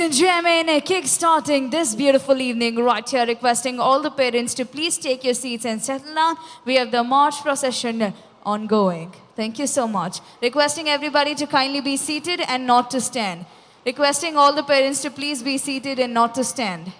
Gentlemen, kick-starting this beautiful evening right here, requesting all the parents to please take your seats and settle down. We have the march procession ongoing. Thank you so much. Requesting everybody to kindly be seated and not to stand. Requesting all the parents to please be seated and not to stand.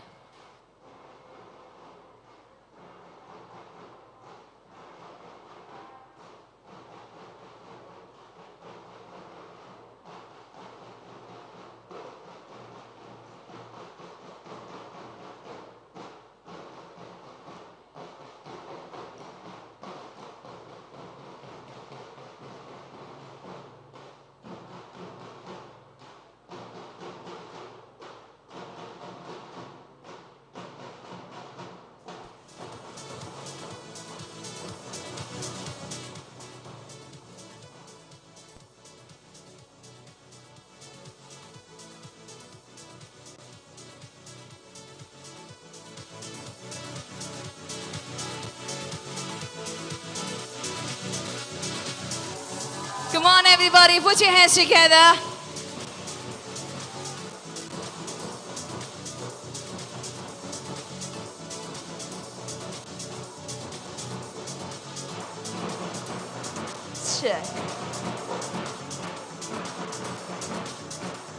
Come on, everybody, put your hands together. Check.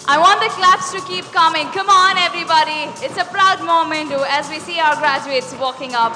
I want the claps to keep coming. Come on, everybody. It's a proud moment as we see our graduates walking up.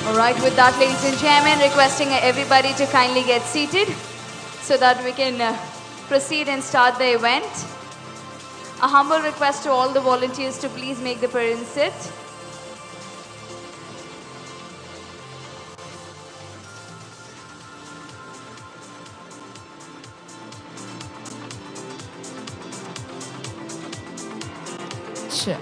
All right, with that, ladies and gentlemen, requesting everybody to kindly get seated so that we can proceed and start the event. A humble request to all the volunteers to please make the parents sit. Sure.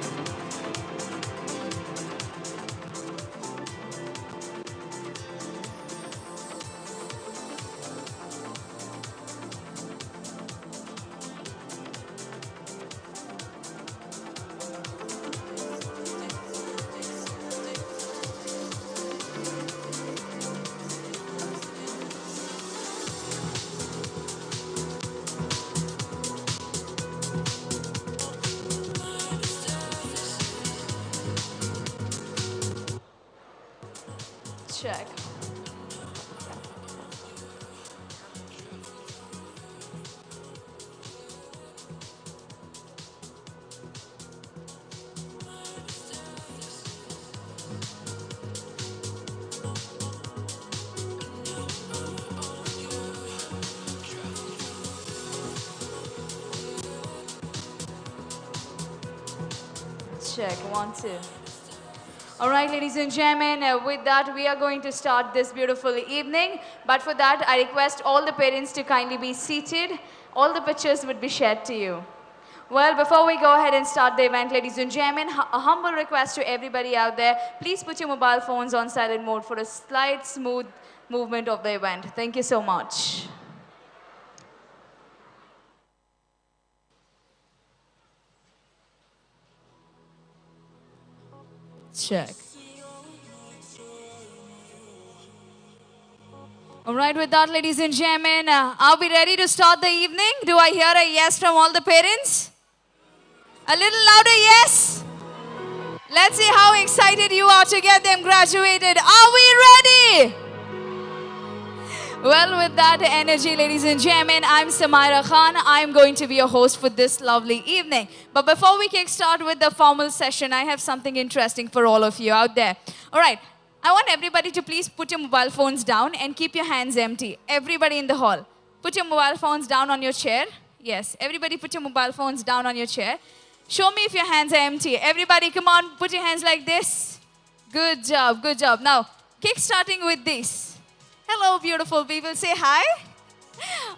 Check. Check, 1, 2. All right, ladies and gentlemen, with that, we are going to start this beautiful evening. But for that, I request all the parents to kindly be seated. All the pictures would be shared to you. Well, before we go ahead and start the event, ladies and gentlemen, a humble request to everybody out there. Please put your mobile phones on silent mode for a slight, smooth movement of the event. Thank you so much. Check. All right, with that, ladies and gentlemen, are we ready to start the evening? Do I hear a yes from all the parents? A little louder yes? Let's see how excited you are to get them graduated. Are we ready? Well, with that energy, ladies and gentlemen, I'm Samaira Khan. I'm going to be your host for this lovely evening. But before we kickstart with the formal session, I have something interesting for all of you out there. All right, I want everybody to please put your mobile phones down and keep your hands empty. Everybody in the hall, put your mobile phones down on your chair. Yes, everybody put your mobile phones down on your chair. Show me if your hands are empty. Everybody, come on, put your hands like this. Good job, good job. Now, kickstarting with this. Hello, beautiful people. Say hi.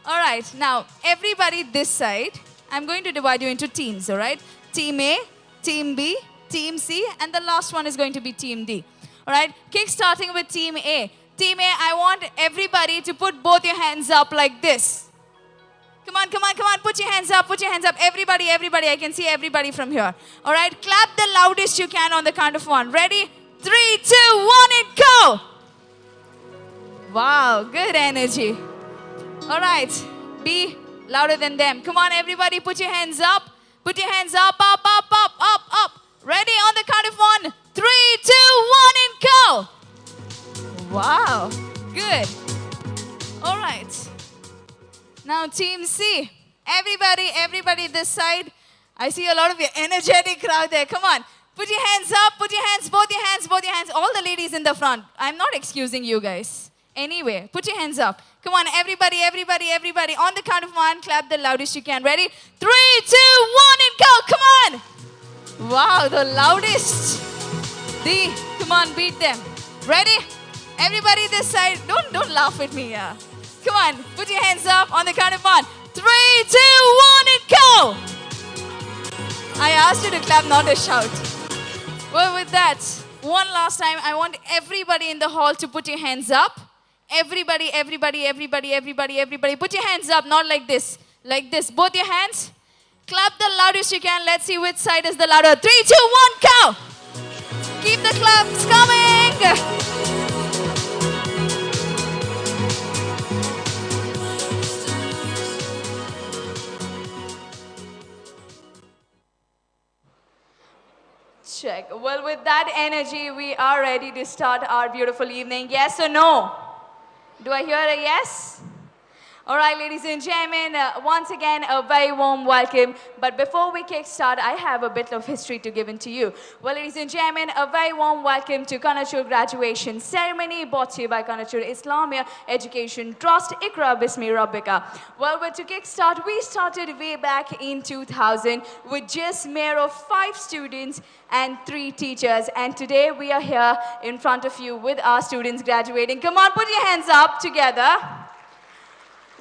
All right. Now, everybody this side, I'm going to divide you into teams, all right? Team A, Team B, Team C, and the last one is going to be Team D. All right? Kick-starting with Team A. Team A, I want everybody to put both your hands up like this. Come on, come on, come on. Put your hands up, put your hands up. Everybody, everybody. I can see everybody from here. All right? Clap the loudest you can on the count of 1. Ready? 3, 2, 1, and go! Wow, good energy. All right, be louder than them. Come on, everybody, put your hands up. Put your hands up, up, up, up, up, up. Ready on the count of 1. 3, 2, 1, and go. Wow, good. All right. Now, Team C. Everybody this side. I see a lot of your energetic crowd there. Come on. Put your hands up, put your hands, both your hands, both your hands. All the ladies in the front. I'm not excusing you guys. Anyway, put your hands up. Come on, everybody, everybody, everybody. On the count of 1, clap the loudest you can. Ready? 3, 2, 1, and go. Come on. Wow, the loudest. Come on, beat them. Ready? Everybody this side. Don't laugh at me. Come on, put your hands up on the count of 1. 3, 2, 1, and go. I asked you to clap, not to shout. Well, with that, one last time, I want everybody in the hall to put your hands up. Everybody, everybody, everybody, everybody, everybody. Put your hands up, not like this. Like this. Both your hands. Clap the loudest you can. Let's see which side is the louder. 3, 2, 1, go! Keep the claps coming! Check. Well, with that energy, we are ready to start our beautiful evening. Yes or no? Do I hear a yes? All right, ladies and gentlemen, once again, a very warm welcome. But before we kickstart, I have a bit of history to give in to you. Well, ladies and gentlemen, a very warm welcome to KANACHUR graduation ceremony brought to you by KANACHUR Islamia Education Trust, Ikra Bismi Rabbika. Well, to kickstart, we started way back in 2000 with just mere of 5 students and 3 teachers. And today we are here in front of you with our students graduating. Come on, put your hands up together.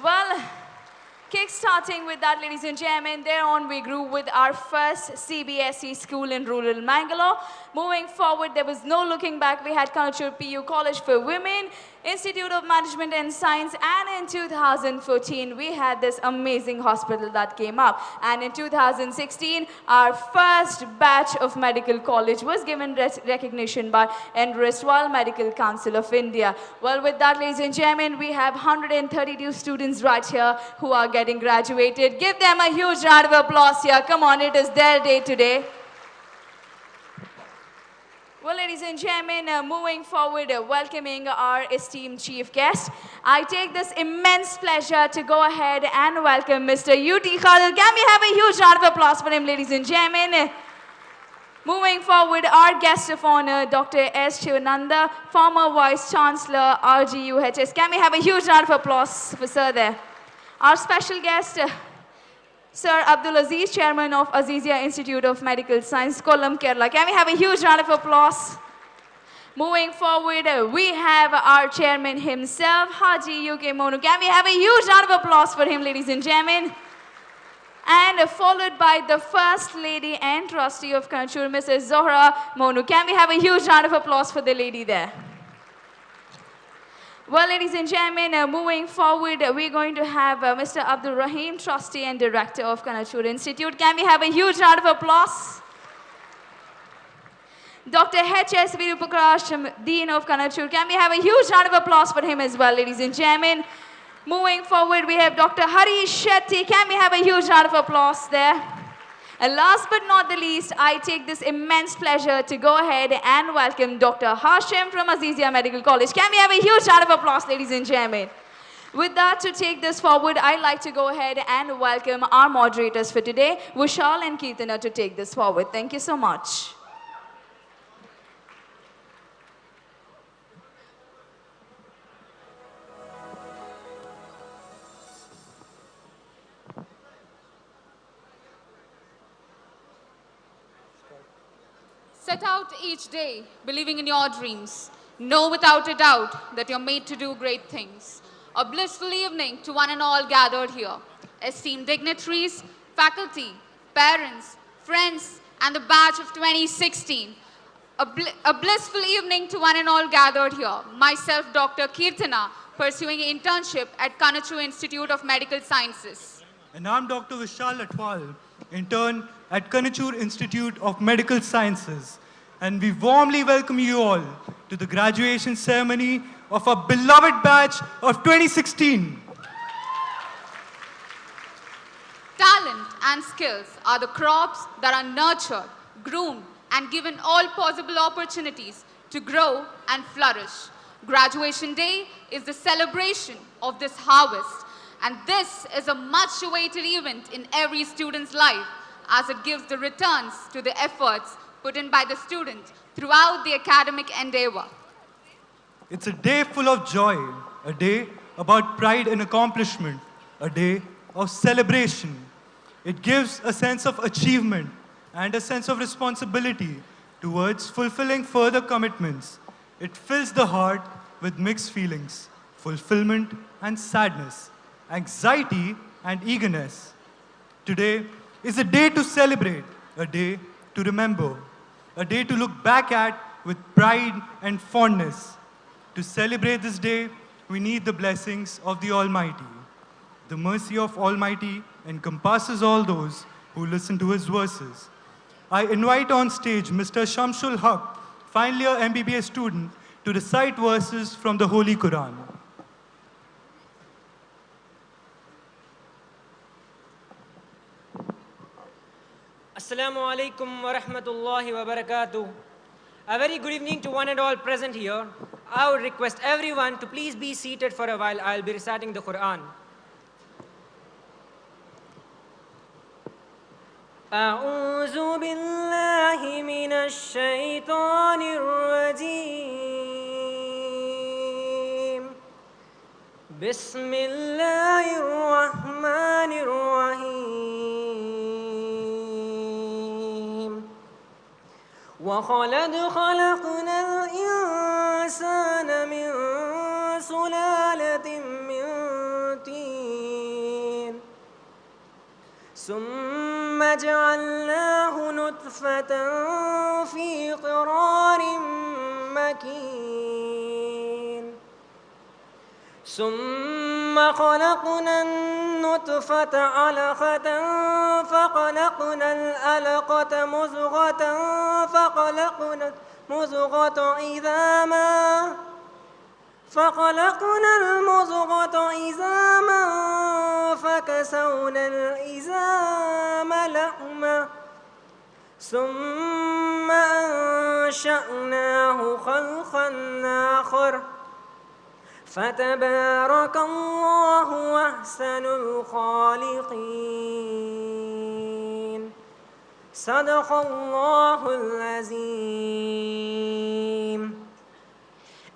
Well, kick-starting with that, ladies and gentlemen, thereon we grew with our first CBSE school in rural Mangalore. Moving forward, there was no looking back. We had KANACHUR PU College for Women, Institute of Management and Science, and in 2014, we had this amazing hospital that came up. And in 2016, our first batch of medical college was given recognition by Royal Medical Council of India. Well, with that, ladies and gentlemen, we have 132 students right here who are getting graduated. Give them a huge round of applause here. Come on, it is their day today. Well, ladies and gentlemen, moving forward, welcoming our esteemed chief guest, I take this immense pleasure to go ahead and welcome Mr. U.T. Khalil. Can we have a huge round of applause for him, ladies and gentlemen? Moving forward, our guest of honor, Dr. S. Shivananda, former Vice Chancellor, RGUHS. Can we have a huge round of applause for Sir there? Our special guest, Sir Abdul Aziz, Chairman of Azizia Institute of Medical Science, Kollam, Kerala. Can we have a huge round of applause? Moving forward, we have our chairman himself, Haji UK Monu. Can we have a huge round of applause for him, ladies and gentlemen? And followed by the First Lady and Trustee of KANACHUR, Mrs. Zohra Monu. Can we have a huge round of applause for the lady there? Well, ladies and gentlemen, moving forward, we're going to have Mr. Abdul Rahim, Trustee and Director of KANACHUR Institute. Can we have a huge round of applause? Dr. H.S. Virupakrasham, Dean of KANACHUR. Can we have a huge round of applause for him as well, ladies and gentlemen? Moving forward, we have Dr. Harish Shetty. Can we have a huge round of applause there? And last but not the least, I take this immense pleasure to go ahead and welcome Dr. Hashim from Azizia Medical College. Can we have a huge round of applause, ladies and gentlemen? With that, to take this forward, I'd like to go ahead and welcome our moderators for today, Vishal and Kirtana, to take this forward. Thank you so much. Set out each day believing in your dreams. Know without a doubt that you're made to do great things. A blissful evening to one and all gathered here. Esteemed dignitaries, faculty, parents, friends, and the batch of 2016. A blissful evening to one and all gathered here. Myself, Dr. Kirtana, pursuing an internship at KANACHUR Institute of Medical Sciences. And I'm Dr. Vishal Atwal, intern at KANACHUR Institute of Medical Sciences. And we warmly welcome you all to the graduation ceremony of our beloved batch of 2016. Talent and skills are the crops that are nurtured, groomed, and given all possible opportunities to grow and flourish. Graduation Day is the celebration of this harvest. And this is a much-awaited event in every student's life, as it gives the returns to the efforts put in by the student throughout the academic endeavor. It's a day full of joy, a day about pride and accomplishment, a day of celebration. It gives a sense of achievement and a sense of responsibility towards fulfilling further commitments. It fills the heart with mixed feelings, fulfillment and sadness, anxiety and eagerness. Today is a day to celebrate, a day to remember, a day to look back at with pride and fondness. To celebrate this day, we need the blessings of the Almighty. The mercy of Almighty encompasses all those who listen to his verses. I invite on stage Mr. Shamsul Haq, final year MBBS student, to recite verses from the Holy Quran. Assalamu alaikum wa rahmatullahi wa barakatuh. A very good evening to one and all present here. I would request everyone to please be seated for a while. I'll be reciting the Quran. أعوذ بالله من الشيطان الرجيم بسم الله الرحمن الرحيم وَلَقَدْ خَلَقْنَا الْإِنسَانَ مِنْ سُلَالَةٍ مِنْ طِينٍ ثُمَّ جَعَلْنَاهُ نُطْفَةً فِي قَرَارٍ مَكِينٍ ثُمَّ خَلَقْنَا النُّطْفَةَ عَلَقَةً فَخَلَقْنَا الْعَلَقَةَ مُضْغَةً فَخَلَقْنَا الْمُضْغَةَ عِظَامًا فَكَسَوْنَا الْعِظَامَ لَحْمًا ثُمَّ أَنشَأْنَاهُ خَلْقًا آخَرَ فَتَبَارَكَ اللَّهُ أَحْسَنُ الْخَالِقِينَ صدق الله العظيم.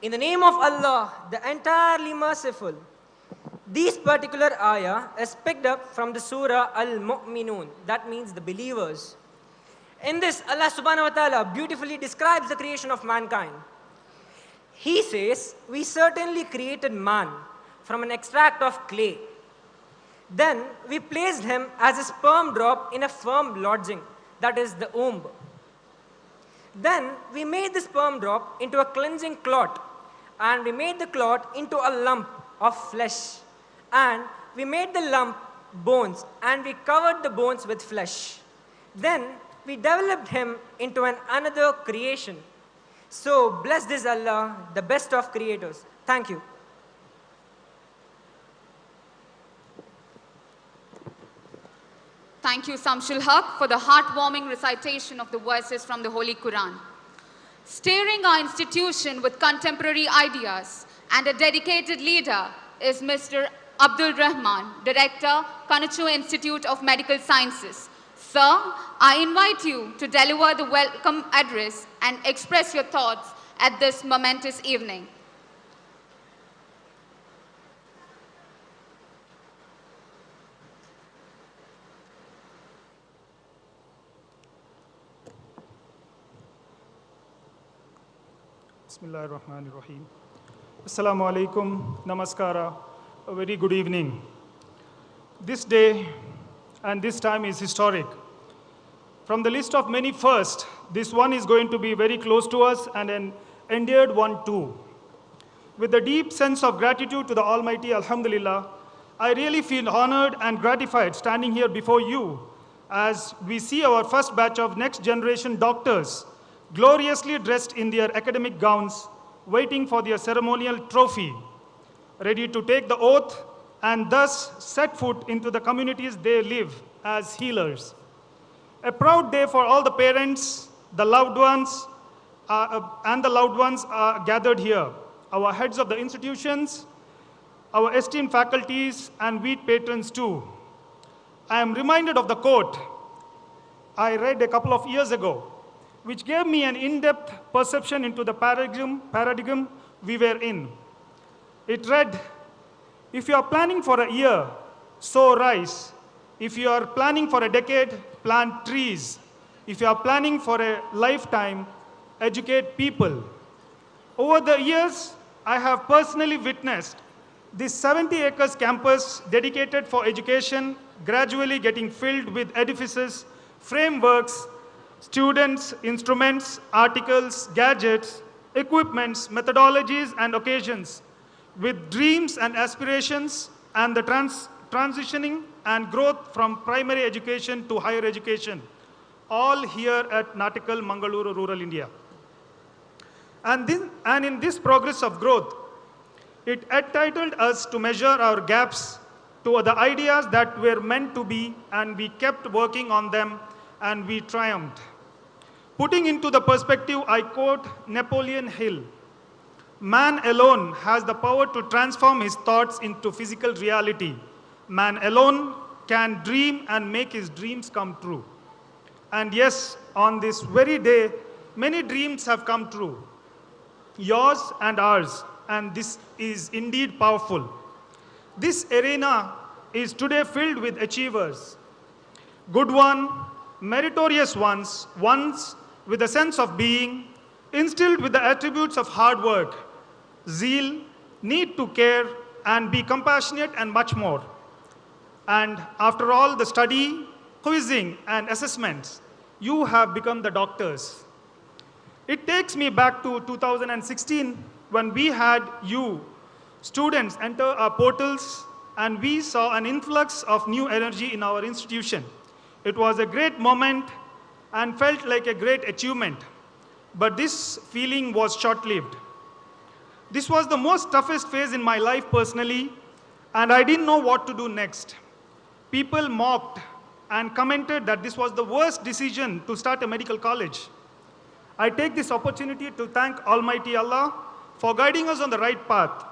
In the name of Allah, the entirely merciful. This particular ayah is picked up from the surah Al-Mu'minun. That means the believers. In this, Allah subhanahu wa ta'ala beautifully describes the creation of mankind. He says, we certainly created man from an extract of clay. Then we placed him as a sperm drop in a firm lodging, that is the womb. Then we made the sperm drop into a cleansing clot, and we made the clot into a lump of flesh. And we made the lump bones, and we covered the bones with flesh. Then we developed him into another creation. So blessed is Allah, the best of creators. Thank you. Thank you, Samshul Haq, for the heartwarming recitation of the verses from the Holy Quran. Steering our institution with contemporary ideas and a dedicated leader is Mr. Abdul Rahman, Director, KANACHUR Institute of Medical Sciences. Sir, I invite you to deliver the welcome address and express your thoughts at this momentous evening. Bismillahirrahmanirrahim. Assalamu alaikum, namaskara, a very good evening. This day and this time is historic. From the list of many firsts, this one is going to be very close to us and an endeared one too. With a deep sense of gratitude to the Almighty, Alhamdulillah, I really feel honored and gratified standing here before you as we see our first batch of next generation doctors gloriously dressed in their academic gowns, waiting for their ceremonial trophy, ready to take the oath and thus set foot into the communities they live as healers. A proud day for all the parents, the loved ones, and the loved ones are gathered here, our heads of the institutions, our esteemed faculties, and we patrons too. I am reminded of the quote I read a couple of years ago, which gave me an in-depth perception into the paradigm we were in. It read, if you are planning for a year, sow rice. If you are planning for a decade, plant trees. If you are planning for a lifetime, educate people. Over the years, I have personally witnessed this 70 acres campus dedicated for education gradually getting filled with edifices, frameworks, students, instruments, articles, gadgets, equipments, methodologies, and occasions, with dreams and aspirations and the transitioning and growth from primary education to higher education, all here at NATEKAL, Mangaluru, rural India. And in this progress of growth, it entitled us to measure our gaps to the ideas that were meant to be, and we kept working on them, and we triumphed. Putting into the perspective, I quote Napoleon Hill, man alone has the power to transform his thoughts into physical reality. Man alone can dream and make his dreams come true. And yes, on this very day, many dreams have come true, yours and ours, and this is indeed powerful. This arena is today filled with achievers, good ones, meritorious ones, ones with a sense of being, instilled with the attributes of hard work, zeal, need to care, and be compassionate, and much more. And after all the study, quizzing, and assessments, you have become the doctors. It takes me back to 2016 when we had you, students, enter our portals, and we saw an influx of new energy in our institution. It was a great moment and felt like a great achievement. But this feeling was short-lived. This was the most toughest phase in my life personally, and I didn't know what to do next. People mocked and commented that this was the worst decision to start a medical college. I take this opportunity to thank Almighty Allah for guiding us on the right path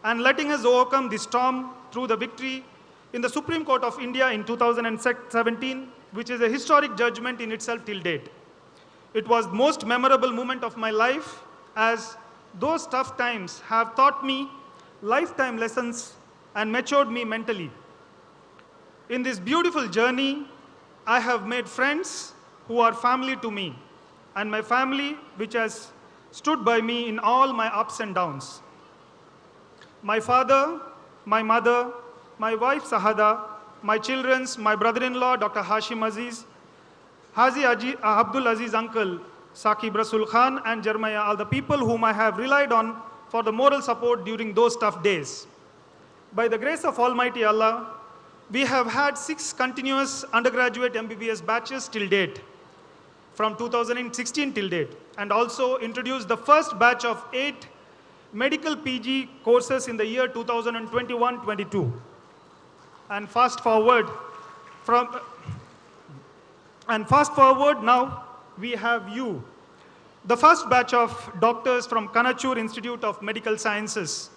and letting us overcome the storm through the victory in the Supreme Court of India in 2017, which is a historic judgment in itself till date. It was the most memorable moment of my life, as those tough times have taught me lifetime lessons and matured me mentally. In this beautiful journey, I have made friends who are family to me, and my family which has stood by me in all my ups and downs. My father, my mother, my wife Sahada, my children, my brother-in-law Dr. Hashim Aziz, Abdul Aziz uncle Saqib Rasul Khan, and Jeremiah, all the people whom I have relied on for the moral support during those tough days. By the grace of Almighty Allah, we have had 6 continuous undergraduate MBBS batches till date, from 2016 till date, and also introduced the first batch of 8 medical PG courses in the year 2021-22. And fast forward now, we have you, the first batch of doctors from KANACHUR Institute of Medical Sciences,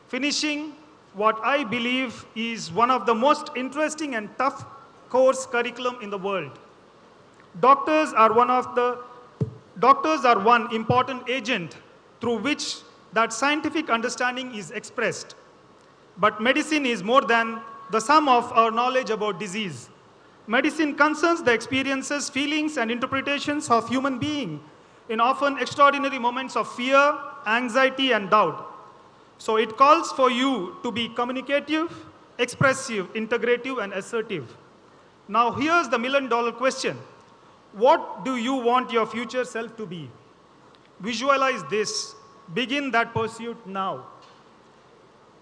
finishing what I believe is one of the most interesting and tough course curriculum in the world. Doctors are one important agent through which that scientific understanding is expressed. But medicine is more than the sum of our knowledge about disease. Medicine concerns the experiences, feelings, and interpretations of human beings in often extraordinary moments of fear, anxiety, and doubt. So it calls for you to be communicative, expressive, integrative, and assertive. Now here's the million-dollar question. What do you want your future self to be? Visualize this. Begin that pursuit now.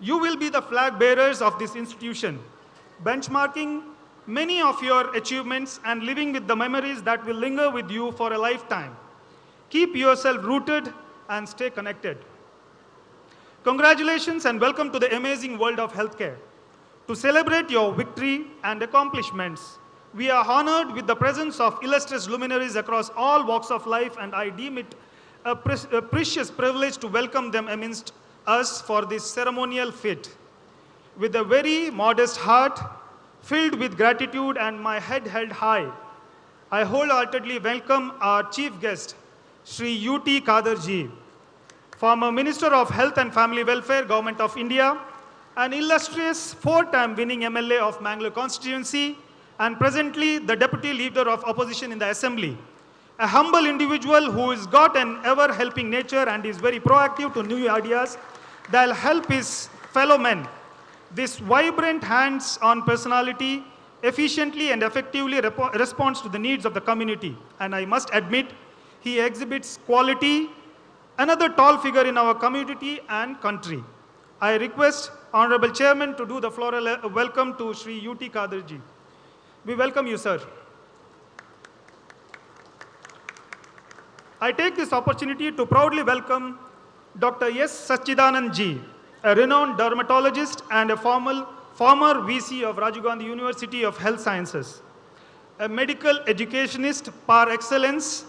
You will be the flag bearers of this institution, benchmarking many of your achievements and living with the memories that will linger with you for a lifetime. Keep yourself rooted and stay connected. Congratulations and welcome to the amazing world of healthcare. To celebrate your victory and accomplishments, we are honored with the presence of illustrious luminaries across all walks of life, and I deem it a precious privilege to welcome them amidst us for this ceremonial feat. With a very modest heart, filled with gratitude and my head held high, I wholeheartedly welcome our chief guest, Sri U.T. Kadarji, former Minister of Health and Family Welfare, Government of India, an illustrious 4-time winning MLA of Mangalore constituency, and presently the Deputy Leader of Opposition in the Assembly. A humble individual who has got an ever-helping nature and is very proactive to new ideas that will help his fellow men. This vibrant hands-on personality efficiently and effectively responds to the needs of the community. And I must admit, he exhibits quality, another tall figure in our community and country. I request Honorable Chairman to do the floral welcome to Sri U.T. Kadarji. We welcome you, sir. I take this opportunity to proudly welcome Dr. S. Sachidanand Ji, a renowned dermatologist and a former VC of Rajiv Gandhi University of Health Sciences, a medical educationist par excellence,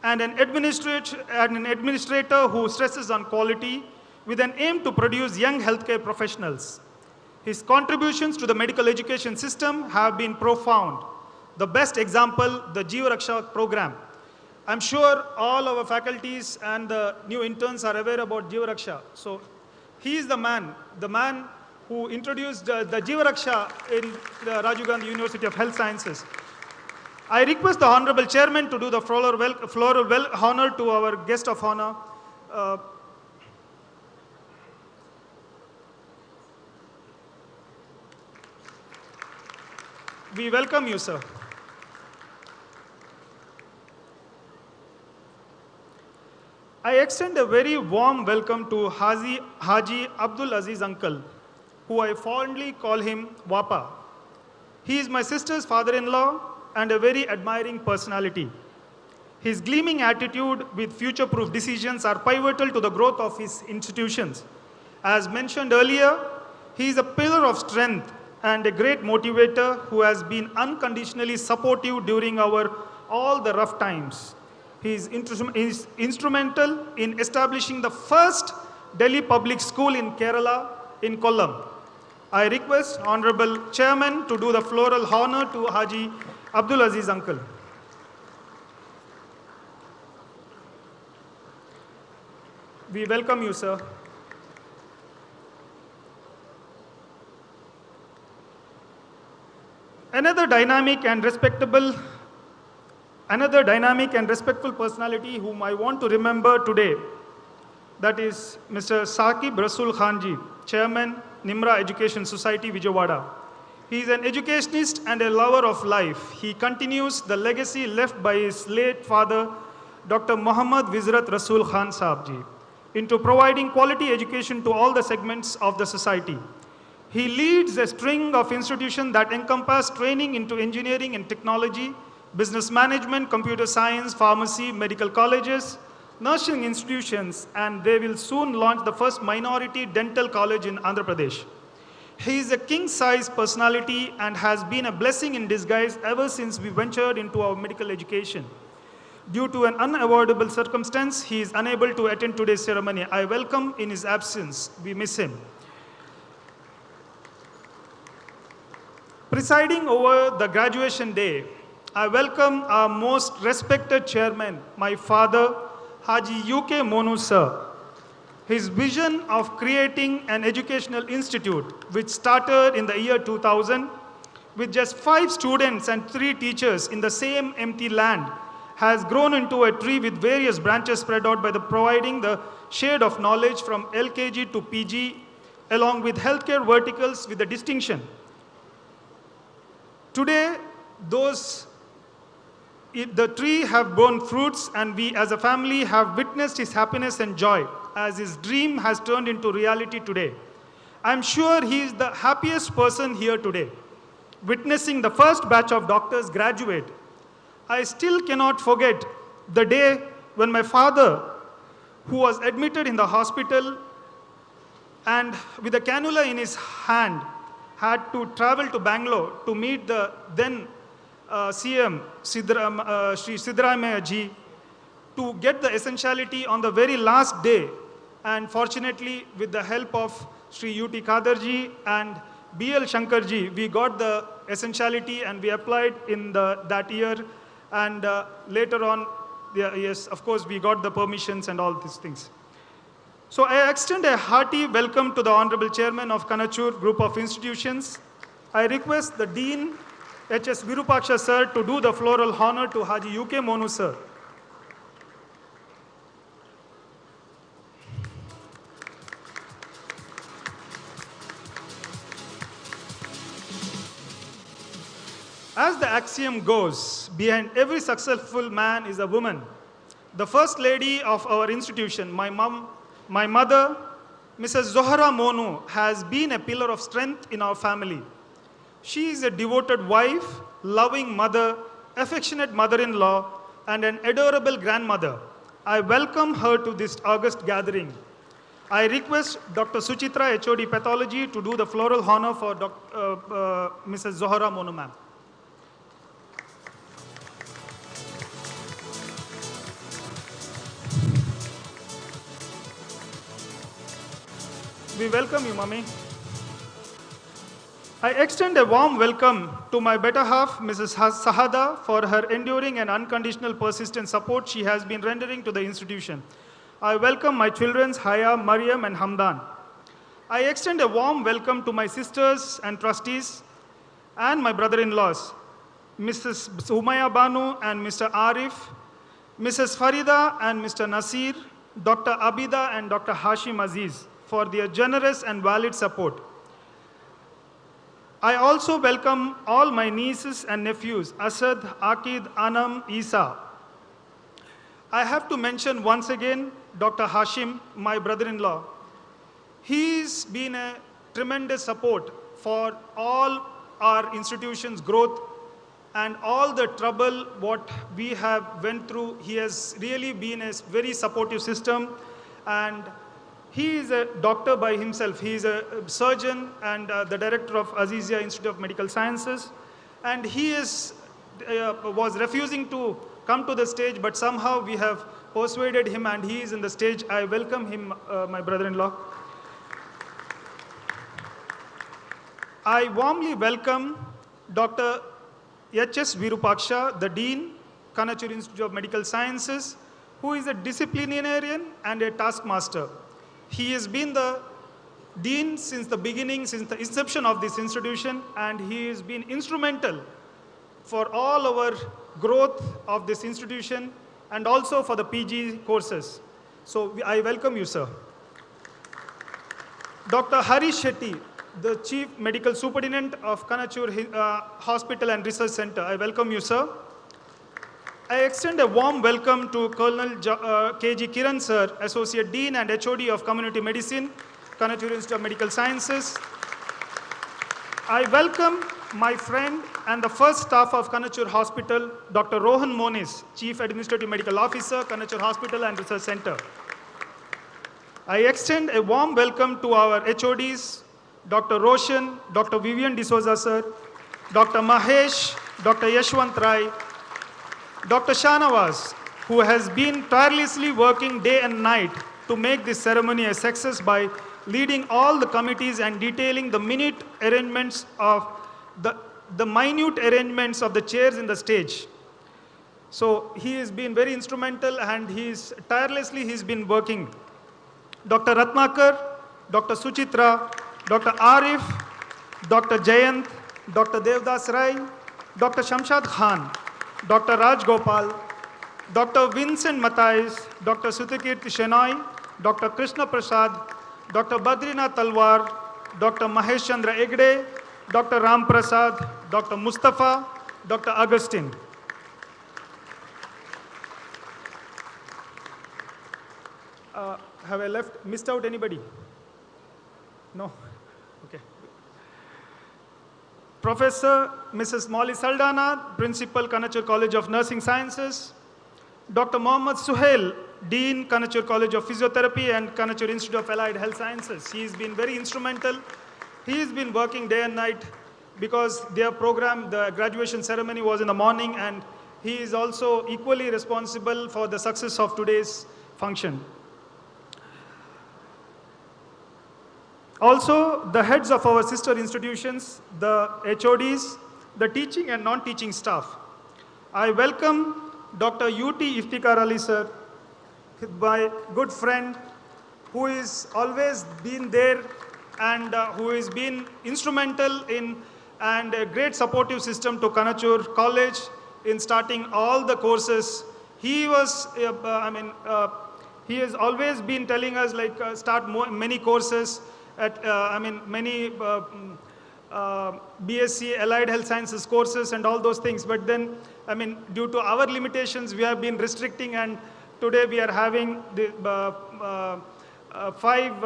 and an administrator who stresses on quality with an aim to produce young healthcare professionals. His contributions to the medical education system have been profound. the best example, the Jeev Raksha program. I'm sure all our faculties and the new interns are aware about Jeev Raksha. So he is the man who introduced the Jeev Raksha in the Rajiv Gandhi University of Health Sciences. I request the Honorable Chairman to do the floral honor to our guest of honor. We welcome you, sir. I extend a very warm welcome to Haji Abdul Aziz uncle, who I fondly call him Wapa. He is my sister's father-in-law and a very admiring personality. His gleaming attitude with future-proof decisions are pivotal to the growth of his institutions. As mentioned earlier, he is a pillar of strength and a great motivator who has been unconditionally supportive during all the rough times. He is instrumental in establishing the first Delhi public school in Kerala, in Kollam. I request Honorable Chairman to do the floral honor to Haji Abdul Aziz uncle. We welcome you, sir. Another dynamic and respectful personality whom I want to remember today, that is Mr. Saqib Rasul Khanji, Chairman, Nimra Education Society, Vijayawada. He is an educationist and a lover of life. He continues the legacy left by his late father, Dr. Muhammad Vizrat Rasul Khan Saabji, into providing quality education to all the segments of the society. He leads a string of institutions that encompass training into engineering and technology, business management, computer science, pharmacy, medical colleges, nursing institutions, and they will soon launch the first minority dental college in Andhra Pradesh. He is a king-size personality and has been a blessing in disguise ever since we ventured into our medical education. Due to an unavoidable circumstance, he is unable to attend today's ceremony. I welcome in his absence. We miss him. Presiding over the graduation day, I welcome our most respected chairman, my father, Haji UK Monu sir. His vision of creating an educational institute, which started in the year 2000, with just 5 students and 3 teachers in the same empty land, has grown into a tree with various branches spread out by providing the shade of knowledge from LKG to PG, along with healthcare verticals with the distinction. Today, the tree have borne fruits, and we as a family have witnessed his happiness and joy as his dream has turned into reality today. I'm sure he is the happiest person here today, witnessing the first batch of doctors graduate. I still cannot forget the day when my father, who was admitted in the hospital and with a cannula in his hand, had to travel to Bangalore to meet the then CM, Sri Siddaramaiah ji, to get the essentiality on the very last day. And fortunately, with the help of Sri UT Kadarji and BL Shankarji, we got the essentiality and we applied in that year. And later on, yes, of course, we got the permissions and all these things. So I extend a hearty welcome to the Honorable Chairman of KANACHUR Group of Institutions. I request the Dean, H.S. Virupaksha sir, to do the floral honor to Haji UK Monu sir. As the axiom goes, behind every successful man is a woman. The first lady of our institution, my mother, Mrs. Zohra Monu, has been a pillar of strength in our family. She is a devoted wife, loving mother, affectionate mother-in-law, and an adorable grandmother. I welcome her to this august gathering. I request Dr. Suchitra, HOD Pathology, to do the floral honor for Mrs. Zohra Monu ma'am. We welcome you, Mummy. I extend a warm welcome to my better half, Mrs. Sahada, for her enduring and unconditional persistent support she has been rendering to the institution. I welcome my children, Haya, Mariam, and Hamdan. I extend a warm welcome to my sisters and trustees and my brother-in-laws, Mrs. Umaya Banu and Mr. Arif, Mrs. Farida and Mr. Nasir, Dr. Abida and Dr. Hashim Aziz for their generous and valid support. I also welcome all my nieces and nephews, Asad, Akid, Anam, Isa. I have to mention once again Dr. Hashim, my brother-in-law. He's been a tremendous support for all our institution's growth and all the trouble what we have went through. He has really been a very supportive system, and he is a doctor by himself. He is a surgeon and the director of Azizia Institute of Medical Sciences, and he was refusing to come to the stage, but somehow we have persuaded him and he is in the stage. I welcome him, my brother-in-law. I warmly welcome Dr. H.S. Virupaksha, the Dean, KANACHUR Institute of Medical Sciences, who is a disciplinarian and a taskmaster. He has been the Dean since the beginning, since the inception of this institution, and he has been instrumental for all our growth of this institution and also for the PG courses. So I welcome you, sir. Dr. Harish Shetty, the Chief Medical Superintendent of KANACHUR Hospital and Research Center. I welcome you, sir. I extend a warm welcome to Colonel K.G. Kiran, sir, Associate Dean and HOD of Community Medicine, KANACHUR Institute of Medical Sciences. I welcome my friend and the first staff of KANACHUR Hospital, Dr. Rohan Monis, Chief Administrative Medical Officer, KANACHUR Hospital and Research Center. I extend a warm welcome to our HODs, Dr. Roshan, Dr. Vivian D'Souza, sir, Dr. Mahesh, Dr. Yashwant Rai, Dr. Shanawaz, who has been tirelessly working day and night to make this ceremony a success by leading all the committees and detailing the minute arrangements of the minute arrangements of the chairs in the stage. So he has been very instrumental and he's been working. Dr. Ratnakar, Dr. Suchitra, Dr. Arif, Dr. Jayant, Dr. Devdas Rai, Dr. Shamshad Khan, Dr. Raj Gopal, Dr. Vincent Mathais, Dr. Sutakirti Shenoy, Dr. Krishna Prasad, Dr. Badrinath Talwar, Dr. Mahesh Chandra Egde, Dr. Ram Prasad, Dr. Mustafa, Dr. Augustine. Have I missed out anybody? No? Okay. Professor Mrs. Molly Saldana, Principal, KANACHUR College of Nursing Sciences. Dr. Mohammad Suhail, Dean, KANACHUR College of Physiotherapy and KANACHUR Institute of Allied Health Sciences. He has been very instrumental. He has been working day and night because their program, the graduation ceremony was in the morning, and he is also equally responsible for the success of today's function. Also, the heads of our sister institutions, the HODs, the teaching and non-teaching staff. I welcome Dr. U.T. Iftikhar Ali, sir, my good friend, who has always been there and who has been instrumental in and a great supportive system to KANACHUR College in starting all the courses. He was, he has always been telling us start many courses at, many BSc Allied Health Sciences courses and all those things. But then, due to our limitations, we have been restricting, and today we are having the 5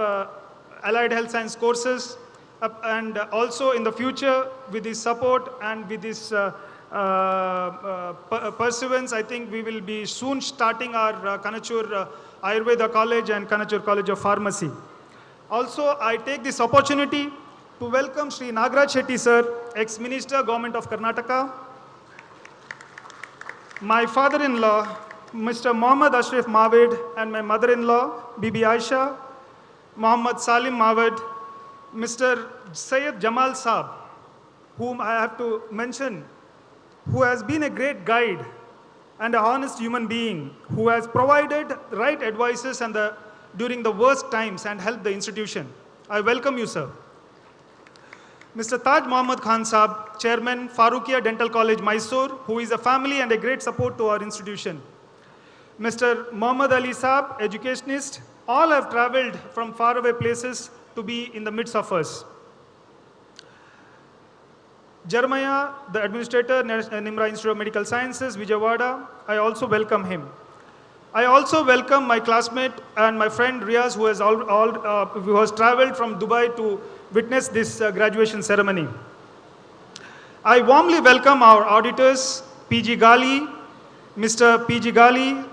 Allied Health Science courses. And also in the future, with this support and with this pursuance, I think we will be soon starting our KANACHUR Ayurveda College and KANACHUR College of Pharmacy. Also, I take this opportunity to welcome Sri Nagaraj Shetty, sir, ex-minister, Government of Karnataka. My father-in-law, Mr. Mohammad Ashraf Mawed, and my mother-in-law, Bibi Aisha, Mohammad Salim Mawed, Mr. Syed Jamal Saab, whom I have to mention, who has been a great guide and an honest human being, who has provided right advices during the worst times and helped the institution. I welcome you, sir. Mr. Taj Mohammad Khan Saab, Chairman, Farooqiya Dental College, Mysore, who is a family and a great support to our institution. Mr. Muhammad Ali Saab, educationist, all have traveled from faraway places to be in the midst of us. Jeremiah, the administrator, Nimra Institute of Medical Sciences, Vijayawada, I also welcome him. I also welcome my classmate and my friend Riaz, who has traveled from Dubai to witness this graduation ceremony. I warmly welcome our auditors, PG Gali, Mr. PG Gali,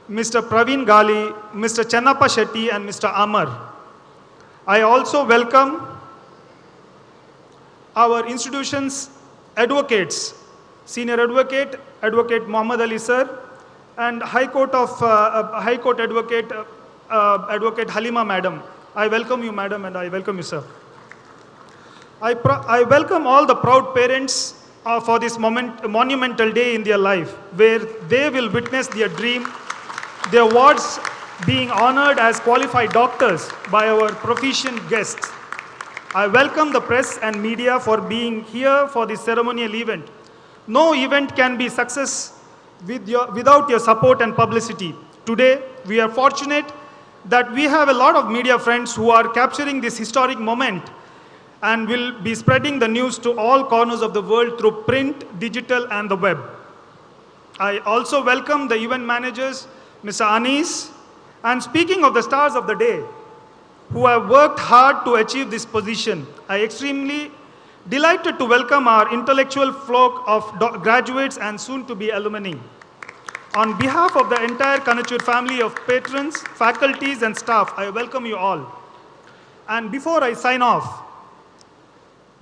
Mr. Praveen Gali, Mr. Chennappa Shetty, and Mr. Amar. I also welcome our institution's advocates, Senior Advocate, Advocate Muhammad Ali Sir, and High Court Advocate, Advocate Halima Madam. I welcome you, Madam, and I welcome you, Sir. I welcome all the proud parents for this monumental day in their life, where they will witness their dream, their wards being honored as qualified doctors by our proficient guests. I welcome the press and media for being here for this ceremonial event. No event can be success without your support and publicity. Today, we are fortunate that we have a lot of media friends who are capturing this historic moment and will be spreading the news to all corners of the world through print, digital, and the web. I also welcome the event managers, Mr. Anis, and speaking of the stars of the day, who have worked hard to achieve this position, I extremely delighted to welcome our intellectual flock of graduates and soon-to-be alumni. On behalf of the entire KANACHUR family of patrons, faculties, and staff, I welcome you all. And before I sign off,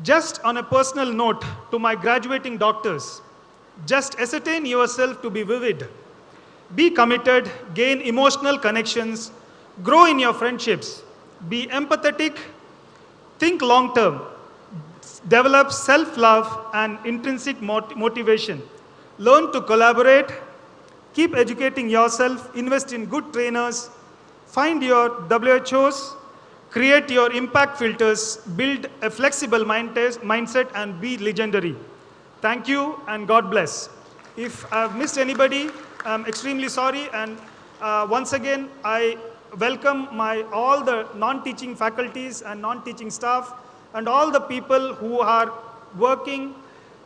just on a personal note to my graduating doctors, just ascertain yourself to be vivid, be committed, gain emotional connections, grow in your friendships, be empathetic, think long-term, develop self-love and intrinsic motivation, learn to collaborate, keep educating yourself, invest in good trainers, find your WHOs, create your impact filters, build a flexible mindset, and be legendary. Thank you and God bless. If I've missed anybody, I'm extremely sorry. And once again, I welcome all the non-teaching faculties and non-teaching staff and all the people who are working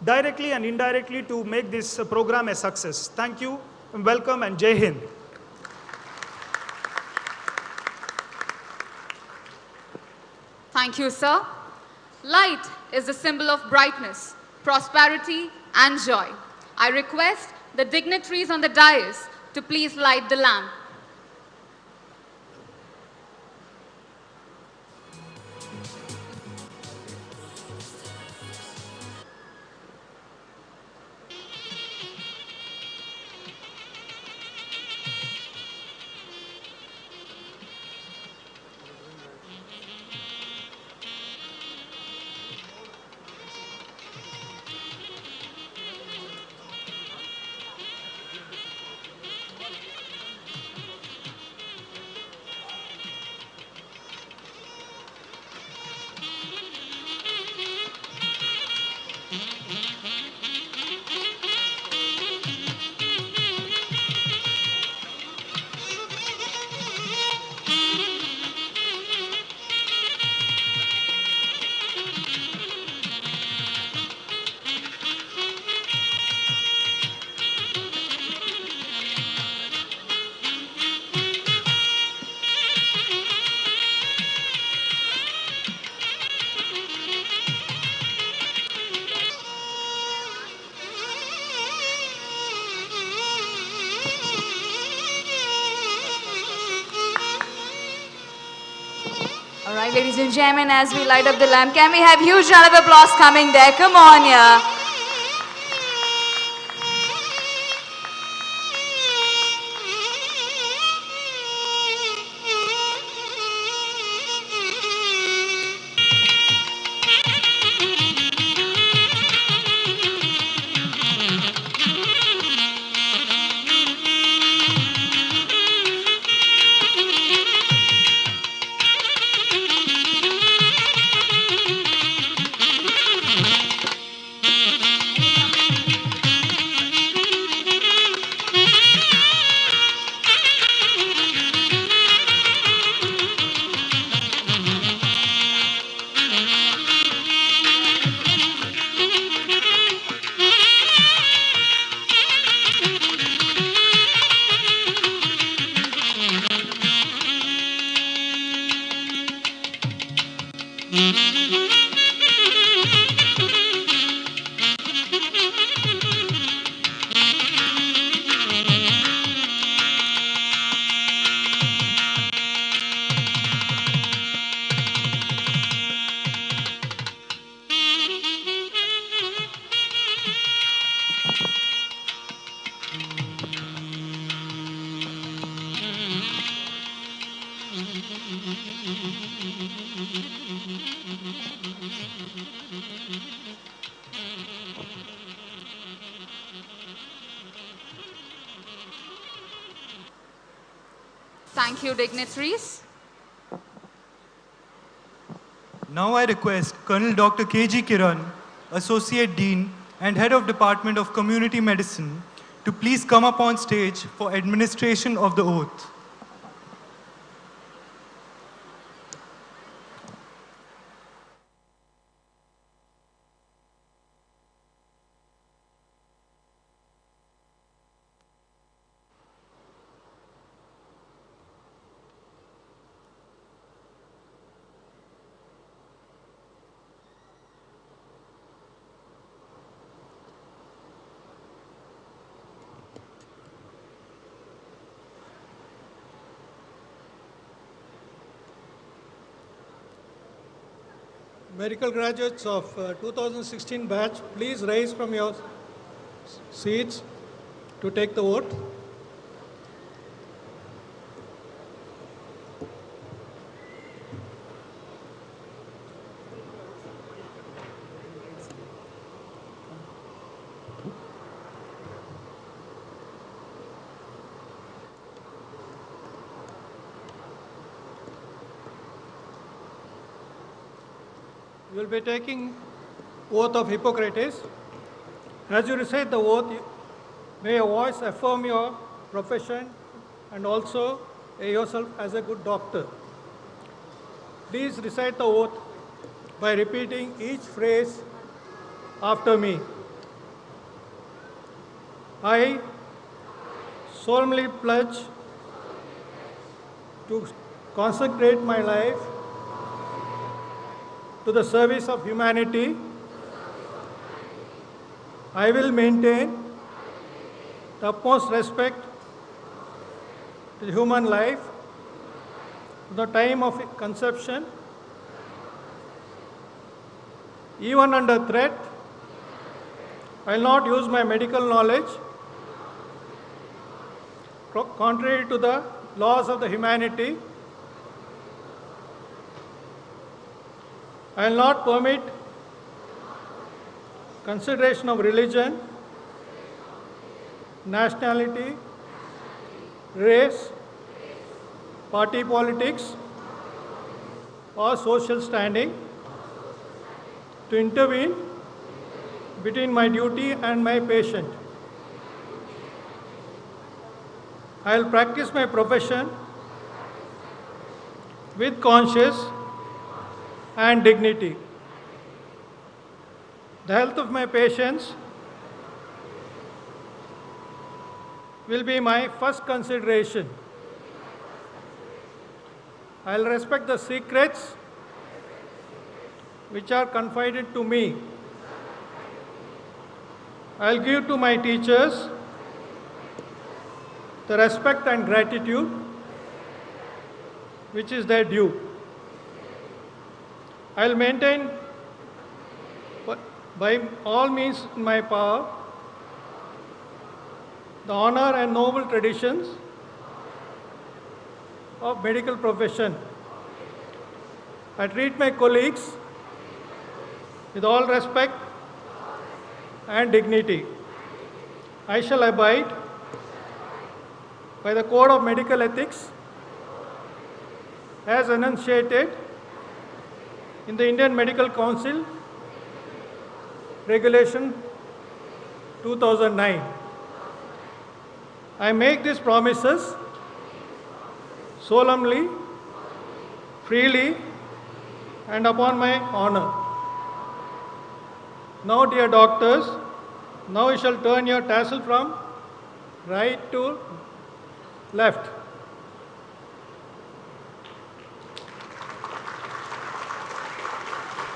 directly and indirectly to make this program a success. Thank you, and welcome, and Jai Hind. Thank you, sir. Light is the symbol of brightness, prosperity, and joy. I request the dignitaries on the dais to please light the lamp. All right, ladies and gentlemen, as we light up the lamp, can we have huge round of applause coming there? Come on, yeah. Thank you, dignitaries. Now I request Colonel Dr. K.G. Kiran, Associate Dean and Head of Department of Community Medicine, to please come up on stage for administration of the oath. Medical graduates of 2016 batch, please rise from your seats to take the oath. You will be taking oath of Hippocrates. As you recite the oath, may your voice affirm your profession and also yourself as a good doctor. Please recite the oath by repeating each phrase after me. I solemnly pledge to consecrate my life to the service of humanity. I will maintain the utmost respect to the human life from the time of conception, even under threat. I will not use my medical knowledge contrary to the laws of the humanity. I will not permit consideration of religion, nationality, race, party politics, or social standing to intervene between my duty and my patient. I will practice my profession with conscience and dignity. The health of my patients will be my first consideration. I will respect the secrets which are confided to me. I will give to my teachers the respect and gratitude which is their due. I will maintain by all means in my power the honor and noble traditions of medical profession. I treat my colleagues with all respect and dignity. I shall abide by the code of medical ethics as enunciated in the Indian Medical Council Regulation 2009. I make these promises solemnly, freely, and upon my honor. Now, dear doctors, now you shall turn your tassel from right to left.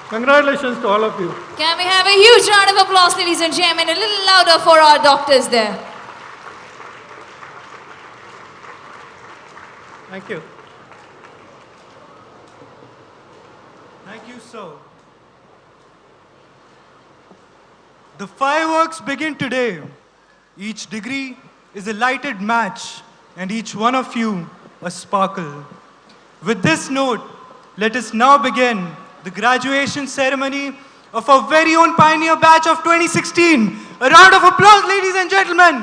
Congratulations to all of you. Can we have a huge round of applause, ladies and gentlemen? A little louder for our doctors there. Thank you. Thank you, sir. The fireworks begin today. Each degree is a lighted match, and each one of you a sparkle. With this note, let us now begin the graduation ceremony of our very own pioneer batch of 2016. A round of applause, ladies and gentlemen.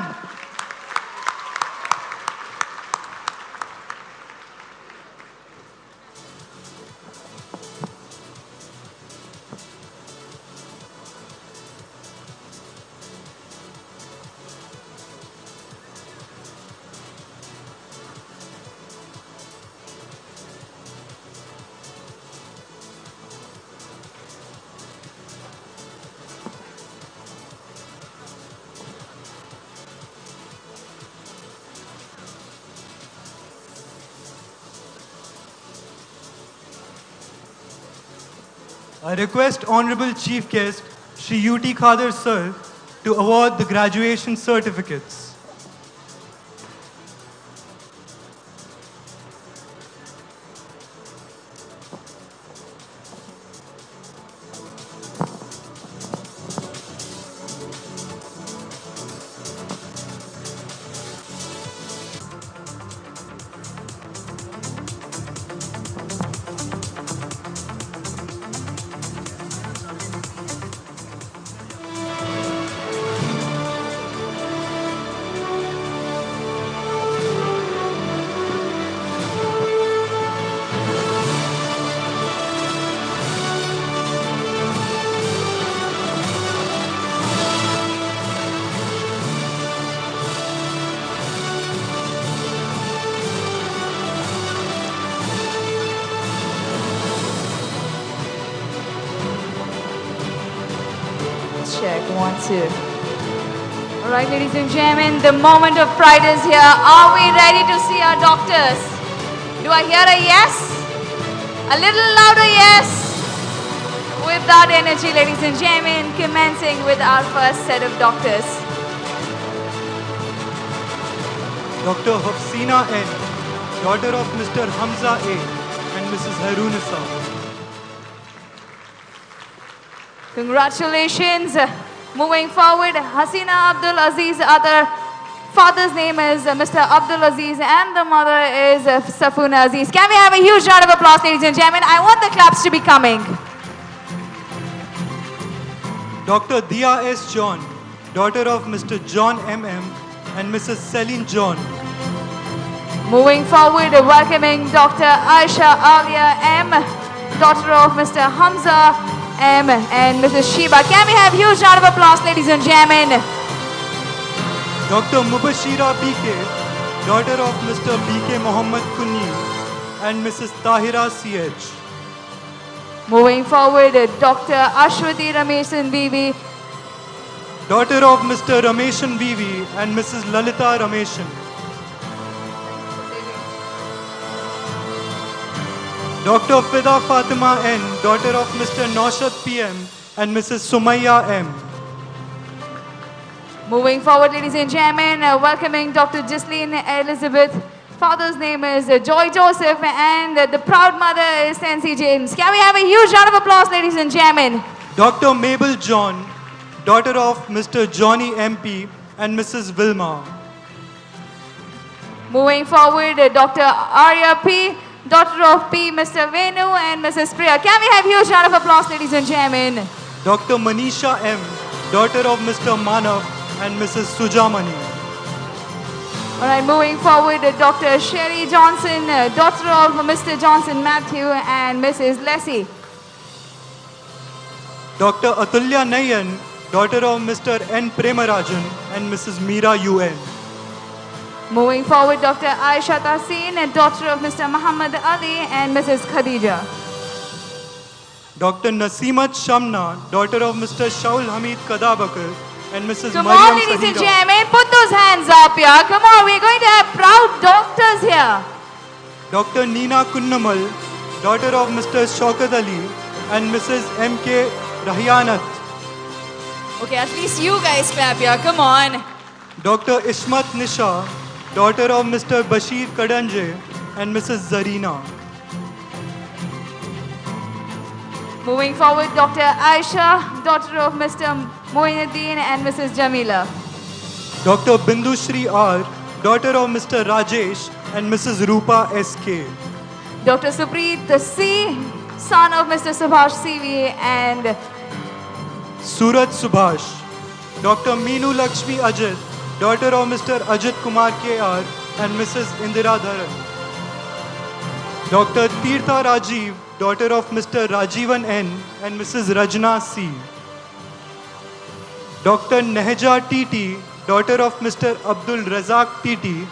I request Honorable Chief Guest Shri U.T. Khader Sir to award the graduation certificates. Check, 1, 2. All right, ladies and gentlemen, the moment of pride is here. Are we ready to see our doctors? Do I hear a yes? A little louder yes. With that energy, ladies and gentlemen, commencing with our first set of doctors. Dr. Hafsina N., daughter of Mr. Hamza A. and Mrs. Harunisa. Congratulations. Moving forward, Hasina Abdul Aziz, other father's name is Mr. Abdul Aziz and the mother is Safuna Aziz. Can we have a huge round of applause, ladies and gentlemen? I want the claps to be coming. Dr. Dia S. John, daughter of Mr. John M.M. and Mrs. Celine John. Moving forward, welcoming Dr. Aisha Alia M., daughter of Mr. Hamza M. and Mrs. Sheba. Can we have a huge round of applause, ladies and gentlemen? Dr. Mubashira B.K., daughter of Mr. B.K. Mohammed Kunni and Mrs. Tahira C.H. Moving forward, Dr. Ashwati Rameshan Bibi, daughter of Mr. Rameshan Bibi and Mrs. Lalita Rameshan. Dr. Fida Fatima N., daughter of Mr. Naushad PM and Mrs. Sumaya M. Moving forward, ladies and gentlemen, welcoming Dr. Gislene Elizabeth. Father's name is Joy Joseph and the proud mother is Sensi James. Can we have a huge round of applause, ladies and gentlemen? Dr. Mabel John, daughter of Mr. Johnny MP and Mrs. Wilma. Moving forward, Dr. Arya P., daughter of P. Mr. Venu and Mrs. Priya. Can we have a huge round of applause, ladies and gentlemen? Dr. Manisha M., daughter of Mr. Manav and Mrs. Sujamani. All right, moving forward, Dr. Sherry Johnson, daughter of Mr. Johnson Matthew and Mrs. Leslie. Dr. Atulya Nayan, daughter of Mr. N. Premarajan and Mrs. Meera UN. Moving forward, Dr. Aisha Tahseen, daughter of Mr. Muhammad Ali and Mrs. Khadija. Dr. Nasimat Shamna, daughter of Mr. Shaul Hamid Kadabakar and Mrs. Come on, Mariam ladies and Sahira. gentlemen, put those hands up here. Come on, we're going to have proud doctors here. Dr. Neena Kunnamal, daughter of Mr. Shaukat Ali and Mrs. M.K. Rahianat. Okay, at least you guys clap here. Come on. Dr. Ishmat Nisha, daughter of Mr. Bashir Kadanje and Mrs. Zarina. Moving forward, Dr. Aisha, daughter of Mr. Moinuddin and Mrs. Jamila. Dr. Bindu Shri R, daughter of Mr. Rajesh and Mrs. Rupa S.K. Dr. Supreet C, son of Mr. Subhash CV and Surat Subhash. Dr. Meenu Lakshmi Ajit, daughter of Mr. Ajit Kumar K.R. and Mrs. Indira Dharan. Dr. Tirtha Rajiv, daughter of Mr. Rajivan N. and Mrs. Rajna C. Dr. Nehja T.T., daughter of Mr. Abdul Razak T.T.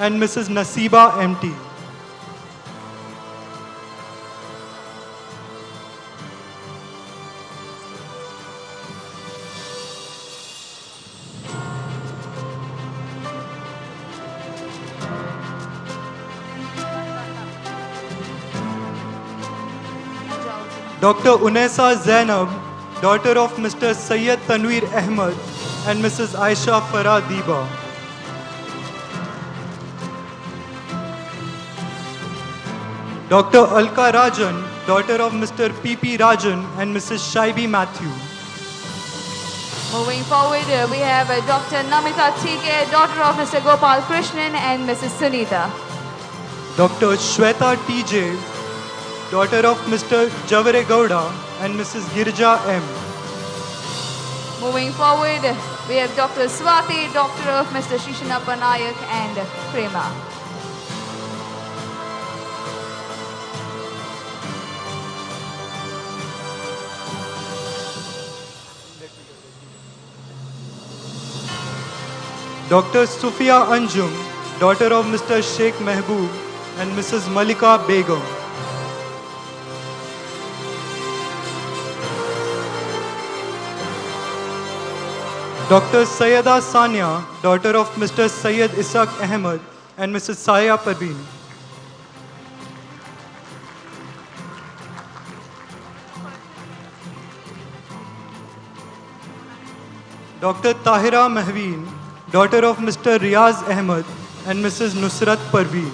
and Mrs. Nasiba M.T. Dr. Unesa Zainab, daughter of Mr. Sayyid Tanweer Ahmed and Mrs. Aisha Farah Diba. Dr. Alka Rajan, daughter of Mr. P.P. Rajan and Mrs. Shaibi Matthew. moving forward, we have Dr. Namita TK, daughter of Mr. Gopal Krishnan and Mrs. Sunita. Dr. Shweta T.J., daughter of Mr. Javare Gowda and Mrs. Girja M. Moving forward, we have Dr. Swati, daughter of Mr. Shishanappa Nayak and Prema. Dr. Sufia Anjum, daughter of Mr. Sheikh Mehboob and Mrs. Malika Begum. Dr. Sayyida Sania, daughter of Mr. Sayyid Ishaq Ahmed and Mrs. Saya Parveen. Dr. Tahira Mahveen, daughter of Mr. Riaz Ahmed and Mrs. Nusrat Parveen.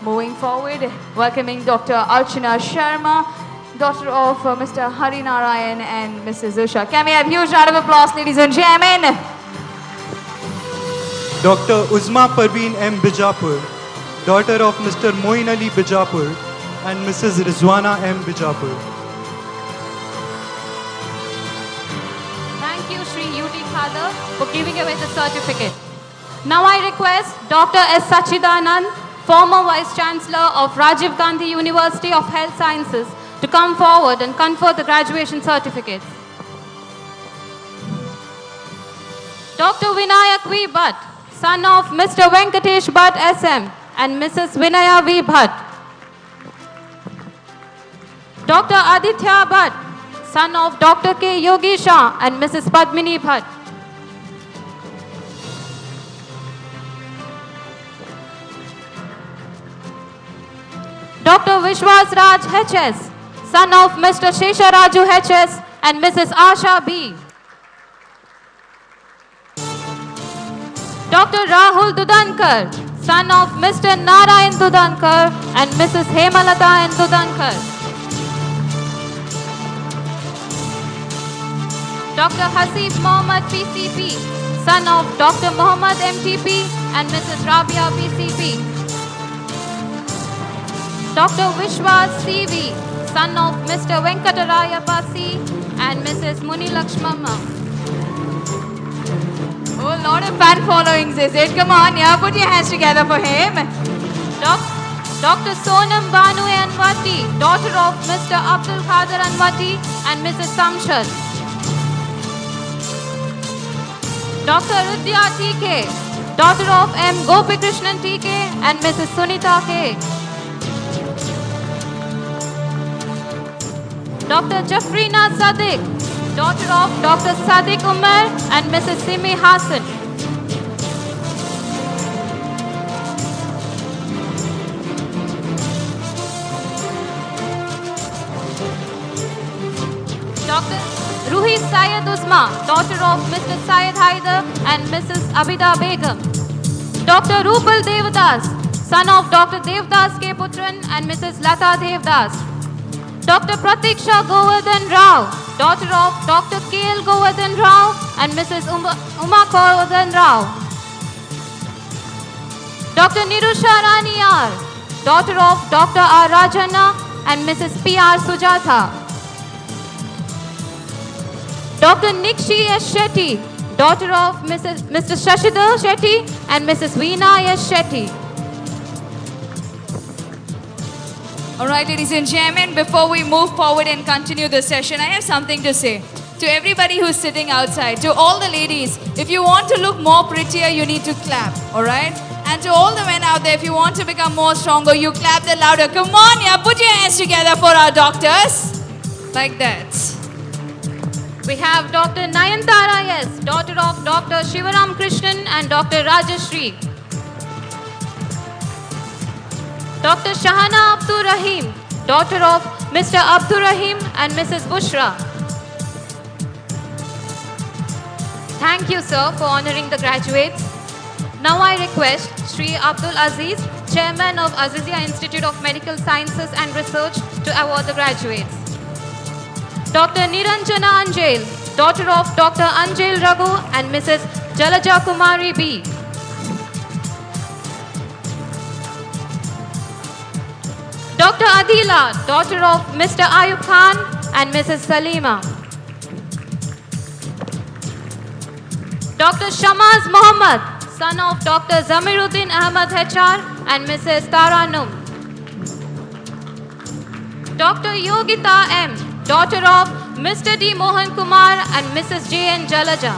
Moving forward, welcoming Dr. Archana Sharma, daughter of Mr. Hari Narayan and Mrs. Usha. Can we have a huge round of applause, ladies and gentlemen? Dr. Uzma Parveen M. Bijapur, daughter of Mr. Moin Ali Bijapur and Mrs. Rizwana M. Bijapur. Thank you, Sri UT Khadar, for giving away the certificate. Now I request Dr. S. Sachidanand, former Vice Chancellor of Rajiv Gandhi University of Health Sciences, to come forward and confer the graduation certificates. Dr. Vinayak V. Bhatt, son of Mr. Venkatesh Bhatt SM and Mrs. Vinaya V. Bhatt. Dr. Aditya Bhatt, son of Dr. K. Yogi Shah and Mrs. Padmini Bhatt. Dr. Vishwas Raj HS, son of Mr. Shesha Raju HS and Mrs. Asha B. Dr. Rahul Dudankar, son of Mr. Narayan Dudankar and Mrs. Hemalata N. Dudankar. Dr. Hasif Mohammad PCP, son of Dr. Mohammad MTP and Mrs. Rabia PCP. Dr. Vishwas CV, son of Mr. Venkataraya Pasi and Mrs. Muni Lakshmamma. Oh, a lot of fan followings, is it? Come on, yeah, put your hands together for him. Dr. Sonam Banu Anwati, daughter of Mr. Abdul Qadir Anwati and Mrs. Samshad. Dr. Rudya TK, daughter of M. Gopikrishnan TK and Mrs. Sunita K. Dr. Jafrina Sadiq, daughter of Dr. Sadiq Umar and Mrs. Simi Hassan. Dr. Ruhi Syed Uzma, daughter of Mr. Syed Haider and Mrs. Abida Begum. Dr. Rupal Devdas, son of Dr. Devdas K. Putran and Mrs. Lata Devdas. Dr. Pratiksha Govardhan Rao, daughter of Dr. K.L. Govardhan Rao and Mrs. Uma Govardhan Rao. Dr. Nirusha Rani R, daughter of Dr. R. Rajana and Mrs. P.R. Sujatha. Dr. Nikshi S. Shetty, daughter of Mr. Shashidhar Shetty and Mrs. Veena S. Shetty. All right, ladies and gentlemen, before we move forward and continue the session, I have something to say. To everybody who's sitting outside, to all the ladies, if you want to look more prettier, you need to clap, all right? And to all the men out there, if you want to become more stronger, you clap the louder. Come on, yeah, put your hands together for our doctors. Like that. We have Dr. Nayantara S, daughter of Dr. Shivaram Krishnan and Dr. Rajashri. Dr. Shahana Abdur Rahim, daughter of Mr. Abdur Rahim and Mrs. Bushra. Thank you, sir, for honoring the graduates. Now I request Sri Abdul Aziz, Chairman of Azizia Institute of Medical Sciences and Research, to award the graduates. Dr. Niranjana Anjel, daughter of Dr. Anjel Raghu and Mrs. Jalaja Kumari B. Dr. Adila, daughter of Mr. Ayub Khan and Mrs. Salima. Dr. Shamaz Mohammed, son of Dr. Zamiruddin Ahmad HR and Mrs. Taranum. Dr. Yogita M, daughter of Mr. D. Mohan Kumar and Mrs. J. N. Jalaja.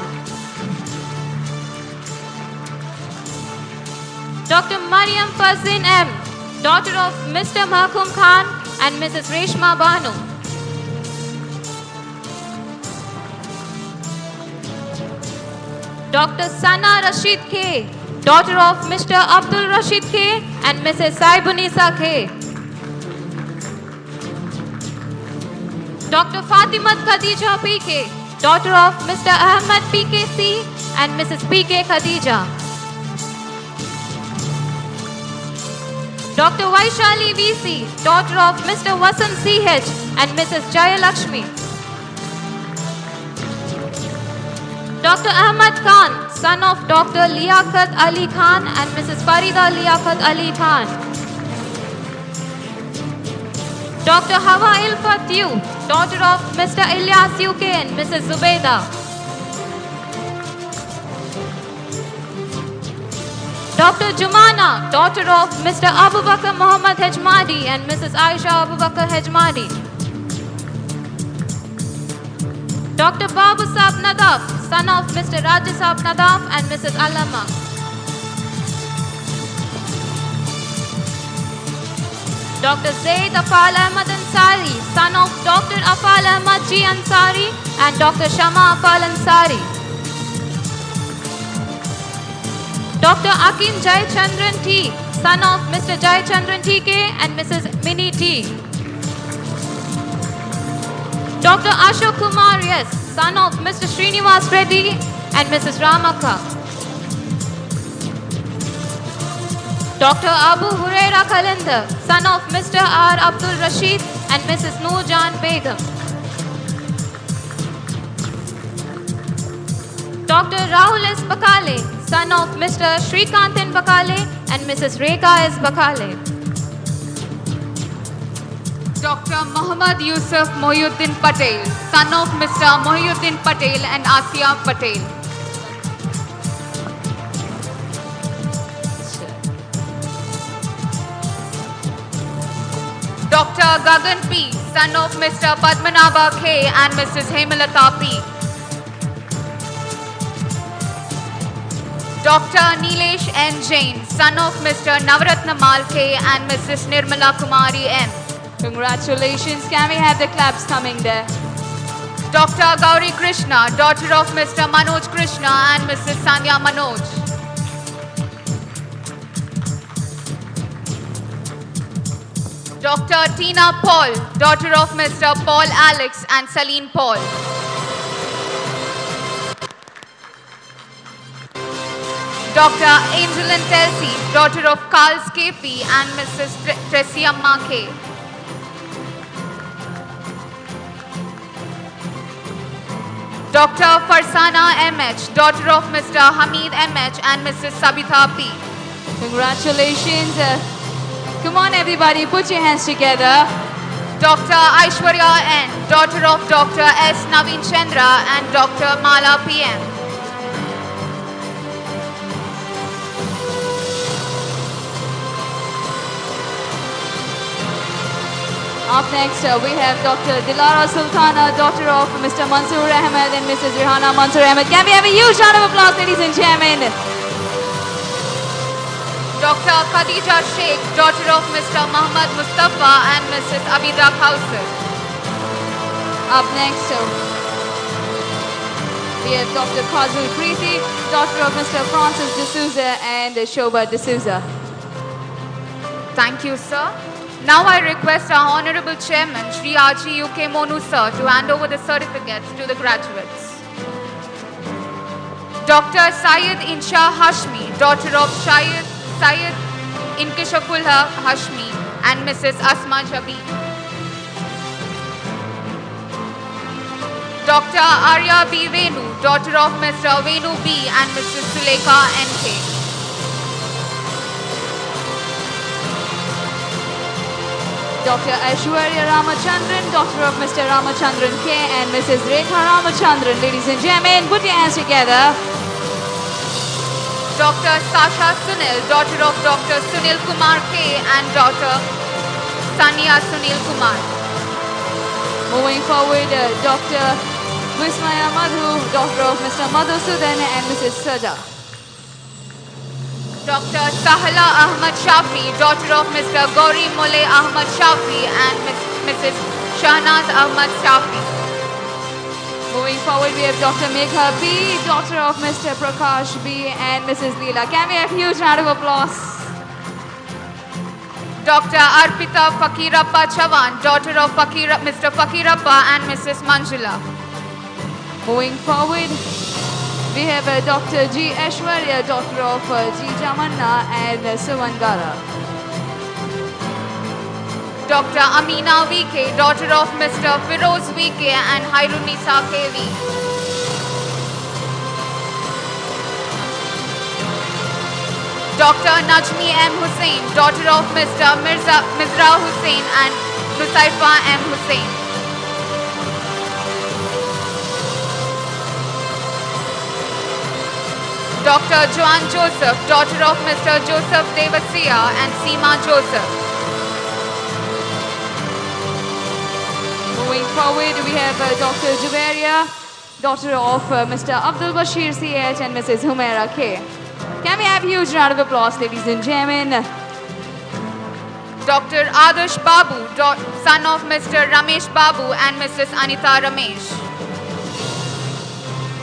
Dr. Mariam Fazin M, daughter of Mr. Mahkum Khan and Mrs. Reshma Banu. Dr. Sana Rashid K, daughter of Mr. Abdul Rashid K and Mrs. Saibunisa K. Dr. Fatimat Khadija PK, daughter of Mr. Ahmad PKC and Mrs. PK Khadija. Dr. Vaishali VC, daughter of Mr. Vasant CH and Mrs. Jayalakshmi. Dr. Ahmad Khan, son of Dr. Liaquat Ali Khan and Mrs. Farida Liaquat Ali Khan. Dr. Hawa Ilfat Yu, daughter of Mr. Ilyas UK and Mrs. Zubaida. Dr. Jumana, daughter of Mr. Abu Bakr Muhammad Hejmadi and Mrs. Aisha Abu Bakr Hejmadi. Dr. Babu Saab Nadaf, son of Mr. Raja Saab Nadaf and Mrs. Alama. Dr. Zaid Afal Ahmad Ansari, son of Dr. Afal Ahmad G. Ansari and Dr. Shama Afal Ansari. Dr. Akim Jai Chandran T, son of Mr. Jai Chandran TK and Mrs. Mini T. Dr. Ashok Kumar S, son of Mr. Srinivas Reddy and Mrs. Ramaka. Dr. Abu Huraira Kalendar, son of Mr. R. Abdul Rashid and Mrs. Noorjan Begum. Dr. Rahul S. Bakale, son of Mr. Srikantan Bakale and Mrs. Rekha S. Bakale. Dr. Muhammad Yusuf Mohyuddin Patel, son of Mr. Mohyuddin Patel and Asiya Patel. Dr. Gagan P, son of Mr. Padmanabha K and Mrs. Hemalata P. Dr. Nilesh N. Jain, son of Mr. Navratna Mal K and Mrs. Nirmala Kumari M. Congratulations. Can we have the claps coming there? Dr. Gauri Krishna, daughter of Mr. Manoj Krishna and Mrs. Sanya Manoj. Dr. Tina Paul, daughter of Mr. Paul Alex and Celine Paul. Dr. Angeline Telsi, daughter of Carl Scapi and Mrs. Tresia Make. Dr. Farsana MH, daughter of Mr. Hamid MH and Mrs. Sabitha P. Congratulations. Come on, everybody, put your hands together. Dr. Aishwarya N, daughter of Dr. S. Naveen Chandra and Dr. Mala PM. Up next, we have Dr. Dilara Sultana, daughter of Mr. Mansoor Ahmed and Mrs. Rihana Mansoor Ahmed. Can we have a huge round of applause, ladies and gentlemen? Dr. Khadija Sheikh, daughter of Mr. Muhammad Mustafa and Mrs. Abida Kausar. Up next, we have Dr. Kazul Preeti, daughter of Mr. Francis D'Souza and Shobha D'Souza. Thank you, sir. Now I request our Honorable Chairman, Shri R.G. UK Monu sir, to hand over the certificates to the graduates. Dr. Syed Insha Hashmi, daughter of Syed Inkishafullah Hashmi and Mrs. Asma Jabi. Dr. Arya B. Venu, daughter of Mr. Venu B. and Mrs. Suleka N.K. Dr. Aishwarya Ramachandran, daughter of Mr. Ramachandran K. and Mrs. Rekha Ramachandran. Ladies and gentlemen, put your hands together. Dr. Sasha Sunil, daughter of Dr. Sunil Kumar K. and daughter Sania Sunil Kumar. Moving forward, Dr. Vismaya Madhu, daughter of Mr. Madhusudan and Mrs. Sada. Dr. Sahala Ahmad Shafi, daughter of Mr. Gauri Mole Ahmad Shafi and Mrs. Shahnaz Ahmad Shafi. Moving forward, we have Dr. Megha B, daughter of Mr. Prakash B and Mrs. Leela. Can we have a huge round of applause? Dr. Arpita Fakirappa Chavan, daughter of Mr. Fakirappa and Mrs. Manjula. Moving forward, we have Dr. G. Aishwarya, daughter of G. Jamanna and Suvangara. Dr. Amina VK, daughter of Mr. Firoz VK and Hairunisa KV. Dr. Najmi M. Hussain, daughter of Mr. Mizra Hussain and Nusaifa M. Hussain. Dr. Joan Joseph, daughter of Mr. Joseph Devasiya and Seema Joseph. Moving forward, we have Dr. Juberia, daughter of Mr. Abdul Bashir CH and Mrs. Humaira K. Can we have a huge round of applause, ladies and gentlemen? Dr. Adarsh Babu, son of Mr. Ramesh Babu and Mrs. Anita Ramesh.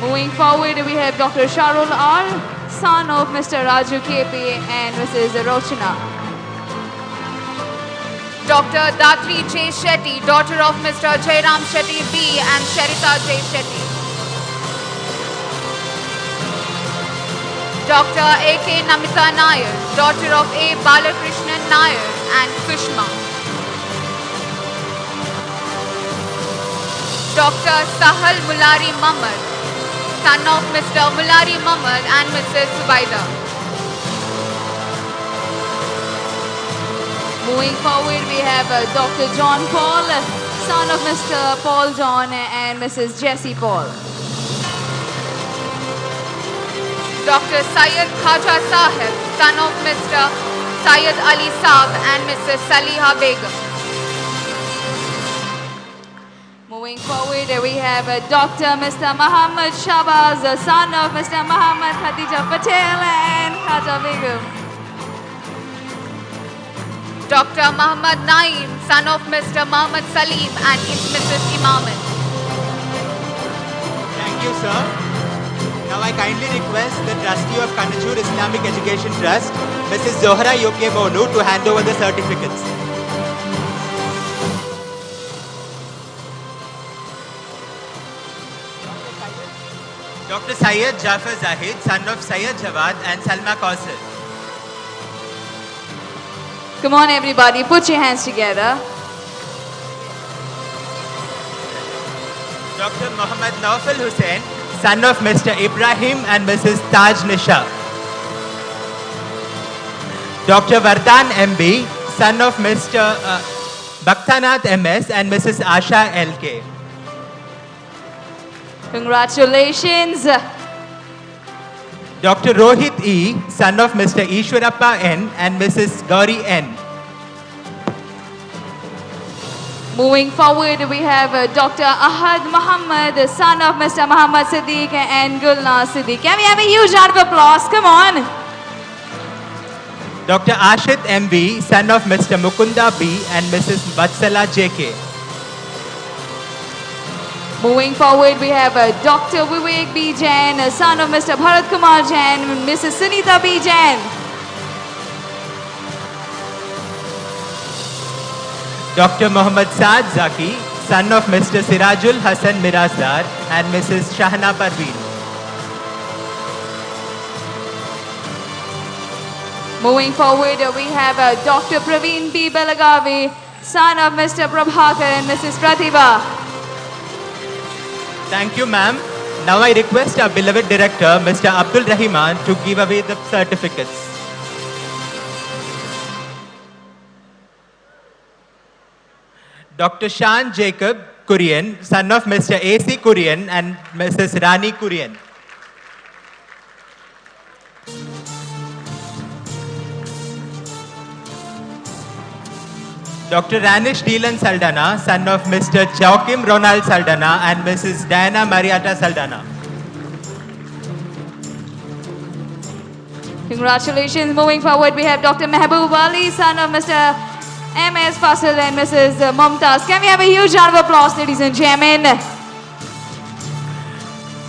Moving forward, we have Dr. Sharul R, son of Mr. Raju KP and Mrs. Rochana. Dr. Datri J. Shetty, daughter of Mr. Jairam Shetty B and Sharita J. Shetty. Dr. A.K. Namita Nair, daughter of A. Balakrishnan Nair and Sushma. Dr. Sahal Mulari Mamad, son of Mr. Mulari Mamad and Mrs. Zubaida. Moving forward, we have Dr. John Paul, son of Mr. Paul John and Mrs. Jessie Paul. Dr. Syed Khaja Sahib, son of Mr. Syed Ali Saab and Mrs. Saliha Begum. Moving forward, we have Dr. Mr. Muhammad Shabaz, son of Mr. Muhammad Khadija Patel and Khaja Begum. Dr. Muhammad Naeem, son of Mr. Muhammad Salim and Mrs. Imamat. Thank you, sir. Now I kindly request the trustee of KANACHUR Islamic Education Trust, Mrs. Zohra Yoke Monu, to hand over the certificates. Dr. Syed Jafar Zahid, son of Syed Jawad and Salma Kausar. Come on, everybody, put your hands together. Dr. Muhammad Naufal Hussain, son of Mr. Ibrahim and Mrs. Taj Nisha. Dr. Vardhan MB, son of Mr. Bhaktanath MS and Mrs. Asha LK. Congratulations. Dr. Rohit E, son of Mr. Ishwarappa N and Mrs. Gauri N. Moving forward, we have Dr. Ahad Muhammad, son of Mr. Muhammad Siddiq and Gulnaz Siddiq. Can we have a huge round of applause? Come on. Dr. Ashit MB, son of Mr. Mukunda B and Mrs. Vatsala JK. Moving forward, we have Dr. Vivek B. Jain, son of Mr. Bharat Kumar Jain and Mrs. Sunita B. Jain. Dr. Muhammad Saad Zaki, son of Mr. Sirajul Hassan Mirazdar and Mrs. Shahna Parveen. Moving forward, we have Dr. Praveen B. Belagavi, son of Mr. Prabhakar and Mrs. Pratibha. Thank you, ma'am. Now I request our beloved director, Mr. Abdul Rahiman, to give away the certificates. Dr. Shan Jacob Kurian, son of Mr. A.C. Kurian and Mrs. Rani Kurian. Dr. Ranish Deelan Saldana, son of Mr. Joachim Ronald Saldana and Mrs. Diana Marietta Saldana. Congratulations. Moving forward, we have Dr. Mehboob Ali, son of Mr. M.S. Fasil and Mrs. Mumtaz. Can we have a huge round of applause, ladies and gentlemen?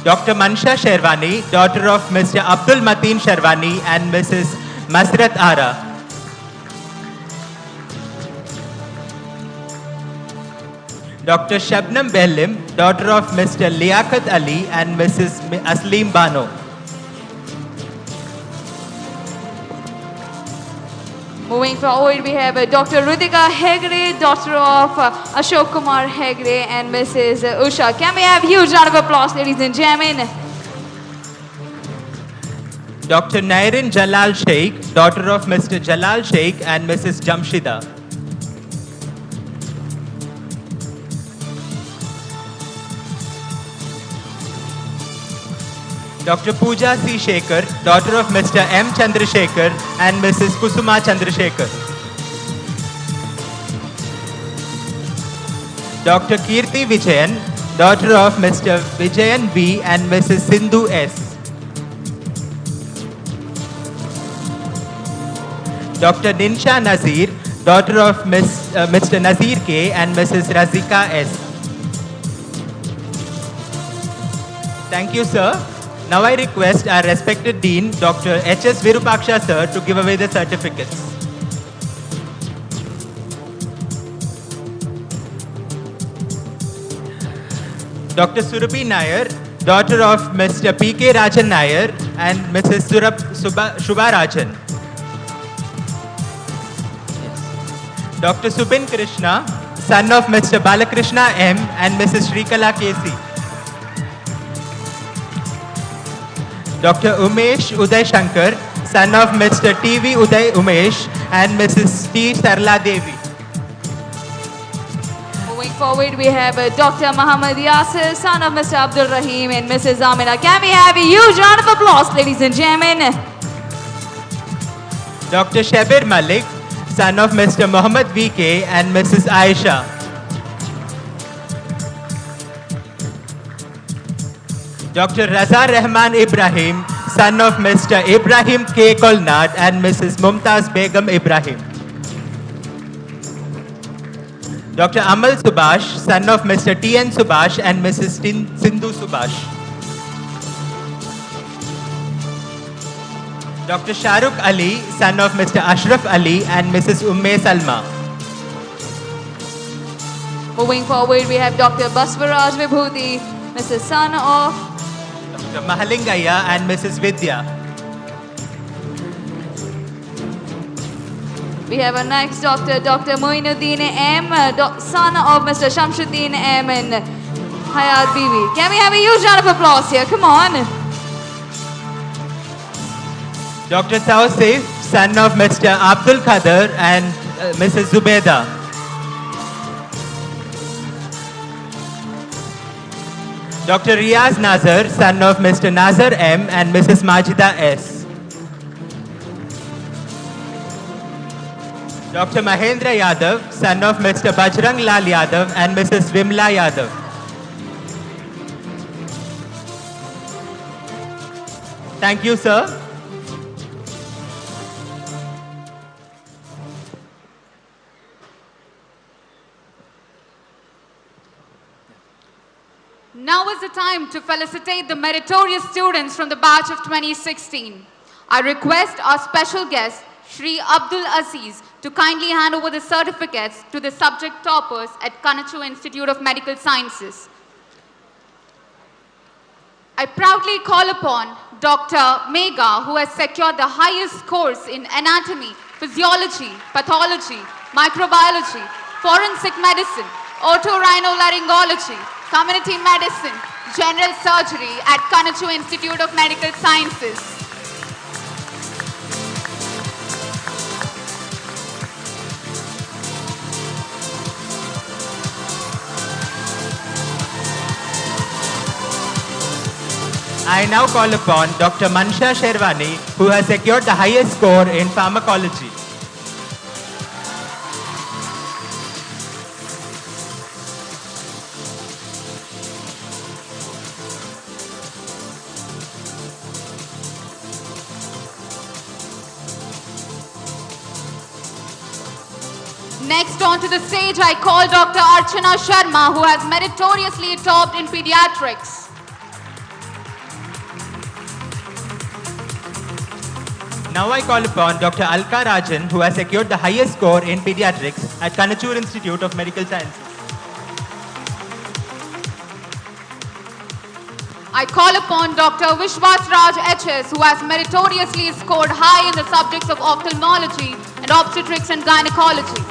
Dr. Mansha Sherwani, daughter of Mr. Abdul Mateen Sherwani and Mrs. Masrat Ara. Dr. Shabnam Behlim, daughter of Mr. Liaquat Ali and Mrs. Asleem Bano. Moving forward, we have Dr. Rudika Hegre, daughter of Ashok Kumar Hegre and Mrs. Usha. Can we have a huge round of applause, ladies and gentlemen? Dr. Nairin Jalal Sheikh, daughter of Mr. Jalal Sheikh and Mrs. Jamshida. Dr. Pooja C. Shekhar, daughter of Mr. M. Chandrasekhar and Mrs. Kusuma Chandrasekhar. Dr. Kirti Vijayan, daughter of Mr. Vijayan B. and Mrs. Sindhu S. Dr. Ninsha Nazir, daughter of Mr. Nazir K. and Mrs. Razika S. Thank you, sir. Now I request our respected Dean, Dr. H.S. Virupaksha sir, to give away the certificates. Dr. Surabhi Nair, daughter of Mr. P.K. Rajan Nair and Mrs. Shubha Rajan. Dr. Subin Krishna, son of Mr. Balakrishna M. and Mrs. Shrikala K.C. Dr. Umesh Uday Shankar, son of Mr. T.V. Uday Umesh and Mrs. T. Sarla Devi. Moving forward, we have Dr. Muhammad Yasir, son of Mr. Abdul Rahim and Mrs. Amina. Can we have a huge round of applause, ladies and gentlemen? Dr. Shabir Malik, son of Mr. Muhammad V.K. and Mrs. Aisha. Dr. Raza Rahman Ibrahim, son of Mr. Ibrahim K. Kolnad and Mrs. Mumtaz Begum Ibrahim. Dr. Amal Subhash, son of Mr. T.N. Subhash and Mrs. Sindhu Subhash. Dr. Shahrukh Ali, son of Mr. Ashraf Ali and Mrs. Umme Salma. Moving forward, we have Dr. Baswaraj Vibhuti, Mrs. Son of Dr. Mahalingaya and Mrs. Vidya. We have our next doctor, Dr. Moinuddin M, son of Mr. Shamsuddin M and Hayat Bibi. Can we have a huge round of applause here? Come on. Dr. Tausif, son of Mr. Abdul Qadir and Mrs. Zubeda. Dr. Riaz Nazar, son of Mr. Nazar M and Mrs. Majida S. Dr. Mahendra Yadav, son of Mr. Bajrang Lal Yadav and Mrs. Vimla Yadav. Thank you, sir. Now is the time to felicitate the meritorious students from the batch of 2016. I request our special guest, Shri Abdul Aziz, to kindly hand over the certificates to the subject toppers at KANACHUR Institute of Medical Sciences. I proudly call upon Dr. Megha, who has secured the highest scores in anatomy, physiology, pathology, microbiology, forensic medicine, otorhinolaryngology, community medicine, general surgery at KANACHUR Institute of Medical Sciences. I now call upon Dr. Mansha Sherwani, who has secured the highest score in pharmacology. Next on to the stage, I call Dr. Archana Sharma, who has meritoriously topped in pediatrics. Now I call upon Dr. Alka Rajan, who has secured the highest score in pediatrics at KANACHUR Institute of Medical Sciences. I call upon Dr. Vishwas Raj HS, who has meritoriously scored high in the subjects of ophthalmology and obstetrics and gynecology.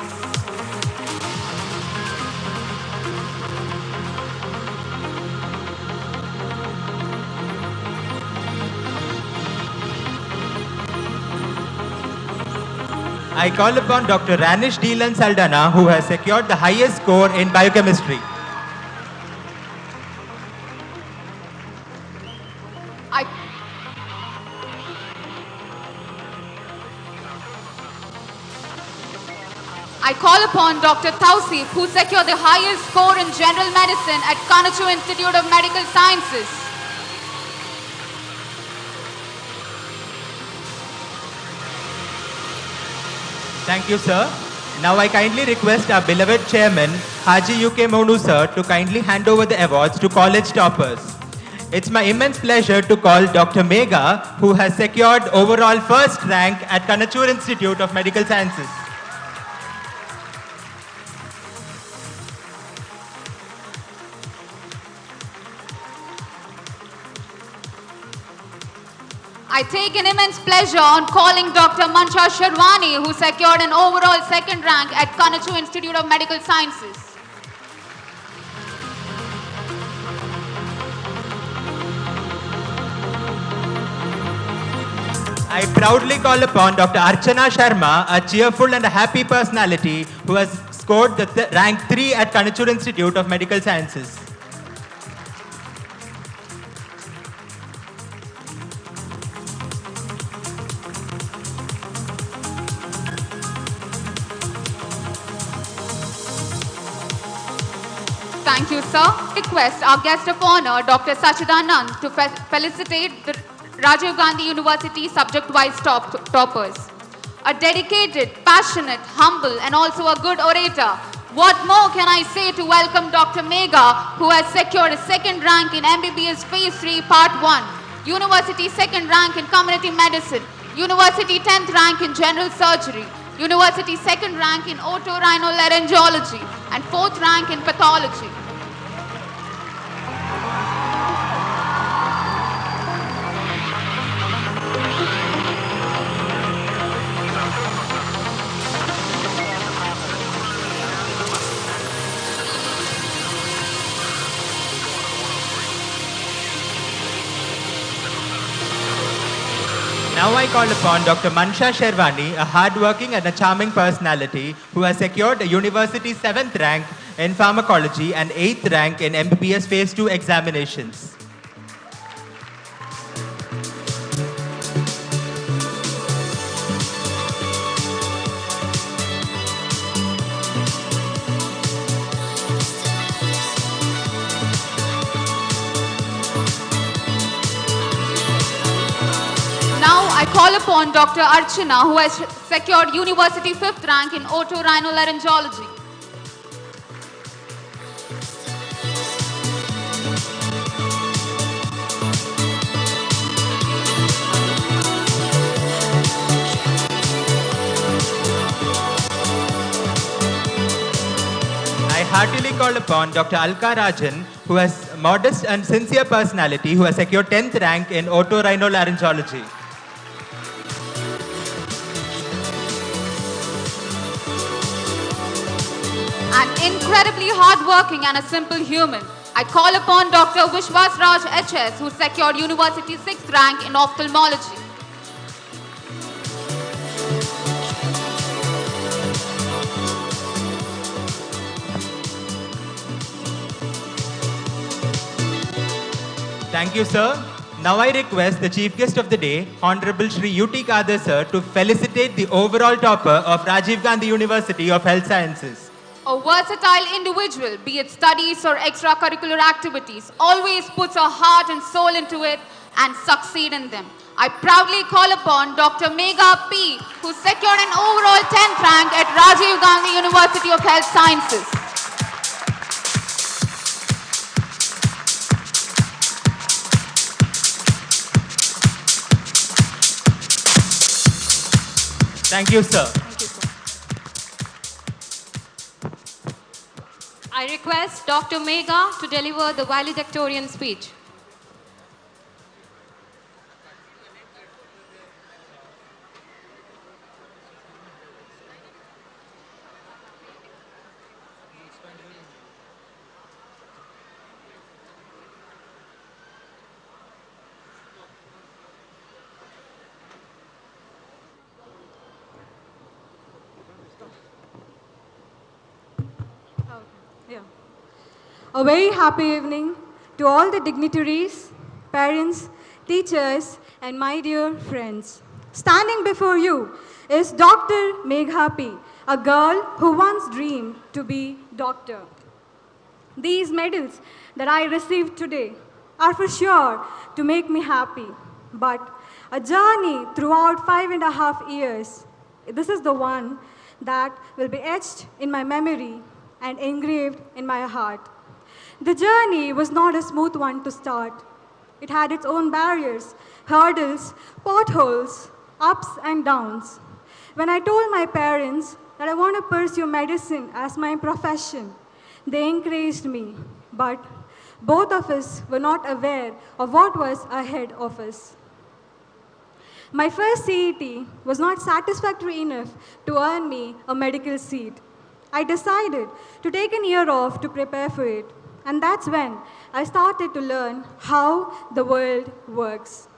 I call upon Dr. Ranish Deelan Saldana, who has secured the highest score in biochemistry. I call upon Dr. Tausif, who secured the highest score in general medicine at KANACHUR Institute of Medical Sciences. Thank you, sir. Now I kindly request our beloved chairman, Haji UK Monu sir, to kindly hand over the awards to college toppers. It's my immense pleasure to call Dr. Megha, who has secured overall first rank at KANACHUR Institute of Medical Sciences. I take an immense pleasure on calling Dr. Mansha Sherwani, who secured an overall second rank at KANACHUR Institute of Medical Sciences. I proudly call upon Dr. Archana Sharma, a cheerful and a happy personality who has scored the rank 3 at KANACHUR Institute of Medical Sciences. Thank you, sir. Request our guest of honor, Dr. Sachidanand, to felicitate the Rajiv Gandhi University subject-wise toppers. A dedicated, passionate, humble, and also a good orator. What more can I say to welcome Dr. Megha, who has secured a second rank in MBBS Phase 3, Part 1, University second rank in Community Medicine, University 10th rank in General Surgery, University second rank in otorhinolaryngology, and 4th rank in Pathology. Now I call upon Dr. Mansha Sherwani, a hardworking and a charming personality who has secured a university 7th rank in pharmacology and 8th rank in MBBS Phase 2 examinations. Now I call upon Dr. Archana, who has secured University 5th rank in otorhinolaryngology. I heartily call upon Dr. Alka Rajan, who has modest and sincere personality, who has secured 10th rank in otorhinolaryngology. An incredibly hardworking and a simple human. I call upon Dr. Vishwas Raj HS, who secured University 6th rank in ophthalmology. Thank you, sir. Now I request the Chief Guest of the Day, Honorable Shri U.T. Kadir, sir, to felicitate the overall topper of Rajiv Gandhi University of Health Sciences. A versatile individual, be it studies or extracurricular activities, always puts her heart and soul into it and succeed in them. I proudly call upon Dr. Megha P, who secured an overall 10th rank at Rajiv Gandhi University of Health Sciences. Thank you, sir. Thank you, sir. I request Dr. Megha to deliver the valedictorian speech. A very happy evening to all the dignitaries, parents, teachers, and my dear friends. Standing before you is Dr. Megha P, a girl who once dreamed to be doctor. These medals that I received today are for sure to make me happy, but a journey throughout 5.5 years, this is the one that will be etched in my memory and engraved in my heart. The journey was not a smooth one to start. It had its own barriers, hurdles, potholes, ups and downs. When I told my parents that I want to pursue medicine as my profession, they encouraged me, but both of us were not aware of what was ahead of us. My first CET was not satisfactory enough to earn me a medical seat. I decided to take an year off to prepare for it. And that's when I started to learn how the world works.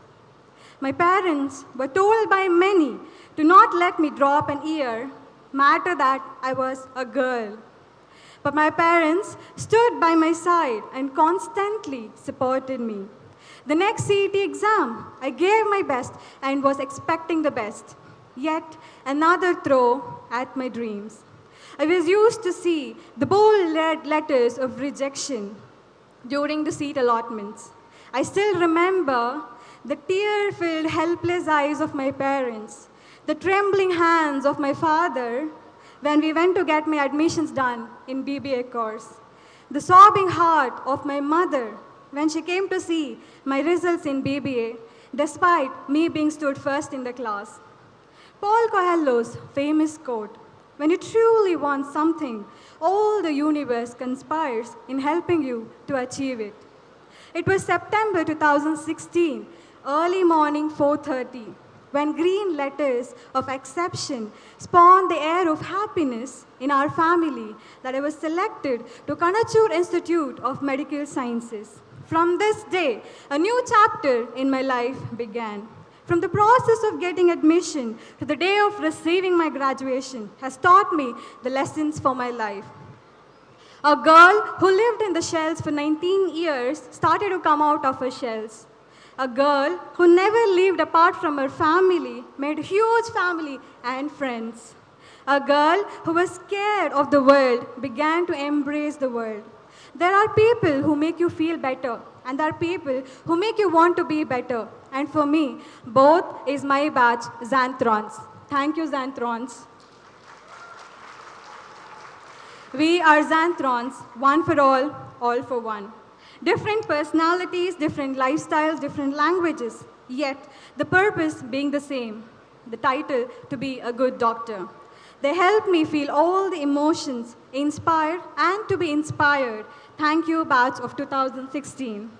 My parents were told by many to not let me drop an year, matter that I was a girl. But my parents stood by my side and constantly supported me. The next CET exam, I gave my best and was expecting the best. Yet another throw at my dreams. I was used to see the bold red letters of rejection during the seat allotments. I still remember the tear-filled, helpless eyes of my parents, the trembling hands of my father when we went to get my admissions done in BBA course, the sobbing heart of my mother when she came to see my results in BBA, despite me being stood first in the class. Paul Coelho's famous quote, "When you truly want something, all the universe conspires in helping you to achieve it." It was September 2016, early morning 4:30, when green letters of exception spawned the air of happiness in our family that I was selected to KANACHUR Institute of Medical Sciences. From this day, a new chapter in my life began. from the process of getting admission to the day of receiving my graduation, has taught me the lessons for my life. A girl who lived in the shells for 19 years started to come out of her shells. A girl who never lived apart from her family made a huge family and friends. A girl who was scared of the world began to embrace the world. There are people who make you feel better, and there are people who make you want to be better. And for me, both is my batch, Xanthrons. Thank you, Xanthrons. We are Xanthrons, one for all for one. Different personalities, different lifestyles, different languages, yet the purpose being the same, the title to be a good doctor. They help me feel all the emotions, inspired and to be inspired. Thank you, batch of 2016.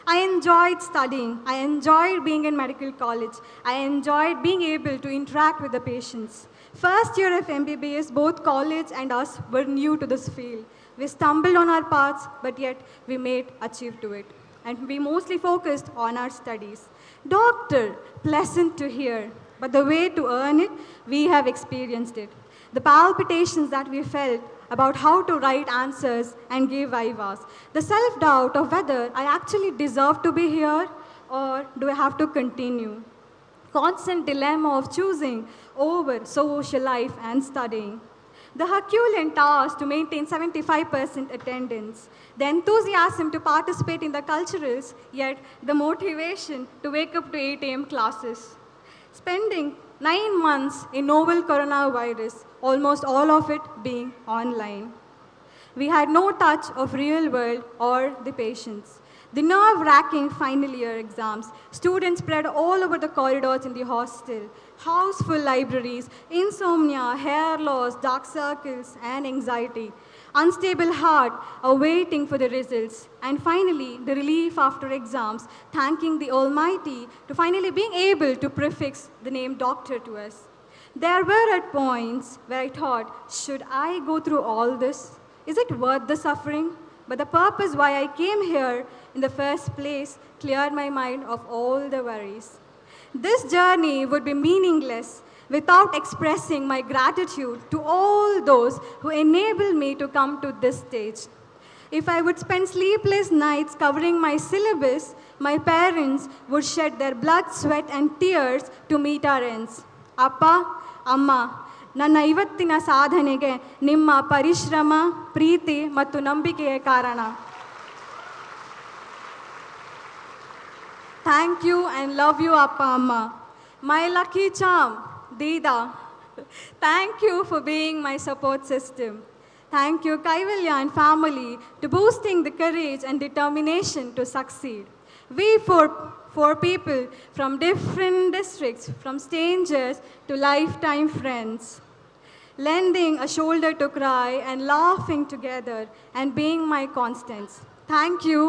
I enjoyed studying. I enjoyed being in medical college. I enjoyed being able to interact with the patients. First year of MBBS, both college and us were new to this field. We stumbled on our paths, but yet we made achieve to it. And we mostly focused on our studies. Doctor, pleasant to hear, but the way to earn it, we have experienced it. The palpitations that we felt about how to write answers and give vivas. The self-doubt of whether I actually deserve to be here or do I have to continue. Constant dilemma of choosing over social life and studying. The Herculean task to maintain 75% attendance. The enthusiasm to participate in the culturals, yet the motivation to wake up to 8 a.m. classes. Spending 9 months in novel coronavirus, almost all of it being online. We had no touch of real world or the patients. The nerve-wracking final year exams, students spread all over the corridors in the hostel, house-full libraries, insomnia, hair loss, dark circles, and anxiety, unstable heart, awaiting for the results, and finally, the relief after exams, thanking the Almighty to finally being able to prefix the name doctor to us. There were at points where I thought, should I go through all this? Is it worth the suffering? But the purpose why I came here in the first place cleared my mind of all the worries. This journey would be meaningless without expressing my gratitude to all those who enabled me to come to this stage. If I would spend sleepless nights covering my syllabus, my parents would shed their blood, sweat, and tears to meet our ends. Appa, Amma, ನನ್ನ ಇವತ್ತಿನ ಸಾಧನೆಗೆ ನಿಮ್ಮ ಪರಿಶ್ರಮ, ಪ್ರೀತಿ ಮತ್ತು ನಂಬಿಕೆಯೇ ಕಾರಣ. Thank you and love you, Appa Amma. My lucky charm, Dida. Thank you for being my support system. Thank you, Kaivalya and family, to boosting the courage and determination to succeed. We four people from different districts, from strangers to lifetime friends, lending a shoulder to cry and laughing together and being my constants. Thank you,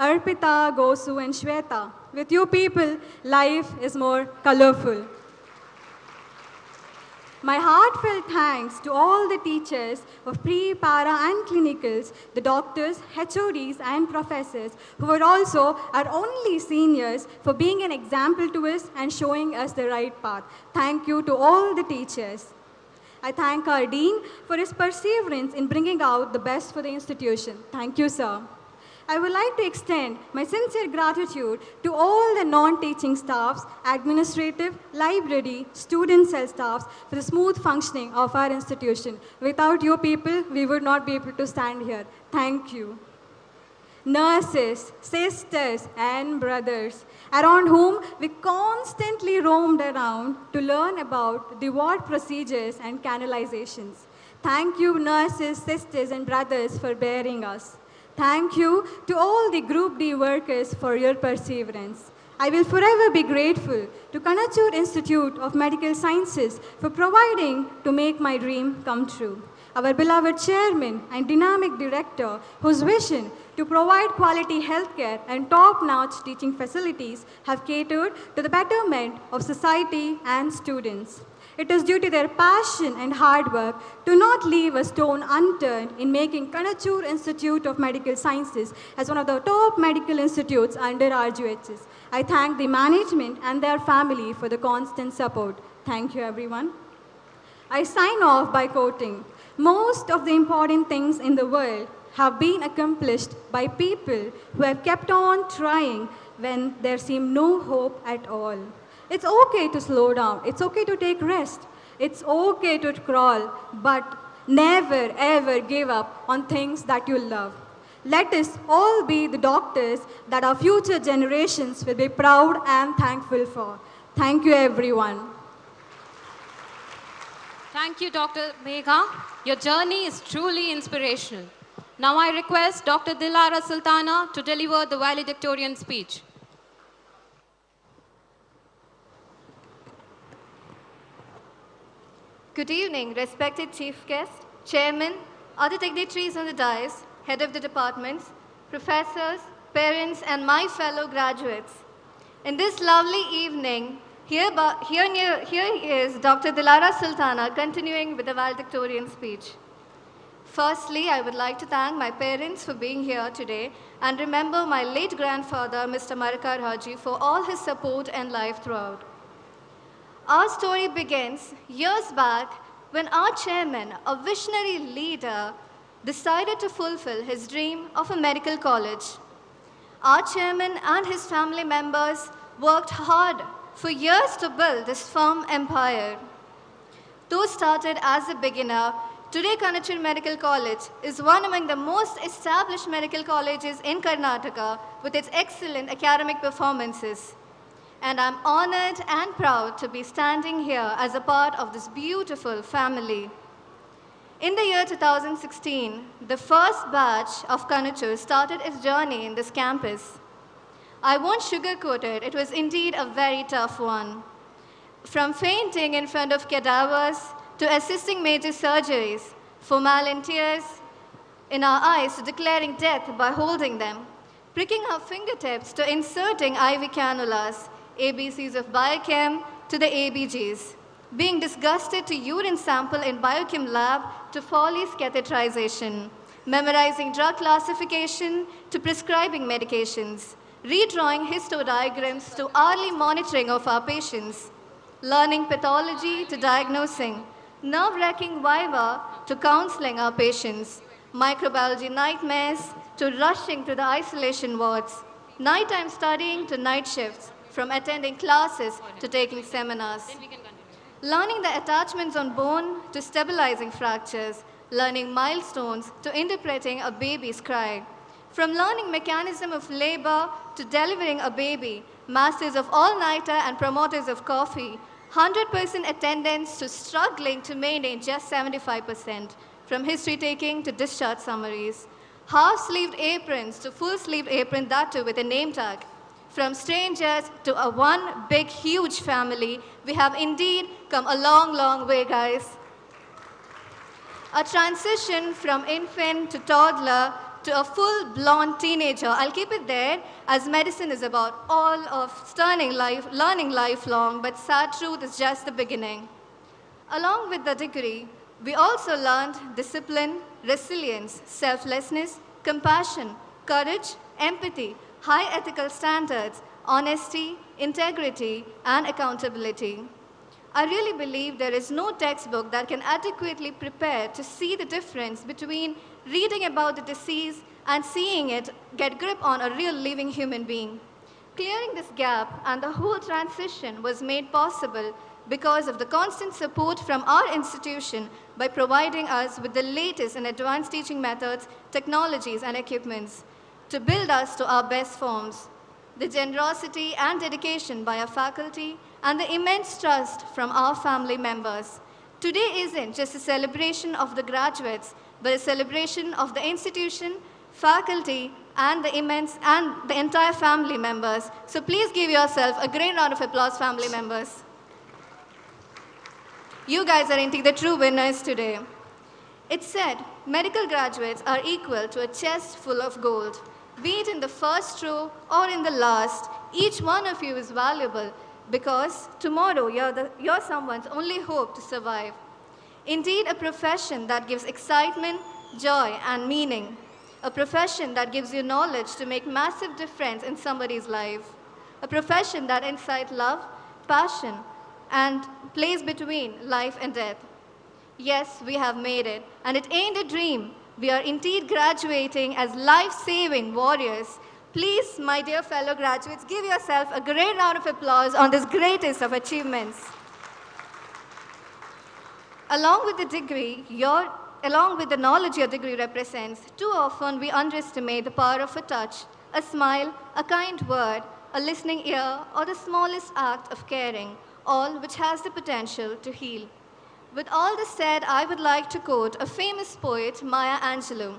Arpita, Gosu, and Shweta. With you people, life is more colorful. My heartfelt thanks to all the teachers of pre, para, and clinicals, the doctors, HODs, and professors, who were also our only seniors, for being an example to us and showing us the right path. Thank you to all the teachers. I thank our dean for his perseverance in bringing out the best for the institution. Thank you, sir. I would like to extend my sincere gratitude to all the non-teaching staffs, administrative, library, student cell staffs for the smooth functioning of our institution. Without you people, we would not be able to stand here. Thank you. Nurses, sisters, and brothers, around whom we constantly roamed around to learn about the ward procedures and canalizations. Thank you, nurses, sisters, and brothers, for bearing us. Thank you to all the Group D workers for your perseverance. I will forever be grateful to KANACHUR Institute of Medical Sciences for providing to make my dream come true. Our beloved chairman and dynamic director, whose vision to provide quality healthcare and top-notch teaching facilities have catered to the betterment of society and students. It is due to their passion and hard work to not leave a stone unturned in making KANACHUR Institute of Medical Sciences as one of the top medical institutes under RGHS. I thank the management and their family for the constant support. Thank you, everyone. I sign off by quoting, "Most of the important things in the world have been accomplished by people who have kept on trying when there seemed no hope at all. It's okay to slow down. It's okay to take rest. It's okay to crawl, but never ever give up on things that you love. Let us all be the doctors that our future generations will be proud and thankful for." Thank you, everyone. Thank you, Dr. Megha. Your journey is truly inspirational. Now I request Dr. Dilara Sultana to deliver the valedictorian speech. Good evening, respected Chief Guest, Chairman, other dignitaries on the dais, Head of the departments, professors, parents, and my fellow graduates. In this lovely evening, here is Dr. Dilara Sultana continuing with the valedictorian speech. Firstly, I would like to thank my parents for being here today and remember my late grandfather, Mr. Marakar Haji, for all his support and life throughout. Our story begins years back when our chairman, a visionary leader, decided to fulfill his dream of a medical college. Our chairman and his family members worked hard for years to build this firm empire. Though started as a beginner, today KANACHUR Medical College is one among the most established medical colleges in Karnataka with its excellent academic performances. And I'm honored and proud to be standing here as a part of this beautiful family. In the year 2016, the first batch of KANACHUR started its journey in this campus. I won't sugarcoat it, it was indeed a very tough one. From fainting in front of cadavers to assisting major surgeries, formalin tears in our eyes to declaring death by holding them, pricking our fingertips to inserting IV cannulas, ABCs of biochem to the ABGs, being disgusted to urine sample in biochem lab to Foley's catheterization, memorizing drug classification to prescribing medications, redrawing histodiagrams to hourly monitoring of our patients, learning pathology to diagnosing, nerve-wracking viva to counseling our patients, microbiology nightmares to rushing to the isolation wards, nighttime studying to night shifts, from attending classes to taking seminars. Learning the attachments on bone to stabilizing fractures, learning milestones to interpreting a baby's cry. From learning mechanism of labor to delivering a baby, masters of all-nighter and promoters of coffee, 100% attendance to struggling to maintain just 75%, from history taking to discharge summaries. Half-sleeved aprons to full-sleeved apron, that too with a name tag. From strangers to a one big, huge family, we have indeed come a long, long way, guys. A transition from infant to toddler to a full-blown teenager. I'll keep it there, as medicine is about all of learning lifelong, but sad truth is just the beginning. Along with the degree, we also learned discipline, resilience, selflessness, compassion, courage, empathy, high ethical standards, honesty, integrity, and accountability. I really believe there is no textbook that can adequately prepare to see the difference between reading about the disease and seeing it get grip on a real living human being. Clearing this gap and the whole transition was made possible because of the constant support from our institution by providing us with the latest and advanced teaching methods, technologies, and equipments to build us to our best forms. The generosity and dedication by our faculty and the immense trust from our family members. Today isn't just a celebration of the graduates, but a celebration of the institution, faculty, and the entire family members. So please give yourself a great round of applause, family members. You guys are indeed the true winners today. It's said medical graduates are equal to a chest full of gold. Be it in the first row or in the last, each one of you is valuable because tomorrow you're someone's only hope to survive. Indeed, a profession that gives excitement, joy, and meaning. A profession that gives you knowledge to make massive difference in somebody's life. A profession that incites love, passion, and plays between life and death. Yes, we have made it, and it ain't a dream. We are indeed graduating as life-saving warriors. Please, my dear fellow graduates, give yourself a great round of applause on this greatest of achievements. Along with the degree, along with the knowledge your degree represents, too often we underestimate the power of a touch, a smile, a kind word, a listening ear, or the smallest act of caring, all which has the potential to heal. With all this said, I would like to quote a famous poet, Maya Angelou.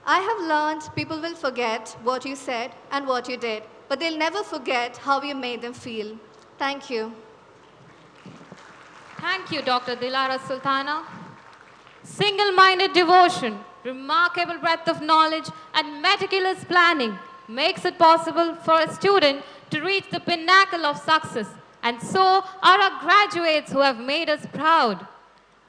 I have learned people will forget what you said and what you did, but they'll never forget how you made them feel. Thank you. Thank you, Dr. Dilara Sultana. Single-minded devotion, remarkable breadth of knowledge, and meticulous planning makes it possible for a student to reach the pinnacle of success. And so are our graduates who have made us proud.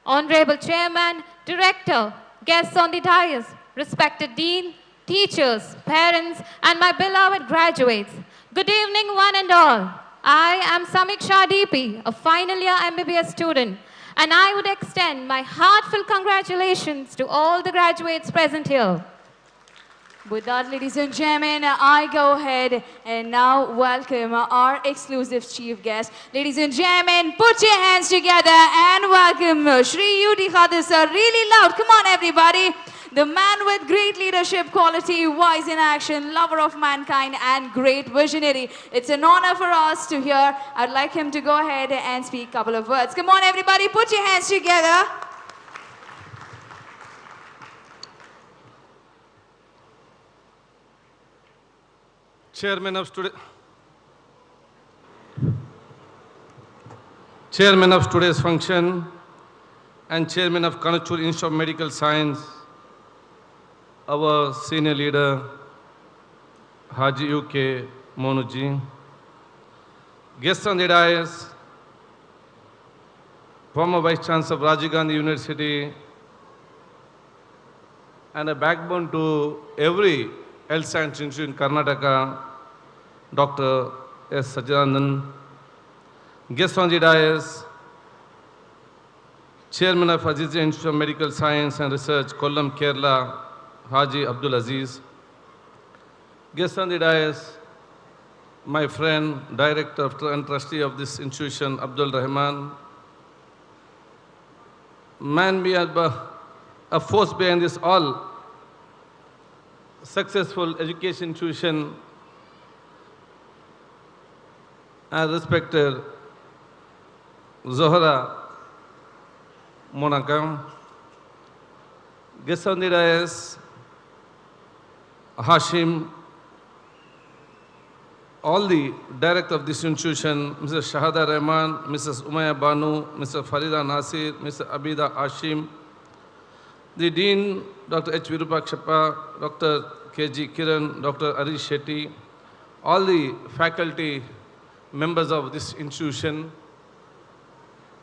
Honorable Chairman, Director, guests on the dais, respected Dean, teachers, parents, and my beloved graduates. Good evening, one and all. I am Samiksha DP, a final year MBBS student, and I would extend my heartfelt congratulations to all the graduates present here. With that, ladies and gentlemen, I go ahead and now welcome our exclusive chief guest. Ladies and gentlemen, put your hands together and welcome Shri Yudi Khadir sir. Really loud. Come on, everybody. The man with great leadership quality, wise in action, lover of mankind, and great visionary. It's an honor for us to hear. I'd like him to go ahead and speak a couple of words. Come on, everybody, put your hands together. Chairman of today's function and Chairman of KANACHUR Institute of Medical Science, our senior leader, Haji UK Monuji, guests on the dais, former Vice Chancellor of Rajiv Gandhi University, and a backbone to every health science institute in Karnataka, Dr. S. Sachidanand. Guests on the dais, Chairman of Aziz Institute of Medical Science and Research, Kollam, Kerala, Haji Abdul Aziz. Guests on the dais, my friend, Director and Trustee of this institution, Abdul Rahman. Man behind a force behind this all successful education institution, and respected Zohra Monakam. Guests on the dais, Hashim, all the director of this institution, Mrs. Shahada Rahman, Mrs. Umaya Banu, Mr. Farida Nasir, Mr. Abida Hashim, the Dean, Dr. H. Virupakshappa, Dr. K.G. Kiran, Dr. Arish Shetty, all the faculty members of this institution,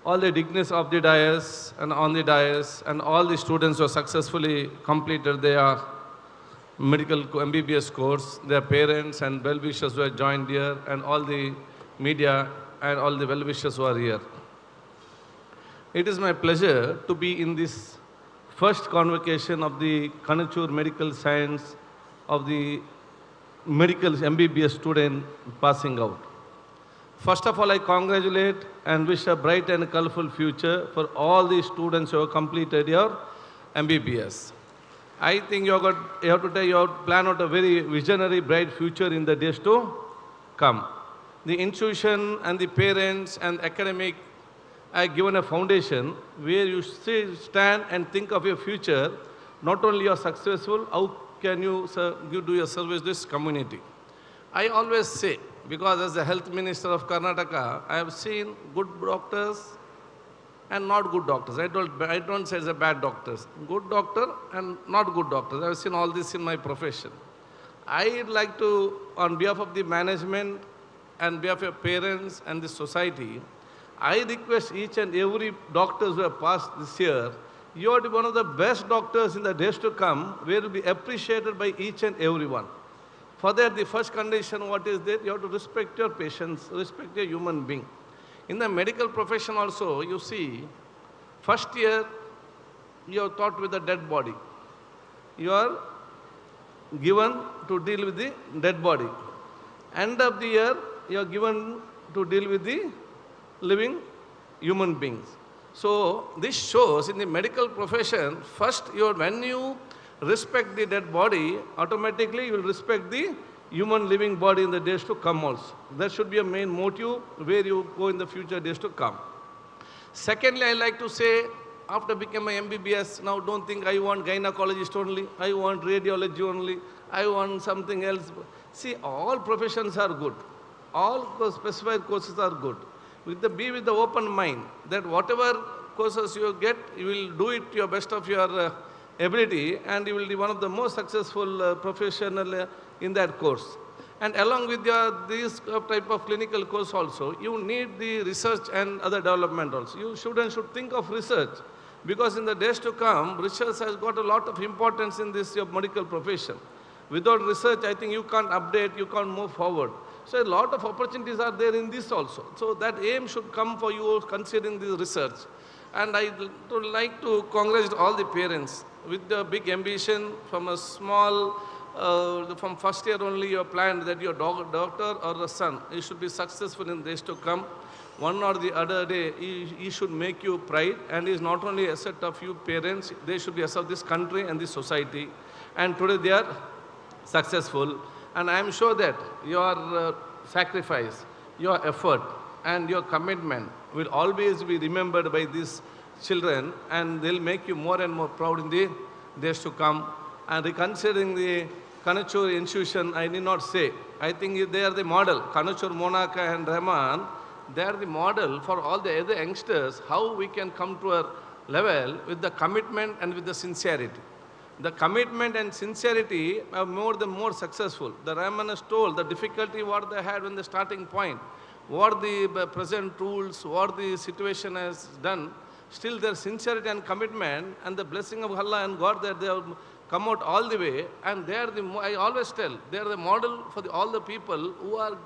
all the dignitaries of the dais and on the dais, and all the students who have successfully completed their medical MBBS course, their parents and well-wishers who have joined here, and all the media and all the well-wishers who are here. It is my pleasure to be in this first convocation of the KANACHUR Medical Science of the medical MBBS student passing out. First of all, I congratulate and wish a bright and colorful future for all the students who have completed your MBBS. I think you have to plan out a very visionary, bright future in the days to come. The institution and the parents and academic are given a foundation where you stand and think of your future. Not only you are successful, how can you do your service to this community? I always say, because as the health minister of Karnataka, I have seen good doctors and not good doctors. I don't say it's a bad doctors. Good doctor and not good doctors. I have seen all this in my profession. I'd like to, on behalf of the management and behalf of your parents and the society, I request each and every doctors who have passed this year, you are one of the best doctors in the days to come, where will be appreciated by each and everyone. For that, the first condition, what is that? You have to respect your patients, respect your human being. In the medical profession also, you see, first year, you are taught with the dead body. You are given to deal with the dead body. End of the year, you are given to deal with the living human beings. So this shows in the medical profession, first when you respect the dead body, automatically you will respect the human living body in the days to come also. That should be a main motive where you go in the future days to come. Secondly, I like to say, after becoming MBBS, now don't think I want gynecologist only, I want radiology only, I want something else. See, all professions are good. All specified courses are good. Be with the open mind that whatever courses you get, you will do it to your best of your ability, and you will be one of the most successful professional in that course. And along with this type of clinical course also, you need the research and other development also. You should think of research, because in the days to come, research has got a lot of importance in this your medical profession. Without research, I think you can't update, you can't move forward. So a lot of opportunities are there in this also. So that aim should come for you considering this research. And I would like to congratulate all the parents with the big ambition from a small, from first year only you have planned that your daughter or a son, you should be successful in days to come. One or the other day, he should make you pride, and he is not only asset of you parents, they should be asset of this country and this society. And today they are successful. And I am sure that your sacrifice, your effort, and your commitment will always be remembered by these children, and they'll make you more and more proud in the days to come. And considering the KANACHUR institution, I need not say. I think they are the model. KANACHUR, Monaka, and Rahman, they are the model for all the other youngsters, how we can come to a level with the commitment and with the sincerity. The commitment and sincerity are more successful. The Rahman has told the difficulty what they had in the starting point, what the present rules, what the situation has done. Still their sincerity and commitment and the blessing of Allah and God, that they have come out all the way. And they are I always tell, they are the model for all the people who are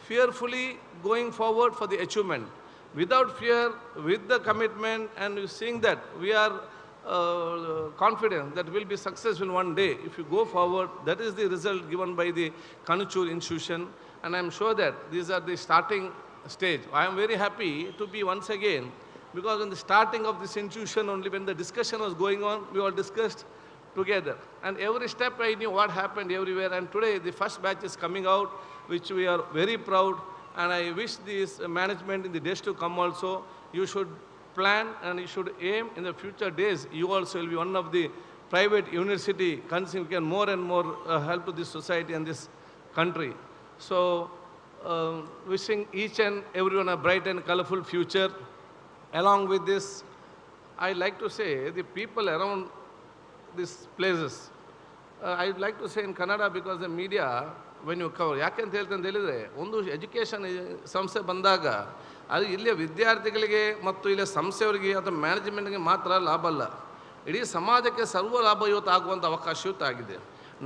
fearfully going forward for the achievement. Without fear, with the commitment, and seeing that we are confident that we'll be successful one day. If you go forward, that is the result given by the KANACHUR institution. And I'm sure that these are the starting stage. I am very happy to be once again, because in the starting of this institution, only when the discussion was going on, we all discussed together. And every step I knew what happened everywhere. And today the first batch is coming out, which we are very proud. And I wish this management in the days to come also, you should plan and you should aim in the future days. You also will be one of the private university, can more and more help to this society and this country. So, wishing each and everyone a bright and colorful future. Along with this, I like to say the people around these places. I would like to say in Kannada, because the media, when you cover, ಯಾಕೆಂತ ಹೇಳ್ತಂತ ಹೇಳಿದ್ರೆ ಒಂದು education ಸಂಸ್ಥೆ ಬಂದಾಗ ಅದು ಇಲ್ಲಿಯ ವಿದ್ಯಾರ್ಥಿಗಳಿಗೆ ಮತ್ತು ಇಲ್ಲಿಯ ಸಂಸ್ಥೆಯವರಿಗೆ ಅಥವಾ ಮ್ಯಾನೇಜ್ಮೆಂಟ್ಗೆ ಮಾತ್ರ ಲಾಭ ಅಲ್ಲ, ಇಡೀ ಸಮಾಜಕ್ಕೆ ಸರ್ವ ಲಾಭ ಇವತ್ತು ಆಗುವಂಥ ಅವಕಾಶ ಇವತ್ತು ಆಗಿದೆ.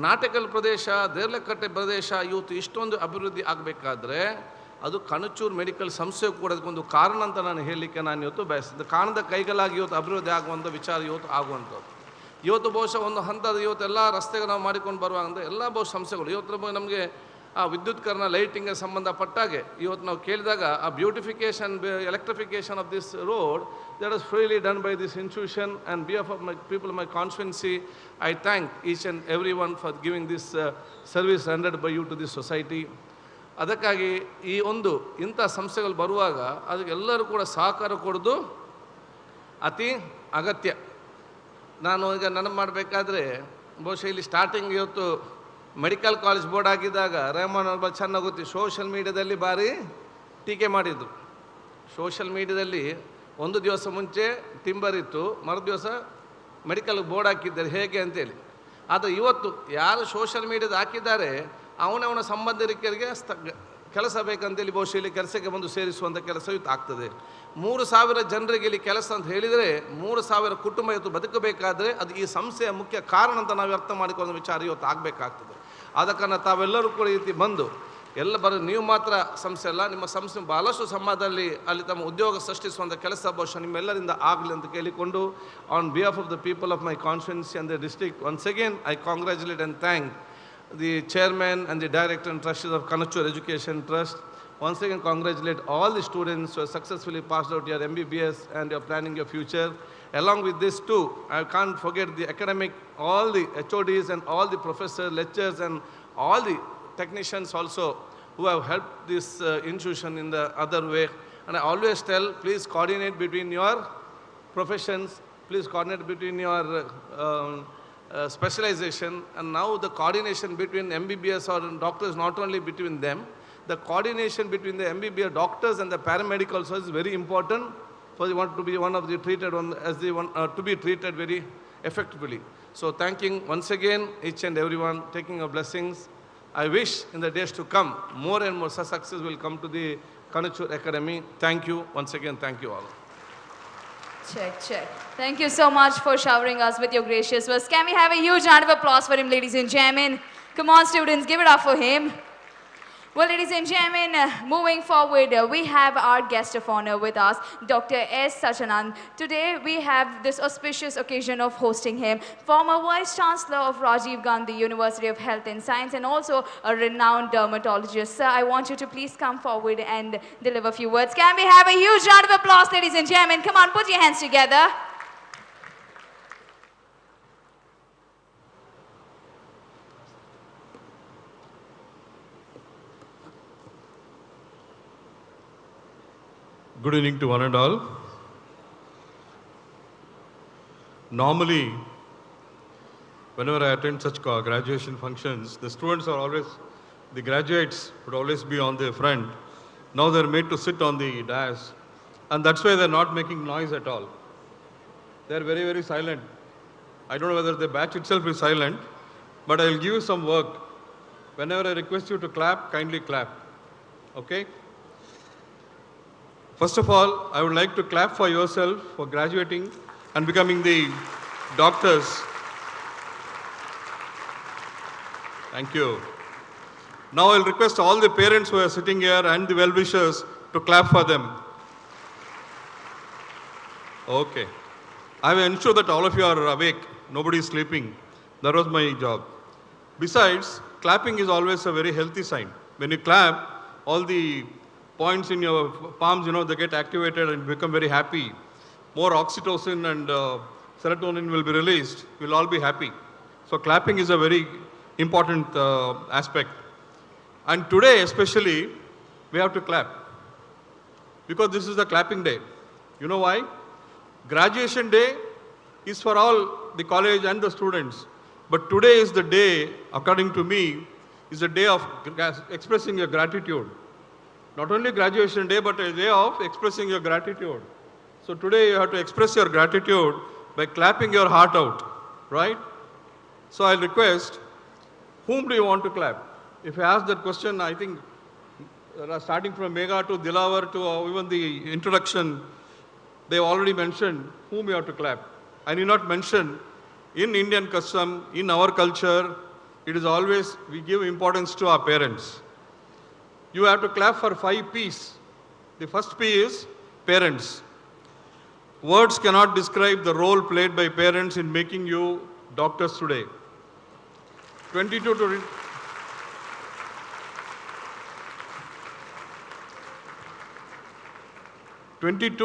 ನಾಟಕಲ್ ಪ್ರದೇಶ, ದೇರ್ಲಕಟ್ಟೆ ಪ್ರದೇಶ ಇವತ್ತು ಇಷ್ಟೊಂದು ಅಭಿವೃದ್ಧಿ ಆಗಬೇಕಾದ್ರೆ ಅದು KANACHUR ಮೆಡಿಕಲ್ ಸಂಸ್ಥೆ ಕೂಡ ಅದಕ್ಕೊಂದು ಕಾರಣ ಅಂತ ನಾನು ಹೇಳಲಿಕ್ಕೆ ನಾನು ಇವತ್ತು ಬಯಸಿದ್ದೆ. ಕಾರಣದ ಕೈಗಳಾಗಿ ಇವತ್ತು ಅಭಿವೃದ್ಧಿ ಆಗುವಂಥ ವಿಚಾರ ಇವತ್ತು ಆಗುವಂಥದ್ದು. ಇವತ್ತು ಬಹುಶಃ ಒಂದು ಹಂತದ ಇವತ್ತೆಲ್ಲ ರಸ್ತೆಗೆ ನಾವು ಮಾಡಿಕೊಂಡು ಬರುವಾಗ ಎಲ್ಲ ಬಹುಶಃ ಸಂಸ್ಥೆಗಳು ಇವತ್ತು ನಮಗೆ ಆ ವಿದ್ಯುತ್ಕರಣ ಲೈಟಿಂಗ್ಗೆ ಸಂಬಂಧಪಟ್ಟಾಗೆ ಇವತ್ತು ನಾವು ಕೇಳಿದಾಗ ಆ beautification, electrification of this road, that is freely done by this institution, and behalf of my people of my constituency, I thank each and everyone for giving this service rendered by you to this society. ಅದಕ್ಕಾಗಿ ಈ ಒಂದು ಇಂಥ ಸಂಸ್ಥೆಗಳು ಬರುವಾಗ ಅದಕ್ಕೆಲ್ಲರೂ ಕೂಡ ಸಹಕಾರ ಕೊಡೋದು ಅತಿ ಅಗತ್ಯ. ನಾನು ಈಗ ನನಗೆ ಮಾಡಬೇಕಾದ್ರೆ ಬಹುಶಃ ಇಲ್ಲಿ ಸ್ಟಾರ್ಟಿಂಗ್ ಇವತ್ತು ಮೆಡಿಕಲ್ ಕಾಲೇಜ್ ಬೋರ್ಡ್ ಆಗಿದ್ದಾಗ ರೆಹಮಾನ್ ಅವ್ರು ಚೆನ್ನಾಗಿ ಗೊತ್ತಿ ಸೋಷಿಯಲ್ ಮೀಡಿಯಾದಲ್ಲಿ ಭಾರಿ ಟೀಕೆ ಮಾಡಿದರು. ಸೋಷಿಯಲ್ ಮೀಡಿಯಾದಲ್ಲಿ ಒಂದು ದಿವಸ ಮುಂಚೆ ಟಿಂಬರ್ ಇತ್ತು, ಮರು ದಿವಸ ಮೆಡಿಕಲ್ ಬೋರ್ಡ್ ಹಾಕಿದ್ದಾರೆ ಹೇಗೆ ಅಂತೇಳಿ. ಆದರೆ ಇವತ್ತು ಯಾರು ಸೋಷಿಯಲ್ ಮೀಡಿಯಾದ ಹಾಕಿದ್ದಾರೆ ಅವನವನ ಸಂಬಂಧಿಕರಿಗೆ ಕೆಲಸ ಬೇಕಂತೇಳಿ ಬಹುಶಃ ಇಲ್ಲಿ ಕೆಲಸಕ್ಕೆ ಬಂದು ಸೇರಿಸುವಂಥ ಕೆಲಸ ಇವತ್ತು ಆಗ್ತದೆ. 3,000 ಜನರಿಗೆ ಇಲ್ಲಿ ಕೆಲಸ ಅಂತ ಹೇಳಿದರೆ 3,000 ಕುಟುಂಬ ಇವತ್ತು ಬದುಕಬೇಕಾದ್ರೆ ಅದು ಈ ಸಂಸ್ಥೆಯ ಮುಖ್ಯ ಕಾರಣ ಅಂತ ನಾವು ಅರ್ಥ ಮಾಡಿಕೊಳ್ಳೋ ವಿಚಾರ ಇವತ್ತು ಆಗಬೇಕಾಗ್ತದೆ. ಆದ ಕಾರಣ ತಾವೆಲ್ಲರೂ ಕೂಡ ಈ ರೀತಿ ಬಂದು ಎಲ್ಲ ನೀವು ಮಾತ್ರ ಸಂಸ್ಥೆ ಅಲ್ಲ, ನಿಮ್ಮ ಸಂಸ್ಥೆ ಬಹಳಷ್ಟು ಸಮಾಜದಲ್ಲಿ ಅಲ್ಲಿ ತಮ್ಮ ಉದ್ಯೋಗ ಸೃಷ್ಟಿಸುವಂಥ ಕೆಲಸ ಬಹುಶಃ ನಿಮ್ಮೆಲ್ಲರಿಂದ ಆಗಲಿ ಅಂತ ಕೇಳಿಕೊಂಡು on behalf of the people of my constituency and the district once again I congratulate and thank the chairman and the director and trustees of KANACHUR Education Trust. Once again congratulate all the students who have successfully passed out your MBBS and you're planning your future. Along with this too, I can't forget the academic, all the HODs and all the professors, lecturers and all the technicians also who have helped this institution in the other way. And I always tell, please coordinate between your professions, please coordinate between your specialization, and now the coordination between MBBS or doctors, not only between them, the coordination between the MBBS doctors and the paramedics is very important for they want to be one of the treated one as they want to be treated very effectively. So thanking once again each and everyone, taking your blessings. I wish in the days to come more and more success will come to the KANACHUR Academy. Thank you once again. Thank you all. Check. Thank you so much for showering us with your gracious words. Can we have a huge round of applause for him, ladies and gentlemen? Come on, students, give it up for him. Well, ladies and gentlemen, moving forward, we have our guest of honor with us, Dr. S. Sachanand. Today, we have this auspicious occasion of hosting him, former Vice Chancellor of Rajiv Gandhi University of Health and Science, and also a renowned dermatologist. Sir, I want you to please come forward and deliver a few words. Can we have a huge round of applause, ladies and gentlemen? Come on, put your hands together. Good evening to one and all. Normally, whenever I attend such graduation functions, the students are always, the graduates would always be on the front. Now they're made to sit on the dais, and that's why they're not making noise at all. They're very, very silent. I don't know whether the batch itself is silent, but I'll give you some work. Whenever I request you to clap, kindly clap. Okay? First of all, I would like to clap for yourself for graduating and becoming the doctors. Thank you. Now I'll request all the parents who are sitting here and the well-wishers to clap for them. Okay. I will ensure that all of you are awake. Nobody is sleeping. That was my job. Besides, clapping is always a very healthy sign. When you clap, all the points in your palms, they get activated and become very happy. More oxytocin and serotonin will be released. We'll all be happy. So clapping is a very important aspect. And today especially, we have to clap. Because this is the clapping day. You know why? Graduation day is for all the college and the students. But today is the day, according to me, is the day of expressing your gratitude. Not only graduation day, but a day of expressing your gratitude. So today you have to express your gratitude by clapping your heart out, right? So I'll request, whom do you want to clap? If I ask that question, I think starting from Megha to Dilawar to even the introduction, they already mentioned whom you have to clap. I need not mention, in Indian custom, in our culture, it is always, we give importance to our parents. You have to clap for 5 P's. The first P is parents. Words cannot describe the role played by parents in making you doctors today. 22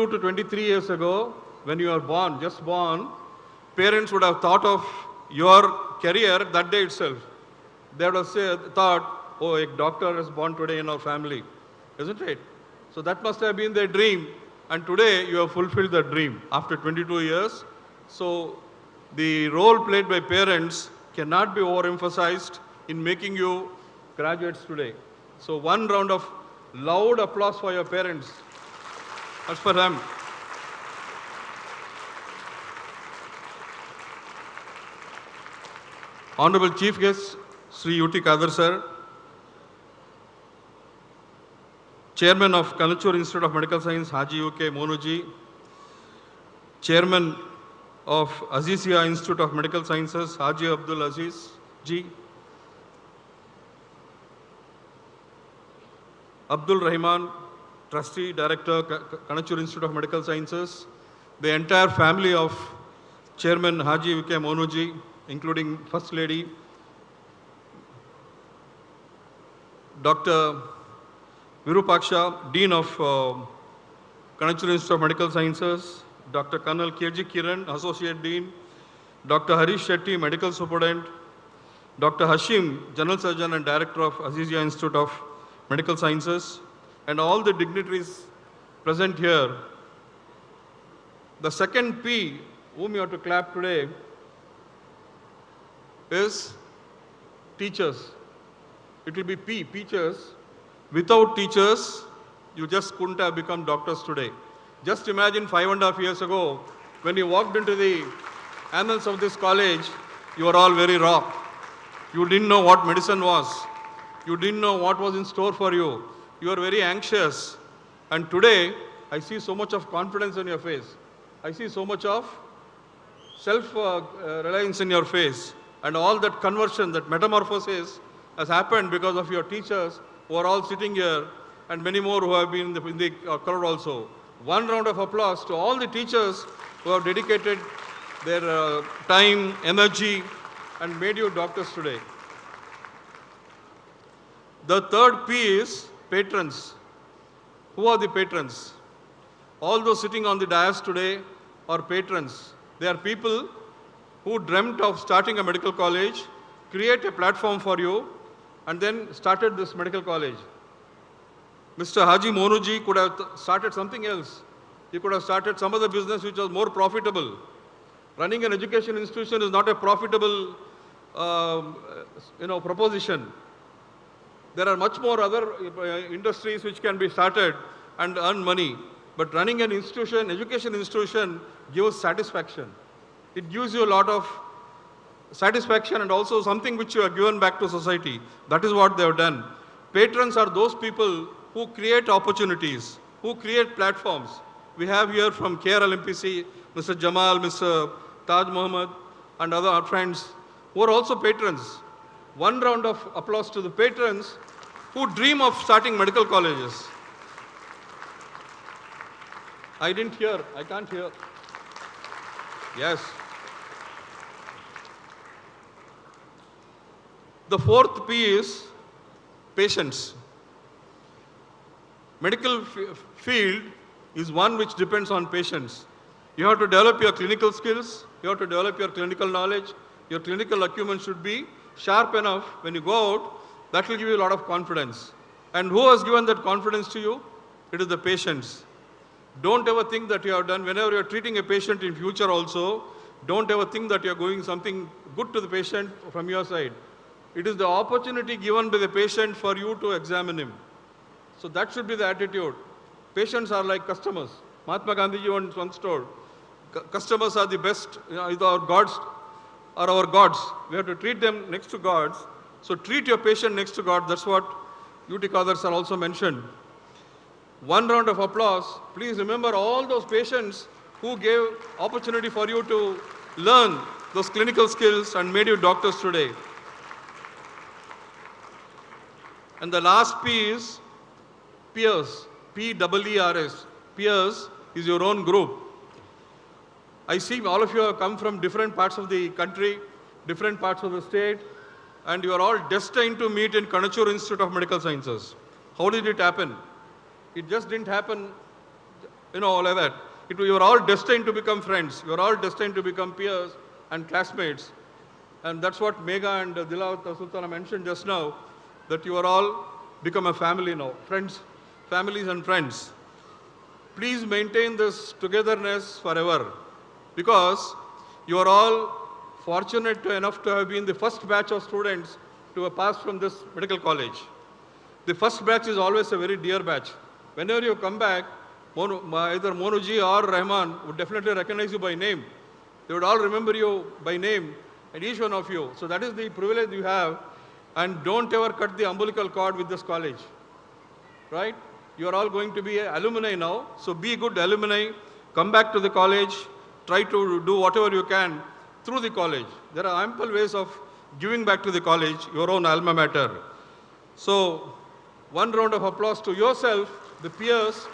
to 23 years ago, when you are born, just born, parents would have thought of your career that day itself. They would have thought, oh, a doctor is born today in our family, isn't it? So that must have been their dream. And today you have fulfilled that dream after 22 years. So the role played by parents cannot be overemphasized in making you graduates today. So one round of loud applause for your parents. That's for them. Honorable Chief Guest, Sri U.T. Kadar sir, Chairman of KANACHUR Institute of Medical Science, Haji UK Monuji, Chairman of Azizia Institute of Medical Sciences, Haji Abdul Aziz Ji, Abdul Rahman, Trustee, Director, KANACHUR Institute of Medical Sciences, the entire family of Chairman Haji UK Monuji, including First Lady, Dr. Virupaksha, Dean of KANACHUR Institute of Medical Sciences, Dr. Colonel KG Kiran, Associate Dean, Dr. Harish Shetty, Medical Superintendent, Dr. Hashim, General Surgeon and Director of Azizia Institute of Medical Sciences, and all the dignitaries present here. The second P, whom you have to clap today, is teachers. It will be P, teachers. Without teachers, you just couldn't have become doctors today. Just imagine 5.5 years ago, when you walked into the annals of this college, you were all very raw. You didn't know what medicine was. You didn't know what was in store for you. You were very anxious. And today, I see so much of confidence in your face. I see so much of self-reliance in your face. And all that conversion, that metamorphosis has happened because of your teachers who are all sitting here and many more who have been in the crowd also. One round of applause to all the teachers who have dedicated their time, energy, and made you doctors today. The third P is patrons. Who are the patrons? All those sitting on the dais today are patrons. They are people who dreamt of starting a medical college, create a platform for you, and then started this medical college. Mr. Haji Monuji could have started something else. He could have started some other business which was more profitable. Running an education institution is not a profitable proposition. There are much more other industries which can be started and earn money. But running an institution, education institution, gives satisfaction. It gives you a lot of satisfaction and also something which you are given back to society. That is what they have done. Patrons are those people who create opportunities, who create platforms. We have here from KRL MPC, Mr. Jamal, Mr. Taj Muhammad, and other friends who are also patrons. One round of applause to the patrons who dream of starting medical colleges. I didn't hear, I can't hear. Yes. The fourth P is patients. Medical field is one which depends on patients. You have to develop your clinical skills, you have to develop your clinical knowledge, your clinical acumen should be sharp enough when you go out, that will give you a lot of confidence. And who has given that confidence to you? It is the patients. Don't ever think that you have done, whenever you are treating a patient in future also, don't ever think that you are going something good to the patient from your side. It is the opportunity given by the patient for you to examine him. So that should be the attitude. Patients are like customers. Mahatma Gandhi once told, customers are the best, our gods are our gods. We have to treat them next to gods. So treat your patient next to God. That's what UT Qadar also mentioned. One round of applause. Please remember all those patients who gave opportunity for you to learn those clinical skills and made you doctors today. And the last P is peers. P-E-E-R-S. Peers is your own group. I see all of you have come from different parts of the country, different parts of the state, and you are all destined to meet in KANACHUR Institute of Medical Sciences. How did it happen? It just didn't happen, like that. You are all destined to become friends. You are all destined to become peers and classmates. And that's what Megha and Dilawat Sultana mentioned just now, that you are all become a family now. Friends, families and friends. Please maintain this togetherness forever, because you are all fortunate enough to have been the first batch of students to have passed from this medical college. The first batch is always a very dear batch. Whenever you come back, either Monuji or Rahman would definitely recognize you by name. They would all remember you by name, and each one of you. So that is the privilege you have. And don't ever cut the umbilical cord with this college. Right? You are all going to be alumni now. So be good alumni. Come back to the college. Try to do whatever you can through the college. There are ample ways of giving back to the college, your own alma mater. So one round of applause to yourself, the peers.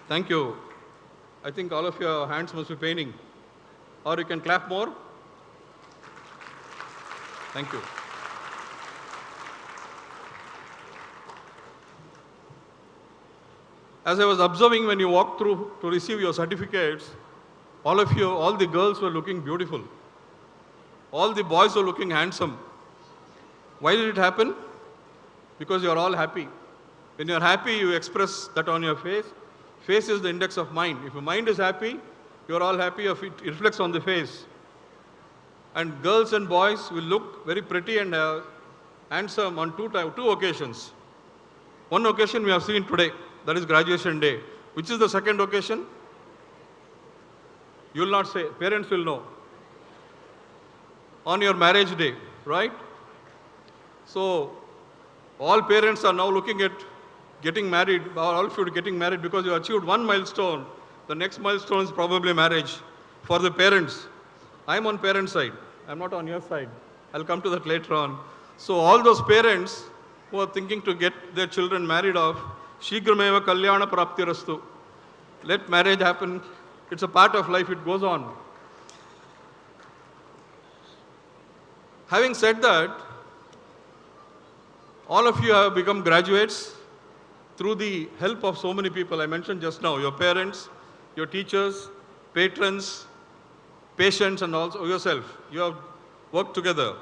Thank you. I think all of your hands must be paining. Or you can clap more. Thank you. As I was observing when you walked through to receive your certificates, all of you, all the girls were looking beautiful. All the boys were looking handsome. Why did it happen? Because you are all happy. When you are happy, you express that on your face. Face is the index of mind. If your mind is happy, you are all happy, it reflects on the face. And girls and boys will look very pretty and handsome on two occasions. One occasion we have seen today, that is graduation day. Which is the second occasion? You will not say, parents will know. On your marriage day, right? So, all parents are now looking at getting married, or all of you getting married because you achieved one milestone. The next milestone is probably marriage for the parents. I am on parent side. I am not on your side. I'll come to that later on. So all those parents who are thinking to get their children married off, Shigrameva Kalyana Praptirastu. Let marriage happen. It's a part of life. It goes on. Having said that, all of you have become graduates through the help of so many people I mentioned just now, your parents, your teachers, patrons, patients, and also yourself. You have worked together.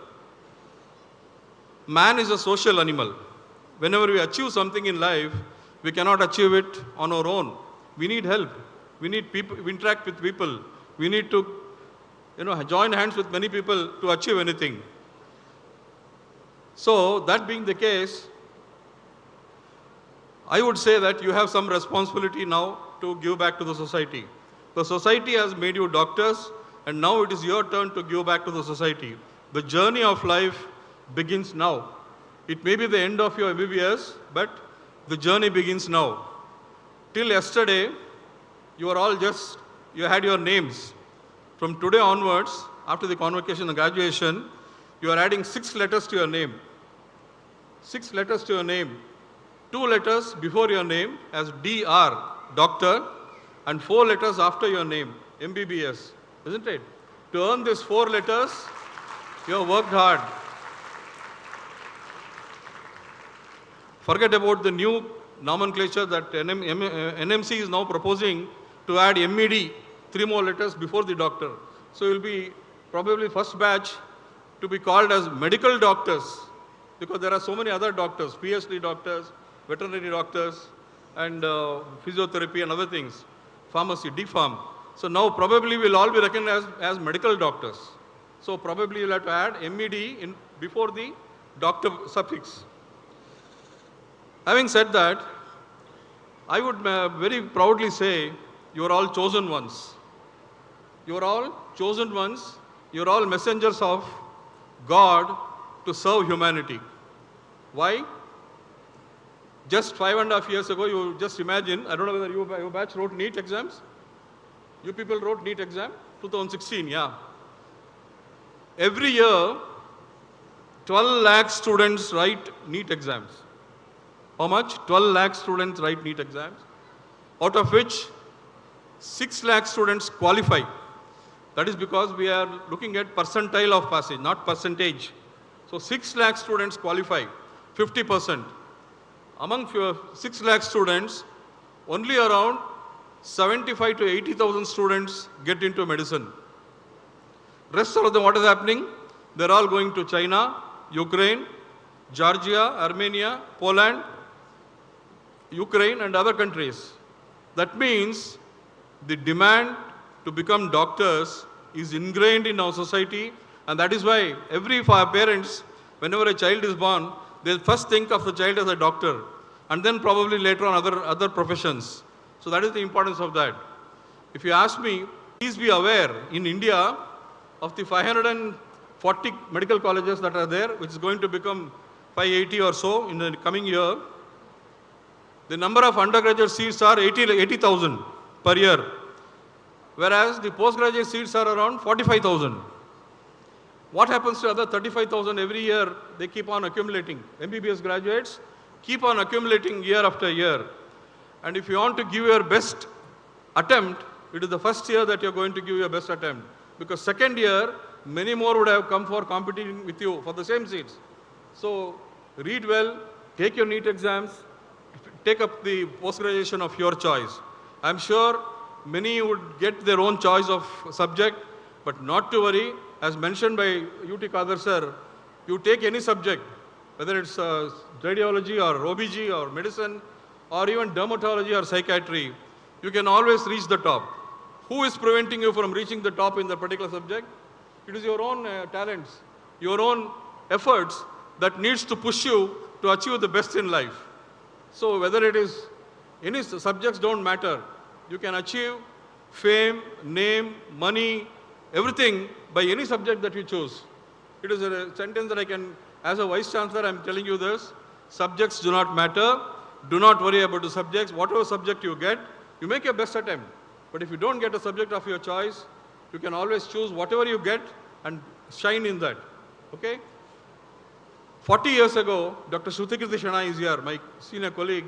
Man is a social animal. Whenever we achieve something in life, we cannot achieve it on our own. We need help. We need people, we interact with people. We need to, join hands with many people to achieve anything. So, that being the case, I would say that you have some responsibility now to give back to the society. The society has made you doctors, and now it is your turn to give back to the society. The journey of life begins now. It may be the end of your MBBS, but the journey begins now. Till yesterday, you had your names. From today onwards, after the convocation and graduation, you are adding 6 letters to your name. 6 letters to your name. 2 letters before your name as DR, doctor, and 4 letters after your name, MBBS, isn't it? To earn these 4 letters, you have worked hard. Forget about the new nomenclature that NMC is now proposing to add MED, 3 more letters before the doctor. So you will be probably first batch to be called as medical doctors, because there are so many other doctors, PhD doctors, veterinary doctors, and physiotherapy and other things, pharmacy, D-Pharm. So now probably we'll all be recognized as medical doctors. So probably you'll have to add MED before the doctor suffix. Having said that, I would very proudly say you are all chosen ones. You are all chosen ones. You are all messengers of God to serve humanity. Why? Just 5.5 years ago, you just imagine, I don't know whether your batch wrote NEET exams. You people wrote NEET exam, 2016, yeah. Every year, 12 lakh students write NEET exams. How much? 12 lakh students write NEET exams, out of which 6 lakh students qualify. That is because we are looking at percentile of passage, not percentage. So 6 lakh students qualify, 50%. Among 6 lakh students, only around 75 to 80,000 students get into medicine. Rest of them, what is happening? They're all going to China, Ukraine, Georgia, Armenia, Poland, Ukraine, and other countries. That means the demand to become doctors is ingrained in our society, and that is why every parents, whenever a child is born, they'll first think of the child as a doctor, and then probably later on other professions. So that is the importance of that. If you ask me, please be aware, in India, of the 540 40 medical colleges that are there, which is going to become 580 or so in the coming year. The number of undergraduate seats are 80,000 per year, whereas the postgraduate seats are around 45,000. What happens to other 35,000 every year? They keep on accumulating. MBBS graduates keep on accumulating year after year. And if you want to give your best attempt, it is the first year that you're going to give your best attempt. Because second year, many more would have come for competing with you for the same seats. So read well, take your NEET exams, take up the post-graduation of your choice. I'm sure many would get their own choice of subject, but not to worry. As mentioned by UT Kader sir, you take any subject, whether it's radiology or OBG or medicine or even dermatology or psychiatry, you can always reach the top. Who is preventing you from reaching the top in the particular subject? It is your own talents, your own efforts that needs to push you to achieve the best in life. So whether it is any subjects don't matter. You can achieve fame, name, money, everything by any subject that you choose. It is a sentence that I can, as a Vice Chancellor, I'm telling you this. Subjects do not matter. Do not worry about the subjects. Whatever subject you get, you make your best attempt. But if you don't get a subject of your choice, you can always choose whatever you get and shine in that. Okay? 40 years ago, Dr. Shrutikirti Shana is here, my senior colleague.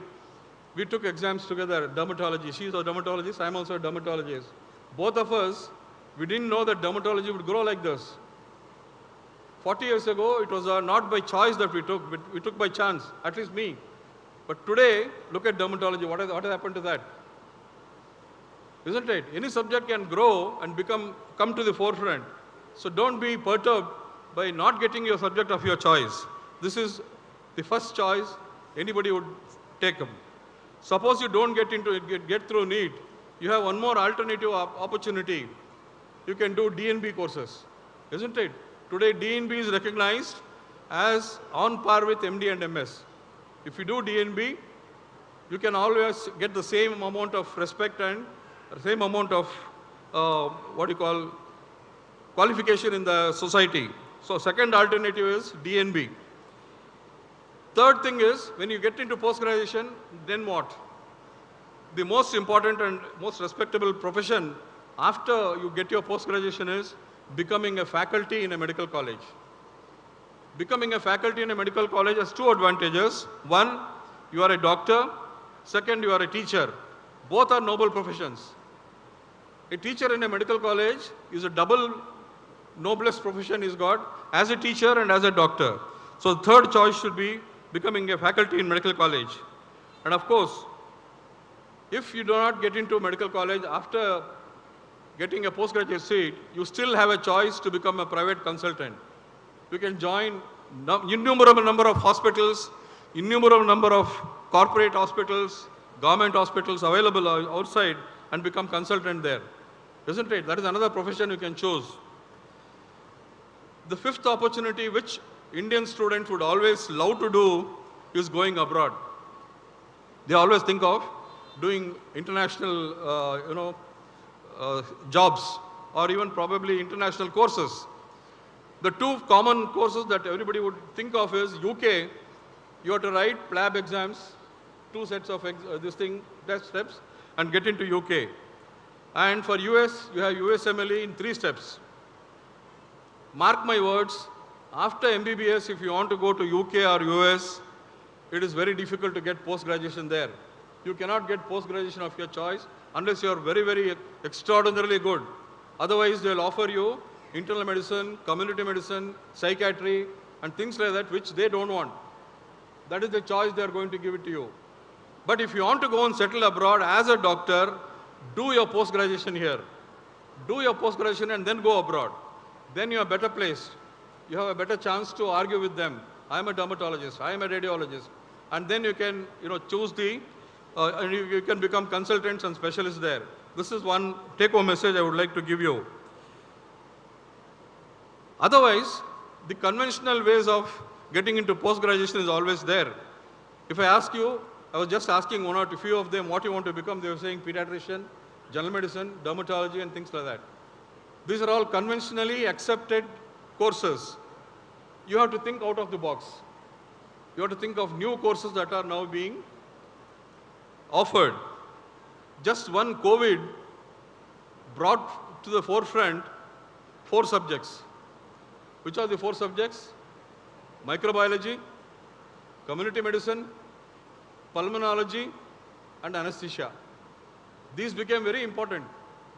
We took exams together, dermatology. She is a dermatologist, I'm also a dermatologist. Both of us, we didn't know that dermatology would grow like this. 40 years ago, it was not by choice that we took, but we took by chance, at least me. But today, look at dermatology, what has happened to that? Isn't it? Any subject can grow and come to the forefront. So don't be perturbed by not getting your subject of your choice. This is the first choice anybody would take up. Suppose you don't get through NEET, you have one more alternative opportunity. You can do DNB courses, isn't it? Today DNB is recognized as on par with MD and MS. If you do DNB, you can always get the same amount of respect and same amount of qualification in the society. So second alternative is DNB. Third thing is, when you get into post-graduation, then what? The most important and most respectable profession after you get your post-graduation is becoming a faculty in a medical college. Becoming a faculty in a medical college has two advantages. One, you are a doctor. Second, you are a teacher. Both are noble professions. A teacher in a medical college is a double noblest profession he's got, as a teacher and as a doctor. So the third choice should be becoming a faculty in medical college. And of course, if you do not get into medical college after getting a postgraduate seat, you still have a choice to become a private consultant. You can join innumerable number of hospitals, innumerable number of corporate hospitals, government hospitals available outside and become consultant there. Isn't it? That is another profession you can choose. The fifth opportunity which Indian students would always love to do is going abroad. They always think of doing international jobs or even probably international courses. The two common courses that everybody would think of is UK, you have to write PLAB exams, two sets of test steps, and get into UK. And for US, you have USMLE in 3 steps. Mark my words, after MBBS, if you want to go to UK or US, it is very difficult to get post-graduation there. You cannot get post-graduation of your choice unless you are very, very extraordinarily good. Otherwise, they will offer you internal medicine, community medicine, psychiatry, and things like that, which they don't want. That is the choice they are going to give it to you. But if you want to go and settle abroad as a doctor, do your post-graduation here. Do your post-graduation and then go abroad. Then you are better placed. You have a better chance to argue with them. I am a dermatologist, I am a radiologist. And then you can choose and you can become consultants and specialists there. This is one take-home message I would like to give you. Otherwise, the conventional ways of getting into post-graduation is always there. If I ask you, I was just asking one or two few of them what you want to become, they were saying pediatrician, general medicine, dermatology and things like that. These are all conventionally accepted courses, you have to think out of the box. You have to think of new courses that are now being offered. Just one COVID brought to the forefront 4 subjects. Which are the 4 subjects? Microbiology, community medicine, pulmonology, and anesthesia. These became very important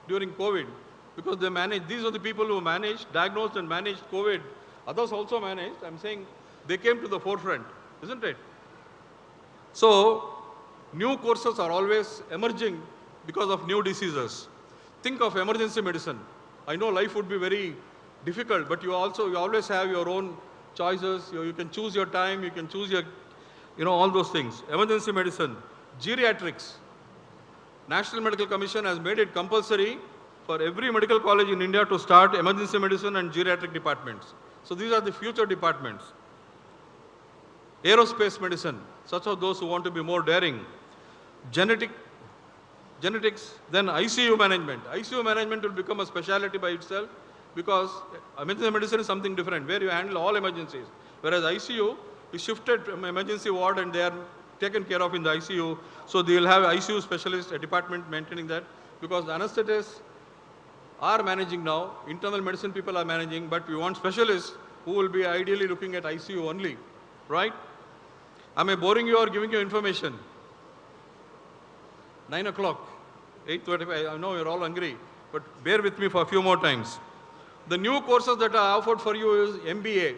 during COVID because they managed, these are the people who managed, diagnosed and managed COVID. Others also managed. I'm saying they came to the forefront, isn't it? So, new courses are always emerging because of new diseases. Think of emergency medicine. I know life would be very difficult, but you always have your own choices. You can choose your time, you can choose your, all those things. Emergency medicine, geriatrics. National Medical Commission has made it compulsory for every medical college in India to start emergency medicine and geriatric departments. So these are the future departments. Aerospace medicine, such as those who want to be more daring. Genetics, then ICU management. ICU management will become a specialty by itself because emergency medicine is something different, where you handle all emergencies. Whereas ICU is shifted from emergency ward and they are taken care of in the ICU. So they will have ICU specialists, a department maintaining that, because the anesthetists are managing now, internal medicine people are managing, but we want specialists who will be ideally looking at ICU only, right? Am I boring you or giving you information? 9 o'clock, 8:35, I know you're all hungry, but bear with me for a few more times. The new courses that are offered for you is MBA.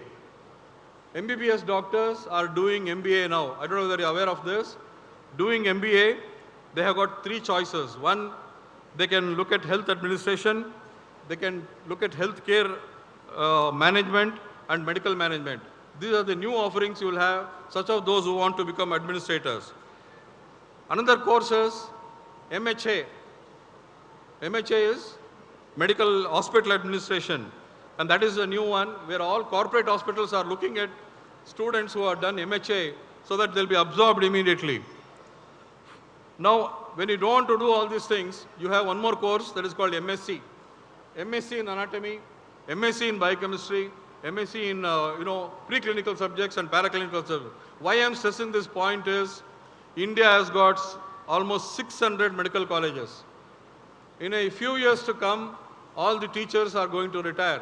MBBS doctors are doing MBA now. I don't know whether you're aware of this. Doing MBA, they have got 3 choices. One, they can look at health administration, they can look at healthcare management and medical management. These are the new offerings you will have, such as those who want to become administrators. Another course is MHA. MHA is Medical Hospital Administration. And that is a new one where all corporate hospitals are looking at students who have done MHA so that they'll be absorbed immediately. Now, when you don't want to do all these things, you have one more course that is called MSc. MSc in anatomy, MSc in biochemistry, MSc in preclinical subjects and paraclinical subjects. Why I'm stressing this point is India has got almost 600 medical colleges. In a few years to come, all the teachers are going to retire.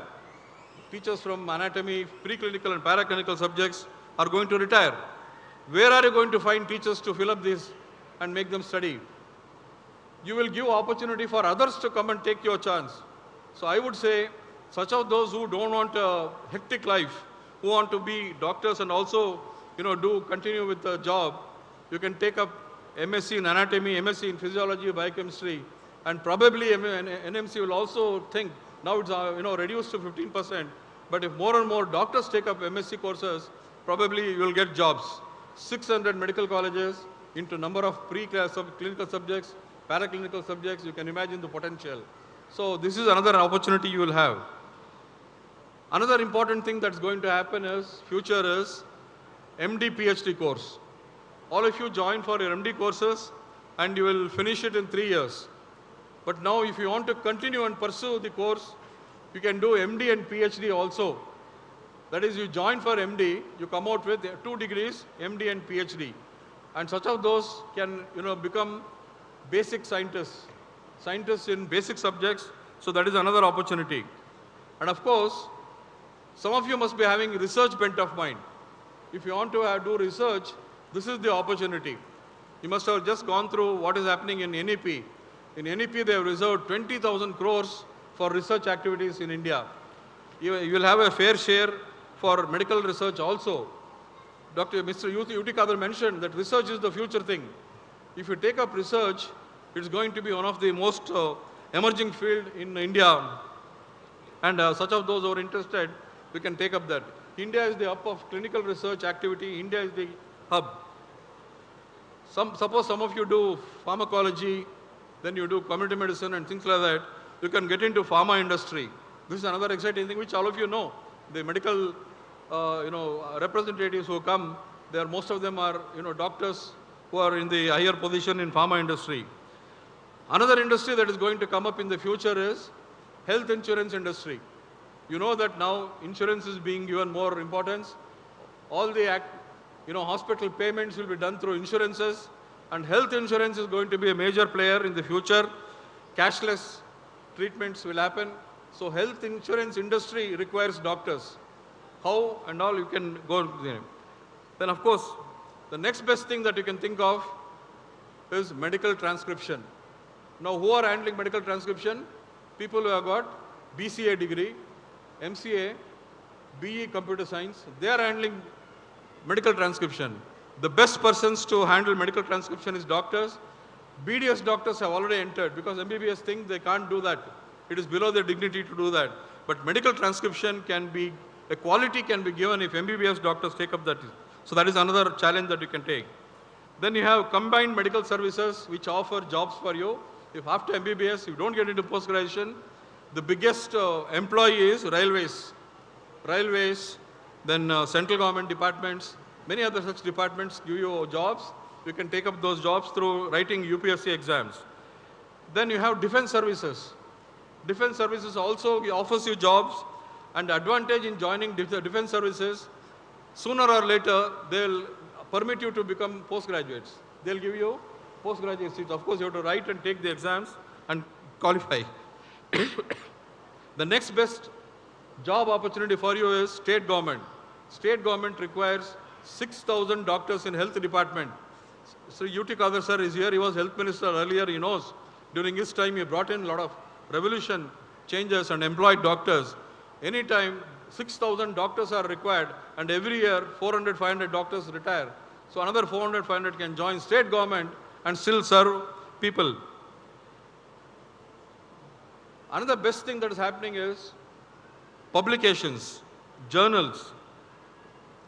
Teachers from anatomy, preclinical and paraclinical subjects are going to retire. Where are you going to find teachers to fill up this and make them study? You will give opportunity for others to come and take your chance. So I would say, such of those who don't want a hectic life, who want to be doctors and also, continue with the job, you can take up MSc in anatomy, MSc in physiology, biochemistry, and probably NMC will also think, now it's reduced to 15%, but if more and more doctors take up MSc courses, probably you will get jobs. 600 medical colleges into number of clinical subjects, paraclinical subjects, you can imagine the potential. So this is another opportunity you will have. Another important thing that's going to happen is, future is MD PhD course. All of you join for your MD courses and you will finish it in 3 years. But now if you want to continue and pursue the course, you can do MD and PhD also. That is, you join for MD, you come out with 2 degrees, MD and PhD. And such of those can become basic scientists in basic subjects, so that is another opportunity. And of course, some of you must be having research bent of mind. If you want to do research, this is the opportunity. You must have just gone through what is happening in NEP. In NEP, they have reserved 20,000 crores for research activities in India. You will have a fair share for medical research also. Mr. Uti Kadar mentioned that research is the future thing. If you take up research, it's going to be one of the most emerging field in India. And such of those who are interested, we can take up that. India is the hub of clinical research activity. India is the hub. Suppose some of you do pharmacology, then you do community medicine and things like that, you can get into pharma industry. This is another exciting thing which all of you know. The medical representatives who come, most of them are doctors who are in the higher position in pharma industry. Another industry that is going to come up in the future is health insurance industry. You know that now insurance is being given more importance. All the hospital payments will be done through insurances, and health insurance is going to be a major player in the future. Cashless treatments will happen. So health insurance industry requires doctors. How and all you can go there. Then of course, the next best thing that you can think of is medical transcription. Now who are handling medical transcription? People who have got BCA degree, MCA, BE computer science, they are handling medical transcription. The best persons to handle medical transcription is doctors. BDS doctors have already entered because MBBS think they can't do that. It is below their dignity to do that. But medical transcription can be, a quality can be given if MBBS doctors take up that. So that is another challenge that you can take. Then you have combined medical services which offer jobs for you. If after MBBS you don't get into post-graduation, the biggest employee is railways. Railways, then central government departments, many other such departments give you jobs. You can take up those jobs through writing UPSC exams. Then you have defense services. Defense services also offers you jobs, and the advantage in joining defense services, sooner or later they'll permit you to become postgraduates. They'll give you postgraduate seats. Of course, you have to write and take the exams and qualify. The next best job opportunity for you is state government. State government requires 6,000 doctors in health department. So UT Khadar sir is here. He was health minister earlier. He knows. During his time, he brought in a lot of revolution changes and employed doctors. Anytime 6,000 doctors are required, and every year 400, 500 doctors retire. So another 400, 500 can join state government and still serve people. Another best thing that is happening is publications, journals.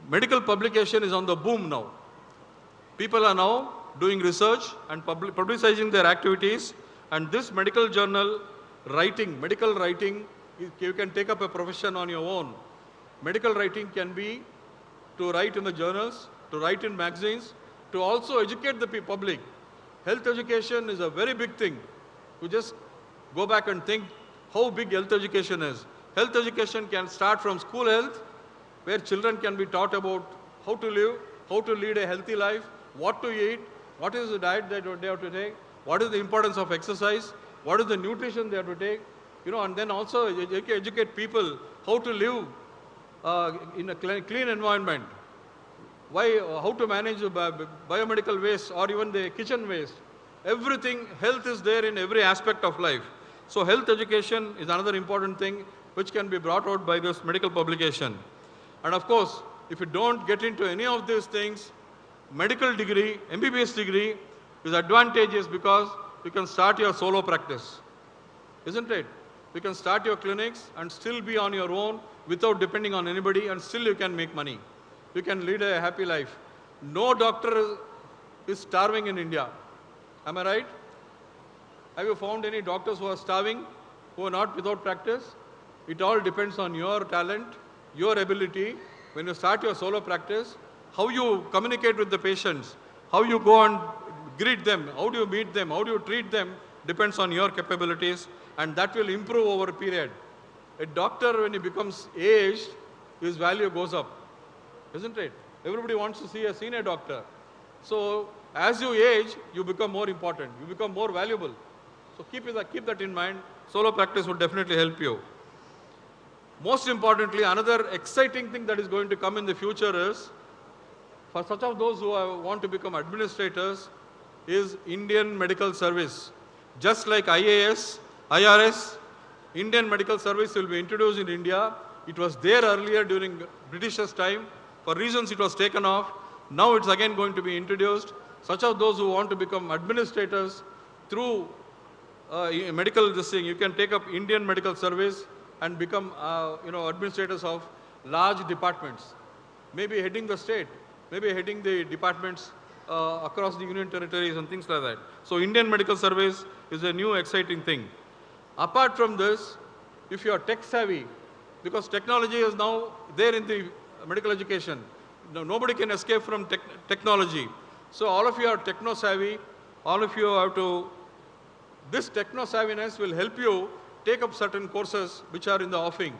Medical publication is on the boom now. People are now doing research and publicizing their activities, and this medical journal writing, medical writing, you can take up a profession on your own. Medical writing can be to write in the journals, to write in magazines, to also educate the public. Health education is a very big thing. You just go back and think how big health education is. Health education can start from school health, where children can be taught about how to live, how to lead a healthy life, what to eat, what is the diet that they have to take, what is the importance of exercise, what is the nutrition they have to take, and then also educate people how to live in a clean environment, how to manage biomedical waste or even the kitchen waste. Everything, health is there in every aspect of life. So health education is another important thing which can be brought out by this medical publication. And of course, if you don't get into any of these things, medical degree, MBBS degree is advantageous because you can start your solo practice, isn't it? You can start your clinics and still be on your own without depending on anybody, and still you can make money. You can lead a happy life. No doctor is starving in India. Am I right? Have you found any doctors who are starving, who are not without practice? It all depends on your talent, your ability. When you start your solo practice, how you communicate with the patients, how you go and greet them, how do you meet them, how do you treat them, depends on your capabilities, and that will improve over a period. A doctor, when he becomes aged, his value goes up, isn't it? Everybody wants to see a senior doctor. So as you age, you become more important, you become more valuable. So keep that in mind. Solo practice will definitely help you. Most importantly, another exciting thing that is going to come in the future is, for such of those who want to become administrators, is Indian Medical Service. Just like IAS, IRS, Indian Medical Service will be introduced in India. It was there earlier during Britishers' time. For reasons it was taken off. Now it's again going to be introduced. Such of those who want to become administrators through medical this thing, you can take up Indian Medical Service and become administrators of large departments. Maybe heading the state, maybe heading the departments across the union territories and things like that. So Indian Medical Service is a new exciting thing. Apart from this, if you are tech savvy, because technology is now there in the medical education, nobody can escape from technology. So all of you are techno savvy, all of you have to, this techno savviness will help you take up certain courses which are in the offing.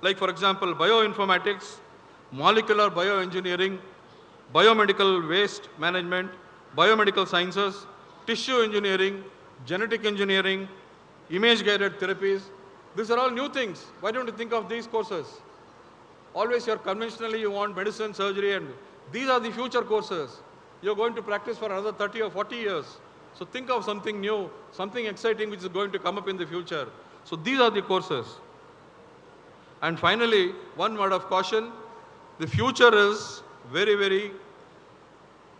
like for example, bioinformatics, molecular bioengineering, biomedical waste management, biomedical sciences, tissue engineering, genetic engineering, image-guided therapies. These are all new things. Why don't you think of these courses? Always you're conventionally, you want medicine, surgery, and these are the future courses. You're going to practice for another 30 or 40 years. So think of something new, something exciting which is going to come up in the future. So these are the courses. And finally, one word of caution. The future is very, very,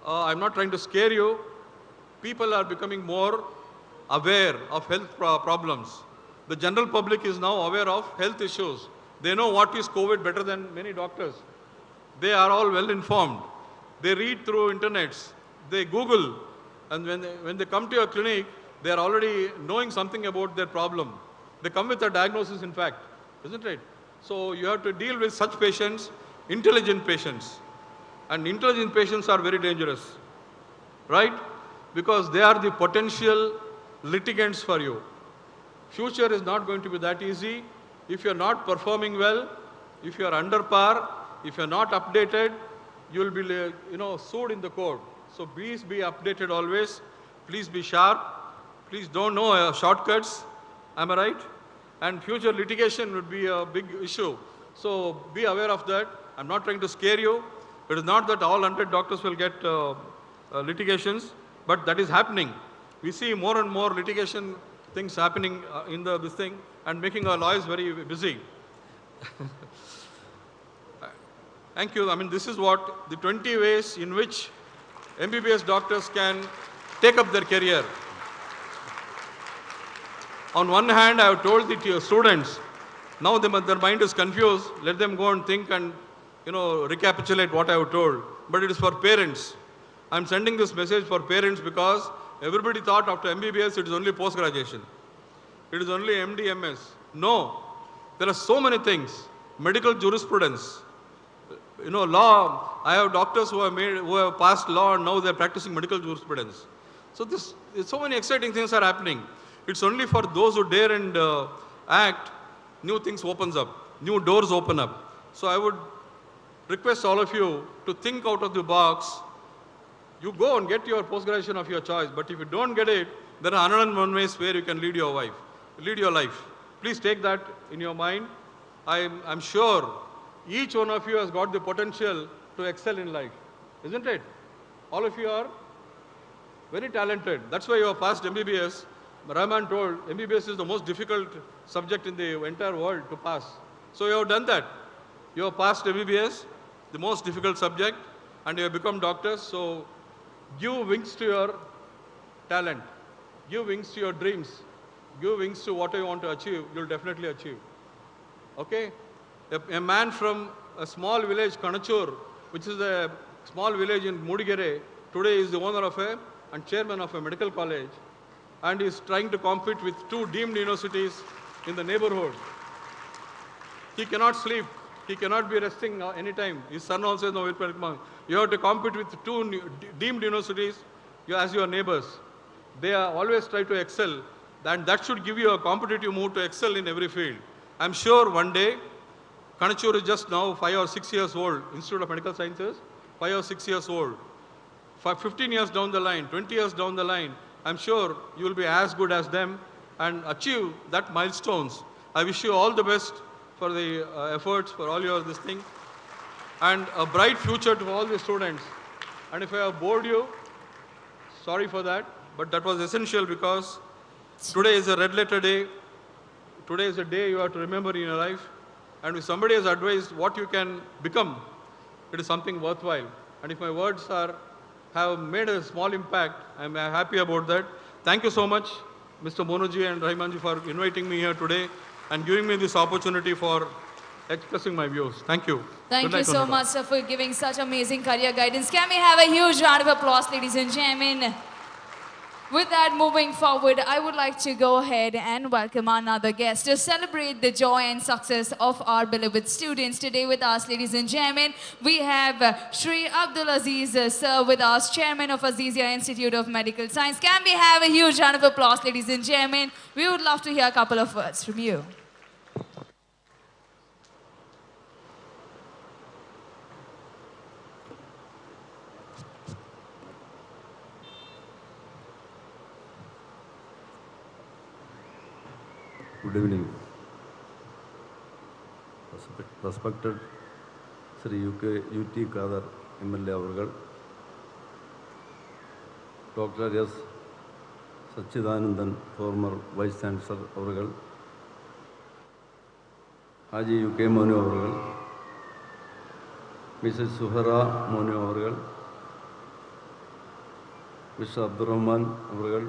I'm not trying to scare you. People are becoming more aware of health problems. The general public is now aware of health issues. They know what is COVID better than many doctors. They are all well informed. They read through internets. They Google. And when they come to your clinic, they are already knowing something about their problem. They come with a diagnosis, in fact. Isn't it? So you have to deal with such patients, intelligent patients. And intelligent patients are very dangerous. Right? Because they are the potential litigants for you. Future is not going to be that easy. If you're not performing well, if you're under par, if you're not updated, you will be sued in the court. So please be updated always. Please be sharp. Please don't know shortcuts. Am I right? And future litigation would be a big issue. So be aware of that. I'm not trying to scare you. It is not that all 100 doctors will get litigations, but that is happening. We see more and more litigation things happening in this thing and making our lawyers very busy. Thank you. I mean, this is what the 20 ways in which MBBS doctors can take up their career. On one hand, I have told the students, now their mind is confused, let them go and think and recapitulate what I have told. But it is for parents. I'm sending this message for parents because everybody thought after MBBS it is only post-graduation. It is only MD, MS. No, there are so many things. Medical jurisprudence, law. I have doctors who have passed law and now they are practicing medical jurisprudence. So so many exciting things are happening. It's only for those who dare and act, new things opens up, new doors open up. So I would request all of you to think out of the box. You go and get your post-graduation of your choice, but if you don't get it, there are 101 ways where you can lead your life. Please take that in your mind. I'm sure each one of you has got the potential to excel in life, isn't it? All of you are very talented. That's why you have passed MBBS. Rahman told MBBS is the most difficult subject in the entire world to pass. So you have done that. You have passed MBBS, the most difficult subject, and you have become doctors. So give wings to your talent. Give wings to your dreams. Give wings to what you want to achieve. You'll definitely achieve. Okay? A man from a small village, KANACHUR, which is a small village in Mudigere, today is the owner of and chairman of a medical college, and is trying to compete with 2 deemed universities in the neighborhood. He cannot sleep. He cannot be resting anytime. His son also is now you have to compete with 2 deemed universities as your neighbors. They are always try to excel. And that should give you a competitive mood to excel in every field. I'm sure one day, KANACHUR is just now 5 or 6 years old, Institute of Medical Sciences, 5 or 6 years old. 15 years down the line, 20 years down the line, I'm sure you will be as good as them and achieve that milestones. I wish you all the best for the efforts, for all your this thing, and a bright future to all the students. And if I have bored you, sorry for that, but that was essential because today is a red letter day. Today is a day you have to remember in your life. And if somebody has advised what you can become, it is something worthwhile. And if my words have made a small impact, I'm happy about that. Thank you so much, Mr. Monuji and Rahimanji, for inviting me here today and giving me this opportunity for expressing my views. Thank you. Thank you so much, sir, for giving such amazing career guidance. Can we have a huge round of applause, ladies and gentlemen? With that, moving forward, I would like to go ahead and welcome another guest to celebrate the joy and success of our beloved students. Today with us, ladies and gentlemen, we have Shri Abdul Aziz, sir, with us, Chairman of Azizia Institute of Medical Science. Can we have a huge round of applause, ladies and gentlemen? We would love to hear a couple of words from you. Good evening. Respected Sri UT Kadar MLA Avargal, Dr. S. Sachidanandan, former Vice Chancellor Avargal, Haji UK Monu Avargal, Mrs. Suhara Monu Avargal, Mr. Abdurrahman Avargal,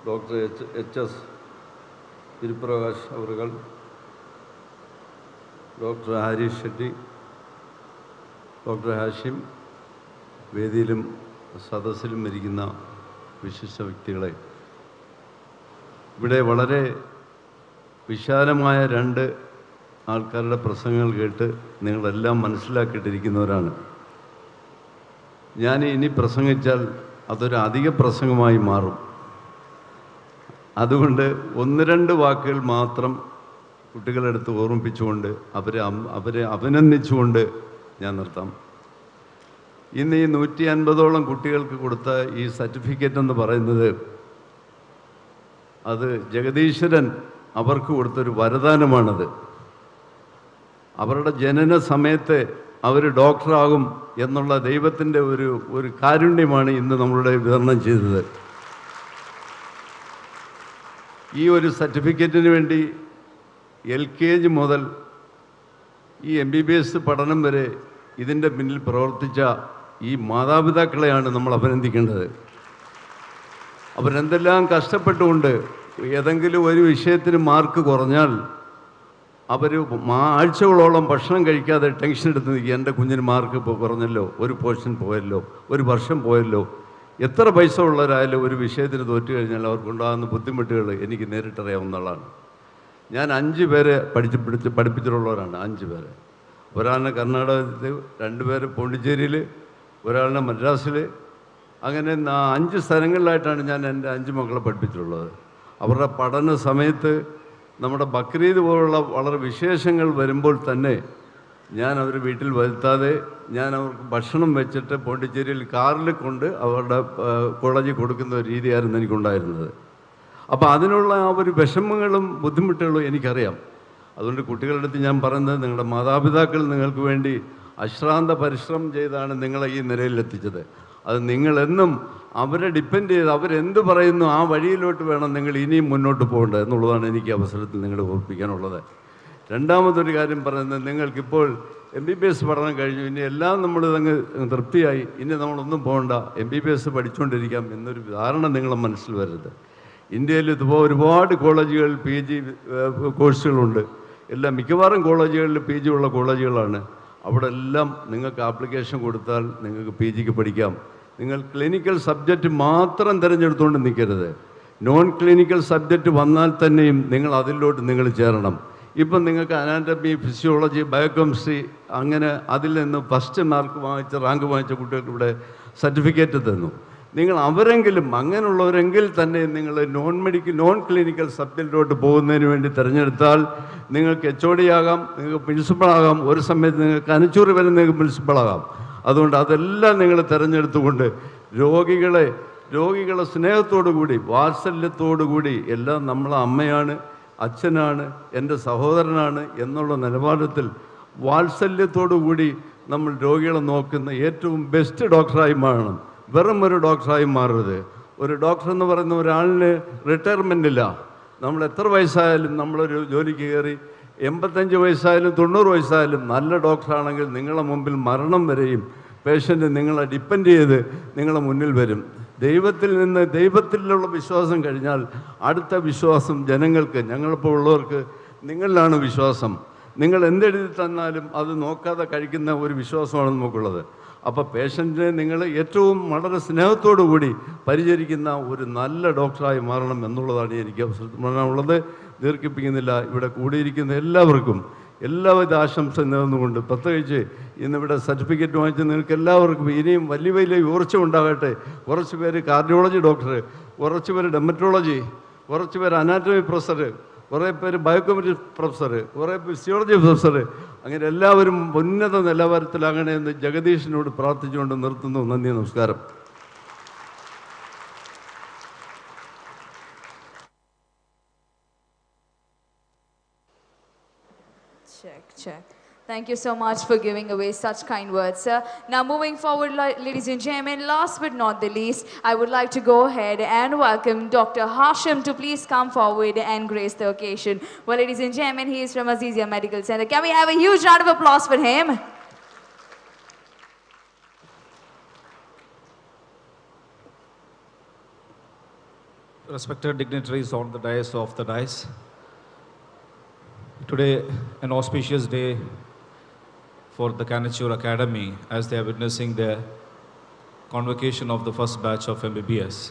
Dr. H.S. Viruprakash Avargal, Dr. Harish Shetty, Dr. Hashim, വേദിയിലും സദസ്സിലും ഇരിക്കുന്ന വിശിഷ്ട വ്യക്തികളെ, ഇവിടെ വളരെ വിശാലമായ രണ്ട് ആൾക്കാരുടെ പ്രസംഗങ്ങൾ കേട്ട് നിങ്ങളെല്ലാം മനസ്സിലാക്കിയിട്ടിരിക്കുന്നവരാണ്. ഞാൻ ഇനി പ്രസംഗിച്ചാൽ അതൊരു അധിക പ്രസംഗമായി മാറും. അതുകൊണ്ട് ഒന്ന് രണ്ട് വാക്കുകൾ മാത്രം കുട്ടികളെടുത്ത് ഓർമ്മിപ്പിച്ചുകൊണ്ട് അവരെ അഭിനന്ദിച്ചുകൊണ്ട് ഞാൻ നിർത്താം. ഇന്ന് ഈ 150ഓളം കുട്ടികൾക്ക് കൊടുത്ത ഈ സർട്ടിഫിക്കറ്റ് എന്ന് പറയുന്നത് അത് ജഗദീശ്വരൻ അവർക്ക് കൊടുത്തൊരു വരദാനമാണത്. അവരുടെ ജനന സമയത്ത് അവർ ഡോക്ടറാകും എന്നുള്ള ദൈവത്തിൻ്റെ ഒരു കാരുണ്യമാണ് ഇന്ന് നമ്മളുടെ വിതരണം ചെയ്തത്. ഈ ഒരു സർട്ടിഫിക്കറ്റിന് വേണ്ടി LKG മുതൽ ഈ MBBS പഠനം വരെ ഇതിൻ്റെ പിന്നിൽ പ്രവർത്തിച്ച ഈ മാതാപിതാക്കളെയാണ് നമ്മൾ അഭിനന്ദിക്കേണ്ടത്. അവരെന്തെല്ലാം കഷ്ടപ്പെട്ടുകൊണ്ട് ഏതെങ്കിലും ഒരു വിഷയത്തിന് മാർക്ക് കുറഞ്ഞാൽ അവർ ആഴ്ചകളോളം ഭക്ഷണം കഴിക്കാതെ ടെൻഷൻ എടുത്ത് നിൽക്കുക. എൻ്റെ കുഞ്ഞിന് മാർക്ക് ഇപ്പോൾ കുറഞ്ഞല്ലോ, ഒരു പോർഷൻ പോയല്ലോ, ഒരു വർഷം പോയല്ലോ. എത്ര പൈസ ഉള്ളവരായാലും ഒരു വിഷയത്തിന് തോറ്റു കഴിഞ്ഞാൽ അവർക്കുണ്ടാകുന്ന ബുദ്ധിമുട്ടുകൾ എനിക്ക് നേരിട്ടറിയാവുന്നതാണ്. ഞാൻ 5 പേരെ പഠിപ്പിച്ചിട്ടുള്ളവരാണ്. 5 പേരെ. ഒരാളിനെ കർണാടകത്തിൽ, 2 പേര് പോണ്ടിച്ചേരിയിൽ, ഒരാളിനെ മദ്രാസിൽ. അങ്ങനെ 5 സ്ഥലങ്ങളിലായിട്ടാണ് ഞാൻ എൻ്റെ 5 മക്കളെ പഠിപ്പിച്ചിട്ടുള്ളത്. അവരുടെ പഠന സമയത്ത് നമ്മുടെ ബക്രീദ് പോലുള്ള വളരെ വിശേഷങ്ങൾ വരുമ്പോൾ തന്നെ ഞാൻ അവർ വീട്ടിൽ വരുത്താതെ ഞാൻ അവർക്ക് ഭക്ഷണം വെച്ചിട്ട് പോണ്ടിച്ചേരിയിൽ കാറിൽ കൊണ്ട് അവരുടെ കോളേജിൽ കൊടുക്കുന്ന ഒരു രീതിയായിരുന്നു എനിക്കുണ്ടായിരുന്നത്. അപ്പോൾ അതിനുള്ള ആ ഒരു വിഷമങ്ങളും ബുദ്ധിമുട്ടുകളും എനിക്കറിയാം. അതുകൊണ്ട് കുട്ടികളുടെ അടുത്ത് ഞാൻ പറയുന്നത്, നിങ്ങളുടെ മാതാപിതാക്കൾ നിങ്ങൾക്ക് വേണ്ടി അശ്രാന്ത പരിശ്രമം ചെയ്താണ് നിങ്ങളെ ഈ നിലയിലെത്തിച്ചത്. അത് നിങ്ങളെന്നും അവരെ ഡിപ്പെൻഡ് ചെയ്ത് അവരെന്ത് പറയുന്നു ആ വഴിയിലോട്ട് വേണം നിങ്ങൾ ഇനിയും മുന്നോട്ട് പോകേണ്ടത് എന്നുള്ളതാണ് എനിക്ക് അവസരത്തിൽ നിങ്ങളെ ഓർപ്പിക്കാനുള്ളത്. രണ്ടാമതൊരു കാര്യം പറയുന്നത്, നിങ്ങൾക്കിപ്പോൾ MBBS പഠനം കഴിഞ്ഞു, ഇനി എല്ലാം നമ്മളിതങ്ങ് തൃപ്തിയായി, ഇനി നമ്മളൊന്നും പോകണ്ട, MBBS പഠിച്ചുകൊണ്ടിരിക്കാം എന്നൊരു ധാരണ നിങ്ങളെ മനസ്സിൽ വരരുത്. ഇന്ത്യയിൽ ഇതുപോലെ ഒരുപാട് കോളേജുകളിൽ PG കോഴ്സുകളുണ്ട്. മിക്കവാറും കോളേജുകളിൽ PG ഉള്ള കോളേജുകളാണ്. അവിടെ എല്ലാം നിങ്ങൾക്ക് ആപ്ലിക്കേഷൻ കൊടുത്താൽ നിങ്ങൾക്ക് PGക്ക് പഠിക്കാം. നിങ്ങൾ ക്ലിനിക്കൽ സബ്ജക്റ്റ് മാത്രം തിരഞ്ഞെടുത്തുകൊണ്ട് നിൽക്കരുത്. നോൺ ക്ലിനിക്കൽ സബ്ജക്റ്റ് വന്നാൽ തന്നെയും നിങ്ങൾ അതിലോട്ട് നിങ്ങൾ ചേരണം. ഇപ്പം നിങ്ങൾക്ക് അനാറ്റമി, ഫിസിയോളജി, ബയോകെമിസ്ട്രി അങ്ങനെ അതിൽ നിന്ന് ഫസ്റ്റ് റാങ്ക് വാങ്ങിച്ച കുട്ടികൾക്ക് ഇവിടെ സർട്ടിഫിക്കറ്റ് തന്നു. നിങ്ങൾ അവരെങ്കിലും അങ്ങനെയുള്ളവരെങ്കിൽ തന്നെ നിങ്ങൾ നോൺ ക്ലിനിക്കൽ സബ്ജക്റ്റിലോട്ട് പോകുന്നതിന് വേണ്ടി തിരഞ്ഞെടുത്താൽ നിങ്ങൾക്ക് HOD ആകാം, നിങ്ങൾക്ക് പ്രിൻസിപ്പളാകാം, ഒരു സമയത്ത് നിങ്ങൾക്ക് KANACHUR വരെ നിങ്ങൾക്ക് പ്രിൻസിപ്പളാകാം. അതുകൊണ്ട് അതെല്ലാം നിങ്ങൾ തിരഞ്ഞെടുത്തുകൊണ്ട് രോഗികളെ സ്നേഹത്തോടു കൂടി, വാത്സല്യത്തോടു കൂടി, എല്ലാം നമ്മളെ അമ്മയാണ്, അച്ഛനാണ്, എൻ്റെ സഹോദരനാണ് എന്നുള്ള നിലവാരത്തിൽ വാത്സല്യത്തോടു കൂടി നമ്മൾ രോഗികളെ നോക്കുന്ന ഏറ്റവും ബെസ്റ്റ് ഡോക്ടറായി മാറണം. വെറും ഒരു ഡോക്ടറായി മാറരുത്. ഒരു ഡോക്ടർ എന്ന് പറയുന്ന ഒരാളിന് റിട്ടയർമെൻ്റ് ഇല്ല. നമ്മൾ എത്ര വയസ്സായാലും നമ്മളൊരു ജോലിക്ക് കയറി 85 വയസ്സായാലും 90 വയസ്സായാലും നല്ല ഡോക്ടറാണെങ്കിൽ നിങ്ങളെ മുമ്പിൽ മരണം വരെയും പേഷ്യൻ്റ് നിങ്ങളെ ഡിപ്പെൻഡ് ചെയ്ത് നിങ്ങളെ മുന്നിൽ വരും. ദൈവത്തിലുള്ള വിശ്വാസം കഴിഞ്ഞാൽ അടുത്ത വിശ്വാസം ജനങ്ങൾക്ക്, ഞങ്ങളിപ്പോൾ ഉള്ളവർക്ക് നിങ്ങളിലാണ് വിശ്വാസം. നിങ്ങൾ എന്തെഴുതി തന്നാലും അത് നോക്കാതെ കഴിക്കുന്ന ഒരു വിശ്വാസമാണ് നമുക്കുള്ളത്. അപ്പോൾ പേഷ്യൻറ്റിനെ നിങ്ങൾ ഏറ്റവും വളരെ സ്നേഹത്തോടു കൂടി പരിചരിക്കുന്ന ഒരു നല്ല ഡോക്ടറായി മാറണം എന്നുള്ളതാണ് എനിക്ക് പറയാനുള്ളത്. ദീർഘിപ്പിക്കുന്നില്ല. ഇവിടെ കൂടിയിരിക്കുന്ന എല്ലാവർക്കും എല്ലാവിധ ആശംസ നേർന്നുകൊണ്ട്, പ്രത്യേകിച്ച് ഇന്നിവിടെ സർട്ടിഫിക്കറ്റ് വാങ്ങിച്ച് നിങ്ങൾക്ക് എല്ലാവർക്കും ഇനിയും വലിയ വലിയ ഉയർച്ച ഉണ്ടാകട്ടെ. കുറച്ച് പേര് കാർഡിയോളജി ഡോക്ടർ, കുറച്ച് പേര് ഡെർമറ്റോളജി, കുറച്ച് പേര് അനാറ്റമി പ്രൊഫസർ, കുറേ പേര് ബയോകെമിസ്ട്രി പ്രൊഫസർ, കുറേ ഫിസിയോളജി പ്രൊഫസർ, അങ്ങനെ എല്ലാവരും ഉന്നത നിലവാരത്തിലാകണമെന്ന് ജഗദീഷിനോട് പ്രാർത്ഥിച്ചുകൊണ്ട് നിർത്തുന്നു. നന്ദി, നമസ്കാരം. Check. Thank you so much for giving away such kind words, sir. Now moving forward, ladies and gentlemen, last but not the least, I would like to go ahead and welcome Dr. Hashim to please come forward and grace the occasion. Well, ladies and gentlemen, he is from Azizia Medical Center. Can we have a huge round of applause for him? Respected dignitaries on the dais of the dais. Today, an auspicious day for the KANACHUR Academy as they are witnessing the convocation of the first batch of MBBS.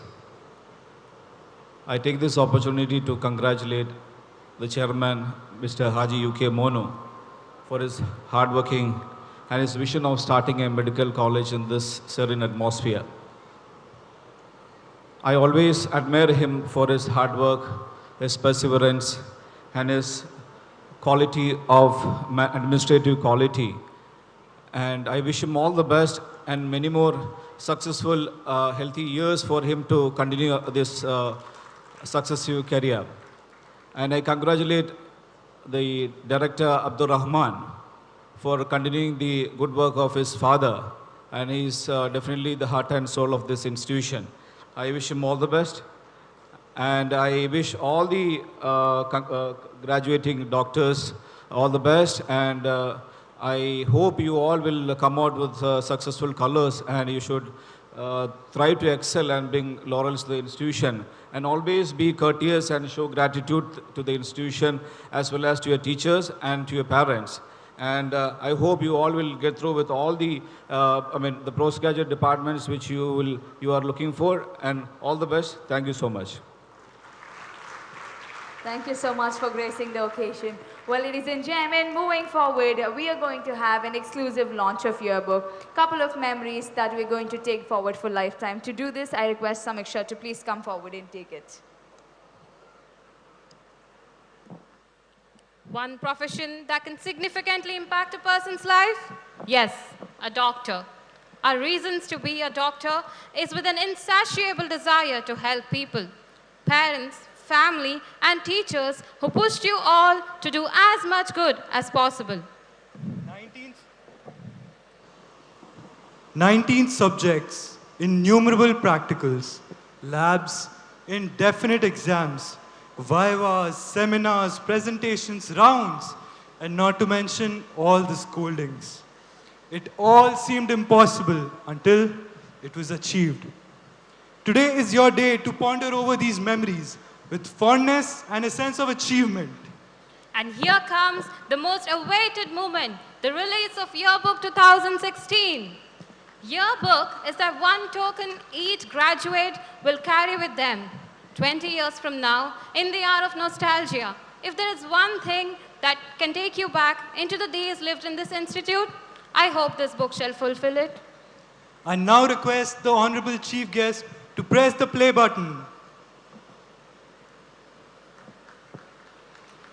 I take this opportunity to congratulate the chairman, Mr. Haji UK Mono, for his hard working and his vision of starting a medical college in this serene atmosphere. I always admire him for his hard work, his perseverance, and his quality of administrative quality. And I wish him all the best and many more successful, healthy years for him to continue this successive career. And I congratulate the director, Abdur Rahman, for continuing the good work of his father. And he's definitely the heart and soul of this institution. I wish him all the best. And I wish all the graduating doctors all the best. And I hope you all will come out with successful colors, and you should try to excel and bring laurels to the institution. And always be courteous and show gratitude to the institution as well as to your teachers and to your parents. And I hope you all will get through with all the, the postgraduate departments which you are looking for. And all the best. Thank you so much. Thank you so much for gracing the occasion. Well, ladies and gentlemen, moving forward, we are going to have an exclusive launch of yearbook. Couple of memories that we're going to take forward for lifetime. To do this, I request Samiksha to please come forward and take it. One profession that can significantly impact a person's life? Yes, a doctor. Our reasons to be a doctor is with an insatiable desire to help people. Parents, family, and teachers who pushed you all to do as much good as possible. 19 subjects, innumerable practicals, labs, indefinite exams, vivas, seminars, presentations, rounds, and not to mention all the scoldings. It all seemed impossible until it was achieved. Today is your day to ponder over these memories with fondness and a sense of achievement. And here comes the most awaited moment, the release of Yearbook 2016. Yearbook is that one token each graduate will carry with them 20 years from now in the hour of nostalgia. If there is one thing that can take you back into the days lived in this institute, I hope this book shall fulfill it. I now request the Honorable Chief Guest to press the play button.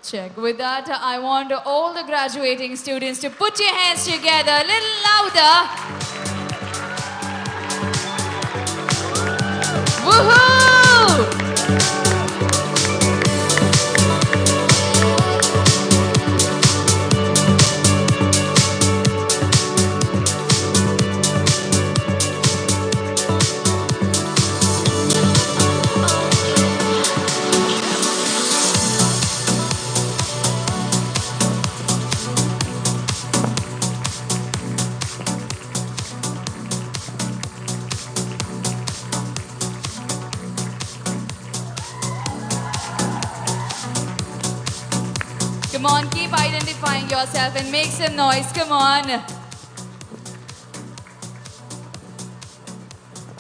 Check. With that, I want all the graduating students to put your hands together a little louder. Woohoo! Come on, keep identifying yourself and make some noise. Come on.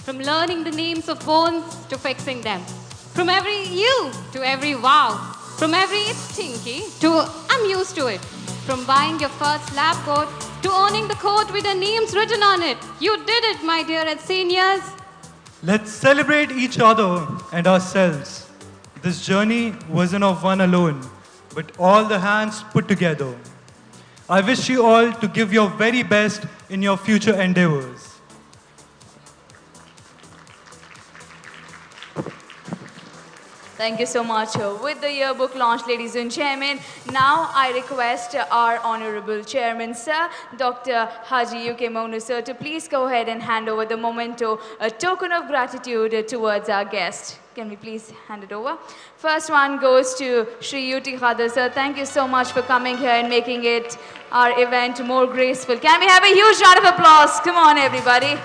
From learning the names of bones to fixing them. From every you to every wow. From every it's stinky to I'm used to it. From buying your first lab coat to owning the coat with the names written on it. You did it, my dear seniors. Let's celebrate each other and ourselves. This journey wasn't of one alone, but all the hands put together. I wish you all to give your very best in your future endeavors. Thank you so much. With the yearbook launch, ladies and gentlemen, now I request our Honorable Chairman, Sir, Dr. Haji UK Monu, Sir, to please go ahead and hand over the memento, a token of gratitude towards our guest. Can we please hand it over? First one goes to Shri Yuti Khader, Sir. Thank you so much for coming here and making it our event more graceful. Can we have a huge round of applause? Come on, everybody.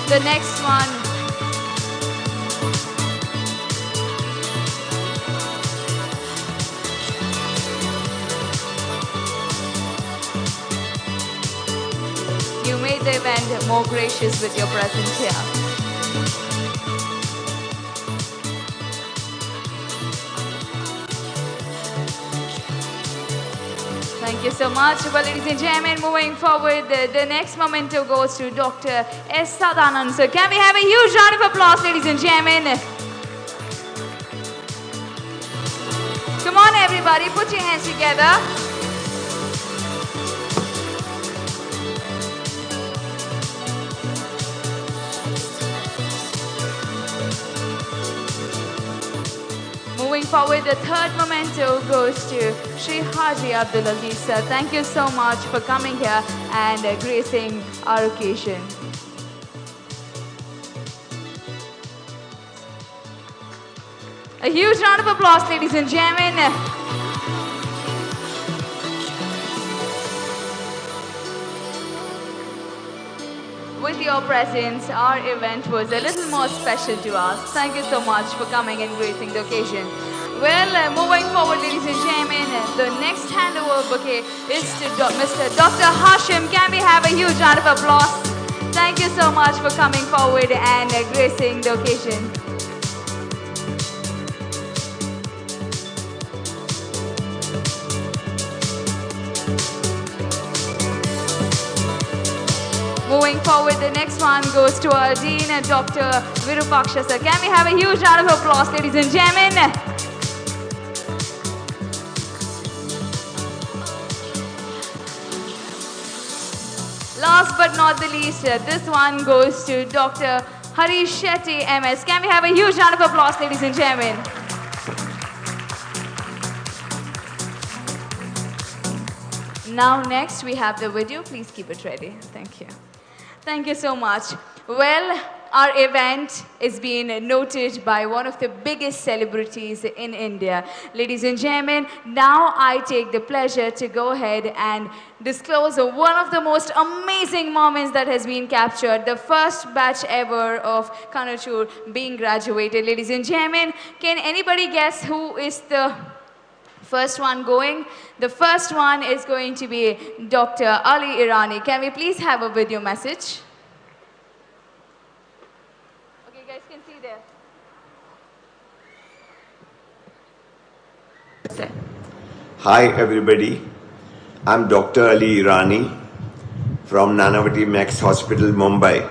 The next one. You made the event more gracious with your presence here. Thank you so much. Well, ladies and gentlemen, moving forward, the next memento goes to Dr. S. Sadanand. So can we have a huge round of applause, ladies and gentlemen? Come on, everybody, put your hands together. Moving forward, the third memento goes to Shri Haji Abdul Aziz, sir. Thank you so much for coming here and gracing our occasion. A huge round of applause, ladies and gentlemen. With your presence, our event was a little more special to us. Thank you so much for coming and gracing the occasion. Well, moving forward, ladies and gentlemen, the next handover bouquet is to Mr. Dr. Hashim. Can we have a huge round of applause? Thank you so much for coming forward and gracing the occasion. Moving forward, the next one goes to our Dean, Dr. Virupaksha, sir. Can we have a huge round of applause, ladies and gentlemen? Last but not the least, this one goes to Dr. Harish Shetty, MS. Can we have a huge round of applause, ladies and gentlemen? Now next we have the video. Please keep it ready. Thank you. Thank you so much. Well, our event is being noted by one of the biggest celebrities in India. Ladies and gentlemen, now I take the pleasure to go ahead and disclose one of the most amazing moments that has been captured. The first batch ever of KANACHUR being graduated. Ladies and gentlemen, can anybody guess who is the first one going? The first one is going to be Dr. Ali Irani. Can we please have a video message? Okay, guys can see there. Hi everybody, I'm Dr. Ali Irani from Nanavati Max Hospital, Mumbai.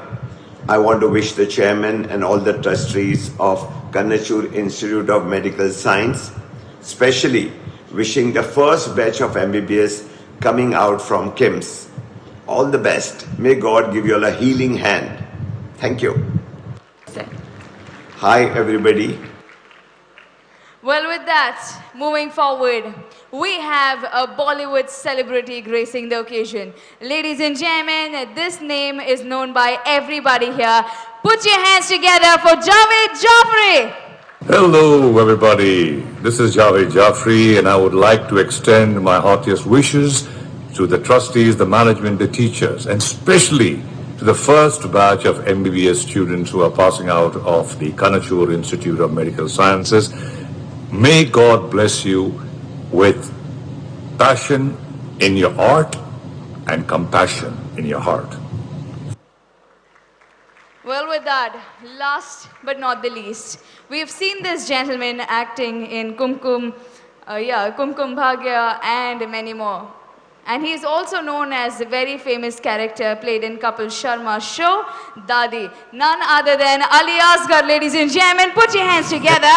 I want to wish the chairman and all the trustees of KANACHUR Institute of Medical Science, especially wishing the first batch of MBBS coming out from KIMS. All the best. May God give you all a healing hand. Thank you. Hi everybody. Well, with that, moving forward, we have a Bollywood celebrity gracing the occasion. Ladies and gentlemen, this name is known by everybody here. Put your hands together for Javed Jaffrey. Hello everybody, this is Javed Jaffrey and I would like to extend my heartiest wishes to the trustees, the management, the teachers, and especially to the first batch of MBBS students who are passing out of the KANACHUR Institute of Medical Sciences. May God bless you with passion in your art and compassion in your heart. Well, with that, last but not the least, we have seen this gentleman acting in Kumkum Bhagya and many more. And he is also known as a very famous character played in Kapil Sharma's show, Dadi. None other than Ali Asghar, ladies and gentlemen. Put your hands together.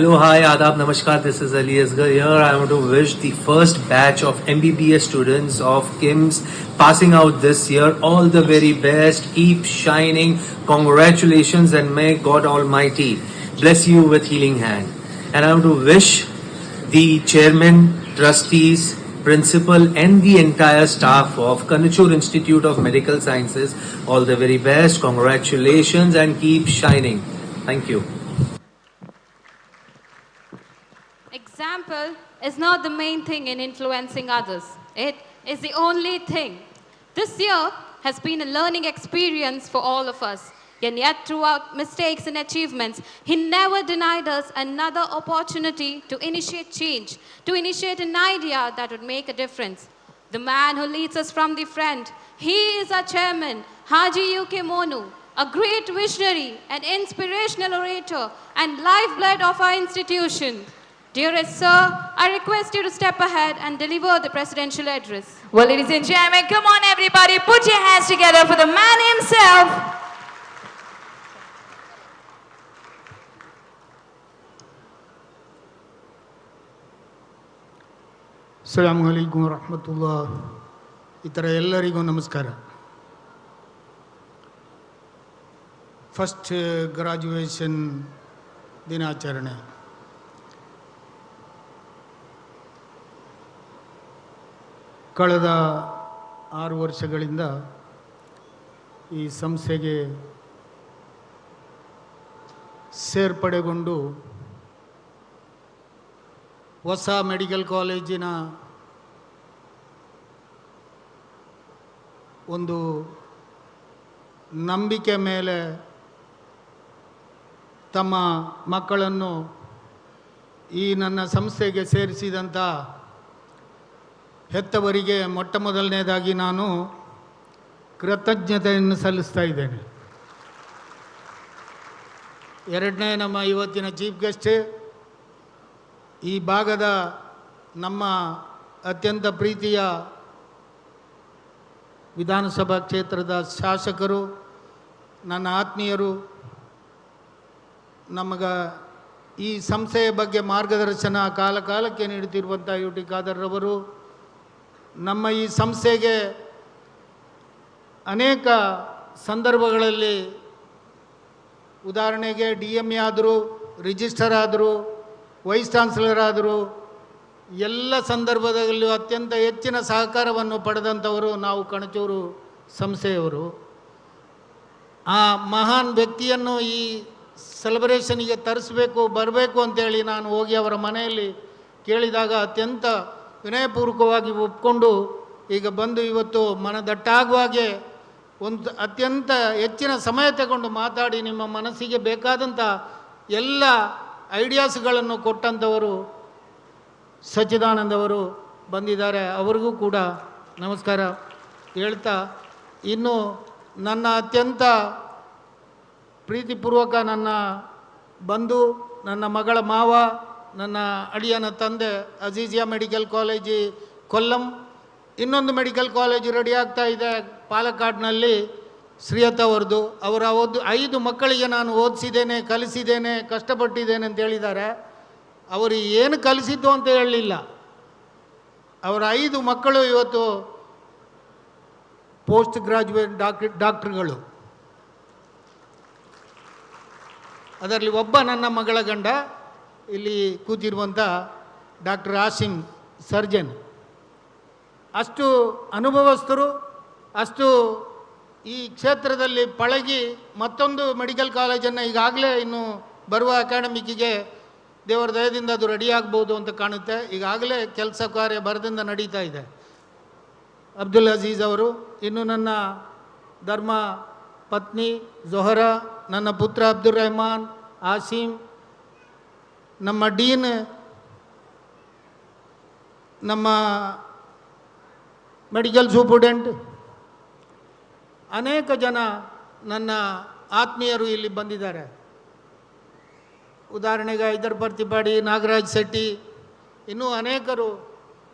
Hello, hi, Adab, Namaskar. This is Ali Asgar here. I want to wish the first batch of MBBS students of KIMS passing out this year all the very best. Keep shining. Congratulations, and may God Almighty bless you with healing hand. And I want to wish the chairman, trustees, principal, and the entire staff of KANACHUR Institute of Medical Sciences all the very best. Congratulations, and keep shining. Thank you. Example is not the main thing in influencing others. It is the only thing. This year has been a learning experience for all of us. And yet throughout mistakes and achievements, he never denied us another opportunity to initiate change, to initiate an idea that would make a difference. The man who leads us from the front, he is our chairman, Haji UK Monu, a great visionary, an inspirational orator, and lifeblood of our institution. Dearest sir, I request you to step ahead and deliver the presidential address. Well, ladies and gentlemen, come on everybody, put your hands together for the man himself. ಅಸ್ಸಲಾಮು ಅಲೈಕುಂ ವರಹಮತುಲ್ಲಾಹ್. ಇತರ ಎಲ್ಲರಿಗೂ ನಮಸ್ಕಾರ. First graduation ದಿನಾಚರಣೆ ಕಳೆದ 6 ವರ್ಷಗಳಿಂದ ಈ ಸಂಸ್ಥೆಗೆ ಸೇರ್ಪಡೆಗೊಂಡು ಹೊಸ medical ಕಾಲೇಜಿನ ಒಂದು ನಂಬಿಕೆ ಮೇಲೆ ತಮ್ಮ ಮಕ್ಕಳನ್ನು ಈ ನನ್ನ ಸಂಸ್ಥೆಗೆ ಸೇರಿಸಿದಂಥ ಹೆತ್ತವರಿಗೆ ಮೊಟ್ಟ ಮೊದಲನೇದಾಗಿ ನಾನು ಕೃತಜ್ಞತೆಯನ್ನು ಸಲ್ಲಿಸ್ತಾ ಇದ್ದೇನೆ. ಎರಡನೇ, ನಮ್ಮ ಇವತ್ತಿನ ಚೀಫ್ ಗೆಸ್ಟ್ ಈ ಭಾಗದ ನಮ್ಮ ಅತ್ಯಂತ ಪ್ರೀತಿಯ ವಿಧಾನಸಭಾ ಕ್ಷೇತ್ರದ ಶಾಸಕರು, ನನ್ನ ಆತ್ಮೀಯರು, ಈ ಸಂಸ್ಥೆಯ ಬಗ್ಗೆ ಮಾರ್ಗದರ್ಶನ ಕಾಲಕಾಲಕ್ಕೆ ನೀಡುತ್ತಿರುವಂಥ ಯು ಟಿ ಖಾದರ್ರವರು, ನಮ್ಮ ಈ ಸಂಸ್ಥೆಗೆ ಅನೇಕ ಸಂದರ್ಭಗಳಲ್ಲಿ ಉದಾಹರಣೆಗೆ DME ಆದರೂ, ರಿಜಿಸ್ಟರ್ ಆದರೂ, ವೈಸ್ ಚಾನ್ಸಲರ್ ಆದರೂ, ಎಲ್ಲ ಸಂದರ್ಭದಲ್ಲೂ ಅತ್ಯಂತ ಹೆಚ್ಚಿನ ಸಹಕಾರವನ್ನು ಪಡೆದಂಥವರು ನಾವು ಕಣಚೂರು ಸಂಸ್ಥೆಯವರು. ಆ ಮಹಾನ್ ವ್ಯಕ್ತಿಯನ್ನು ಈ ಸೆಲೆಬ್ರೇಷನಿಗೆ ತರಿಸಬೇಕು, ಬರಬೇಕು ಅಂತೇಳಿ ನಾನು ಹೋಗಿ ಅವರ ಮನೆಯಲ್ಲಿ ಕೇಳಿದಾಗ ಅತ್ಯಂತ ವಿನಯಪೂರ್ವಕವಾಗಿ ಒಪ್ಕೊಂಡು ಈಗ ಬಂದು ಇವತ್ತು ಮನದಟ್ಟಾಗುವಾಗೆ ಒಂದು ಅತ್ಯಂತ ಹೆಚ್ಚಿನ ಸಮಯ ತಗೊಂಡು ಮಾತಾಡಿ ನಿಮ್ಮ ಮನಸ್ಸಿಗೆ ಬೇಕಾದಂಥ ಎಲ್ಲ ಐಡಿಯಾಸ್ಗಳನ್ನು ಕೊಟ್ಟಂಥವರು ಸಚ್ಚಿದಾನಂದವರು ಬಂದಿದ್ದಾರೆ. ಅವರಿಗೂ ಕೂಡ ನಮಸ್ಕಾರ ಹೇಳ್ತಾ, ಇನ್ನು ನನ್ನ ಅತ್ಯಂತ ಪ್ರೀತಿಪೂರ್ವಕ ನನ್ನ ಬಂಧು, ನನ್ನ ಮಗಳ ಮಾವ, ನನ್ನ ಅಳಿಯನ ತಂದೆ, ಅಜೀಜಿಯಾ ಮೆಡಿಕಲ್ ಕಾಲೇಜಿ ಕೊಲ್ಲಂ, ಇನ್ನೊಂದು ಮೆಡಿಕಲ್ ಕಾಲೇಜು ರೆಡಿ ಆಗ್ತಾ ಇದೆ ಪಾಲಕ್ಕಾಡ್ನಲ್ಲಿ, ಶ್ರೀಯತ್ ಅವರದು. ಅವರ 5 ಮಕ್ಕಳಿಗೆ ನಾನು ಓದಿಸಿದ್ದೇನೆ, ಕಲಿಸಿದ್ದೇನೆ, ಕಷ್ಟಪಟ್ಟಿದ್ದೇನೆ ಅಂತ ಹೇಳಿದ್ದಾರೆ. ಅವರು ಏನು ಕಲಿಸಿದ್ದು ಅಂತ ಹೇಳಲಿಲ್ಲ. ಅವರ 5 ಮಕ್ಕಳು ಇವತ್ತು ಪೋಸ್ಟ್ ಗ್ರಾಜ್ಯುಯೇಟ್ ಡಾಕ್ಟ್ರುಗಳು. ಅದರಲ್ಲಿ ಒಬ್ಬ ನನ್ನ ಮಗಳ ಗಂಡ, ಇಲ್ಲಿ ಕೂತಿರುವಂಥ ಡಾಕ್ಟರ್ ಆಸಿಮ್ ಸರ್ಜನ್. ಅಷ್ಟು ಅನುಭವಸ್ಥರು, ಅಷ್ಟು ಈ ಕ್ಷೇತ್ರದಲ್ಲಿ ಪಳಗಿ ಮತ್ತೊಂದು ಮೆಡಿಕಲ್ ಕಾಲೇಜನ್ನು ಈಗಾಗಲೇ ಇನ್ನು ಬರುವ ಅಕಾಡೆಮಿಕ್ಕಿಗೆ ದೇವರ ದಯದಿಂದ ಅದು ರೆಡಿ ಆಗ್ಬೋದು ಅಂತ ಕಾಣುತ್ತೆ. ಈಗಾಗಲೇ ಕೆಲಸ ಕಾರ್ಯ ಭರದಿಂದ ನಡೀತಾ ಇದೆ. ಅಬ್ದುಲ್ ಅಜೀಜ್ ಅವರು, ಇನ್ನು ನನ್ನ ಧರ್ಮ ಪತ್ನಿ ಜೊಹರಾ, ನನ್ನ ಪುತ್ರ ಅಬ್ದುಲ್ ರೆಹಮಾನ್, ಆಸೀಮ್, ನಮ್ಮ ಡೀನ್, ನಮ್ಮ ಮೆಡಿಕಲ್ ಸೂಪರ್ಡೆಂಟ್, ಅನೇಕ ಜನ ನನ್ನ ಆತ್ಮೀಯರು ಇಲ್ಲಿ ಬಂದಿದ್ದಾರೆ. ಉದಾಹರಣೆಗೆ ಹೈದರ್ ಪ್ರತಿಪಾಡಿ, ನಾಗರಾಜ್ ಶೆಟ್ಟಿ, ಇನ್ನೂ ಅನೇಕರು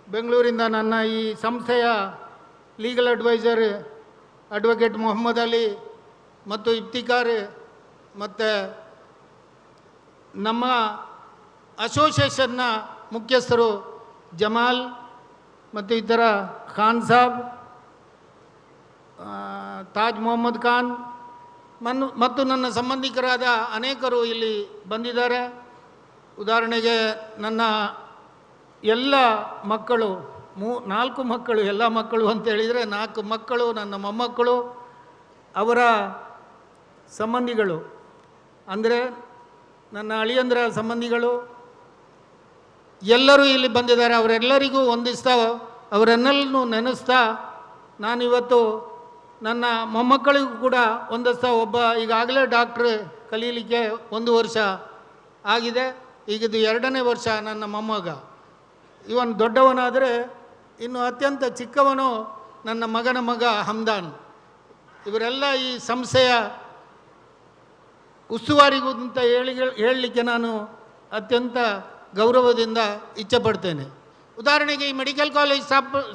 ಬೆಂಗಳೂರಿಂದ ನನ್ನ ಈ ಸಂಸ್ಥೆಯ legal adviser advocate Mohammed Ali ಮತ್ತು ಇಫ್ತಿಕಾರ್, ಮತ್ತು ನಮ್ಮ ಅಸೋಸಿಯೇಷನ್ನ ಮುಖ್ಯಸ್ಥರು ಜಮಾಲ್ ಮತ್ತು ಇತರ ಖಾನ್ ಸಾಬ್, ತಾಜ್ ಮೊಹಮ್ಮದ್ ಖಾನ್ ಮತ್ತು ನನ್ನ ಸಂಬಂಧಿಕರಾದ ಅನೇಕರು ಇಲ್ಲಿ ಬಂದಿದ್ದಾರೆ. ಉದಾಹರಣೆಗೆ ನನ್ನ ಎಲ್ಲ ಮಕ್ಕಳು 4 ಮಕ್ಕಳು, ಎಲ್ಲ ಮಕ್ಕಳು ಅಂತ ಹೇಳಿದರೆ 4 ಮಕ್ಕಳು, ನನ್ನ ಮೊಮ್ಮಕ್ಕಳು, ಅವರ ಸಂಬಂಧಿಗಳು ಅಂದರೆ ನನ್ನ ಅಳಿಯಂದ್ರ ಸಂಬಂಧಿಗಳು ಎಲ್ಲರೂ ಇಲ್ಲಿ ಬಂದಿದ್ದಾರೆ. ಅವರೆಲ್ಲರಿಗೂ ವಂದಿಸ್ತಾ ಅವರೆಲ್ಲರನ್ನೂ ನೆನೆಸ್ತಾ ನಾನಿವತ್ತು ನನ್ನ ಮೊಮ್ಮಕ್ಕಳಿಗೂ ಕೂಡ ಒಂದಿಸ್ತಾ ಒಬ್ಬ ಈಗಾಗಲೇ ಡಾಕ್ಟ್ರ್ ಕಲೀಲಿಕ್ಕೆ 1 ವರ್ಷ ಆಗಿದೆ. ಈಗ ಇದು 2ನೇ ವರ್ಷ ನನ್ನ ಮೊಮ್ಮಗ. ಇವನು ದೊಡ್ಡವನಾದರೆ ಇನ್ನು ಅತ್ಯಂತ ಚಿಕ್ಕವನು ನನ್ನ ಮಗನ ಮಗ ಹಮ್ದಾನ್. ಇವರೆಲ್ಲ ಈ ಸಂಸ್ಥೆಯ ಉಸ್ತುವಾರಿಗೂ ಅಂತ ಹೇಳಲಿಕ್ಕೆ ನಾನು ಅತ್ಯಂತ ಗೌರವದಿಂದ ಇಚ್ಛೆಪಡ್ತೇನೆ. ಉದಾಹರಣೆಗೆ ಈ ಮೆಡಿಕಲ್ ಕಾಲೇಜ್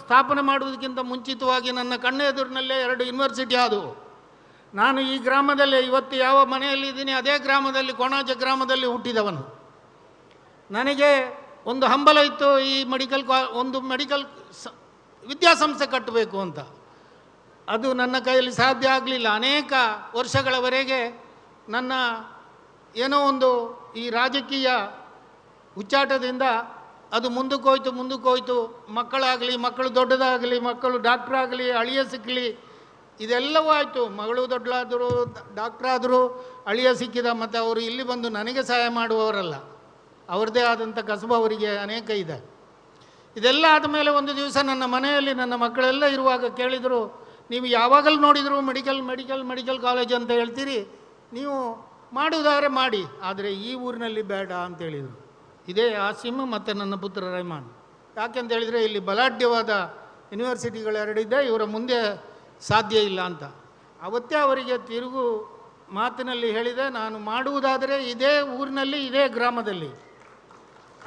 ಸ್ಥಾಪನೆ ಮಾಡುವುದಕ್ಕಿಂತ ಮುಂಚಿತವಾಗಿ ನನ್ನ ಕಣ್ಣ ಎದುರಿನಲ್ಲೇ 2 ಯೂನಿವರ್ಸಿಟಿ ಆದವು. ನಾನು ಈ ಗ್ರಾಮದಲ್ಲೇ ಇವತ್ತು ಯಾವ ಮನೆಯಲ್ಲಿದ್ದೀನಿ ಅದೇ ಗ್ರಾಮದಲ್ಲಿ, ಕೊಣಾಜ ಗ್ರಾಮದಲ್ಲಿ ಹುಟ್ಟಿದವನು. ನನಗೆ ಒಂದು ಹಂಬಲ ಇತ್ತು, ಈ ಒಂದು ಮೆಡಿಕಲ್ ವಿದ್ಯಾಸಂಸ್ಥೆ ಕಟ್ಟಬೇಕು ಅಂತ. ಅದು ನನ್ನ ಕೈಯಲ್ಲಿ ಸಾಧ್ಯ ಆಗಲಿಲ್ಲ. ಅನೇಕ ವರ್ಷಗಳವರೆಗೆ ನನ್ನ ಏನೋ ಒಂದು ಈ ರಾಜಕೀಯ ಹುಚ್ಚಾಟದಿಂದ ಅದು ಮುಂದಕ್ಕೆ ಹೋಯ್ತು. ಮಕ್ಕಳು ದೊಡ್ಡದಾಗಲಿ, ಮಕ್ಕಳು ಡಾಕ್ಟ್ರಾಗಲಿ, ಅಳಿಯ ಸಿಕ್ಕಲಿ, ಇದೆಲ್ಲವೂ ಆಯಿತು. ಮಗಳು ದೊಡ್ಡಲಾದರು, ಡಾಕ್ಟ್ರಾದರು, ಅಳಿಯ ಸಿಕ್ಕಿದ. ಮತ್ತು ಅವರು ಇಲ್ಲಿ ಬಂದು ನನಗೆ ಸಹಾಯ ಮಾಡುವವರಲ್ಲ, ಅವ್ರದ್ದೇ ಆದಂಥ ಕಸಬು ಅವರಿಗೆ ಅನೇಕ ಇದೆ. ಇದೆಲ್ಲ ಆದಮೇಲೆ ಒಂದು ದಿವಸ ನನ್ನ ಮನೆಯಲ್ಲಿ ನನ್ನ ಮಕ್ಕಳೆಲ್ಲ ಇರುವಾಗ ಕೇಳಿದರು, ನೀವು ಯಾವಾಗಲೂ ನೋಡಿದರೂ ಮೆಡಿಕಲ್ ಕಾಲೇಜ್ ಅಂತ ಹೇಳ್ತೀರಿ, ನೀವು ಮಾಡುವುದಾದ್ರೆ ಮಾಡಿ, ಆದರೆ ಈ ಊರಿನಲ್ಲಿ ಬೇಡ ಅಂತೇಳಿದರು. ಇದೇ ಆಸಿಮ್ ಮತ್ತು ನನ್ನ ಪುತ್ರ ರೆಹಮಾನ್. ಯಾಕೆಂತ ಹೇಳಿದರೆ ಇಲ್ಲಿ ಬಲಾಢ್ಯವಾದ ಯೂನಿವರ್ಸಿಟಿಗಳು 2 ಇದೆ, ಇವರ ಮುಂದೆ ಸಾಧ್ಯ ಇಲ್ಲ ಅಂತ. ಅವತ್ತೇ ಅವರಿಗೆ ತಿರುಗು ಮಾತಿನಲ್ಲಿ ಹೇಳಿದೆ, ನಾನು ಮಾಡುವುದಾದರೆ ಇದೇ ಊರಿನಲ್ಲಿ, ಇದೇ ಗ್ರಾಮದಲ್ಲಿ,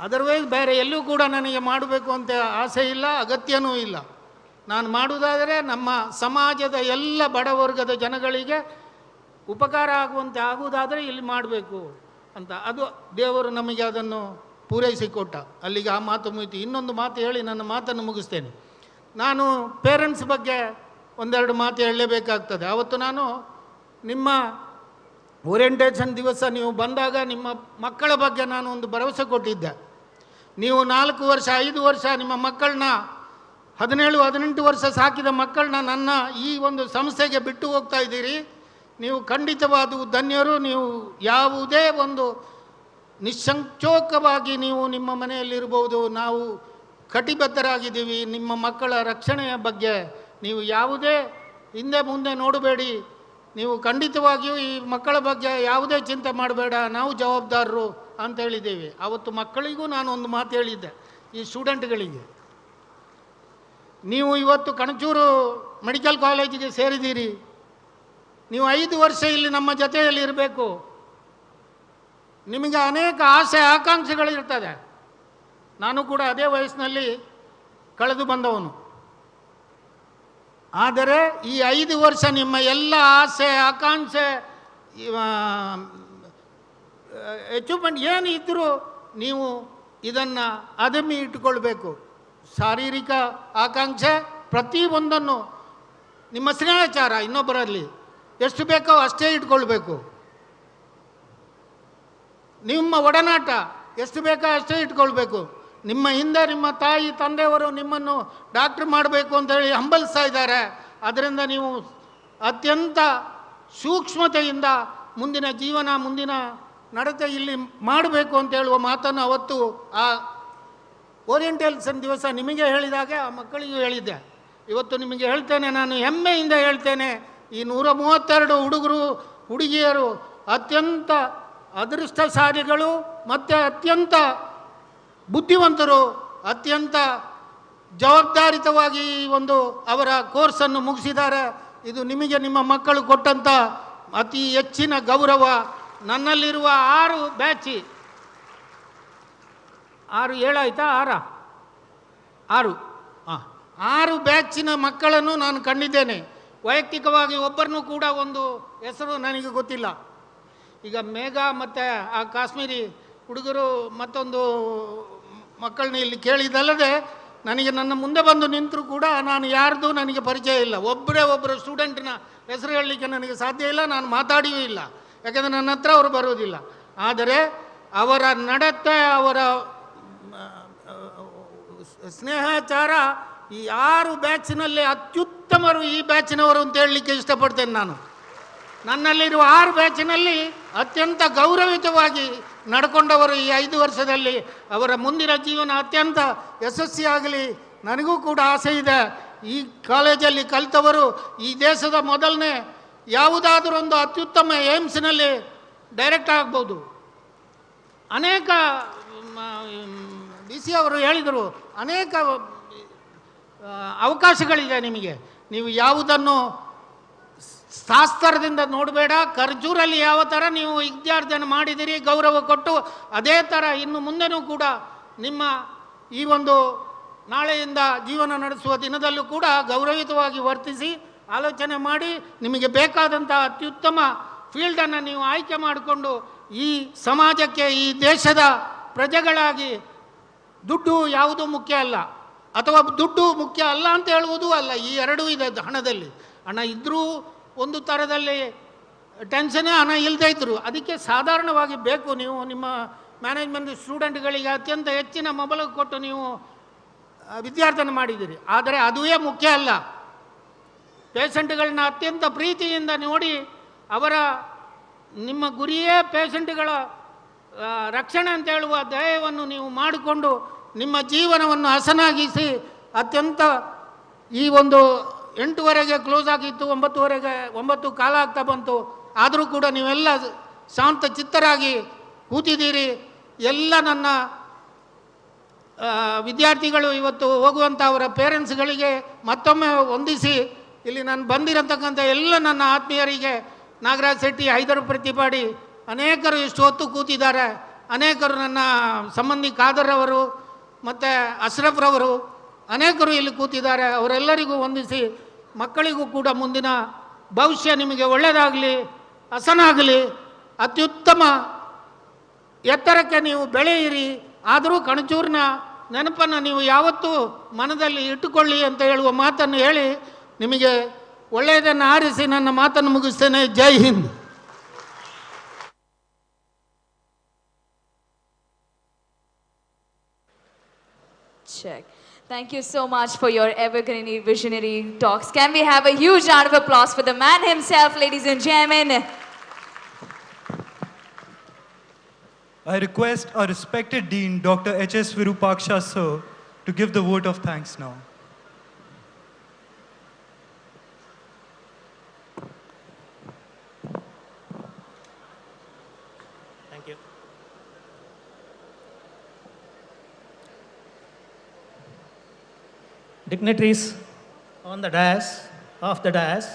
ಅದರ್ವೈಸ್ ಬೇರೆ ಎಲ್ಲೂ ಕೂಡ ನನಗೆ ಮಾಡಬೇಕು ಅಂತ ಆಸೆ ಇಲ್ಲ, ಅಗತ್ಯನೂ ಇಲ್ಲ. ನಾನು ಮಾಡುವುದಾದರೆ ನಮ್ಮ ಸಮಾಜದ ಎಲ್ಲ ಬಡವರ್ಗದ ಜನಗಳಿಗೆ ಉಪಕಾರ ಆಗುವುದಾದರೆ ಇಲ್ಲಿ ಮಾಡಬೇಕು ಅಂತ. ಅದು ದೇವರು ನಮಗೆ ಅದನ್ನು ಪೂರೈಸಿಕೊಟ್ಟ. ಅಲ್ಲಿಗೆ ಆ ಮಾತು ಮುಗಿತು. ಇನ್ನೊಂದು ಮಾತು ಹೇಳಿ ನನ್ನ ಮಾತನ್ನು ಮುಗಿಸ್ತೇನೆ. ನಾನು ಪೇರೆಂಟ್ಸ್ ಬಗ್ಗೆ 1-2 ಮಾತು ಹೇಳಲೇಬೇಕಾಗ್ತದೆ. ಆವತ್ತು ನಾನು ನಿಮ್ಮ ಓರಿಯೆಂಟೇಷನ್ ದಿವಸ ನೀವು ಬಂದಾಗ ನಿಮ್ಮ ಮಕ್ಕಳ ಬಗ್ಗೆ ನಾನು ಒಂದು ಭರವಸೆ ಕೊಟ್ಟಿದ್ದೆ. ನೀವು 4 ವರ್ಷ 5 ವರ್ಷ ನಿಮ್ಮ ಮಕ್ಕಳನ್ನ 17-18 ವರ್ಷ ಸಾಕಿದ ಮಕ್ಕಳನ್ನ ನನ್ನ ಈ ಒಂದು ಸಂಸ್ಥೆಗೆ ಬಿಟ್ಟು ಹೋಗ್ತಾ ಇದ್ದೀರಿ. ನೀವು ಖಂಡಿತವಾದ ಧನ್ಯರು. ನೀವು ಯಾವುದೇ ಒಂದು ನಿಸ್ಸಂಕೋಚವಾಗಿ ನೀವು ನಿಮ್ಮ ಮನೆಯಲ್ಲಿರ್ಬೋದು. ನಾವು ಕಟಿಬದ್ಧರಾಗಿದ್ದೀವಿ ನಿಮ್ಮ ಮಕ್ಕಳ ರಕ್ಷಣೆಯ ಬಗ್ಗೆ. ನೀವು ಯಾವುದೇ ಹಿಂದೆ ಮುಂದೆ ನೋಡಬೇಡಿ. ನೀವು ಖಂಡಿತವಾಗಿಯೂ ಈ ಮಕ್ಕಳ ಬಗ್ಗೆ ಯಾವುದೇ ಚಿಂತೆ ಮಾಡಬೇಡ, ನಾವು ಜವಾಬ್ದಾರರು ಅಂತ ಹೇಳಿದ್ದೇವೆ. ಆವತ್ತು ಮಕ್ಕಳಿಗೂ ನಾನು ಒಂದು ಮಾತು ಹೇಳಿದ್ದೆ, ಈ ಸ್ಟೂಡೆಂಟ್ಗಳಿಗೆ. ನೀವು ಇವತ್ತು ಕಣಚೂರು ಮೆಡಿಕಲ್ ಕಾಲೇಜಿಗೆ ಸೇರಿದ್ದೀರಿ, ನೀವು 5 ವರ್ಷ ಇಲ್ಲಿ ನಮ್ಮ ಜೊತೆಯಲ್ಲಿ ಇರಬೇಕು. ನಿಮಗೆ ಅನೇಕ ಆಸೆ ಆಕಾಂಕ್ಷೆಗಳಿರ್ತದೆ. ನಾನು ಕೂಡ ಅದೇ ವಯಸ್ಸಿನಲ್ಲಿ ಕಳೆದು ಬಂದವನು. ಆದರೆ ಈ 5 ವರ್ಷ ನಿಮ್ಮ ಎಲ್ಲ ಆಸೆ ಆಕಾಂಕ್ಷೆ ಅಚೀವ್ಮೆಂಟ್ ಏನು ಇದ್ದರೂ ನೀವು ಇದನ್ನು ಅದಮ್ಮಿ ಇಟ್ಟುಕೊಳ್ಬೇಕು. ಶಾರೀರಿಕ ಆಕಾಂಕ್ಷೆ ಪ್ರತಿಯೊಂದನ್ನು, ನಿಮ್ಮ ಸ್ನೇಹಚಾರ ಇನ್ನೊಬ್ಬರಲ್ಲಿ ಎಷ್ಟು ಬೇಕೋ ಅಷ್ಟೇ ಇಟ್ಕೊಳ್ಬೇಕು. ನಿಮ್ಮ ಒಡನಾಟ ಎಷ್ಟು ಬೇಕೋ ಅಷ್ಟೇ ಇಟ್ಕೊಳ್ಬೇಕು. ನಿಮ್ಮ ಹಿಂದೆ ನಿಮ್ಮ ತಾಯಿ ತಂದೆಯವರು ನಿಮ್ಮನ್ನು ಡಾಕ್ಟ್ರ್ ಮಾಡಬೇಕು ಅಂತ ಹೇಳಿ ಹಂಬಲಿಸ್ತಾ ಇದ್ದಾರೆ. ಅದರಿಂದ ನೀವು ಅತ್ಯಂತ ಸೂಕ್ಷ್ಮತೆಯಿಂದ ಮುಂದಿನ ಜೀವನ, ಮುಂದಿನ ನಡತೆ ಇಲ್ಲಿ ಮಾಡಬೇಕು ಅಂತ ಹೇಳುವ ಮಾತನ್ನು ಅವತ್ತು ಆ ಓರಿಯೆಂಟೇಷನ್ ದಿವಸ ನಿಮಗೆ ಹೇಳಿದಾಗ ಆ ಮಕ್ಕಳಿಗೂ ಹೇಳಿದ್ದೆ. ಇವತ್ತು ನಿಮಗೆ ಹೇಳ್ತೇನೆ, ನಾನು ಹೆಮ್ಮೆಯಿಂದ ಹೇಳ್ತೇನೆ, ಈ 132 ಹುಡುಗರು ಹುಡುಗಿಯರು ಅತ್ಯಂತ ಅದೃಷ್ಟಶಾಲಿಗಳು ಮತ್ತು ಅತ್ಯಂತ ಬುದ್ಧಿವಂತರು, ಅತ್ಯಂತ ಜವಾಬ್ದಾರಿತವಾಗಿ ಈ ಒಂದು ಅವರ ಕೋರ್ಸನ್ನು ಮುಗಿಸಿದ್ದಾರೆ. ಇದು ನಿಮಗೆ ನಿಮ್ಮ ಮಕ್ಕಳು ಕೊಟ್ಟಂಥ ಅತಿ ಹೆಚ್ಚಿನ ಗೌರವ. ನನ್ನಲ್ಲಿರುವ 6 ಬ್ಯಾಚಿ 6 ಆಯಿತಾ 6 ಬ್ಯಾಚಿನ ಮಕ್ಕಳನ್ನು ನಾನು ಕಂಡಿದ್ದೇನೆ. ವೈಯಕ್ತಿಕವಾಗಿ ಒಬ್ಬರನ್ನೂ ಕೂಡ ಒಂದು ಹೆಸರು ನನಗೆ ಗೊತ್ತಿಲ್ಲ. ಈಗ ಮೇಘಾ ಮತ್ತು ಆ ಕಾಶ್ಮೀರಿ ಹುಡುಗರು ಮತ್ತೊಂದು ಮಕ್ಕಳನ್ನ ಇಲ್ಲಿ ಕೇಳಿದಲ್ಲದೆ ನನಗೆ ನನ್ನ ಮುಂದೆ ಬಂದು ನಿಂತರೂ ಕೂಡ ನಾನು ಯಾರ್ದು ನನಗೆ ಪರಿಚಯ ಇಲ್ಲ. ಒಬ್ಬರು ಸ್ಟೂಡೆಂಟ್ನ ಹೆಸರು ಹೇಳಲಿಕ್ಕೆ ನನಗೆ ಸಾಧ್ಯ ಇಲ್ಲ, ನಾನು ಮಾತಾಡಿಯೂ ಇಲ್ಲ, ಯಾಕೆಂದರೆ ನನ್ನ ಹತ್ರ ಅವರು ಬರೋದಿಲ್ಲ. ಆದರೆ ಅವರ ನಡತೆ, ಅವರ ಸ್ನೇಹಾಚಾರ, ಈ 6 ಬ್ಯಾಚಿನಲ್ಲಿ ಅತ್ಯುತ್ತಮರು ಈ ಬ್ಯಾಚಿನವರು ಅಂತ ಹೇಳಲಿಕ್ಕೆ ಇಷ್ಟಪಡ್ತೇನೆ ನಾನು. ನನ್ನಲ್ಲಿರುವ 6 ಬ್ಯಾಚಿನಲ್ಲಿ ಅತ್ಯಂತ ಗೌರವಿತವಾಗಿ ನಡ್ಕೊಂಡವರು ಈ 5 ವರ್ಷದಲ್ಲಿ. ಅವರ ಮುಂದಿನ ಜೀವನ ಅತ್ಯಂತ ಯಶಸ್ವಿಯಾಗಲಿ ನನಗೂ ಕೂಡ ಆಸೆ ಇದೆ. ಈ ಕಾಲೇಜಲ್ಲಿ ಕಲಿತವರು ಈ ದೇಶದ ಮೊದಲನೇ ಯಾವುದಾದರೂ ಒಂದು ಅತ್ಯುತ್ತಮ ಏಮ್ಸ್ನಲ್ಲಿ ಡೈರೆಕ್ಟ್ ಆಗ್ಬೋದು. ಅನೇಕ ಡಿ ಸಿ ಅವರು ಹೇಳಿದರು, ಅನೇಕ ಅವಕಾಶಗಳಿದೆ ನಿಮಗೆ. ನೀವು ಯಾವುದನ್ನು ಶಾಸ್ತ್ರದಿಂದ ನೋಡಬೇಡ. ಕರ್ಜೂರಲ್ಲಿ ಯಾವ ಥರ ನೀವು ವಿದ್ಯಾರ್ಜನೆ ಮಾಡಿದಿರಿ, ಗೌರವ ಕೊಟ್ಟು, ಅದೇ ಥರ ಇನ್ನು ಮುಂದೆನೂ ಕೂಡ ನಿಮ್ಮ ಈ ಒಂದು ನಾಳೆಯಿಂದ ಜೀವನ ನಡೆಸುವ ದಿನದಲ್ಲೂ ಕೂಡ ಗೌರವಿತವಾಗಿ ವರ್ತಿಸಿ ಆಲೋಚನೆ ಮಾಡಿ ನಿಮಗೆ ಬೇಕಾದಂಥ ಅತ್ಯುತ್ತಮ ಫೀಲ್ಡನ್ನು ನೀವು ಆಯ್ಕೆ ಮಾಡಿಕೊಂಡು ಈ ಸಮಾಜಕ್ಕೆ, ಈ ದೇಶದ ಪ್ರಜೆಗಳಾಗಿ ದುಡ್ಡು ಯಾವುದೂ ಮುಖ್ಯ ಅಲ್ಲ, ಅಥವಾ ದುಡ್ಡು ಮುಖ್ಯ ಅಲ್ಲ ಅಂತ ಹೇಳುವುದೂ ಅಲ್ಲ. ಈ ಎರಡೂ ಇದೆ ಹಣದಲ್ಲಿ. ಹಣ ಇದ್ದರೂ ಒಂದು ಥರದಲ್ಲಿ ಟೆನ್ಷನ್ನೇ, ಹಣ ಇಲ್ಲದೇ ಇದ್ದರು. ಅದಕ್ಕೆ ಸಾಧಾರಣವಾಗಿ ಬೇಕು. ನೀವು ನಿಮ್ಮ ಮ್ಯಾನೇಜ್ಮೆಂಟ್ ಸ್ಟೂಡೆಂಟ್ಗಳಿಗೆ ಅತ್ಯಂತ ಹೆಚ್ಚಿನ ಮೊಬೈಲ್ ಕೊಟ್ಟು ನೀವು ವಿದ್ಯಾರ್ಥನೆ ಮಾಡಿದ್ದೀರಿ. ಆದರೆ ಅದುವೇ ಮುಖ್ಯ ಅಲ್ಲ. ಪೇಷಂಟ್ಗಳನ್ನ ಅತ್ಯಂತ ಪ್ರೀತಿಯಿಂದ ನೋಡಿ, ಅವರ ನಿಮ್ಮ ಗುರಿಯೇ ಪೇಷಂಟ್ಗಳ ರಕ್ಷಣೆ ಅಂತ ಹೇಳುವ ಧ್ಯೇಯವನ್ನು ನೀವು ಮಾಡಿಕೊಂಡು ನಿಮ್ಮ ಜೀವನವನ್ನು ಹಸನಾಗಿಸಿ, ಅತ್ಯಂತ ಈ ಒಂದು 8:30ಗೆ ಕ್ಲೋಸ್ ಆಗಿತ್ತು, 9 ಕಾಲ ಆಗ್ತಾ ಬಂತು, ಆದರೂ ಕೂಡ ನೀವೆಲ್ಲ ಶಾಂತ ಚಿತ್ತರಾಗಿ ಕೂತಿದ್ದೀರಿ. ಎಲ್ಲ ನನ್ನ ವಿದ್ಯಾರ್ಥಿಗಳು ಇವತ್ತು ಹೋಗುವಂಥ ಅವರ ಪೇರೆಂಟ್ಸ್ಗಳಿಗೆ ಮತ್ತೊಮ್ಮೆ ವಂದಿಸಿ, ಇಲ್ಲಿ ನಾನು ಬಂದಿರತಕ್ಕಂಥ ಎಲ್ಲ ನನ್ನ ಆತ್ಮೀಯರಿಗೆ, ನಾಗರಾಜ್ ಶೆಟ್ಟಿ, ಹೈದರ್ ಪ್ರತಿಪಾಡಿ, ಅನೇಕರು ಇಷ್ಟು ಹೊತ್ತು ಕೂತಿದ್ದಾರೆ. ಅನೇಕರು ನನ್ನ ಸಂಬಂಧಿ ಖಾದರ್ ಅವರು ಮತ್ತು ಅಶ್ರಫ್ರವರು ಅನೇಕರು ಇಲ್ಲಿ ಕೂತಿದ್ದಾರೆ. ಅವರೆಲ್ಲರಿಗೂ ವಂದಿಸಿ, ಮಕ್ಕಳಿಗೂ ಕೂಡ ಮುಂದಿನ ಭವಿಷ್ಯ ನಿಮಗೆ ಒಳ್ಳೆಯದಾಗಲಿ, ಹಸನಾಗಲಿ, ಅತ್ಯುತ್ತಮ ಎತ್ತರಕ್ಕೆ ನೀವು ಬೆಳೆಯಿರಿ. ಆದರೂ ಕಣಚೂರಿನ ನೆನಪನ್ನು ನೀವು ಯಾವತ್ತೂ ಮನದಲ್ಲಿ ಇಟ್ಟುಕೊಳ್ಳಿ ಅಂತ ಹೇಳುವ ಮಾತನ್ನು ಹೇಳಿ ನಿಮಗೆ ಒಳ್ಳೆಯದನ್ನು ಆರಿಸಿ ನನ್ನ ಮಾತನ್ನು ಮುಗಿಸ್ತೇನೆ. ಜೈ Hind. Check. Thank you so much for your evergreen visionary talks. Can we have a huge round of applause for the man himself, ladies and gentlemen? I request our respected Dean, Dr. H.S. Virupaksha, sir, to give the vote of thanks now. Thank you. Dignitaries on the dais, off the dais,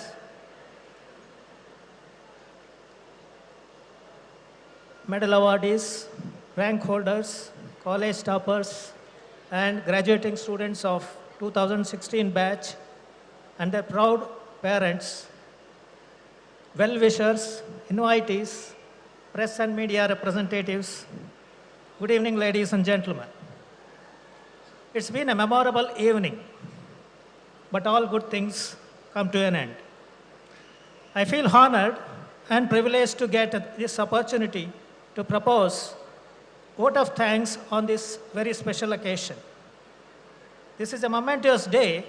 medal awardees, rank holders, college toppers, and graduating students of 2016 batch, and their proud parents, well-wishers, invitees, press and media representatives. Good evening, ladies and gentlemen. It's been a memorable evening, but all good things come to an end. I feel honored and privileged to get this opportunity to propose vote of thanks on this very special occasion. This is a momentous day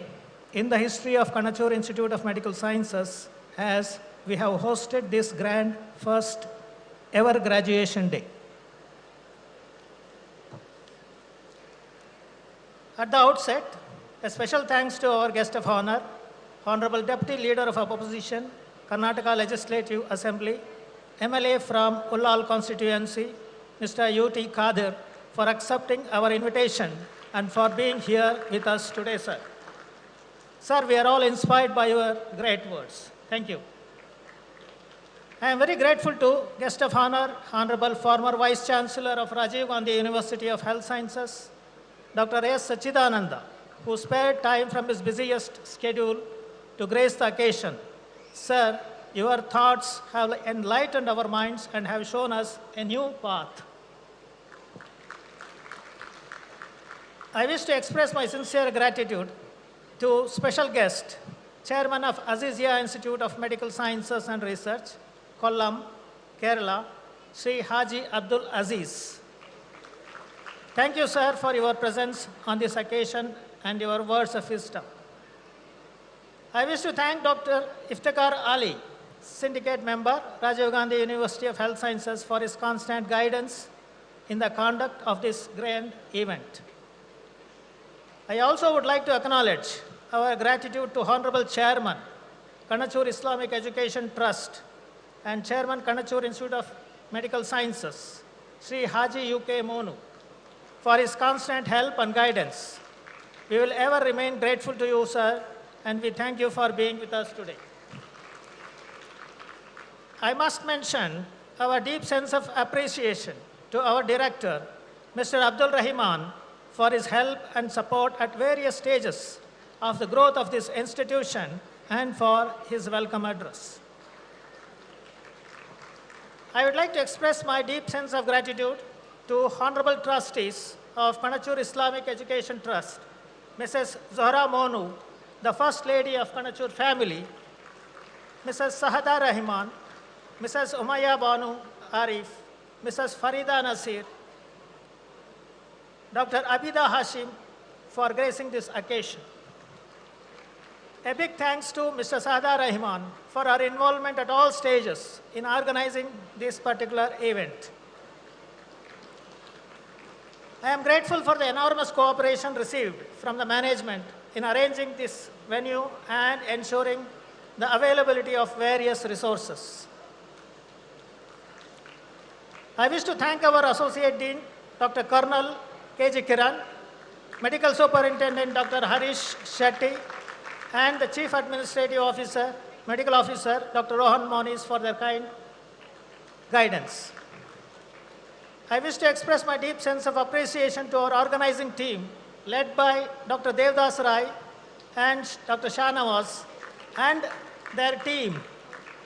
in the history of KANACHUR Institute of Medical Sciences, as we have hosted this grand first ever graduation day. At the outset, a special thanks to our guest of honor, Honorable Deputy Leader of Opposition, Karnataka Legislative Assembly, MLA from Ullal constituency, Mr. U.T. Kadir, for accepting our invitation and for being here with us today, sir. Sir, we are all inspired by your great words. Thank you. I am very grateful to guest of honor, Honorable former Vice Chancellor of Rajiv Gandhi University of Health Sciences, Dr. S. Sachidananda, who spared time from his busiest schedule to grace the occasion. Sir, your thoughts have enlightened our minds and have shown us a new path. I wish to express my sincere gratitude to special guest, Chairman of Azizia Institute of Medical Sciences and Research, Kollam, Kerala, Sri Haji Abdul Aziz. Thank you, sir, for your presence on this occasion and your words of wisdom. I wish to thank Dr. Iftikhar Ali, Syndicate Member, Rajiv Gandhi University of Health Sciences, for his constant guidance in the conduct of this grand event. I also would like to acknowledge our gratitude to Honorable Chairman, KANACHUR Islamic Education Trust, and Chairman, KANACHUR Institute of Medical Sciences, Sri Haji UK Monu, for his constant help and guidance. We will ever remain grateful to you, sir, and we thank you for being with us today. I must mention our deep sense of appreciation to our director, Mr. Abdul Rahman, for his help and support at various stages of the growth of this institution and for his welcome address. I would like to express my deep sense of gratitude to Honorable Trustees of KANACHUR Islamic Education Trust, Mrs. Zohra Monu, the First Lady of KANACHUR family, Mrs. Sahada Rahman, Mrs. Umayya Banu Arif, Mrs. Farida Nasir, Dr. Abida Hashim for gracing this occasion. A big thanks to Mr. Sahada Rahman for our involvement at all stages in organizing this particular event. I am grateful for the enormous cooperation received from the management in arranging this venue and ensuring the availability of various resources. I wish to thank our Associate Dean, Dr. Colonel K.G. Kiran, Medical Superintendent Dr. Harish Shetty, and the Chief Administrative Officer, Medical Officer, Dr. Rohan Moniz, for their kind guidance. I wish to express my deep sense of appreciation to our organizing team, led by Dr. Devdas Rai and Dr. Shah Nawaz, and their team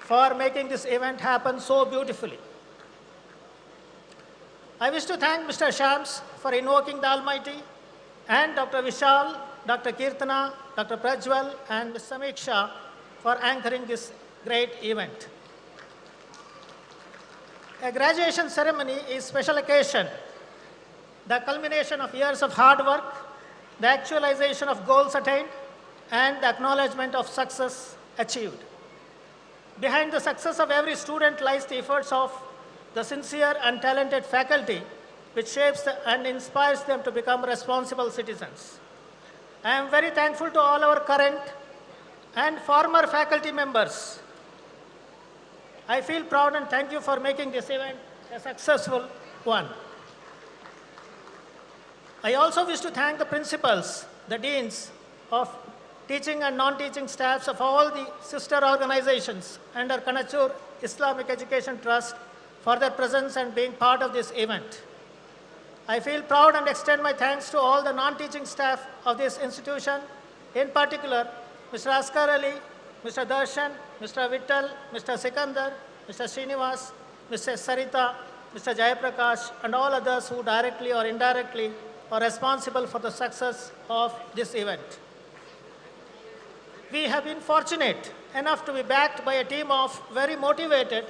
for making this event happen so beautifully. I wish to thank Mr. Shams for invoking the Almighty, and Dr. Vishal, Dr. Kirtana, Dr. Prajwal, and Ms. Samiksha for anchoring this great event. A graduation ceremony is a special occasion, the culmination of years of hard work, the actualization of goals attained, and the acknowledgement of success achieved. Behind the success of every student lies the efforts of the sincere and talented faculty, which shapes and inspires them to become responsible citizens. I am very thankful to all our current and former faculty members. I feel proud and thank you for making this event a successful one. I also wish to thank the principals, the deans of teaching and non-teaching staffs of all the sister organizations under KANACHUR Islamic Education Trust for their presence and being part of this event. I feel proud and extend my thanks to all the non-teaching staff of this institution, in particular, Mr. Askar Ali, Mr. Darshan, Mr. Vittal, Mr. Sikandar, Mr. Srinivas, Mr. Sarita, Mr. Jayaprakash, and all others who directly or indirectly are responsible for the success of this event. We have been fortunate enough to be backed by a team of very motivated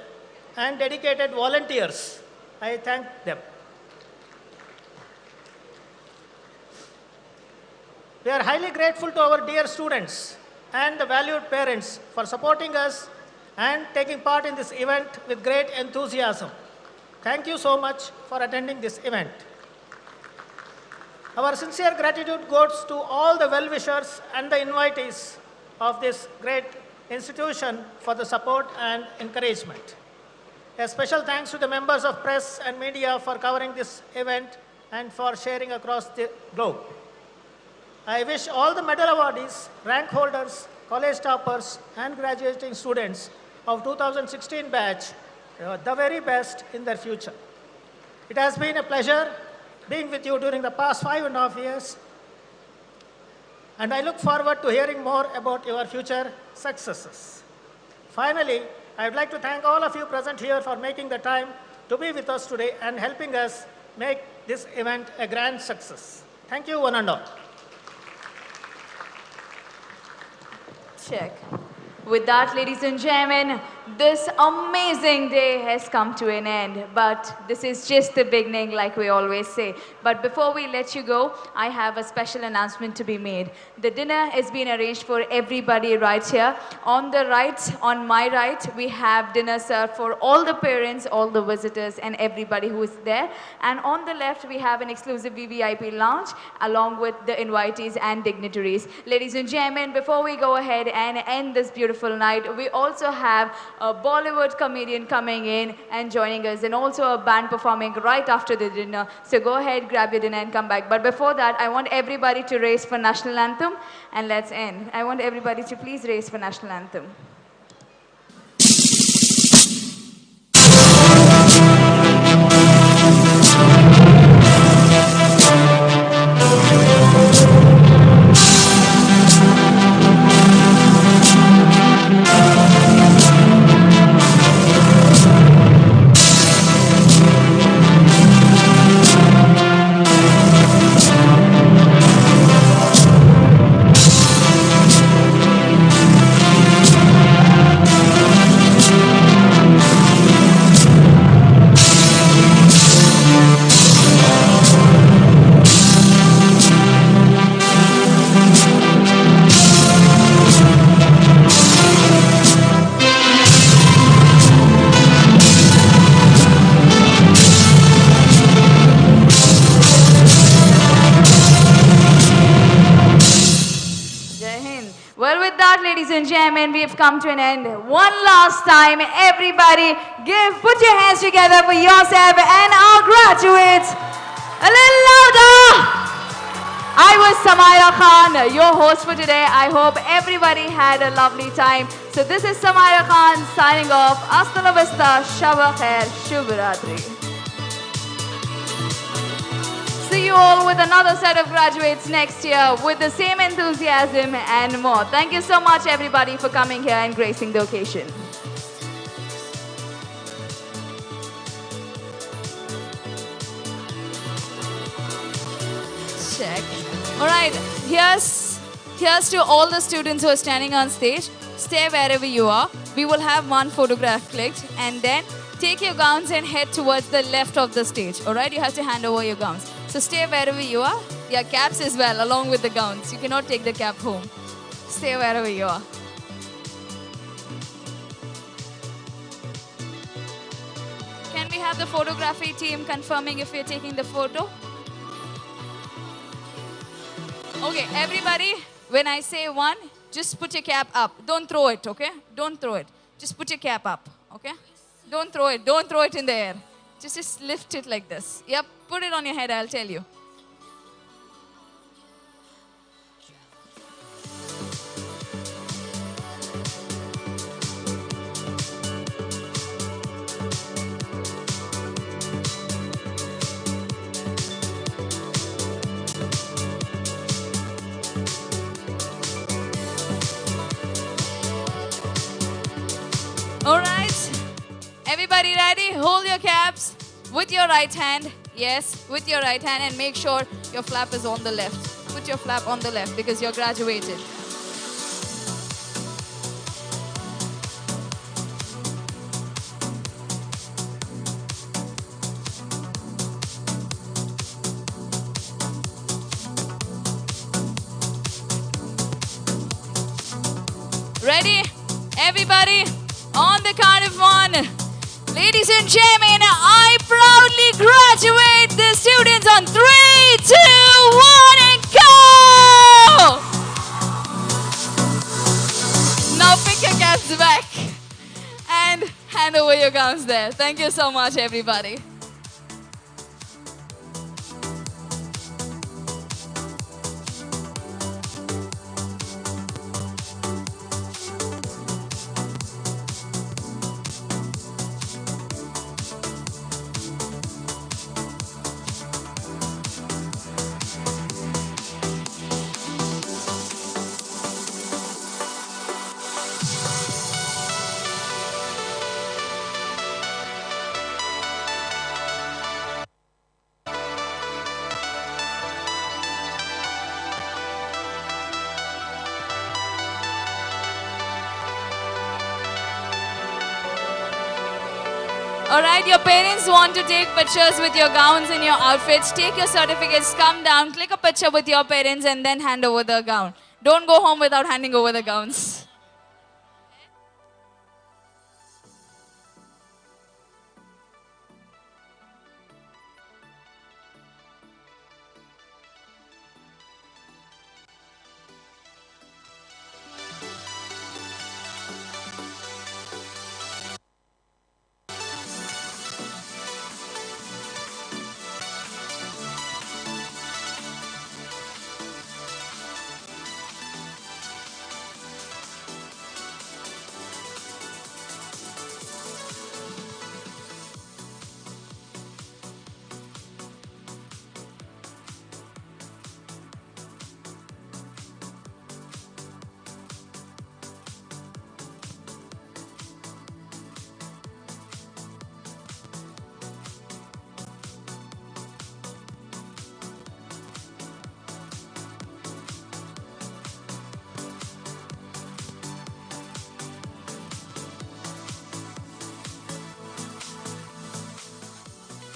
and dedicated volunteers. I thank them. We are highly grateful to our dear students and the valued parents for supporting us and taking part in this event with great enthusiasm. Thank you so much for attending this event. Our sincere gratitude goes to all the well-wishers and the invitees of this great institution for the support and encouragement. A special thanks to the members of press and media for covering this event and for sharing across the globe. I wish all the medal awardees, rank holders, college toppers, and graduating students of 2016 batch the very best in their future. It has been a pleasure being with you during the past 5.5 years, and I look forward to hearing more about your future successes. Finally, I would like to thank all of you present here for making the time to be with us today and helping us make this event a grand success. Thank you, one and all. Check. With that, ladies and gentlemen, this amazing day has come to an end. But this is just the beginning, like we always say. But before we let you go, I have a special announcement to be made. The dinner is being arranged for everybody right here. On the right, on my right, we have dinner served for all the parents, all the visitors, and everybody who is there. And on the left, we have an exclusive VVIP lounge, along with the invitees and dignitaries. Ladies and gentlemen, before we go ahead and end this beautiful night, we also have a Bollywood comedian coming in and joining us, and also a band performing right after the dinner. So go ahead, grab your dinner and come back. But before that, I want everybody to raise for National Anthem, and let's end. I want everybody to please raise for National Anthem. Well, with that, ladies and gentlemen, we have come to an end. One last time, everybody, put your hands together for yourself and our graduates. A little louder. I was Samaira Khan, your host for today. I hope everybody had a lovely time. So this is Samaira Khan signing off. Hasta la vista, Shaba Khair, Shubhratri. See you all with another set of graduates next year with the same enthusiasm and more. Thank you so much, everybody, for coming here and gracing the occasion. Check. All right, here's to all the students who are standing on stage. Stay wherever you are. We will have one photograph clicked, and then take your gowns and head towards the left of the stage. All right, you have to hand over your gowns. So stay wherever you are. Your caps as well, along with the gowns. You cannot take the cap home. Stay wherever you are. Can we have the photography team confirming if we're taking the photo? Okay, everybody, when I say one, just put your cap up. Don't throw it, okay? Don't throw it. Just put your cap up, okay? Don't throw it. Don't throw it in the air. Just lift it like this. Yep, put it on your head, I'll tell you. All right, everybody ready? Hold your caps with your right hand. Yes, with your right hand, and make sure your flap is on the left. Put your flap on the left because you're graduated. Ready? Everybody? On the count of one. Ladies and gentlemen, I proudly graduate the students on 3, 2, 1, and go! Now pick your caps back and hand over your gowns there. Thank you so much, everybody. Alright, your parents want to take pictures with your gowns and your outfits. Take your certificates, come down, click a picture with your parents and then hand over the gown. Don't go home without handing over the gowns.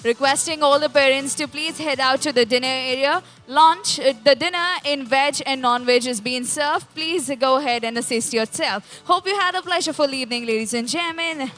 Requesting all the parents to please head out to the dinner area. Lunch, the dinner in veg and non-veg is being served. Please go ahead and assist yourself. Hope you had a pleasureful evening, ladies and gentlemen.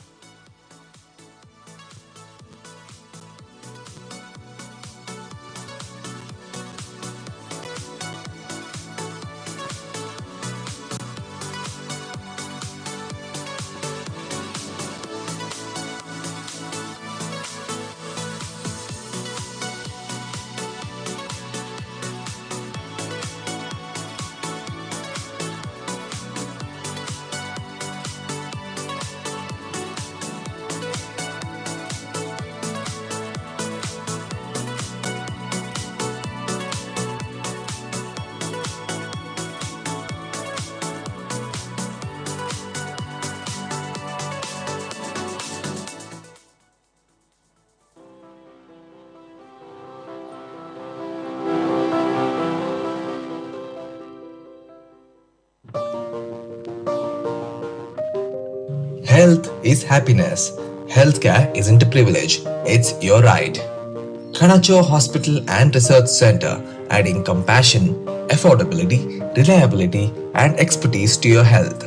Health is happiness. Healthcare isn't a privilege, it's your right. KANACHUR Hospital and Research Center, adding compassion, affordability, reliability and expertise to your health.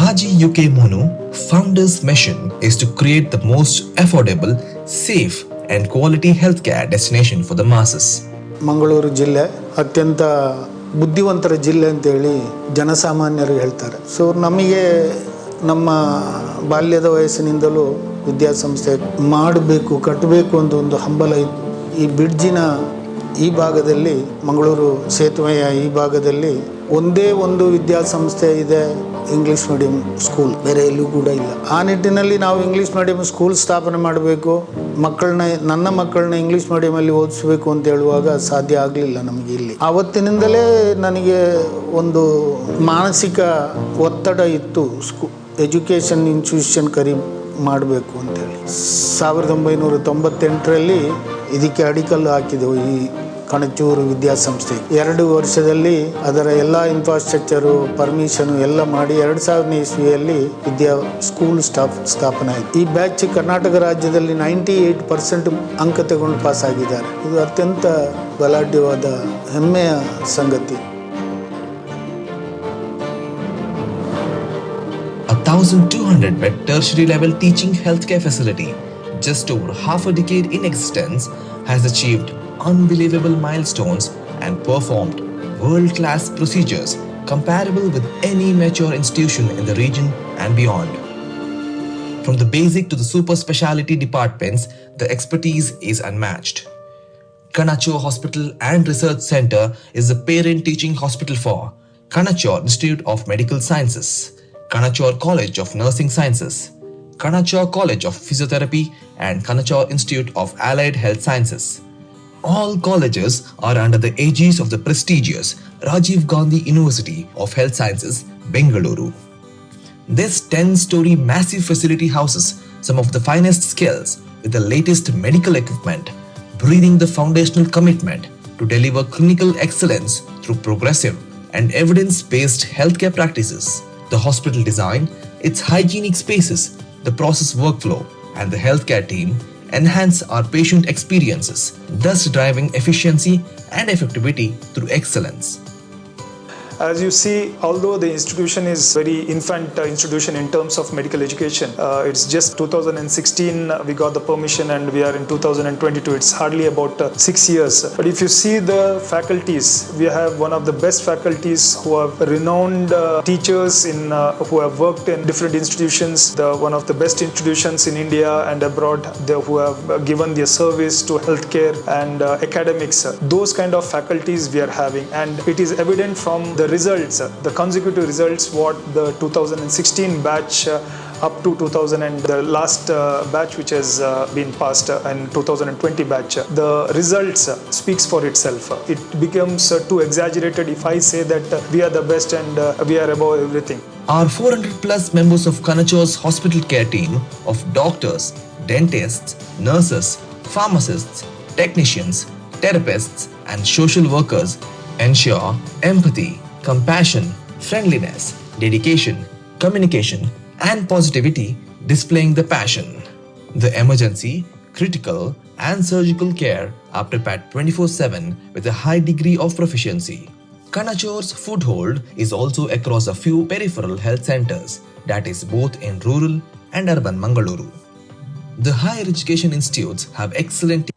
Haji UK Monu, founder's mission is to create the most affordable, safe and quality healthcare destination for the masses. Mangaluru ಜಿಲ್ಲೆ ಅತ್ಯಂತ ಬುದ್ಧಿವಂತರ ಜಿಲ್ಲೆ ಅಂತೇಳಿ ಜನಸಾಮಾನ್ಯರು ಹೇಳ್ತಾರೆ. So ನಮಗೆ ನಮ್ಮ ಬಾಲ್ಯದ ವಯಸ್ಸಿನಿಂದಲೂ ವಿದ್ಯಾಸಂಸ್ಥೆ ಮಾಡಬೇಕು ಕಟ್ಟಬೇಕು ಅಂತ ಒಂದು ಹಂಬಲ ಇತ್ತು. ಈ ಬ್ರಿಡ್ಜಿನ ಈ ಭಾಗದಲ್ಲಿ ಮಂಗಳೂರು ಸೇತುವೆಯ ಈ ಭಾಗದಲ್ಲಿ ಒಂದೇ ಒಂದು ವಿದ್ಯಾಸಂಸ್ಥೆ ಇದೆ, ಇಂಗ್ಲೀಷ್ ಮೀಡಿಯಂ ಸ್ಕೂಲ್, ಬೇರೆ ಎಲ್ಲೂ ಕೂಡ ಇಲ್ಲ. ಆ ನಿಟ್ಟಿನಲ್ಲಿ ನಾವು ಇಂಗ್ಲೀಷ್ ಮೀಡಿಯಂ ಸ್ಕೂಲ್ ಸ್ಥಾಪನೆ ಮಾಡಬೇಕು, ನನ್ನ ಮಕ್ಕಳನ್ನ ಇಂಗ್ಲೀಷ್ ಮೀಡಿಯಮಲ್ಲಿ ಓದಿಸ್ಬೇಕು ಅಂತ ಹೇಳುವಾಗ ಸಾಧ್ಯ ಆಗಲಿಲ್ಲ ನಮಗೆ. ಇಲ್ಲಿ ಆವತ್ತಿನಿಂದಲೇ ನನಗೆ ಒಂದು ಮಾನಸಿಕ ಒತ್ತಡ ಇತ್ತು, ಎಜುಕೇಷನ್ ಇನ್ಸ್ಟಿಟ್ಯೂಷನ್ ಮಾಡಬೇಕು ಅಂತೇಳಿ. 1998ರಲ್ಲಿ ಇದಕ್ಕೆ ಅಡಿಕಲ್ಲು ಹಾಕಿದೆವು ಈ ಕಣಚೂರು ವಿದ್ಯಾಸಂಸ್ಥೆ. 2 ವರ್ಷದಲ್ಲಿ ಅದರ ಎಲ್ಲ ಇನ್ಫ್ರಾಸ್ಟ್ರಕ್ಚರು ಪರ್ಮಿಷನು ಎಲ್ಲ ಮಾಡಿ 2000ನೇ ಇಸ್ವಿಯಲ್ಲಿ ಸ್ಕೂಲ್ ಸ್ಥಾಪನೆ ಆಯಿತು. ಈ ಬ್ಯಾಚ್ ಕರ್ನಾಟಕ ರಾಜ್ಯದಲ್ಲಿ 98% ಅಂಕ ತಗೊಂಡು ಪಾಸ್ ಆಗಿದ್ದಾರೆ. ಇದು ಅತ್ಯಂತ ಬಲಾಢ್ಯವಾದ ಹೆಮ್ಮೆಯ ಸಂಗತಿ. 1,200 bed tertiary level teaching healthcare facility, just over half a decade in existence, has achieved unbelievable milestones and performed world-class procedures comparable with any mature institution in the region and beyond. From the basic to the super specialty departments, the expertise is unmatched. KANACHUR Hospital and Research Center is the parent teaching hospital for KANACHUR Institute of Medical Sciences, KANACHUR College of Nursing Sciences, KANACHUR College of Physiotherapy and KANACHUR Institute of Allied Health Sciences. All colleges are under the aegis of the prestigious Rajiv Gandhi University of Health Sciences, Bengaluru. This 10-story massive facility houses some of the finest skills with the latest medical equipment, breathing the foundational commitment to deliver clinical excellence through progressive and evidence-based healthcare practices. The hospital design, its hygienic spaces, the process workflow, and the healthcare team enhance our patient experiences, thus driving efficiency and effectivity through excellence. As you see, although the institution is very infant institution in terms of medical education, it's just 2016 we got the permission and we are in 2022. It's hardly about 6 years. But if you see the faculties, we have one of the best faculties who are renowned teachers who have worked in different institutions, one of the best institutions in India and abroad, who have given their service to healthcare and academics. Those kind of faculties we are having, and it is evident from the results, the consecutive results, what the 2016 batch up to 2000 and the last batch which has been passed and 2020 batch, the results speaks for itself. It becomes too exaggerated if I say that we are the best and we are above everything. Our 400 plus members of KANACHUR's hospital care team of doctors, dentists, nurses, pharmacists, technicians, therapists and social workers ensure empathy, compassion, friendliness, dedication, communication, and positivity, displaying the passion. The emergency, critical, and surgical care are prepared 24/7 with a high degree of proficiency. KANACHUR's foothold is also across a few peripheral health centers, that is both in rural and urban Mangaluru. The higher education institutes have excellent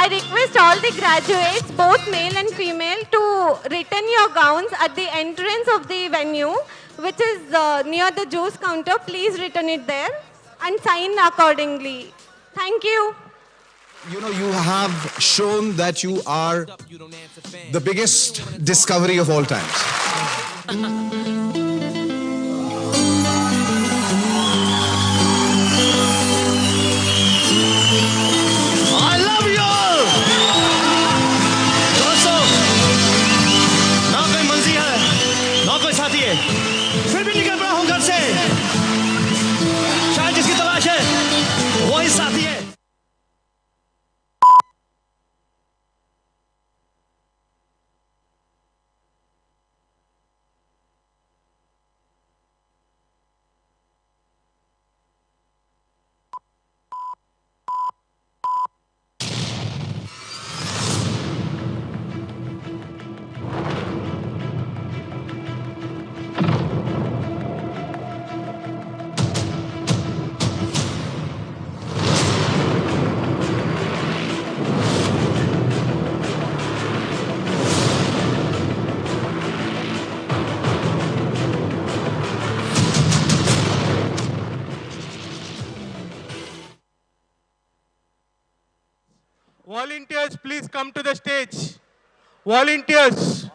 I request all the graduates, both male and female, to return your gowns at the entrance of the venue, which is near the juice counter. Please return it there and sign accordingly. Thank you. You know, you have shown that you are the biggest discovery of all times. I love you all. दोस्तों, ना कोई मंजी है, ना कोई साथी है, फिर भी निकल पड़ा हूँ घर से। शायद जिसकी तलाश है, वो ही साथी है। Volunteers, please come to the stage. Volunteers.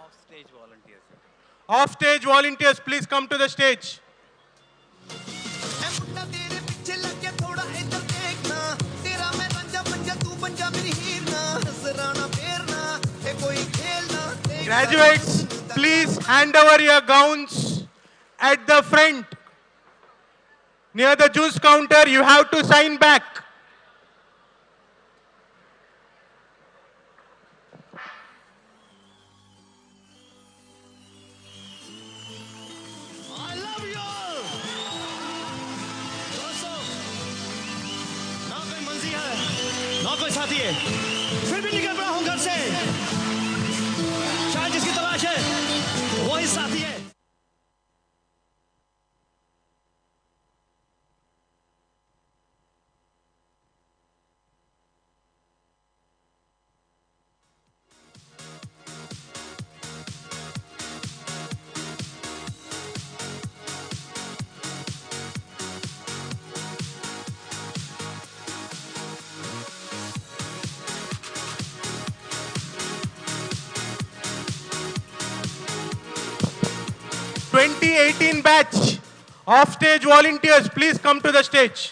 Off-stage volunteers, please come to the stage. Graduates, please hand over your gowns at the front. Near the juice counter, you have to sign back. ना कोई साथी है, फिर भी निकल पड़ा हूँ घर से। शायद जिसकी तलाश है, वो ही साथी है। '18 batch. Off-stage volunteers, please come to the stage.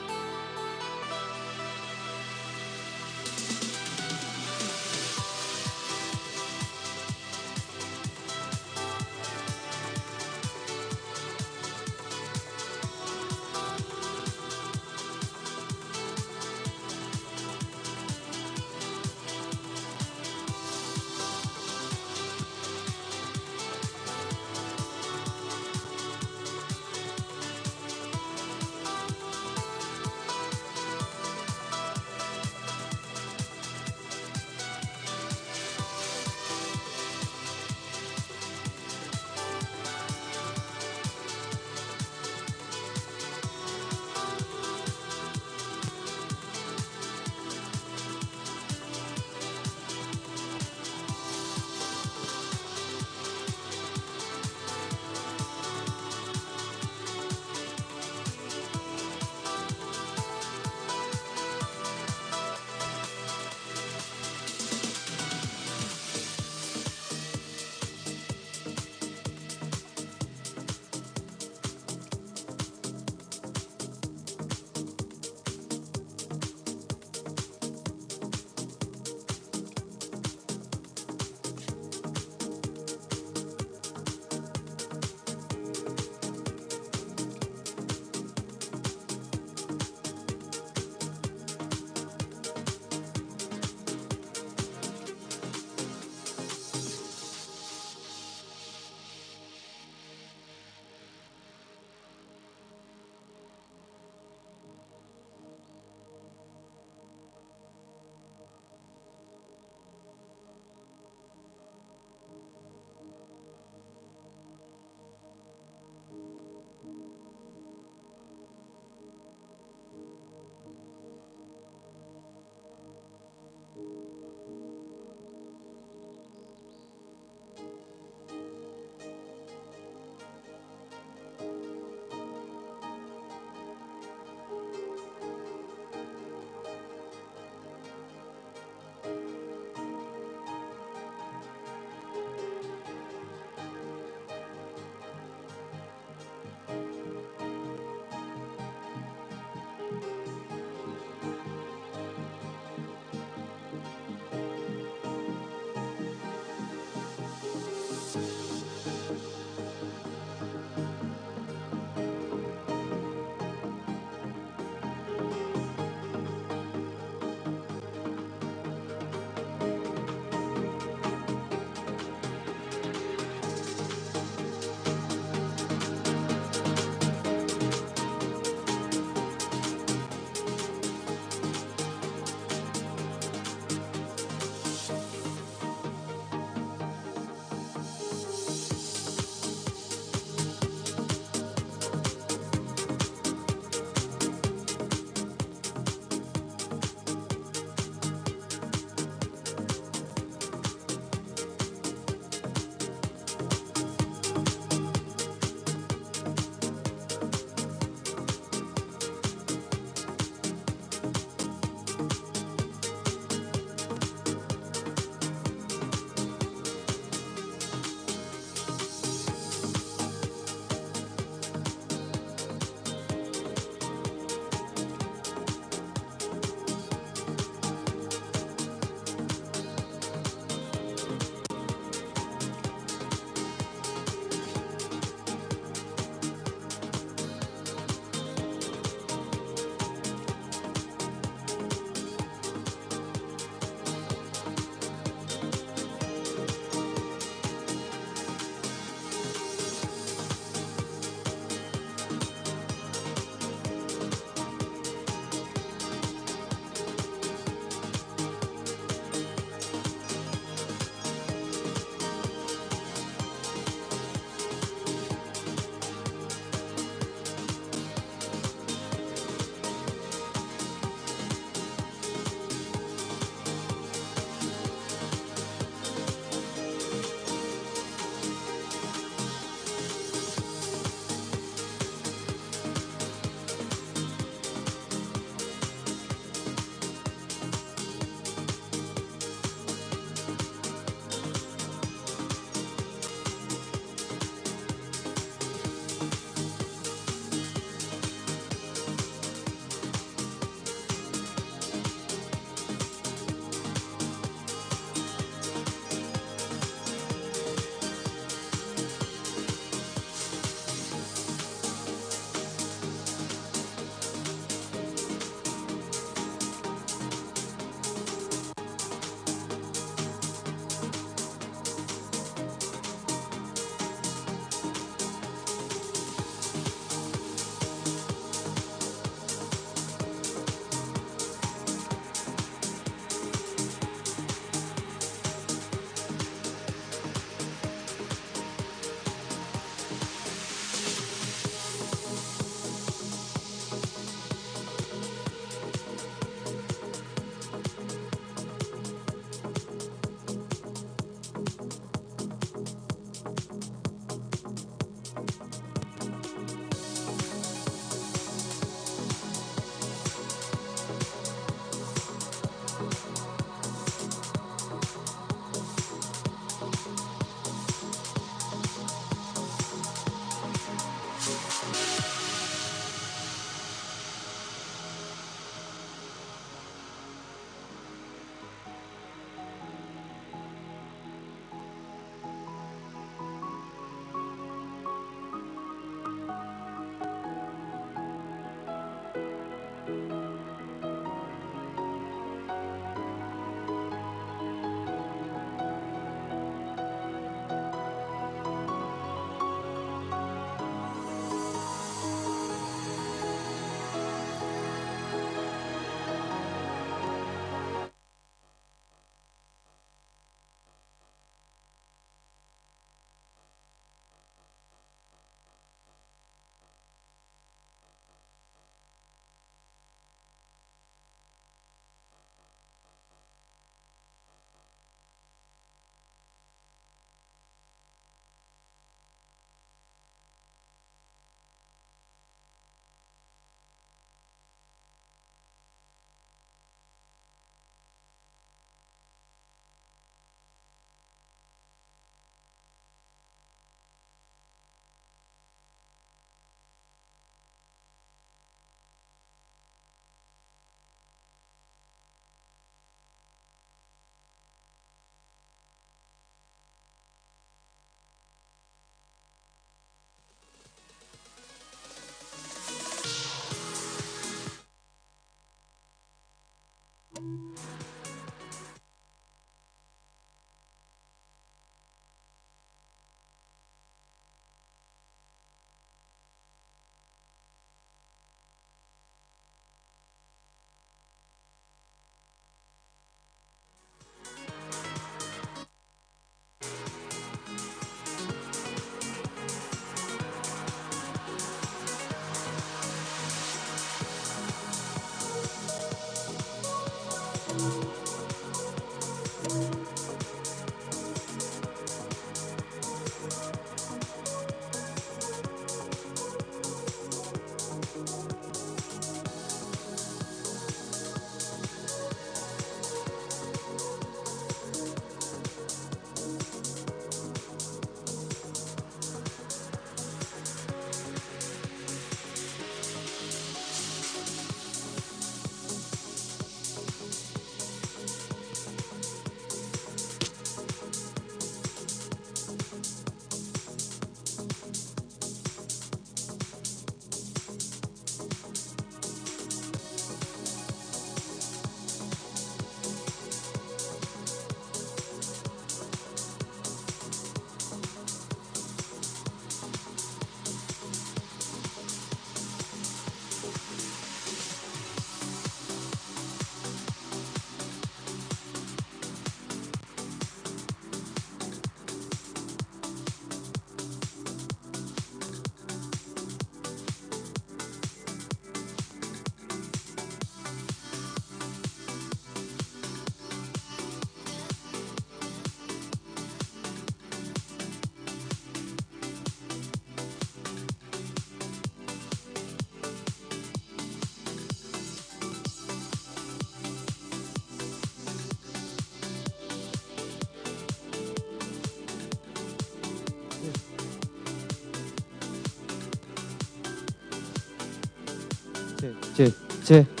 Che.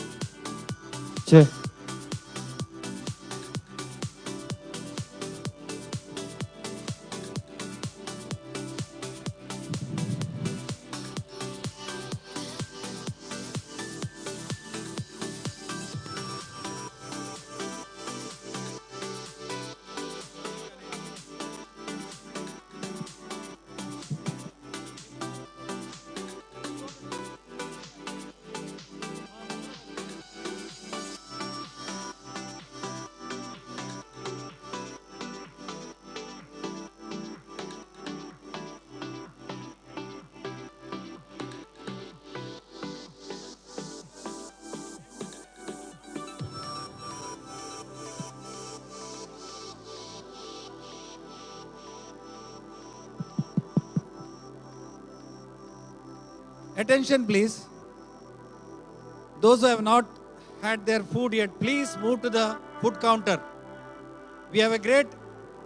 Attention, please. Those who have not had their food yet, please move to the food counter. We have a great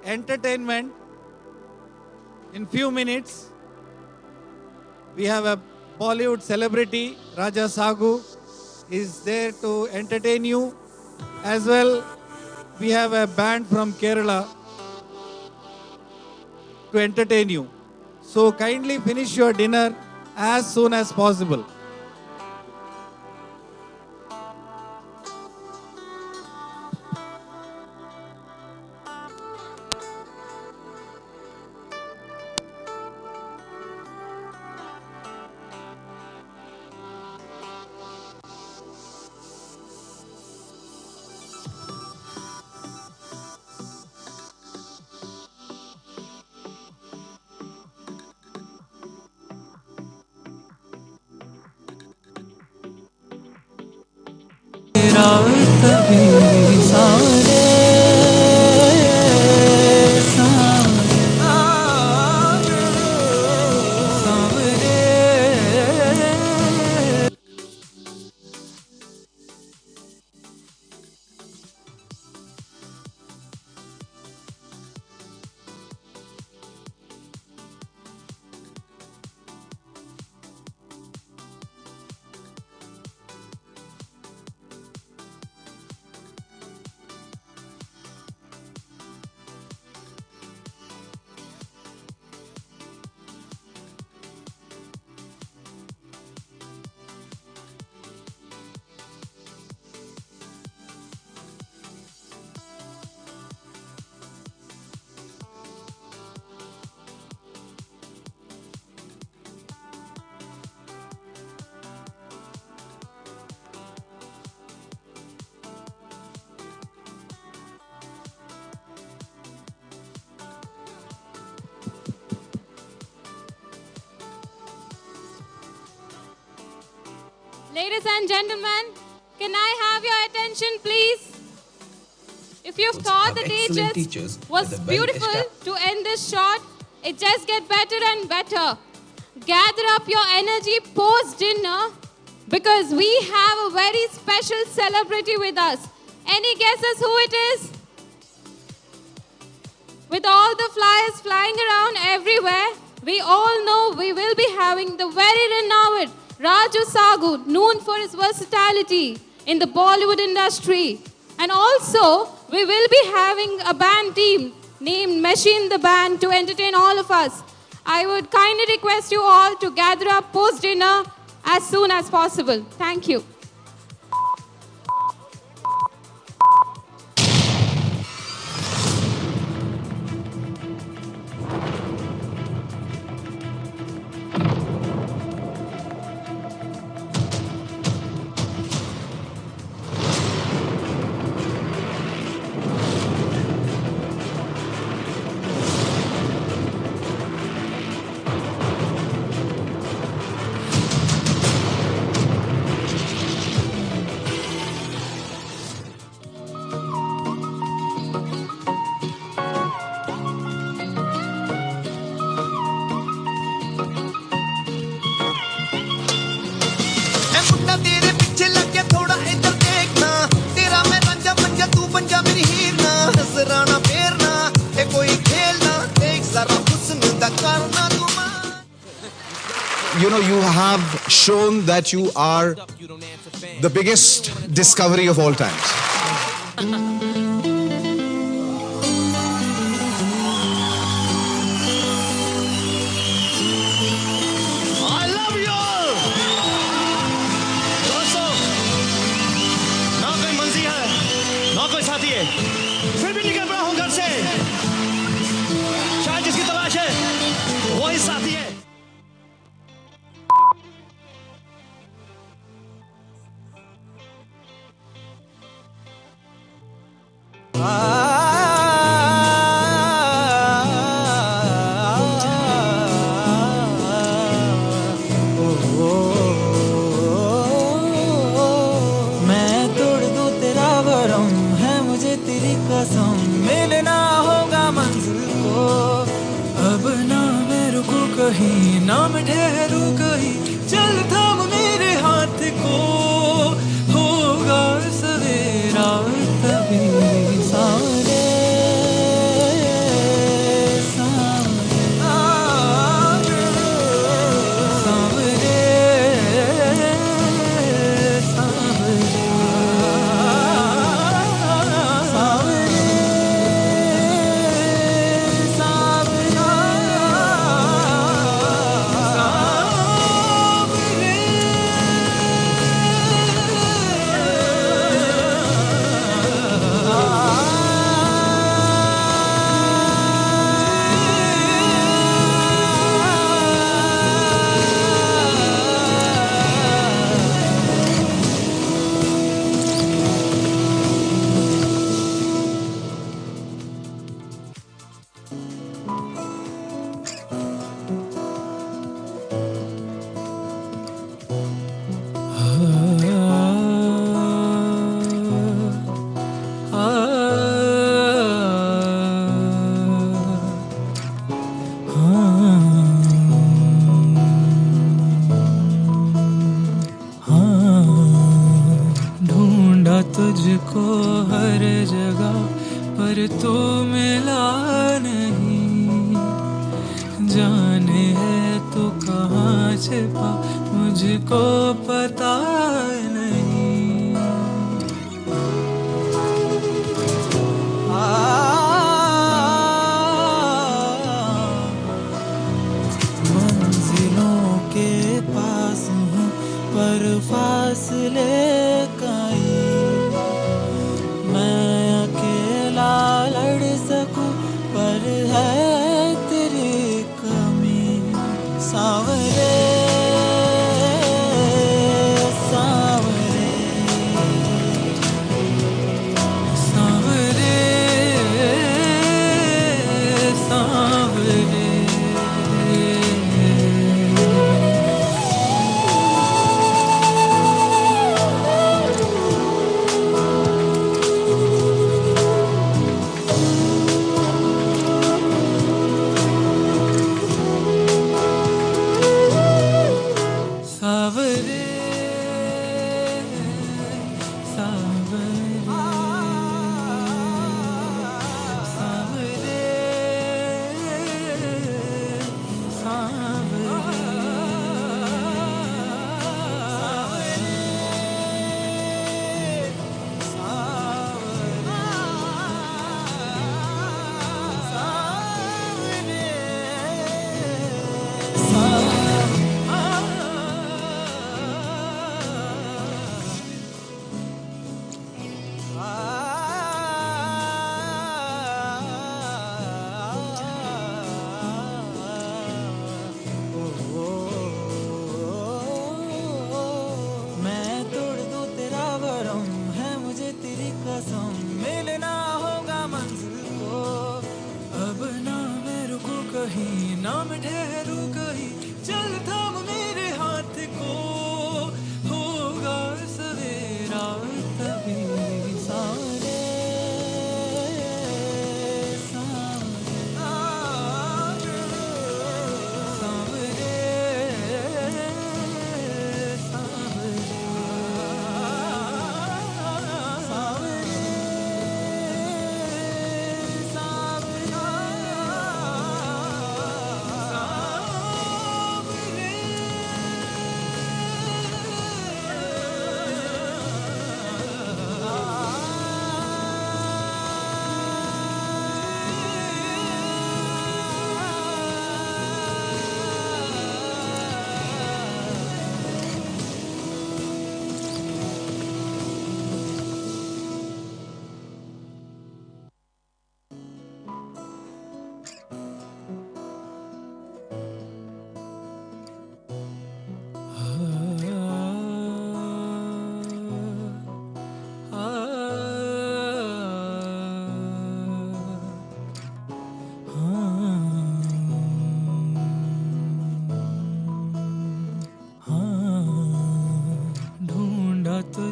entertainment in few minutes. We have a Bollywood celebrity, Raja Sagu, is there to entertain you. As well, we have a band from Kerala to entertain you. So kindly finish your dinner as soon as possible. Ladies and gentlemen, can I have your attention, please? If you thought the day just was beautiful to end this shot, it just gets better and better. Gather up your energy post-dinner because we have a very special celebrity with us. Any guesses who it is? With all the flyers flying around everywhere, we all know we will be having the very renowned Raju Sagu, known for his versatility in the Bollywood industry. And also, we will be having a band team named Machine the Band to entertain all of us. I would kindly request you all to gather up post-dinner as soon as possible. Thank you. you have shown that you are the biggest discovery of all times. I love you all. दोस्तों, ना कोई मंजी है, ना कोई साथी है, फिर भी निकल पड़ा हूँ घर से। शायद जिसकी तलाश है, वही साथी है। मैं तोड़ दूं तेरा भरम है मुझे तेरी कसम मिलना होगा मंजिल को अब ना मैं रुकू कहीं ना मैं ठहरू कहीं चल थाम मेरे हाथ को होगा सवेरा तभी सारे ढूंढा तुझको हर जगह पर तू मिला नहीं जाने है तू कहाँ छिपा मुझको पता नहीं मंजिलों के पास हूँ पर फासले कहीं मैं अकेला लड़ सकूं पर है तेरी कमी सांवरे सांवरे सांवरे सांवरे सावरे सावरे सावरे मैं तोड़ दूं तेरा भरम है मुझे तेरी कसम मिलना होगा मंजिल को अब ना मैं रुकू कहीं ना मैं ठहरू कहीं चल थाम मेरे हाथ को होगा सवेरा तभी सारे सावरे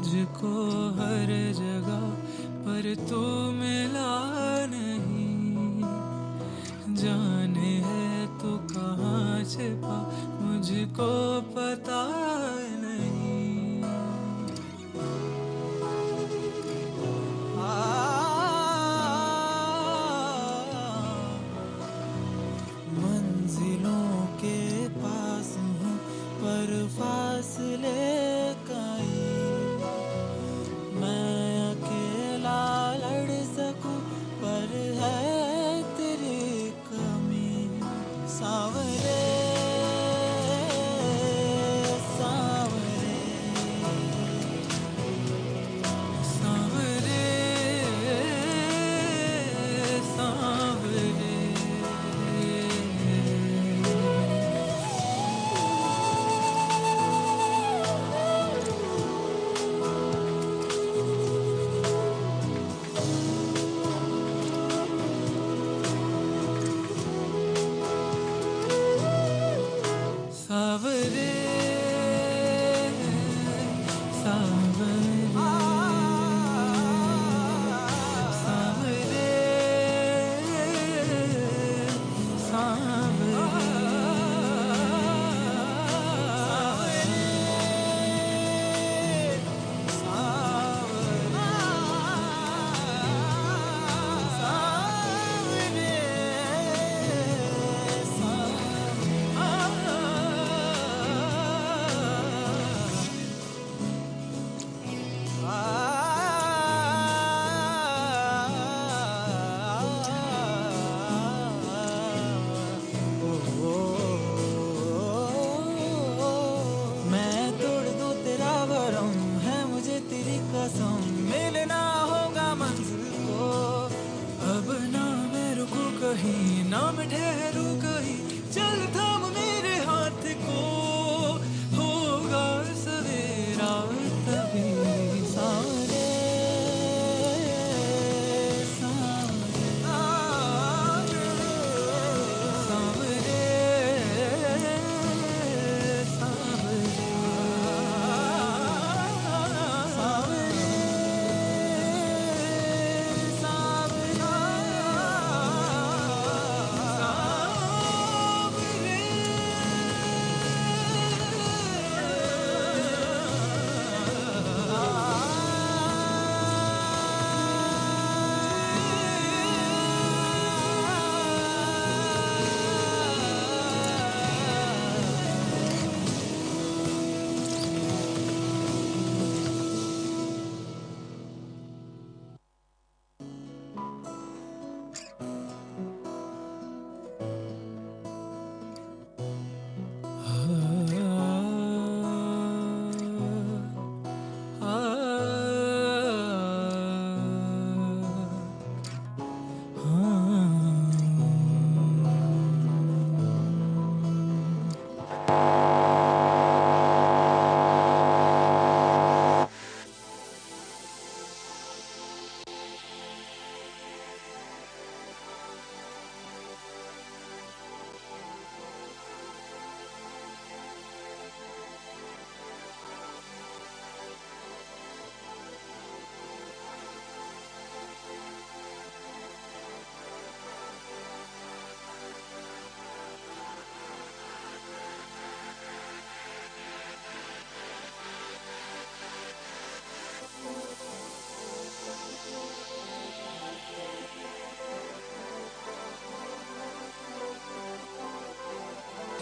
तुझको हर जगह पर तू मिला नहीं, जाने है तू कहाँ छिपा मुझको पता नहीं। मंजिलों के पास हूँ पर फासले कहीं, मैं अकेला लड़ सकूं पर है तेरी कमी। सांवरे सांवरे सांवरे सांवरे। सावरे सावरे सावरे मैं तोड़ दूं तेरा भरम, है मुझे तेरी कसम, मिलना होगा मंजिल को। अब ना मैं रुकूं कहीं, ना मैं ठहरूं कहीं, चल थाम मेरे हाथ को, होगा सवेरा तभी। Sanwer Sanwer Sanwer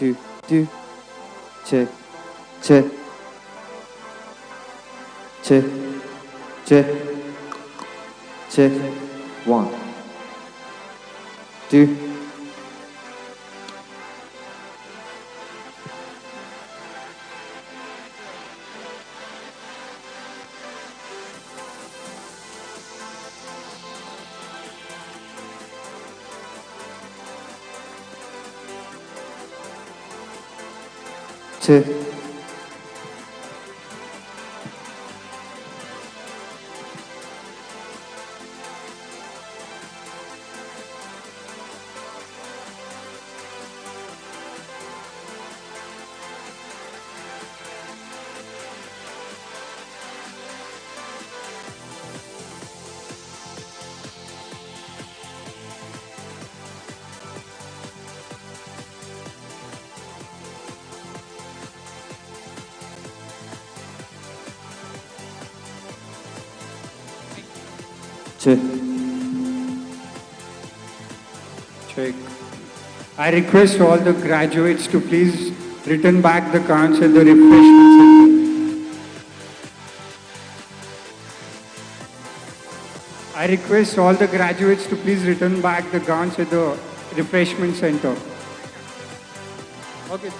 two, two, check, check, check, check, check, one, two. Check. Check. Check. I request all the graduates to please return back the cards at the refreshment center. I request all the graduates to please return back the gowns at the refreshment center. Okay.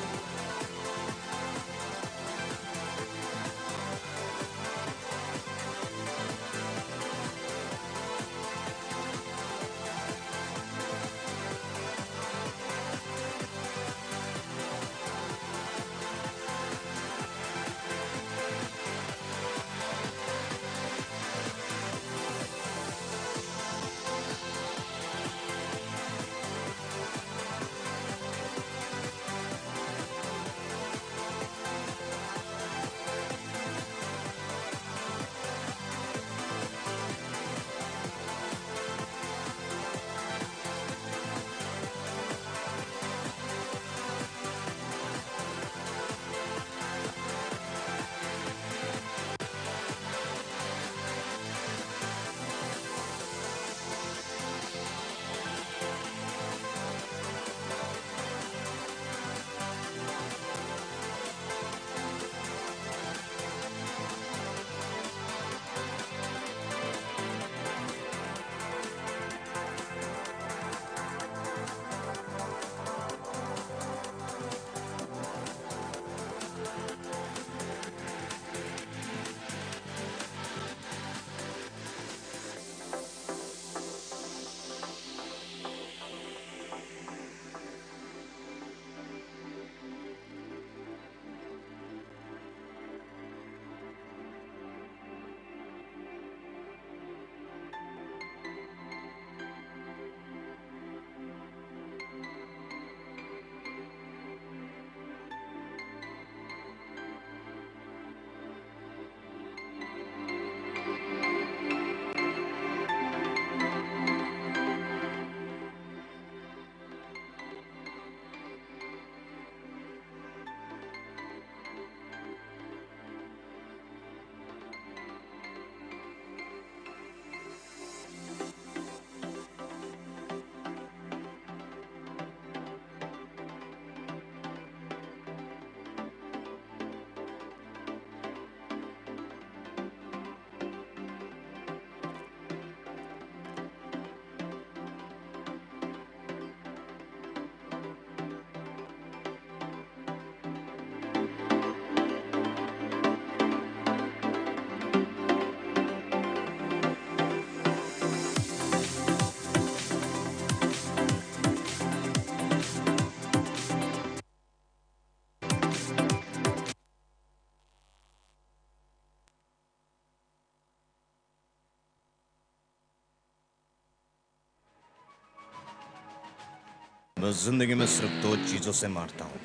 मैं जिंदगी में सिर्फ दो चीजों से मारता हूँ,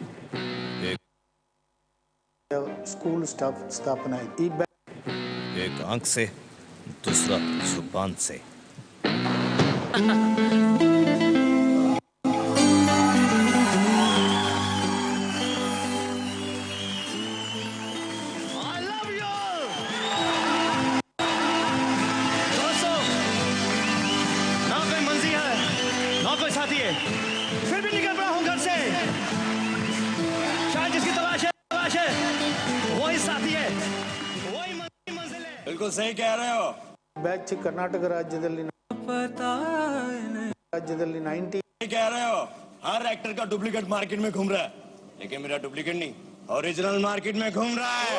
एक स्कूल स्थापना एक आंख से, दूसरा जुबान से। दोस्तों, ना कोई मंजी है, ना कोई साथी है, फिर भी निकल रहा हूँ घर से। शायद जिसकी तलाश है, वही साथी है, वही मंजिल है। बिल्कुल सही कह रहे हो। ಬ್ಯಾಚ್ ಕರ್ನಾಟಕ ರಾಜ್ಯದಲ್ಲಿ 90 कह रहे हो, हर एक्टर का डुप्लीकेट मार्केट में घूम रहा है, लेकिन मेरा डुप्लीकेट नहीं, ओरिजिनल मार्केट में घूम रहा है।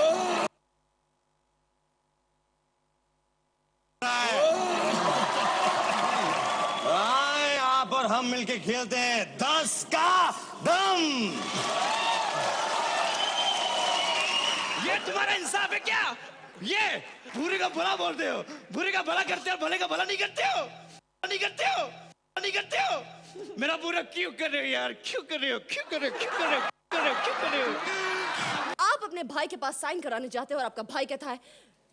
यहाँ पर हम मिलके खेलते हैं 10 का दम। ये तुम्हारा इंसाफ है क्या? ये बुरे का भला बोलते हो, बुरे का भला करते हो, भले का भला नहीं करते हो, नहीं करते हो, नहीं करते हो। मेरा बुरा क्यों कर रहे हो यार? क्यों कर रहे हो? क्यों कर रहे हो? क्यों कर रहे हो? क्यों कर रहे हो? क्यों कर रहे हो? आप अपने भाई के पास साइन कराने जाते हो और आपका भाई कहता है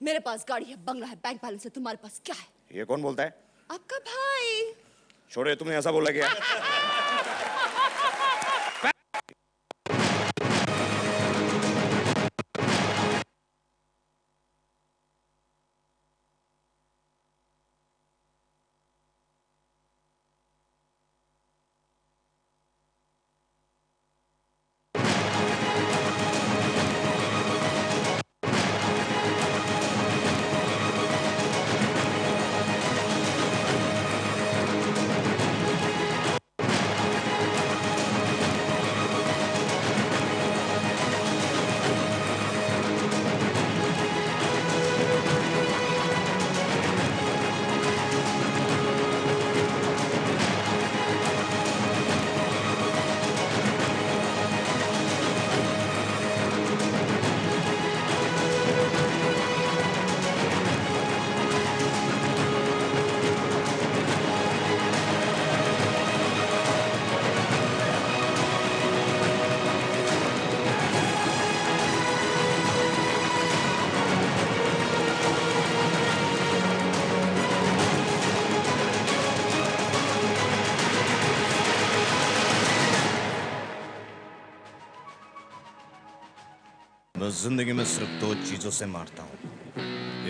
मेरे पास गाड़ी है, बंगला है, बैंक बैलेंस है, तुम्हारे पास क्या है? ये कौन बोलता है? आपका भाई। छोड़े, तुमने ऐसा बोला क्या? मैं जिंदगी में सिर्फ 2 चीजों से मारता हूँ,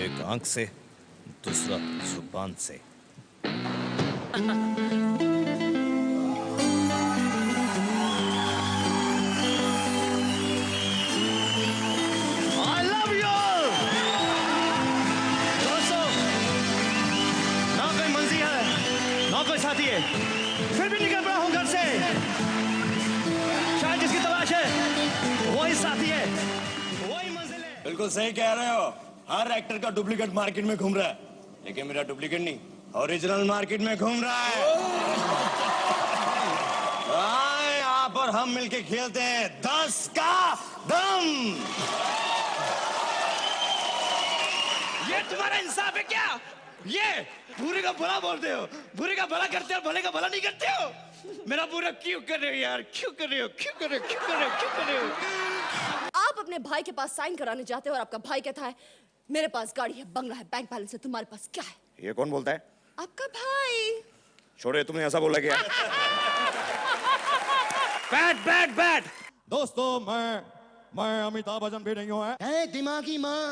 एक आंख से, दूसरा जुबान से। साथी है, फिर भी निकल पड़ा हूं घर से। शायद जिसकी तलाश है वही साथी है, वही मंजिल है। बिल्कुल सही कह रहे हो। हर एक्टर का डुप्लीकेट मार्केट में घूम रहा है, लेकिन मेरा डुप्लीकेट नहीं, ओरिजिनल मार्केट में घूम रहा है। यहाँ पर हम मिलके खेलते हैं 10 का दम। ये तुम्हारा इंसाफ है क्या? ये बुरे का भला बोलते हो, बुरे का भला करते हो, भले का भला नहीं करते हो। मेरा बुरा क्यों कर रहे हो यार? क्यों कर रहे हो? क्यों कर रहे हो? क्यों कर रहे हो? क्यों कर रहे हो? आप अपने भाई के पास साइन कराने जाते हो और आपका भाई कहता है मेरे पास गाड़ी है, बंगला है, बैंक बैलेंस है, तुम्हारे पास क्या है? ये कौन बोलता है? आपका भाई। छोड़े, तुमने ऐसा बोला क्या? बैठ बैठ बैठ। दोस्तों, मैं अमिताभ बच्चन भी नहीं हूँ। है दिमागी माँ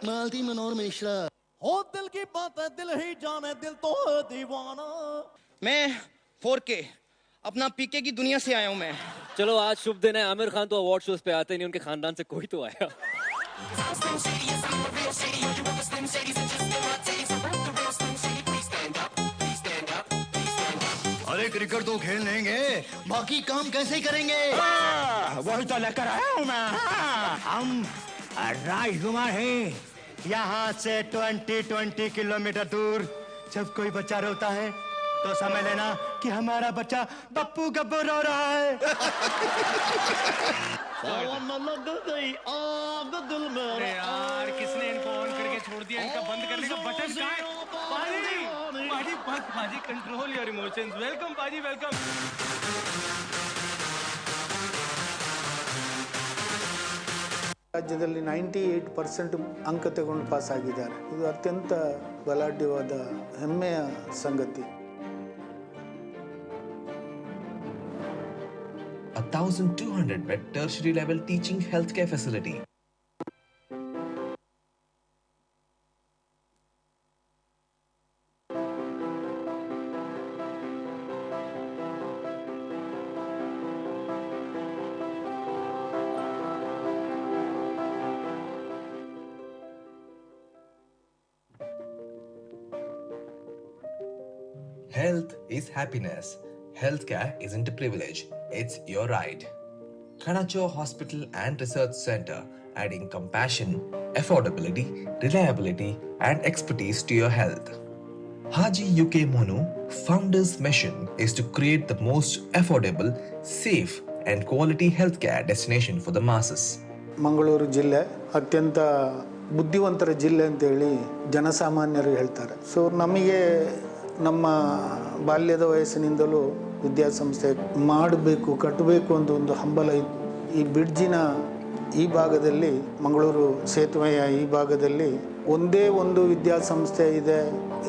मालती मनोहर मिश्रा। हो दिल की बात है, दिल ही जाने, दिल तो है दीवाना। मैं 4K अपना पीके की दुनिया से आया हूं मैं। चलो आज शुभ दिन है, आमिर खान तो अवार्ड शोज पे आते नहीं, उनके खानदान से कोई तो आया। अरे क्रिकेट तो खेल लेंगे, बाकी काम कैसे करेंगे? वही तो लेकर आया हूं मैं। हम राजकुमार हैं। यहाँ से 20 किलोमीटर दूर जब कोई बच्चा रोता है तो समझ लेना कि हमारा बच्चा पप्पू गब्बू रो रहा है। अरे यार, किसने इनको ऑन करके छोड़ दिया? इनका बंद करने का बटन कहाँ है? पाजी कंट्रोल योर इमोशंस। वेलकम पाजी, वेलकम। ರಾಜ್ಯದಲ್ಲಿ 98% ಅಂಕ ತಗೊಂಡು ಪಾಸ್ ಆಗಿದ್ದಾರೆ. ಇದು ಅತ್ಯಂತ ಬಲಾಢ್ಯವಾದ ಹೆಮ್ಮೆಯ ಸಂಗತಿ. 1,200 bed tertiary level teaching healthcare facility. Health is happiness. Healthcare isn't a privilege, it's your right. KANACHUR Hospital and Research Center, adding compassion, affordability, reliability and expertise to your health. Haji UK Monu, founder's mission is to create the most affordable, safe and quality healthcare destination for the masses. Mangaluru ಜಿಲ್ಲೆ ಅತ್ಯಂತ ಬುದ್ಧಿವಂತರ ಜಿಲ್ಲೆ ಅಂತೇಳಿ ಜನಸಾಮಾನ್ಯರು ಹೇಳ್ತಾರೆ. So ನಮಗೆ ನಮ್ಮ ಬಾಲ್ಯದ ವಯಸ್ಸಿನಿಂದಲೂ ವಿದ್ಯಾಸಂಸ್ಥೆ ಮಾಡಬೇಕು, ಕಟ್ಟಬೇಕು ಅಂತ ಒಂದು ಹಂಬಲ ಇತ್ತು. ಈ ಬ್ರಿಡ್ಜಿನ ಈ ಭಾಗದಲ್ಲಿ, ಮಂಗಳೂರು ಸೇತುವೆಯ ಈ ಭಾಗದಲ್ಲಿ ಒಂದೇ ಒಂದು ವಿದ್ಯಾಸಂಸ್ಥೆ ಇದೆ,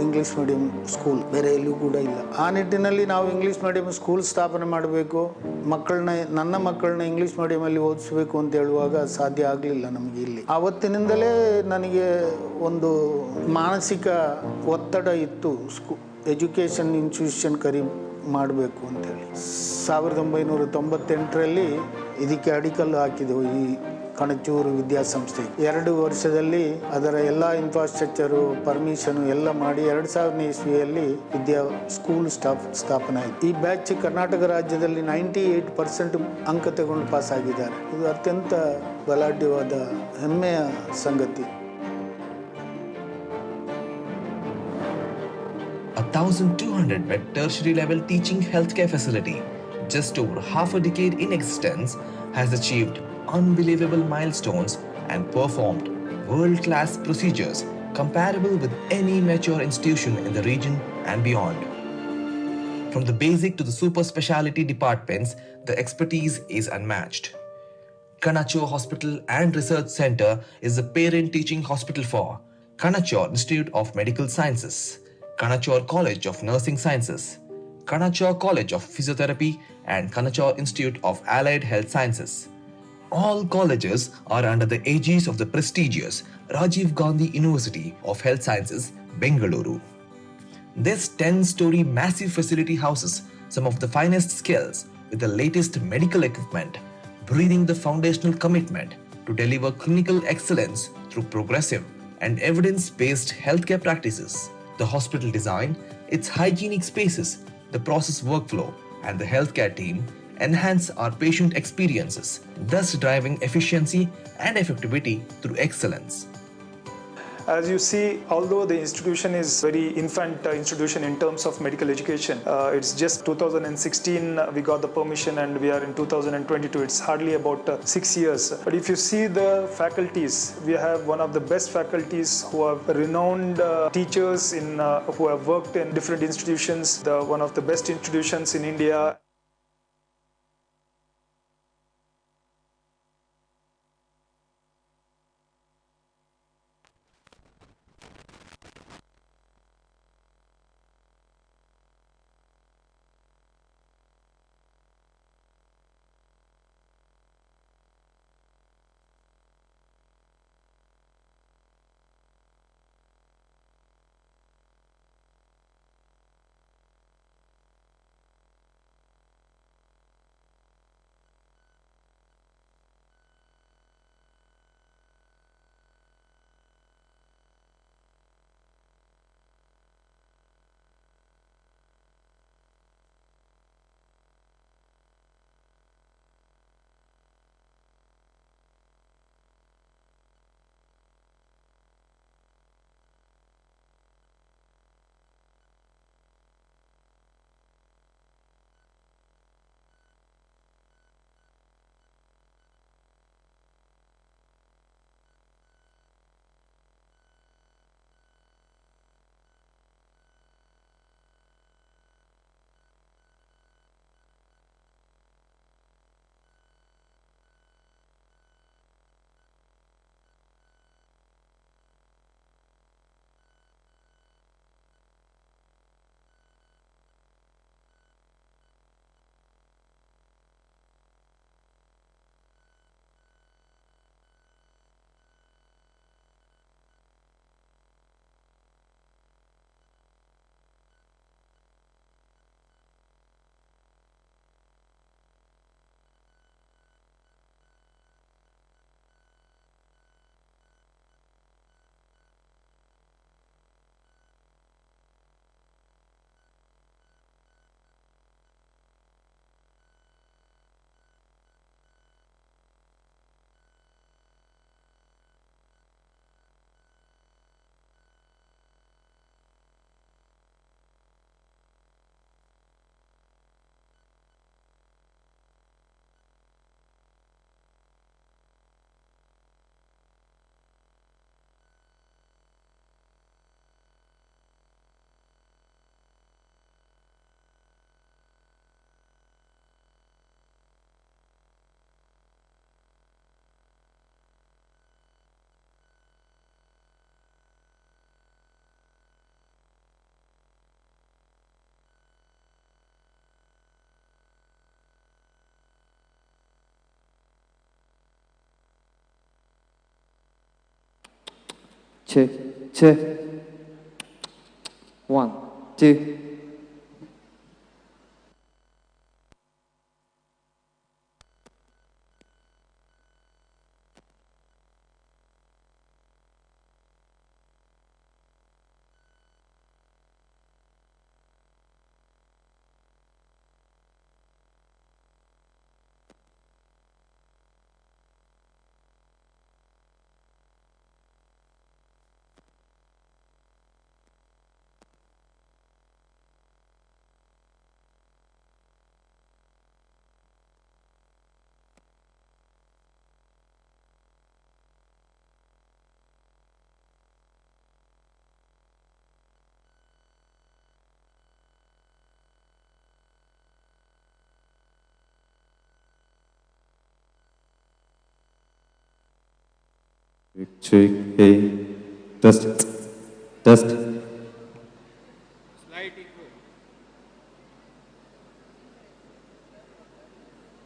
ಇಂಗ್ಲೀಷ್ ಮೀಡಿಯಂ ಸ್ಕೂಲ್. ಬೇರೆ ಎಲ್ಲೂ ಕೂಡ ಇಲ್ಲ. ಆ ನಿಟ್ಟಿನಲ್ಲಿ ನಾವು ಇಂಗ್ಲೀಷ್ ಮೀಡಿಯಂ ಸ್ಕೂಲ್ ಸ್ಥಾಪನೆ ಮಾಡಬೇಕು, ನನ್ನ ಮಕ್ಕಳನ್ನ ಇಂಗ್ಲೀಷ್ ಮೀಡಿಯಮಲ್ಲಿ ಓದಿಸ್ಬೇಕು ಅಂತ ಹೇಳುವಾಗ ಸಾಧ್ಯ ಆಗಲಿಲ್ಲ ನಮಗೆ ಇಲ್ಲಿ. ಆವತ್ತಿನಿಂದಲೇ ನನಗೆ ಒಂದು ಮಾನಸಿಕ ಒತ್ತಡ ಇತ್ತು, ಎಜುಕೇಷನ್ ಇನ್ಸ್ಟಿಟ್ಯೂಷನ್ ಮಾಡಬೇಕು ಅಂತೇಳಿ. 1998ರಲ್ಲಿ ಇದಕ್ಕೆ ಅಡಿಕಲ್ಲು ಹಾಕಿದೆವು ಈ ಕಣಚೂರು ವಿದ್ಯಾಸಂಸ್ಥೆ. 2 ವರ್ಷದಲ್ಲಿ ಅದರ ಎಲ್ಲ ಇನ್ಫ್ರಾಸ್ಟ್ರಕ್ಚರು, ಪರ್ಮಿಷನು ಎಲ್ಲ ಮಾಡಿ 2000ನೇ ಇಸ್ವಿಯಲ್ಲಿ ಸ್ಕೂಲ್ ಸ್ಥಾಪನೆ ಆಯಿತು. ಈ ಬ್ಯಾಚ್ ಕರ್ನಾಟಕ ರಾಜ್ಯದಲ್ಲಿ 98% ಅಂಕ ತಗೊಂಡು ಪಾಸ್ ಆಗಿದ್ದಾರೆ. ಇದು ಅತ್ಯಂತ ಬಲಾಢ್ಯವಾದ ಹೆಮ್ಮೆಯ ಸಂಗತಿ. 1,200 bed tertiary level teaching healthcare facility, just over half a decade in existence, has achieved unbelievable milestones and performed world-class procedures comparable with any mature institution in the region and beyond. From the basic to the super specialty departments, the expertise is unmatched. KANACHUR Hospital and Research Center is the parent teaching hospital for KANACHUR Institute of Medical Sciences, KANACHUR College of Nursing Sciences, KANACHUR College of Physiotherapy and KANACHUR Institute of Allied Health Sciences. All colleges are under the aegis of the prestigious Rajiv Gandhi University of Health Sciences, Bengaluru. This 10-story massive facility houses some of the finest skills with the latest medical equipment, breathing the foundational commitment to deliver clinical excellence through progressive and evidence-based healthcare practices. The hospital design, its hygienic spaces, the process workflow, and the healthcare team enhance our patient experiences, thus driving efficiency and effectivity through excellence. As you see, although the institution is very infant institution in terms of medical education, it's just 2016 we got the permission and we are in 2022. It's hardly about 6 years. But if you see the faculties, we have one of the best faculties who are renowned teachers who have worked in different institutions, one of the best institutions in India. check, check. 1, 2. Check, hey, test, test.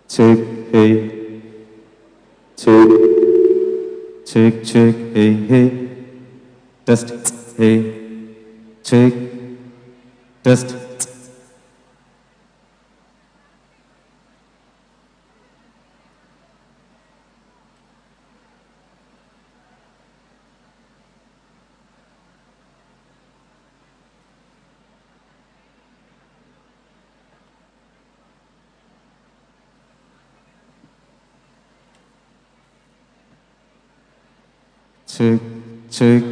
Check, hey. check, check, check, hey, hey, test, hey, check, test. Check, check,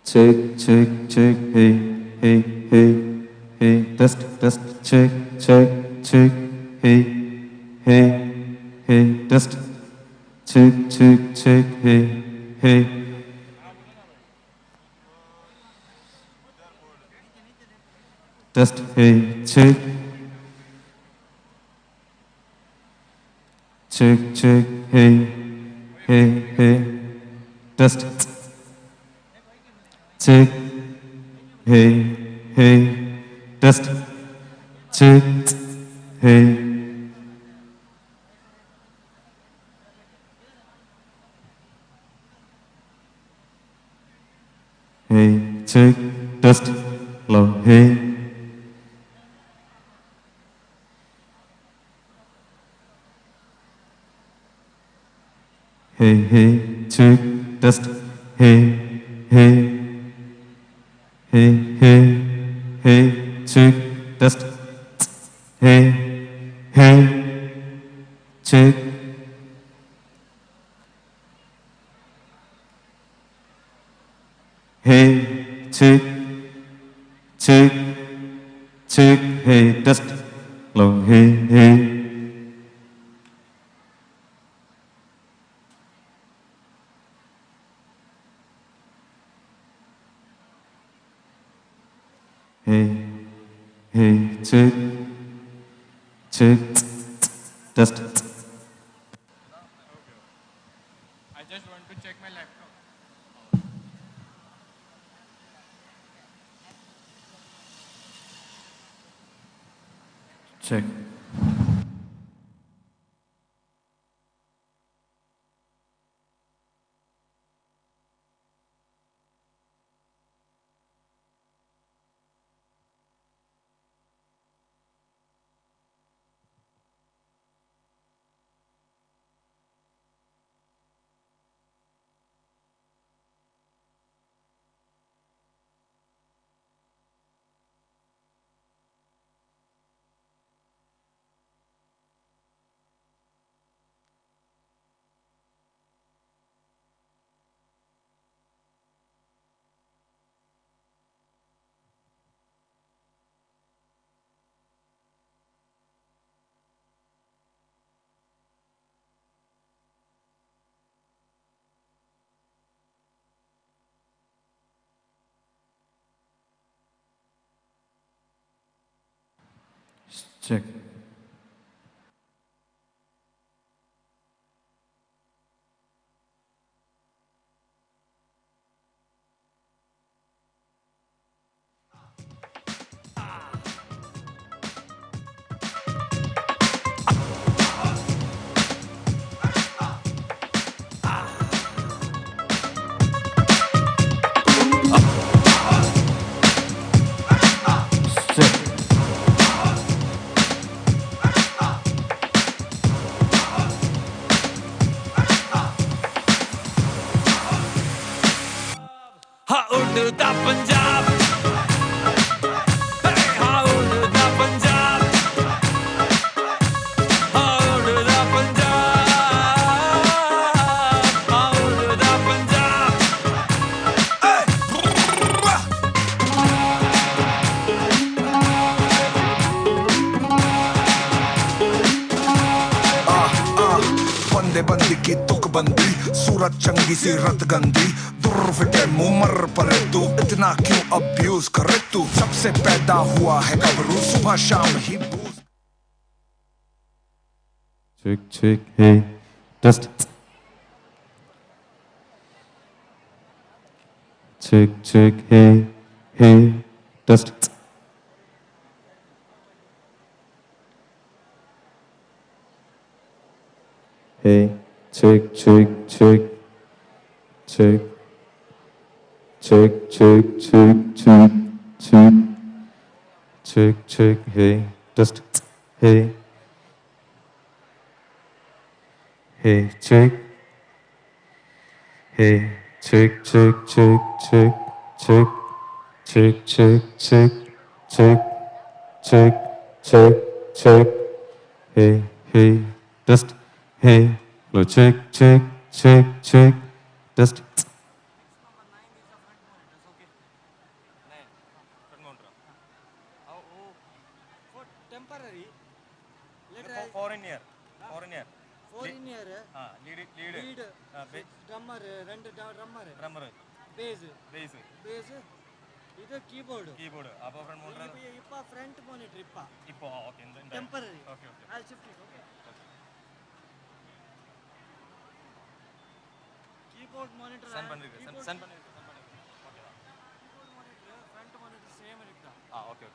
check, check, check, hey, hey, hey, hey, test, test, check, check, check, hey, hey, hey, test, check, check, check, hey, hey. Test, hey, check, check, check, hey, hey, hey, test, check, hey, hey, test, check, hey, hey, check, test, hello, hey, hey, hey, check, test, hey, hey, hey, hey, hey, check, test, hey, hey, check, hey, check, check, check, hey, test, hello, hey, hey, hey, hey, check, check, test. I just want to check my laptop. Check. Check. हाँ उड़ता पंजाब हाँ उड़ता पंजाब हाँ उड़ता पंजाब हाँ उड़ता पंजाब बंदे बंदी की तुकबंदी सूरत चंगी सी रत गंदी दुर्र फिटे मुमर पर तू इतना क्यों अब्यूज करे तू सबसे पैदा हुआ है गबरू सुबह शाम ही Check, check, hey, test. Check, check, hey, hey, test. Hey, check, check, check, check, check, check, check, check, check, check, check. Hey, test. Hey, hey, check. Hey, check, check, check, check, check, check, check, check, check, check, check, check. Hey, hey, test. Hey, hello, check, check, check, check, test. Temporary. Foreign year. Foreign year. Lead. Drummer. Drummer. Bass. This keyboard. Above front monitor. Front monitor. Okay. Temporary. Okay. I'll shift it. Okay. Keyboard monitor. Send பண்ணிருக்கேன். Keyboard monitor. Front monitor same irukka. Okay.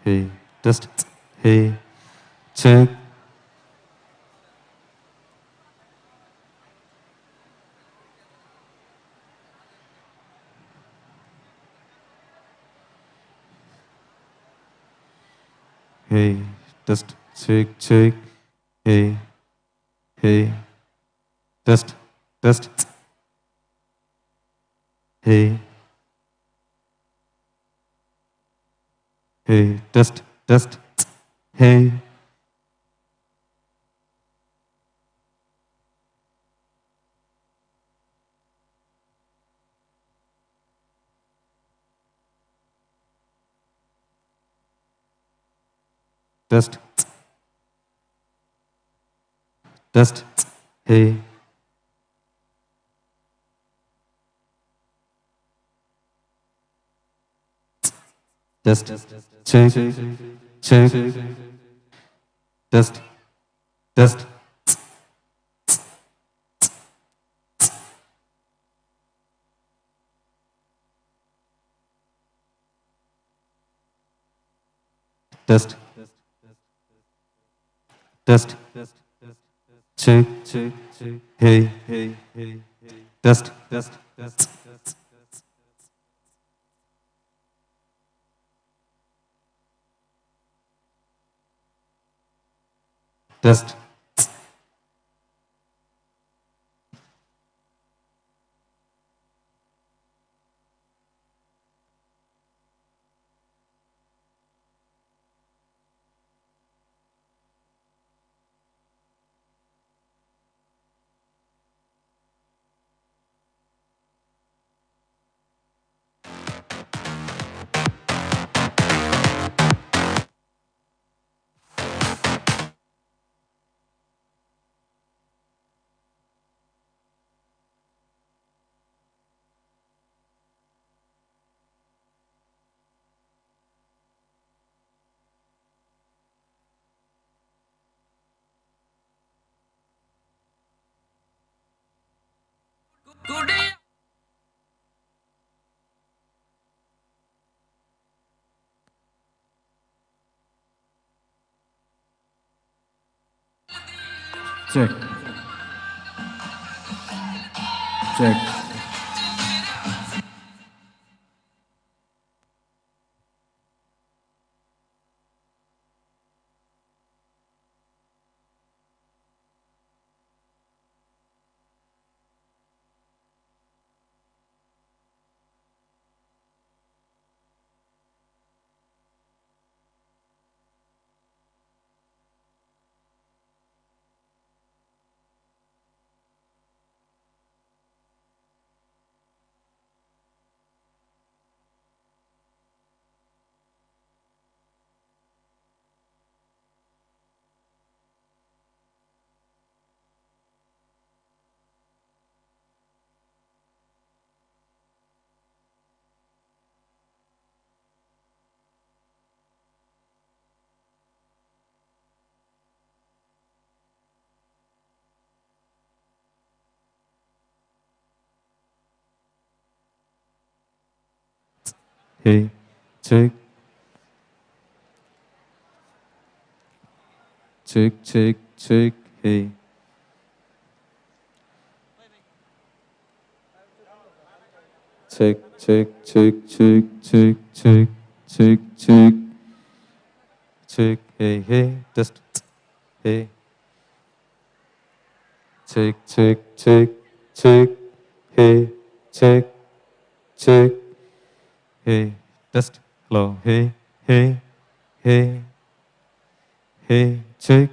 Hey, test. Hey, check. Hey, test, check, check. Hey, hey, test, test. Hey, hey, test, test. Hey, test, test. Hey, test, check, check, test, test. Test, test, check, check, hey, test, test, test. Check. Check. Hey, check, check, check, check, hey. Check, check, check, check, check, check, check, check, check, hey, hey, just, hey. Check, check, check, check, hey, check, check, hey, just, hello, hey, hey, hey, hey, check.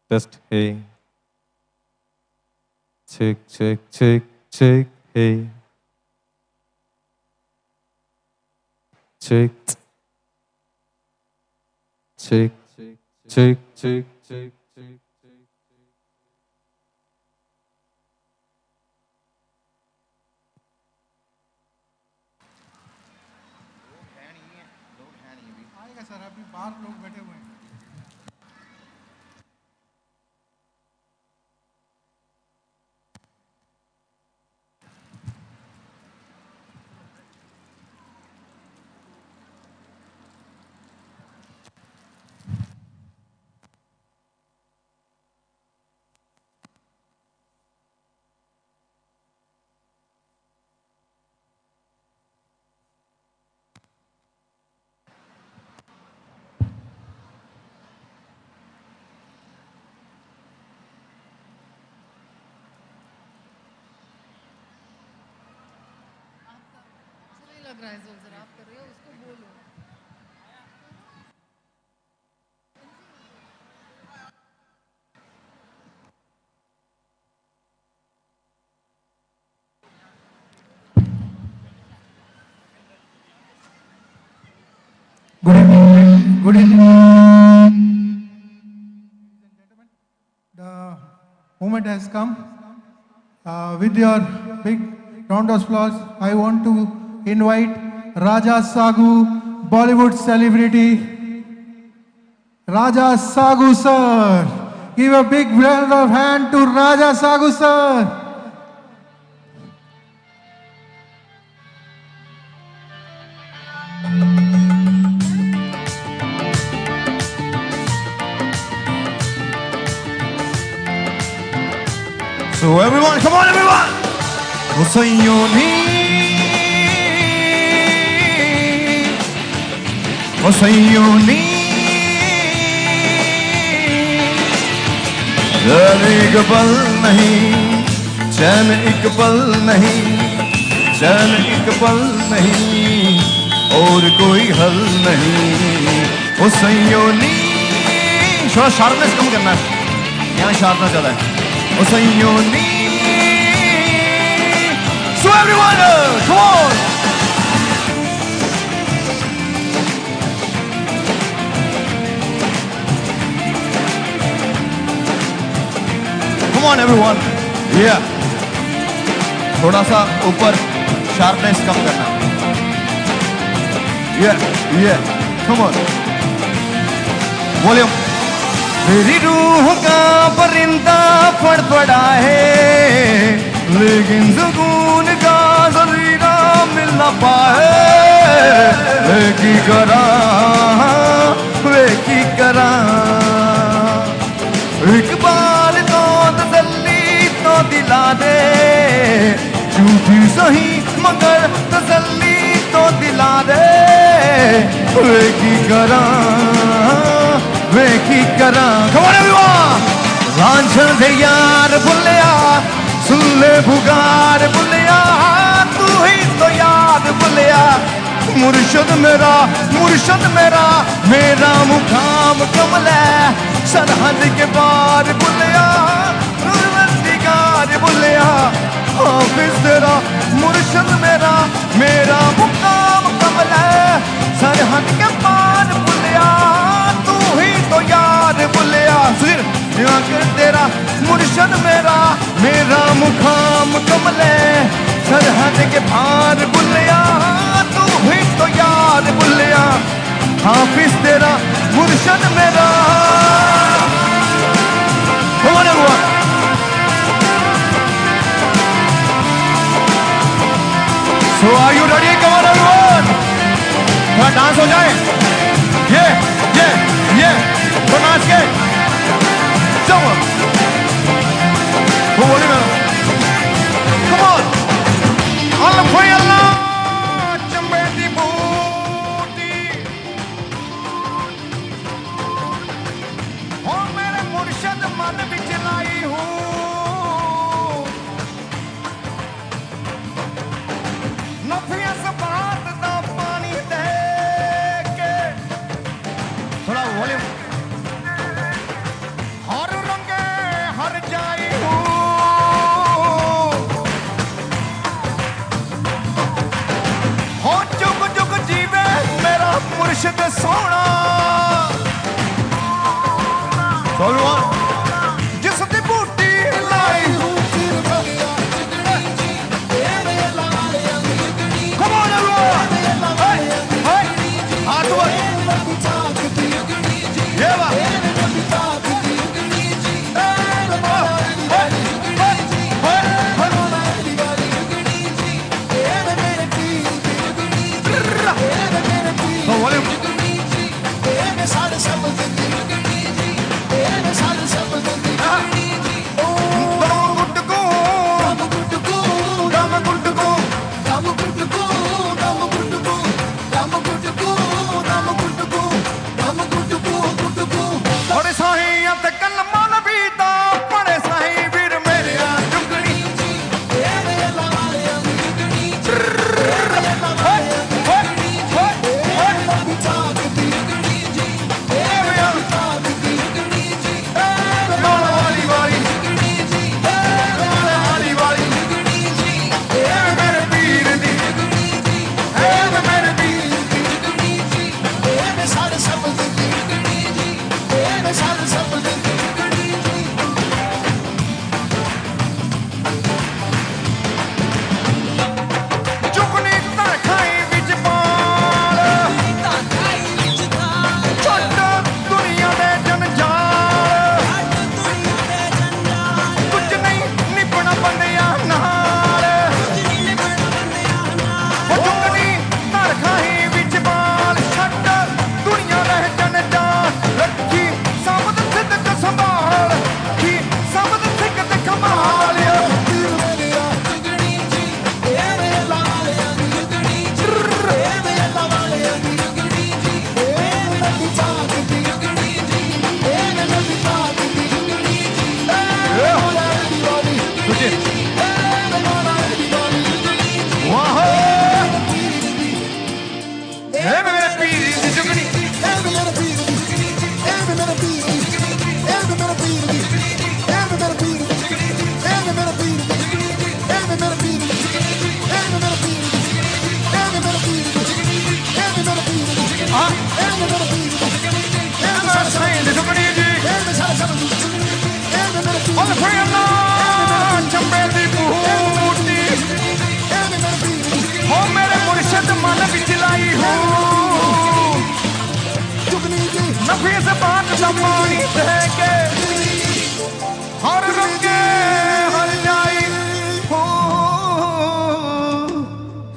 Test, hey. Check, check, check, check, hey. Check, check, check, check, check, check. आएगा sir, अभी बाहर लोग बैठे हुए हैं। लग रहा है जोर जरा आप कर रहे हो उसको बोलो। Good evening. Good evening. The moment has come. With your big round of applause, I want to invite Raja Sagu, Bollywood celebrity. Raja Sagu sir. Give a big round of hand to Raja Sagu sir. So everyone, come on everyone! Husayoni, Husayoni, चैन एक पल नहीं, चैन एक पल नहीं, चैन एक पल नहीं, और कोई हल नहीं। हुसैयोनी, थोड़ा शार्पनेस कम करना है, यहाँ शार्पनेस ज़्यादा है। हुसैयोनी, so everyone, come on! Come on everyone, yeah. थोड़ा सा ऊपर शार्पनेस कम करना, yeah, yeah, come on. Volume. मेरी रूह का परिंदा फड़फड़ा है, लेकिन सुकून का ज़रीरा मिल न पाए। वे की करा, वे की करा, एक बार तो तसल्ली तो दिला दे, झूठी सही मगर तसल्ली तो दिला दे। वे की करा, वे की करा। Come on everyone! लांछन दे यार बुलिया, सुन ले पुकार बुलिया, तू ही तो याद बुलिया। मुर्शद मेरा, मुर्शद मेरा, मेरा मुकाम कमल है, सरहद के पार बुलिया, परवरदिगार बुलिया। हाफिज तेरा, मुर्शद मेरा, मेरा मुकाम कमल है, सरहद के पार बुलिया, तू ही तो यार बुलिया। सुन कर तेरा, मुर्शद मेरा, मेरा मुकाम कमल है, सरहद के पार बुलिया, तू ही तो यार बुलिया। हाफिज तेरा, मुर्शद मेरा। So are you ready? Come on everyone. थोड़ा डांस हो जाए. तो नाच के. Come on. वो बोली मैं. Come on. Allah कोई Allah. चंबे दी बूटी. हो मेरे मुर्शद मन बिच लाई हूँ. नफिया से बात दा पानी दे के. थोड़ा वॉल्यूम. हर रंगे हर जाई हूँ. हो जुग जुग जीवे मेरा मुर्शिद सोना. So everyone, जिस दी बूटी लाई हूँ. Come on everyone. Hey, हाथ ऊपर. ये बात. तो वॉल्यूम. बड़े साहियां ते कलमां नबीदा बड़े साही वीर मेरे जुगनी.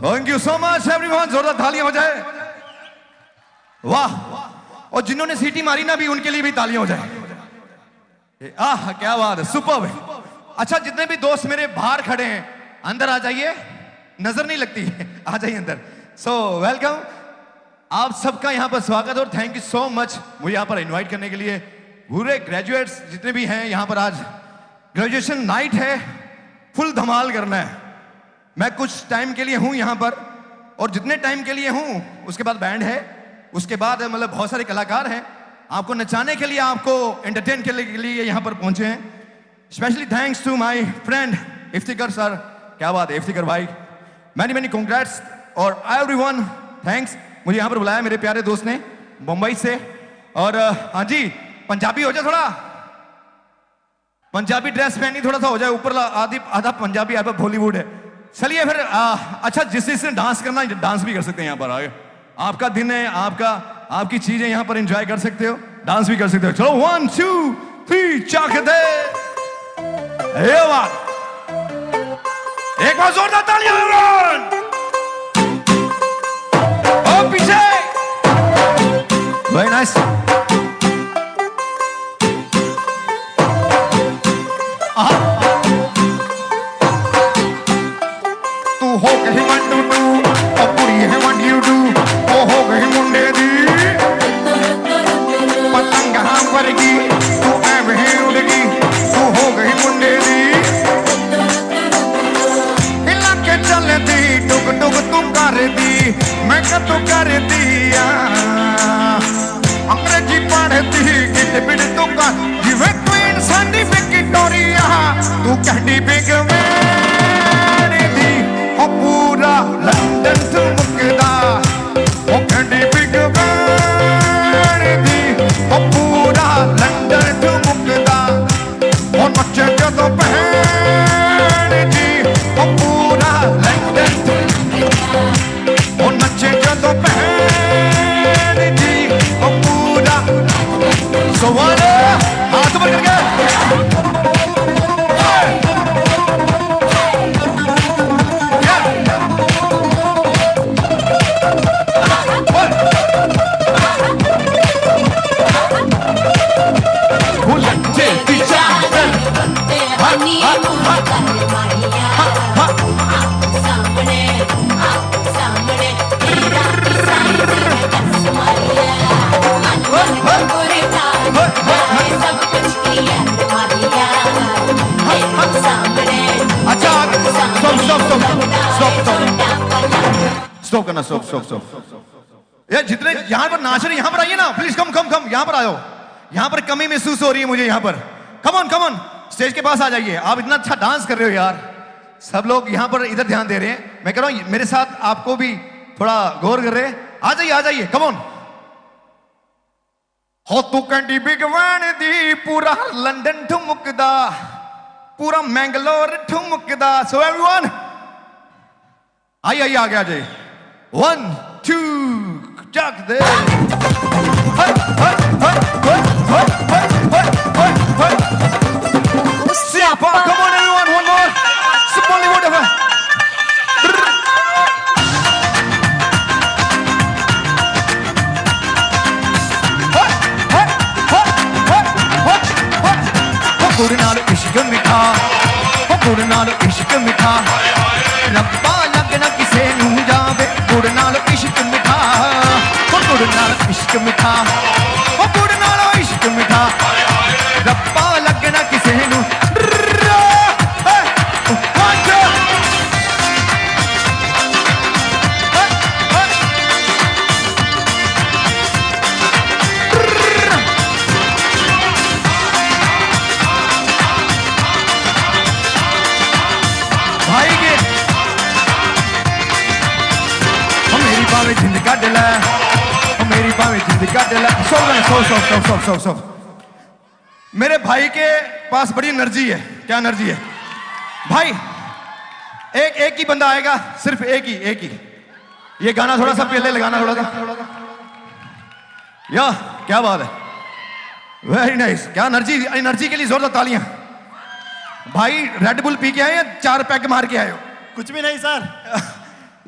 Thank you so much everyone. जोरदार तालियां हो जाए. वाह. और जिन्होंने सीटी मारी ना भी उनके लिए भी तालियां हो जाए. आह क्या बात है. सुपर्ब है. अच्छा जितने भी दोस्त मेरे बाहर खड़े हैं अंदर आ जाइए. नजर नहीं लगती है. आ जाइए अंदर. So welcome. आप सबका यहाँ पर स्वागत और थैंक यू सो मच मुझे यहाँ पर इनवाइट करने के लिए. पूरे ग्रेजुएट्स जितने भी हैं यहाँ पर आज ग्रेजुएशन नाइट है. फुल धमाल करना है. मैं कुछ टाइम के लिए हूँ यहाँ पर और जितने टाइम के लिए हूँ उसके बाद बैंड है. उसके बाद मतलब बहुत सारे कलाकार हैं आपको नचाने के लिए आपको एंटरटेन करने के लिए यहाँ पर पहुंचे हैं. Specially thanks to my friend Iftikhar sir. क्या बात है इफ्तिकर भाई. मैनी मैनी कॉन्ग्रेट्स और एवरीवन थैंक्स. मुझे यहाँ पर बुलाया मेरे प्यारे दोस्त ने मुंबई से. और हाँ जी पंजाबी हो जाए थोड़ा. पंजाबी ड्रेस पहनी थोड़ा सा हो जाए. ऊपर आधा पंजाबी आधा बॉलीवुड है. चलिए फिर अच्छा जिससे डांस करना डांस भी कर सकते हैं यहाँ पर. आगे आपका दिन है आपकी चीजें यहाँ पर एंजॉय कर सकते हो. डांस भी कर सकते हो. चलो 1 2 3 चाक दे. एक बार जोरदार तालियां. लिपिड तू का जिवें क्वीन साडी विक्टोरिया तू कहंदी बिग मैन दी ओ पूरा लंदन ठुमकदा ओ कहंदी बिग मैन दी ओ पूरा लंदन ठुमकदा ओ नचे जदों पहन दी ओ पूरा लंदन ठुमकदा ओ नचे जदों पहन दी ओ पूरा सवाल हाथ ऊपर करके स्टॉप करना स्टॉप यार जितने यहां पर नाच रहे यहां पर आइए ना प्लीज कम यहां पर आओ यहां पर कमी महसूस हो रही है मुझे यहां पर कम ऑन स्टेज के पास आ जाइए आप इतना अच्छा डांस कर रहे हो यार सब लोग यहां पर इधर ध्यान दे रहे हैं मैं कह रहा हूं मेरे साथ आपको भी थोड़ा गौर कर रहे हैं आ जाइए कम ऑन हो तू कंडी बिग वैन दी पूरा लंदन ठुमकदा पूरा मैंगलोर ठुमकदा सो एवरीवन आइए आगे आ जाइए 1 2 चक दे Siapa? Come on everyone, one more. Simply whatever. गुड़ नाल इश्क मिठा गुड़ नाल इश्क मिठा रब्बा लगना किसे नू जावे गुड़ नाल इश्क मिठा गुड़ नाल इश्क मिठा गुड़ नाल इश्क मिठा रब्बा लगना किसे नू जिंद कट लै मेरी भावे जिंद कट लै सो मेरे भाई के पास बड़ी एनर्जी है क्या एनर्जी है भाई एक ही बंदा आएगा सिर्फ एक ही ये गाना थोड़ा सा पहले लगाना थोड़ा सा या क्या बात है वेरी नाइस क्या एनर्जी के लिए जोरदार तालियां भाई रेड बुल पी के आए या 4 पैग मार के आए हो कुछ भी नहीं सर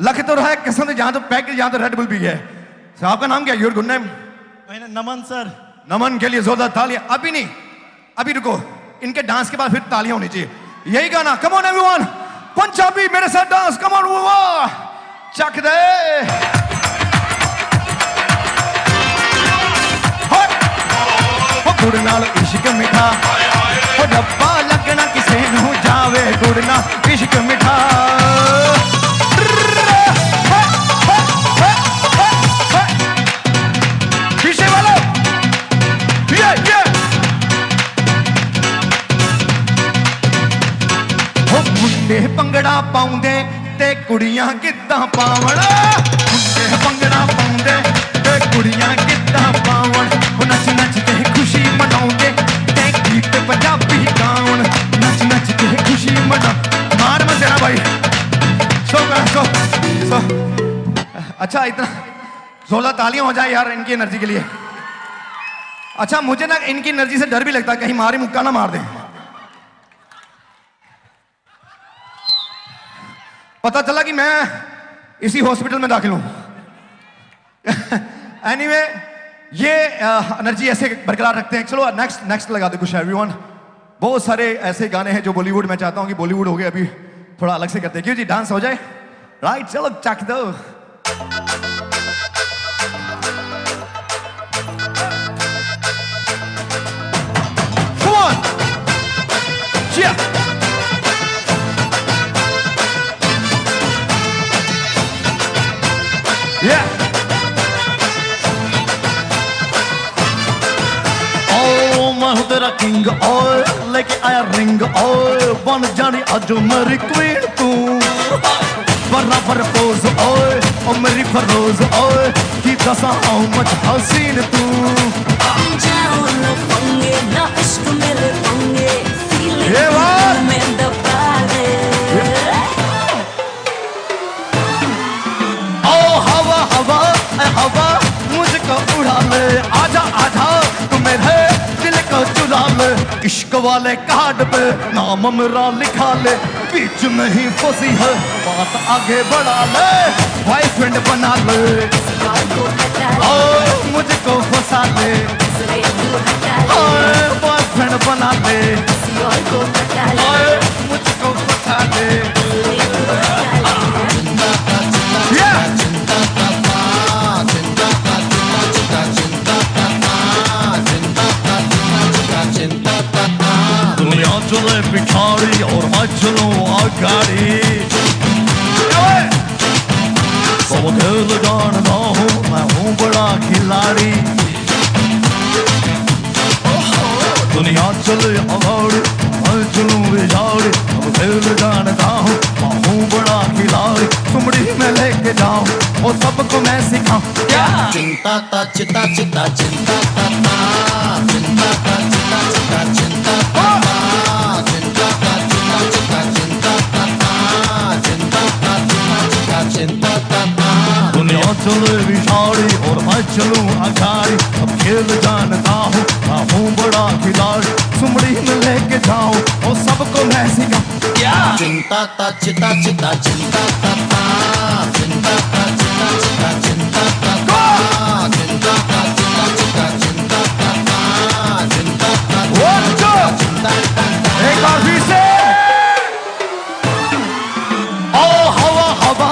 लख तो रहा है कसम से जहां तो पैक जहां तो रेड बुल पी गया है आपका नाम क्या है your good name Naman sir Naman के लिए जोरदार तालियां अभी नहीं अभी रुको इनके डांस के बाद फिर तालियां होनी चाहिए यही गाना कम ऑन एवरीवन पंजाबी मेरे साथ डांस कम ऑन वाह चक दे गुड़ नाल इश्क मिठा रब्बा लगना किसे नू जावे गुड़ नाल इश्क मिठा पंगड़ा पाउंदे ते कुड़ियां किद्दां पावण मुंडे पंगड़ा पाउंदे ते कुड़ियां किद्दां पावण नच नच के खुशी मनाउंदे ते गीत पंजाबी गाउण नच नच के खुशी मना मार मत देना भाई सो अच्छा इतना जोरदार तालियां हो जाए यार इनकी एनर्जी के लिए अच्छा मुझे ना इनकी एनर्जी से डर भी लगता है कहीं मारी मुक्का ना मार दे पता चला कि मैं इसी हॉस्पिटल में दाखिल हूं एनीवे ये एनर्जी ऐसे बरकरार रखते हैं चलो नेक्स्ट लगा दे कुछ एवरीवन बहुत सारे ऐसे गाने हैं जो बॉलीवुड में चाहता हूं कि बॉलीवुड हो गए अभी थोड़ा अलग से करते हैं क्यों जी डांस हो जाए राइट चलो चक दो Come on! Yeah! Yeah! Oh! हूँ तेरा किंग ओए लेके आया रिंग ओए बन जानी अज मेरी क्वीन तू बराबर पोज ओए ओ मेरी फरोज ओए की दसा हाउ मच हसीन तू जाओ न पंगे ना इश्क मेरे पंगे ये बात में दबा दे ओ हवा हवा ए हवा मुझको उड़ा ले आजा आजा तू मेरे दिल को चुरा ले इश्क वाले कार्ड पे नाम मेरा लिखा ले बीच में ही फंसी है बात आगे बढ़ा ले बॉयफ्रेंड बना ले ओ मुझको फंसा ले बॉयफ्रेंड बना ले मुझको फंसा ले दुनिया चले पिछाड़ी और मैं चलूं आगाड़ी सब खेल जानता हूँ मैं हूँ बड़ा खिलाड़ी दुनिया चले आगाड़ी मैं चलूं पिछाड़ी सब खेल जानता हूँ मैं हूँ बड़ा खिलाड़ी तुमड़ी में लेके जाऊं और सबको मैं सिखाऊं क्या चिंता ता चिता चिता चिंता ता चिंता ता चिता चिता चिंता ता चिंता ता चिता चिता चिंता ता चिंता ता चिता चिता चिंता ता दुनिया चले विछाड़ी और मैं चलूं आगाड़ी अब खेल जानता हूँ मैं हूँ बड़ा खिलाड़ी सुमड़ी में लेके जाऊं और सबको मैं सिखाऊं क्या चिंता ता चिता चिता चिंता ता चिंता ता चिता चिता चिंता ता चिंता ता चिता चिता चिंता ता चिंता ता चिंता एक बार फिर से ओ हवा हवा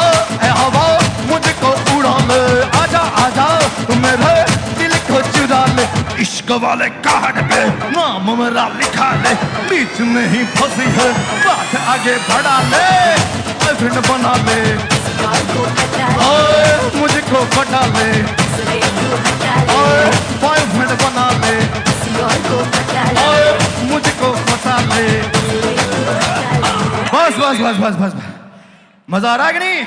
ए हवा मुझको उड़ा ले आजा आजा तू मेरे दिल को चुरा ले इश्क वाले कार्ड पे नाम मेरा लिखा ले बीच में ही फंसी है बात आगे बढ़ा ले बॉयफ्रेंड बना ले ओए मुझको पटा ले ओए बॉयफ्रेंड बना ले ओए मुझको फंसा ले बस बस बस बस बस मजा आ रहा है कि नहीं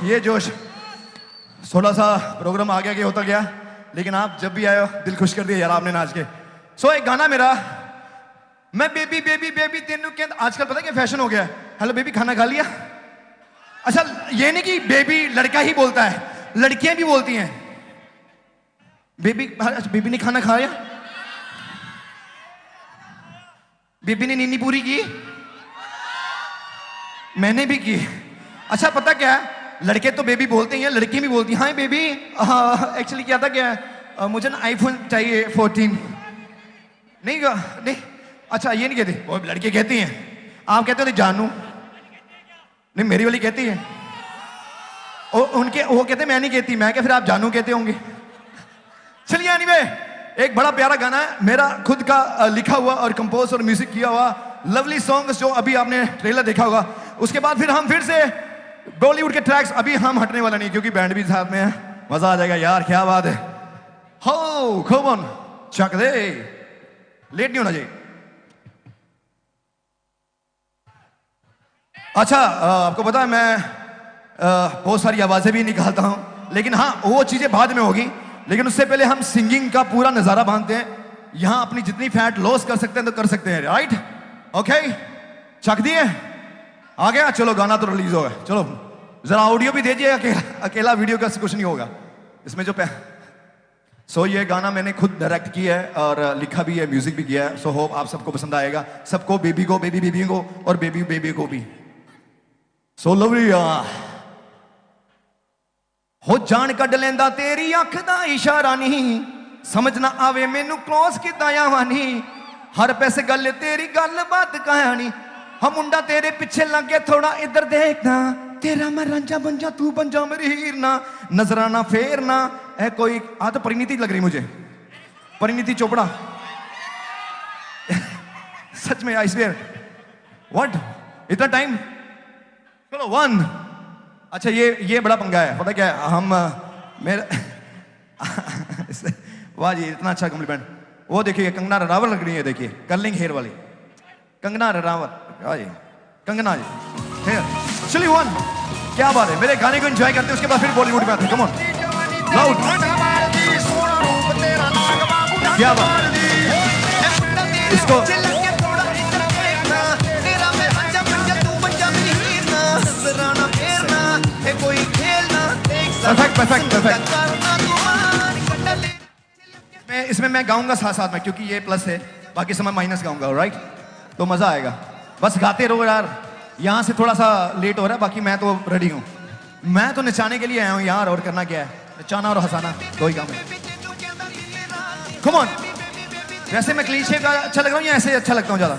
ये जोश थोड़ा सा प्रोग्राम आगे आगे होता गया लेकिन आप जब भी आए हो दिल खुश कर दिया यार आपने नाच के सो एक गाना मेरा मैं बेबी बेबी बेबी तेनू के आजकल पता है क्या फैशन हो गया हेलो बेबी खाना खा लिया अच्छा ये नहीं कि बेबी लड़का ही बोलता है लड़कियां भी बोलती हैं बेबी बेबी ने खाना खाया बेबी ने नींद पूरी की मैंने भी की अच्छा पता क्या है लड़के तो बेबी बोलते हैं लड़की भी बोलती हैं हाँ बेबी एक्चुअली क्या था क्या मुझे ना आईफोन चाहिए 14 नहीं अच्छा ये नहीं कहती वो लड़के कहती हैं आप कहते हो जानू नहीं मेरी वाली कहती है उनके वो कहते मैं नहीं कहती मैं क्या फिर आप जानू कहते होंगे चलिए एनीवे एक बड़ा प्यारा गाना है मेरा खुद का लिखा हुआ और कंपोज और म्यूजिक किया हुआ लवली सॉन्ग्स जो अभी आपने ट्रेलर देखा होगा उसके बाद फिर हम फिर से बॉलीवुड के ट्रैक्स अभी हम हटने वाला नहीं क्योंकि बैंड भी साथ में है मजा आ जाएगा यार क्या बात है हो खोबन चक दे लेट नहीं होना चाहिए अच्छा आपको पता है मैं बहुत सारी आवाजें भी निकालता हूं लेकिन हाँ वो चीजें बाद में होगी लेकिन उससे पहले हम सिंगिंग का पूरा नजारा बांधते हैं यहां अपनी जितनी फैट लॉस कर सकते हैं तो कर सकते हैं राइट ओके चक दिए आ गया चलो गाना तो रिलीज हो गया चलो जरा ऑडियो भी दीजिए अकेला वीडियो का कुछ नहीं होगा इसमें जो सो ये गाना मैंने खुद डायरेक्ट किया है और लिखा भी है म्यूजिक भी किया है सो होप आप सबको पसंद आएगा सबको बेबी को और बेबी को भी सो लवली हो जान कड लेंदा तेरी अख दा इशारा नहीं समझ ना आवे मैनू क्लोज किदा आवानी हर पैसे गल तेरी गल बात कहानी हम मुंडा तेरे पीछे लग गया थोड़ा इधर देखना तेरा मैं रांझा बन जा तू बन जा मेरी हीरना नजराना फेरना है कोई तो परिणीति लग रही मुझे परिणीति चोपड़ा सच में आई स्वेयर व्हाट इतना टाइम चलो 1 अच्छा ये बड़ा पंगा है पता क्या है हम मेरे वाह जी इतना अच्छा कॉम्प्लीमेंट वो देखिए कंगना रनावत लग रही है, देखिए कर्लिंग हेयर वाली कंगना रनावत। हाँ जी कंगना जी हेयर। चलिए वन, क्या बात है। मेरे गाने को एंजॉय करते हैं, उसके बाद फिर बॉलीवुड में आते हैं। कम ऑन लाउड, क्या बात। इसको परफेक्ट परफेक्ट परफेक्ट। इसमें मैं गाऊंगा साथ साथ में, क्योंकि ये प्लस है, बाकी समय माइनस गाऊंगा, राइट? तो मजा आएगा। बस गाते रहो यार। यहाँ से थोड़ा सा लेट हो रहा है, बाकी मैं तो रेडी हूँ। मैं तो नचाने के लिए आया हूँ यार, और करना क्या है? नचाना और हंसाना दो ही काम है। Come on. वैसे मैं क्लीन शेव का अच्छा लग रहा हूँ या ऐसे अच्छा लगता हूँ ज्यादा?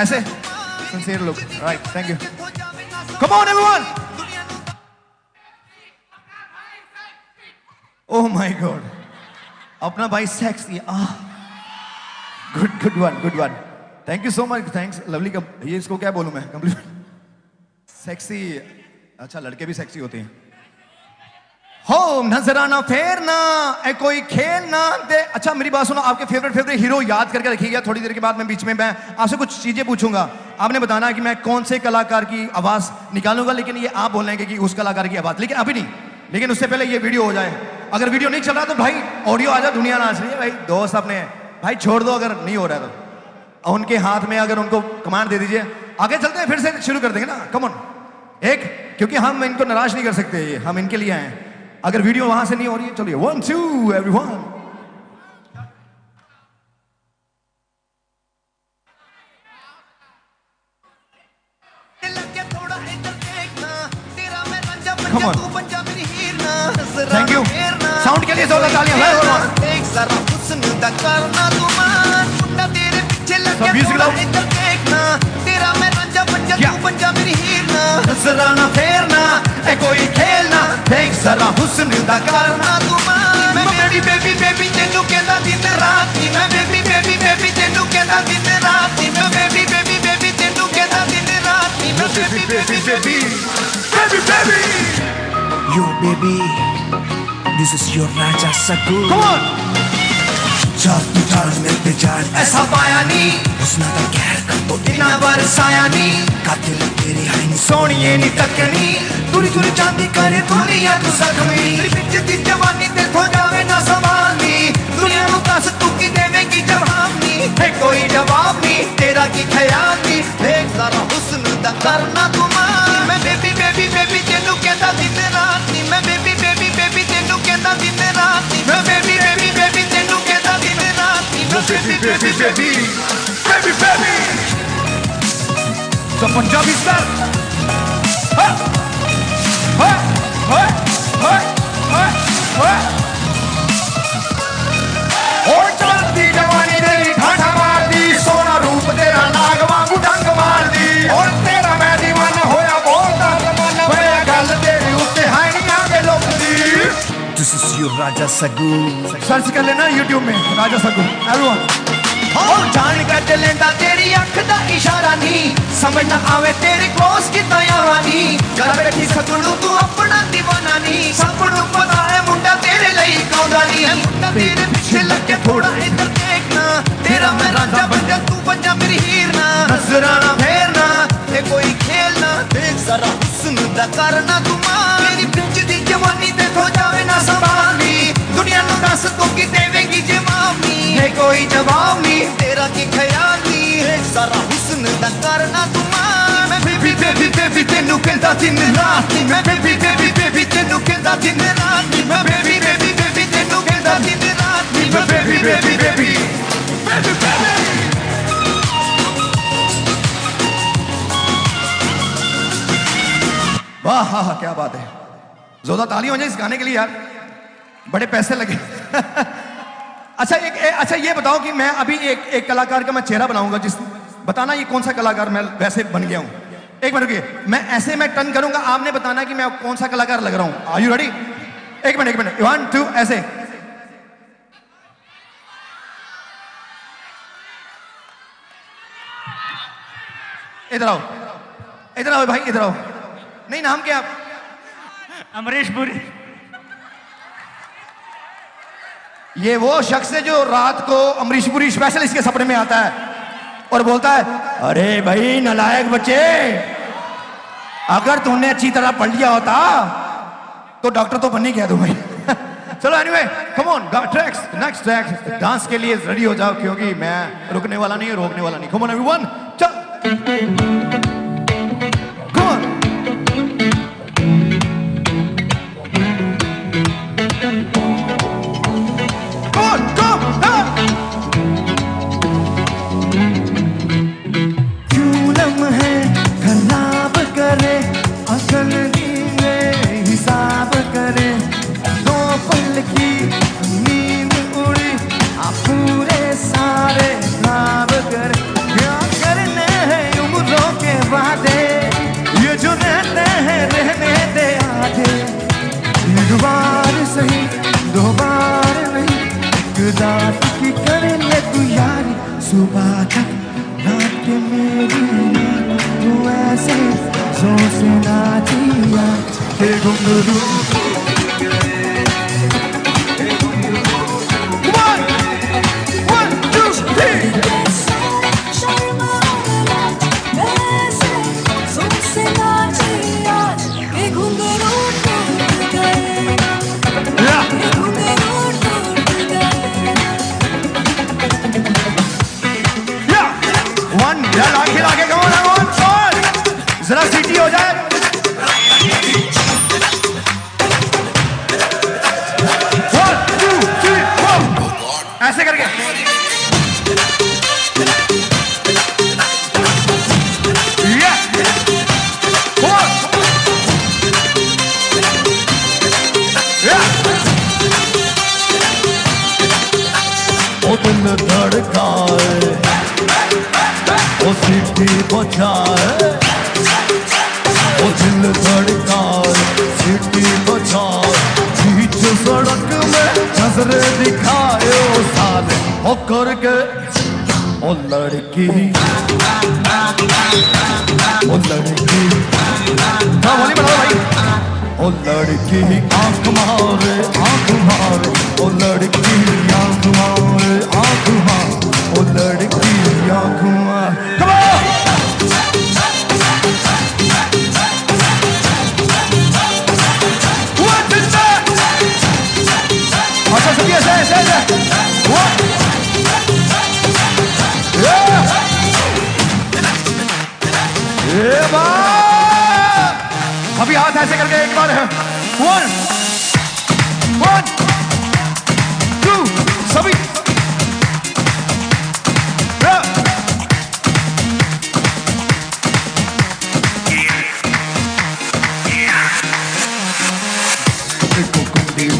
ऐसे sincere look, right? Thank you. Come on everyone. Oh my God, अपना भाई sexy. Good good one, good one. Thank you so much, thanks lovely. ये इसको क्या बोलूं मैं? Complement sexy. अच्छा लड़के भी सेक्सी होते हैं। हो नजराना फेरना ए कोई खेलना दे। अच्छा मेरी बात सुनो, आपके फेवरेट हीरो याद करके रखिएगा। थोड़ी देर के बाद मैं बीच में मैं आपसे कुछ चीजें पूछूंगा, आपने बताना है कि मैं कौन से कलाकार की आवाज निकालूंगा, लेकिन ये आप बोलेंगे कि उस कलाकार की आवाज, लेकिन अभी नहीं, लेकिन उससे पहले ये वीडियो हो जाए। अगर वीडियो नहीं चल रहा तो भाई ऑडियो आ जाए, दुनिया नाच रही है भाई, दोस्त अपने भाई छोड़ दो। अगर नहीं हो रहा है तो उनके हाथ में अगर उनको कमांड दे दीजिए। आगे चलते हैं, फिर से शुरू कर देंगे ना। कम ऑन एक, क्योंकि हम इनको नाराज नहीं कर सकते, ये हम इनके लिए आए हैं। अगर वीडियो वहां से नहीं हो रही है, चलिए 1 2 everyone. Come on. Thank you. Sound के लिए जोरदार तालियां। सब म्यूजिक लाओ। नजराना फेरना ए कोई खेलना, देख जरा हुस्न दा करना तुमान। मैं बेबी बेबी बेबी तेनू कहंदा दिन रात, मैं बेबी बेबी बेबी तेनू कहंदा दिन रात, मैं बेबी बेबी बेबी तेनू कहंदा दिन रात, मैं baby baby baby baby baby. Yo baby, this is your Raja Sagu. Come on. चार तू चार मिलते जान ऐसा पाया नहीं, हुस्न दा कहर कर तो इतना बरसाया नहीं, कातिल तेरी है नी सोनिए नी टकनी, तुरी तुरी चांदी करे दुनिया तू जख्मी, बिच दी जवानी ते थो जावे ना संभालनी, दुनिया नु दस तू की देवेगी जवाब नी, है कोई जवाब नी, तेरा की ख्याल नी, देख जरा हुस्न दा करना तुमान। मैं बेबी बेबी बेबी तेनू कहंदा दिन रात नी, मैं बेबी बेबी बेबी तेनू कहंदा दिन रात नी, मैं बेबी बेबी बेबी तेनू कहंदा दिन रात नी, मैं baby baby baby baby baby. So Punjabi style. Ha! Ha! Ha! Ha! Ha! Ha! और चलती जवानी तेरी ठाठा मार दी, सोना रूप तेरा नाग वांगू डंग मार दी, और तेरा मैं दीवाना होया बोलता जमाना, होया गल तेरी उत्ते है नहीं आगे लोकदी। This is your Raja Sagu. Search कर लेना YouTube में राजा सगू everyone। और जान कट लेंदा तेरी अख दा इशारा नी, समझ ना आवे तेरे क्लोज कितना यारा नी, घर बैठी सगुणू तू अपना दीवाना नी, सबनू पता है मुंडा तेरे लिए कौंदा नी, मुंडा तेरे पीछे लग के थोड़ा इधर देखना, तेरा मैं राजा बन जा तू बन जा मेरी हीरना, नजराना फेरना ये कोई खेलना, देख जरा हुस्न दा करना तुमान। मेरी बिच दी जवानी ते थो जावे ना संभालनी, दुनिया नु दस तू की देवेगी जवाब नी, है कोई जवाब नी, तेरा की ख्याल नी, देख जरा हुस्न दा करना तुमान। मैं बेबी बेबी बेबी तेनू कहंदा दिन रात नी, मैं बेबी बेबी बेबी तेनू कहंदा दिन रात नी, मैं बेबी बेबी बेबी तेनू कहंदा दिन रात नी, मैं baby baby baby baby baby. वाह हा हा क्या बात है, जोरदार तालियां हो जाए इस गाने के लिए यार, बड़े पैसे लगे। अच्छा ये बताओ कि मैं अभी एक कलाकार का मैं चेहरा बनाऊंगा, जिस बताना ये कौन सा कलाकार मैं वैसे बन गया हूं। एक मिनट रुकिए, मैं टर्न करूंगा, आपने बताना कि मैं कौन सा कलाकार लग रहा हूं। Are you ready? एक मिनट 1 2 ऐसे। इधर आओ भाई, इधर आओ। नहीं, नाम क्या आप? अमरीश पुरी। ये वो शख्स है जो रात को अमरीशपुरी स्पेशल इसके सपने में आता है और बोलता है, अरे भाई नालायक बच्चे, अगर तुमने अच्छी तरह पढ़ लिया होता तो डॉक्टर तो बनने गया भाई। चलो anyway, come on, tracks, next track, dance के लिए रेडी हो जाओ क्योंकि मैं रुकने वाला नहीं, रोकने वाला नहीं। कम ऑन एवरीवन, चल, कम ऑन। क्यों लम्हे खराब करे, असल में हिसाब करे, दो पल की नींद उड़ी, पूरे सारे ख्वाब करे। क्या करने हैं उम्रों के वादे, ये जो रहते हैं रहने दे आधे। एक बार सही, दो बार नहीं, एक रात की कर ले तू यारी, सुबह तक रात के मेरी यार, तू ऐसे सोच ना जिया के घुंघरू। जरा सीटी हो जाए। One, two, three, four. ऐसे करके ओ दिल धड़काए, ओ सीटी बजाए, ओ दिल धड़काए, सीटी बजाए, बीच सड़क में नजर दिखाए, ओ साले ओ करके, ओ लड़की, ओ लड़की, हाँ बोली बढ़ाओ भाई, ओ लड़की आंख मारे, आंख मारे, ओ लड़की आंख मारे, आंख मारे, ओ लड़की आंख मारे। Come on! What is that? अच्छा सभी ऐसे ऐसे ऐसे। What? Yeah! ये बात। अभी हाथ ऐसे करके एक बार है। One, two, सभी।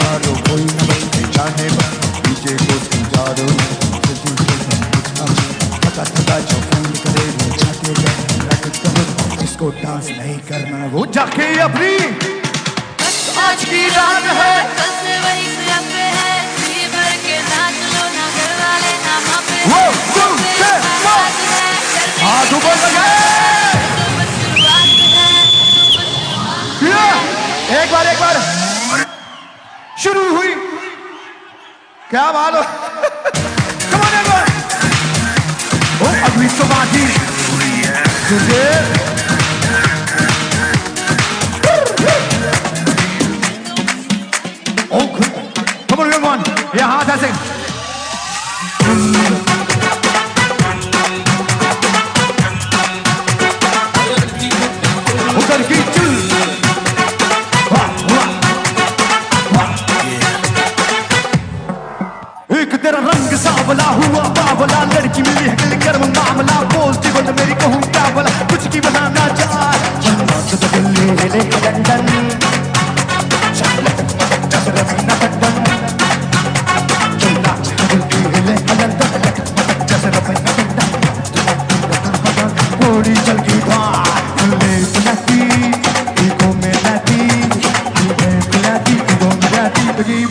मारो कोई न बचने जाने डीजे को समझारो, थका थका जो फूल करे वो जाके जाए, इसको डांस नहीं करना वो जाके अपनी आज की रात है, कल से वही क्लब पे है, जी भर के नाच लो ना, घर वाले ना मापे, वो हाथ ऊपर लगाए, एक बार शुरू हुई, क्या बात हो। Come on everyone, ओ अगली समाधि तुझे ओ come on everyone, ये हाथ ऐसे उधर की चल तेरा रंग सांवला हुआ बावला, लड़की मिली है दिल गर्म मामला, बोलती बोल मेरी कहूँ क्या बोला, कुछ की बनाना चाह तो दिल्ली ले लंदन, थोड़ी चल की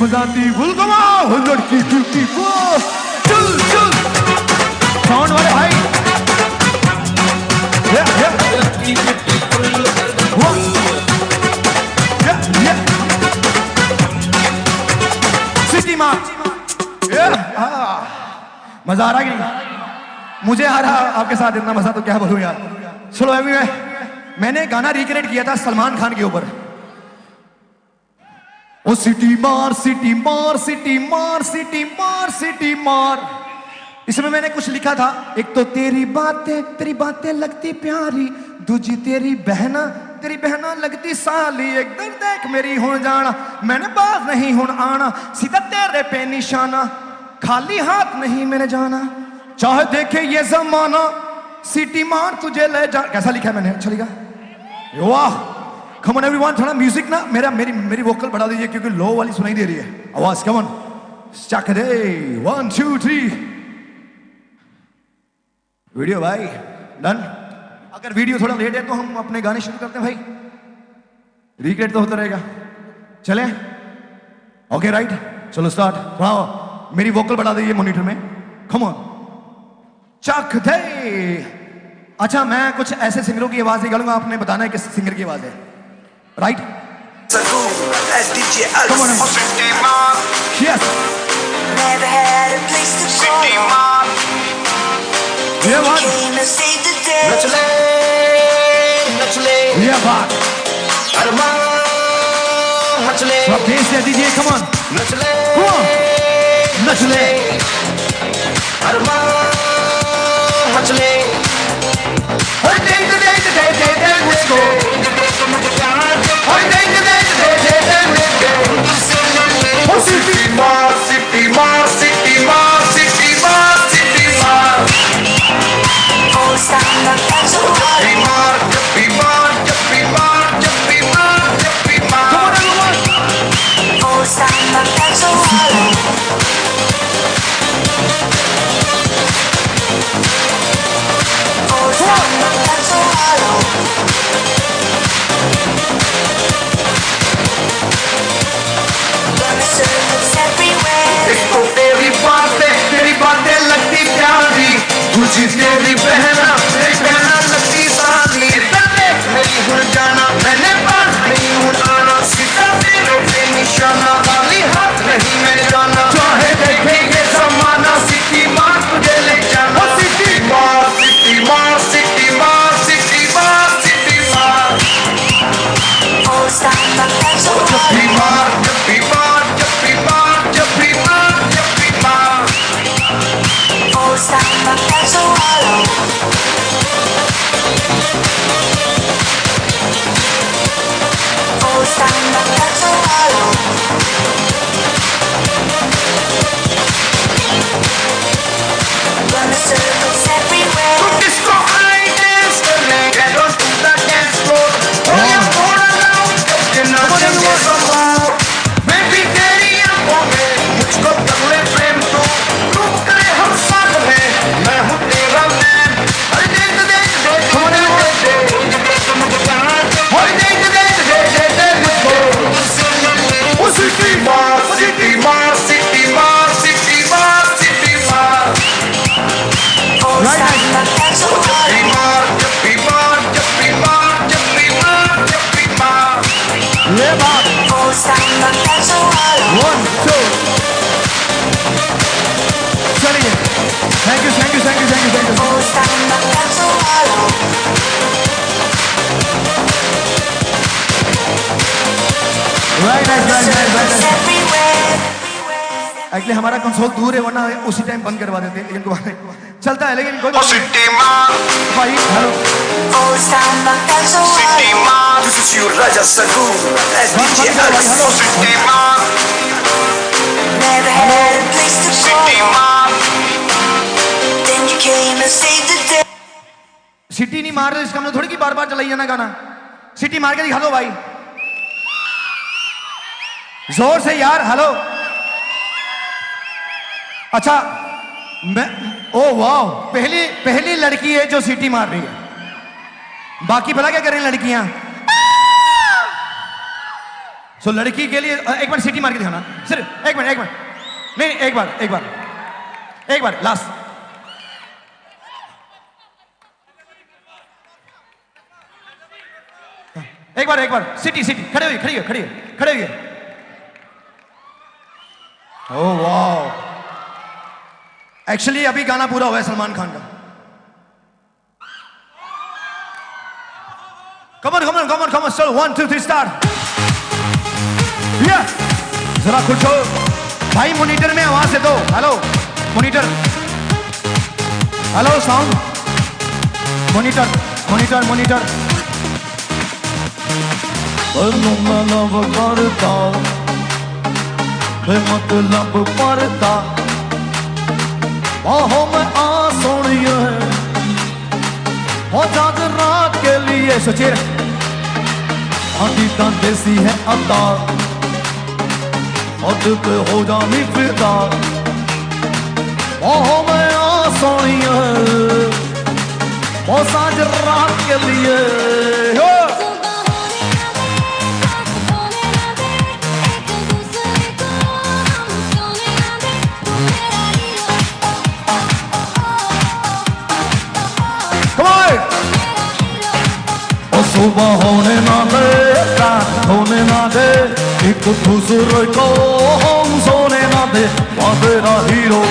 बजाती बुलगमा लड़की क्यूटी चल चल साउंड वाले भाई, सिटी मार्क मजा आ रहा है कि नहीं? मुझे आ रहा आपके साथ इतना मजा तो क्या बोलूं यार। चलो अभी मैंने गाना रिक्रिएट किया था सलमान खान के ऊपर। ओ सिटी मार सिटी मार सिटी मार सिटी मार सिटी मार। इसमें मैंने कुछ लिखा था, एक तो तेरी बातें लगती प्यारी, दूजी तेरी बहना लगती साली, एकदम देख मेरी हो जाना, मैंने बात नहीं हुन आना, सीधा तेरे पे निशाना, खाली हाथ नहीं मैंने जाना, चाहे देखे ये जमाना, सिटी मार तुझे ले जा। कैसा लिखा है मैंने? अच्छा लिखा? वाह, कम ऑन एवरीवन, थोड़ा म्यूजिक ना मेरी वोकल बढ़ा दीजिए क्योंकि लो वाली सुनाई दे रही है आवाज। कम ऑन, चक दे, 1 2 3। वीडियो भाई डन। अगर वीडियो थोड़ा लेट है तो हम अपने गाने शुरू करते हैं भाई, रिक्रिएट तो होता रहेगा। चले? ओके राइट, चलो स्टार्ट। थोड़ा मेरी वोकल बढ़ा दीजिए मॉनिटर में। कम ऑन, चक दे। अच्छा, मैं कुछ ऐसे सिंगरों की आवाज निकालूंगा, आपने बताना है किस सिंगर की आवाज है, राइट? Come on, yes. ये बात, ये बात, आप बेस दे दीजिए। कम ऑन, कम ऑन, नचले, तेरी बातें लगती प्यारी, तुझी तेरी बहना लगती साली, मेरी हुन जाना, मैंने बात नहीं हुन आना, सीधा तेरे पे निशाना, खाली हाथ नहीं मैं जाना, चाहे देखे ये जमाना, सिटी मार तुझे ले जाना, सिटी मार सिटी मार सिटी मार सिटी मार सिटी मार, जब भी मार जब भी मार जब भी मार जब भी मार जब भी मार, एक्चुअली हमारा कंसोल दूर है, वरना उसी टाइम बंद करवा देते हैं, लेकिन चलता है, लेकिन कोई भाई हेलो सिटी नहीं मार रहे, इसका मतलब थोड़ी कि बार बार चलाई जाना गाना, सिटी मार के दिखा दो भाई, जोर से यार। हेलो, अच्छा मैं, ओ वाह, पहली लड़की है जो सीटी मार रही है, बाकी भला क्या कर रही हैं लड़कियां? सो लड़की के लिए एक बार सीटी मार के दिखाना, सिर्फ एक मिनट नहीं, एक बार लास्ट। एक बार सिटी खड़े हुई। ओह वाह, एक्चुअली अभी गाना पूरा हुआ है सलमान खान का. Come on, come on, come on, come on, still 1, 2, 3, start. Yeah. जरा कुछ हो भाई, मॉनिटर में आवाज दे दो. Hello monitor, hello sound monitor, monitor, monitor. मतलब करता मतलब पड़ता बाहों में आ सोनिए हो जाग रात के लिए. सोचिए आधी का देसी है अता और पे हो जानी फिदा बाहों में आ सोनिए हो साज रात के लिए. सुबह होने ना दे, रात होने ना दे, एक दूसरे को हम सोने ना दे. मेरा हीरो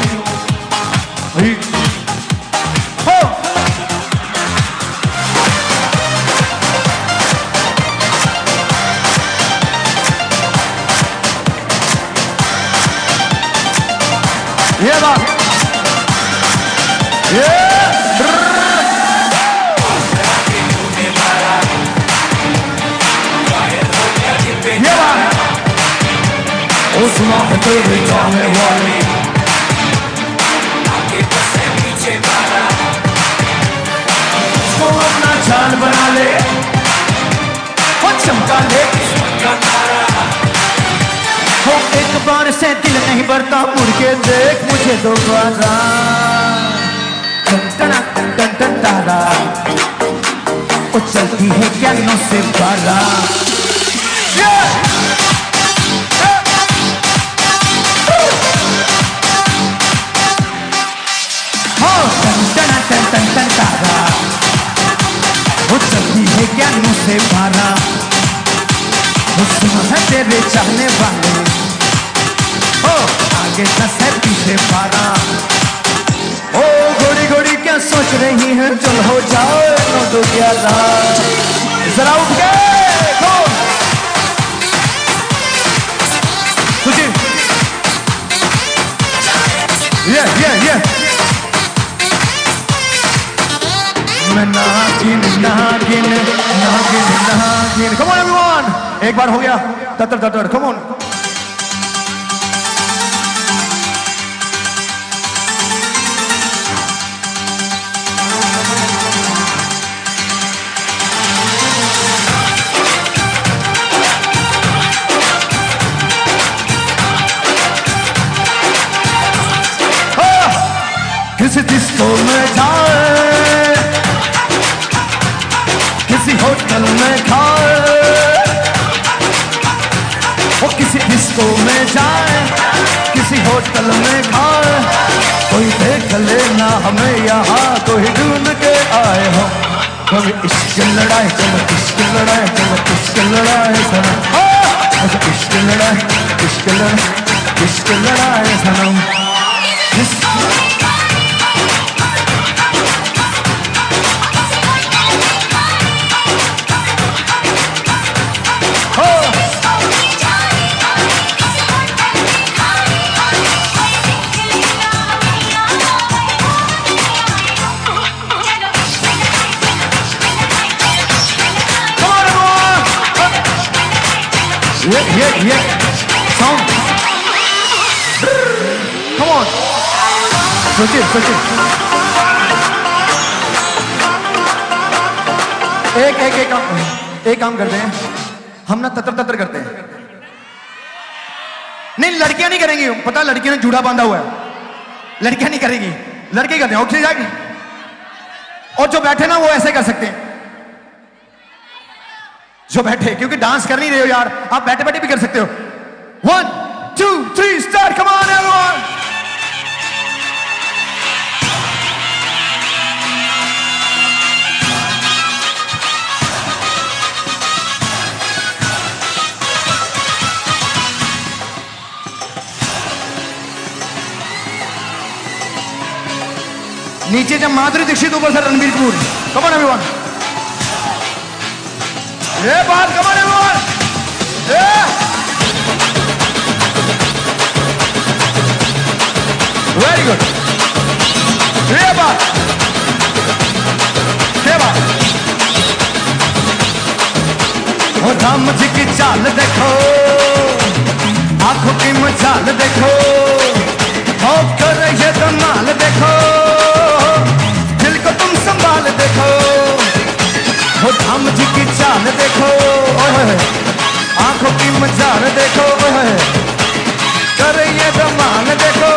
ये बात ये सुना है तेरे जाने वाले उसको अपना जान बना ले वो चमका ले हो. एक बार से दिल नहीं भरता, मुड़ के देख मुझे दोबारा. टन टन तारा वो चलती है क्या नौ से 12. टन टन तारा वो चलती है क्या नौ से 12. वो सुना है तेरे चाहने वाले ओ आगे 10 है पीछे 12. ओ घोड़ी घोड़ी क्या सोच रही है, चल हो जाओ 9 2 11. जरा उठ गए तुझे ये नागिन नागिन नागिन नागिन. Come on everyone, एक बार हो गया ततर ततर. Come on. किसी डिस्को में जाए, किसी होटल में खाए, वो किसी डिस्को में जाए, किसी होटल में खाए. कोई देख लेना हमें यहाँ, कोई ढूंढ के आए हो. कभी इश्क लड़ाए, चलो इश्क लड़ाए, चलो इश्क लड़ाए सनम. इश्क लड़ाए, इश्क लड़ाए, इश्क लड़ाए सनम. Yeah. Sound. Come on. सोचिए. एक काम करते हैं हम ना ततर करते हैं. नहीं लड़कियां नहीं करेंगी, पता लड़कियों ने जूड़ा बांधा हुआ है. लड़कियां नहीं करेंगी, लड़के करते हैं. ओके जाएगी. और जो बैठे ना वो ऐसे कर सकते हैं, जो बैठे, क्योंकि डांस कर नहीं रहे हो यार, आप बैठे बैठे भी कर सकते हो. 1 2 3 स्टार्ट. Come on everyone. नीचे जब माधुरी दीक्षित, ऊपर से Ranbir Kapoor. Come on everyone, ये बात, come on everyone, very good, ये बात, ये बात। ओ राम जी की चाल देखो, आंखों की मचाल देखो, ओ कर ये धमाल देखो, दिल को तुम संभाल देखो। ओ राम जी की चाल देखो, आंखों की मचाल देखो, कर ये धमाल देखो,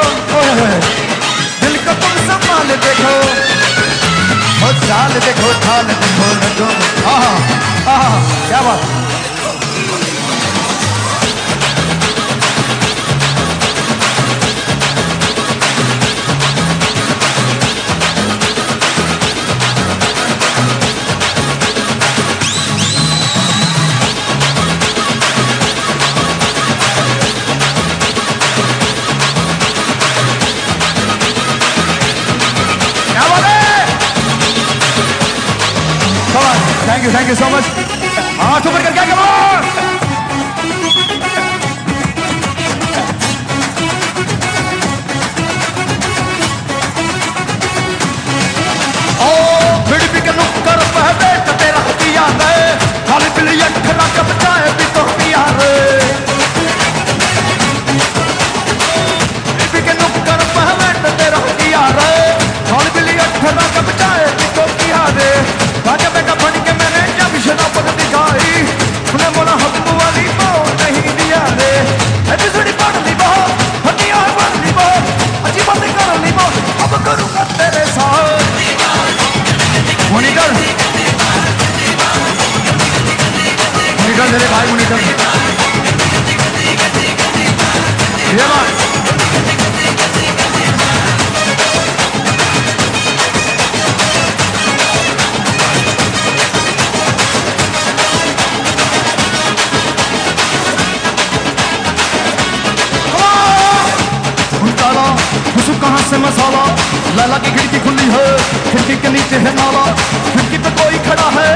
दिल को तुम संभाल देखो। ओ चाल देखो, ढाल देखो, लगो, आहा आहा, क्या बात। Thank you so much. हाथ ऊपर करके come on. ओ फिर भी के नुक्कर पे बैठ तेरा पिया है, खाली पिली अठला कब जाए भी तो पिया है। फिर भी के नुक्कर पे बैठ तेरा पिया है, खाली पिली अठला कब जाए भी तो पिया है। राजा बेटा बन के मैंने जब शराबत दिखाई, उन्हें बोला हम वाली बात नहीं दिया रे। एपिसोड पढ़ ली बहुत, हथियार पढ़ ली बहुत, अच्छी बातें कर ली बहुत, अब करूँगा तेरे साथ। मॉनिटर, मॉनिटर तेरे भाई मॉनिटर, ये बात। कहाँ से मसाला, लाला की खिड़की खुली है, खिड़की के नीचे है नाला, खिड़की पे कोई खड़ा है,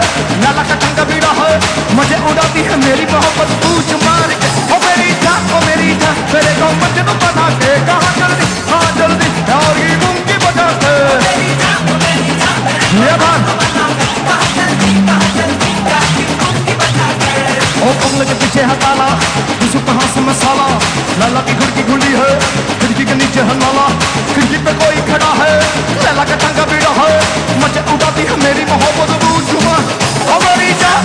लाला का टंगा बीड़ा है, मजे उड़ाती है मेरी मोहब्बत पूछ मार के। ओ मेरी जान, ओ मेरी जान, मेरे गाँव बच्चे तो बता के, कहाँ जल्दी, हाँ जल्दी, और ही गुम की बजा के। ये बात, ओ कमल के पीछे है ताला, पूछो कहाँ से मसाला, लाला की खिड़की खुली है, खिड़की के नीचे है नाला, खिड़की पे कोई खड़ा है, लाला का टंगा बीड़ा है, मचे उड़ाती है मेरी मोहब्बत पूछ मार। ओ मेरी जान,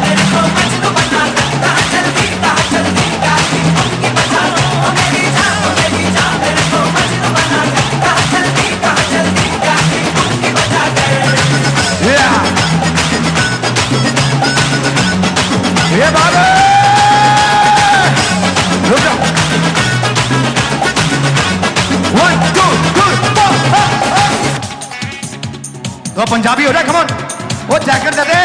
मेरे को मजनू बना के, कहाँ जल्दी, उनकी बचा लो। ओ मेरी जान, मेरे को मजनू बना के, कहाँ जल्दी, उनकी बचा के। ये बात है, रुक जाओ। 1 2 3 4। तो पंजाबी हो जाए, कम ऑन, वो जैकेट दे दे।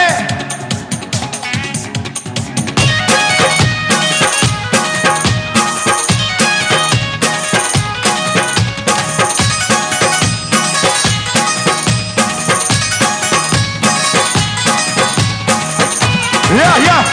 Yeah.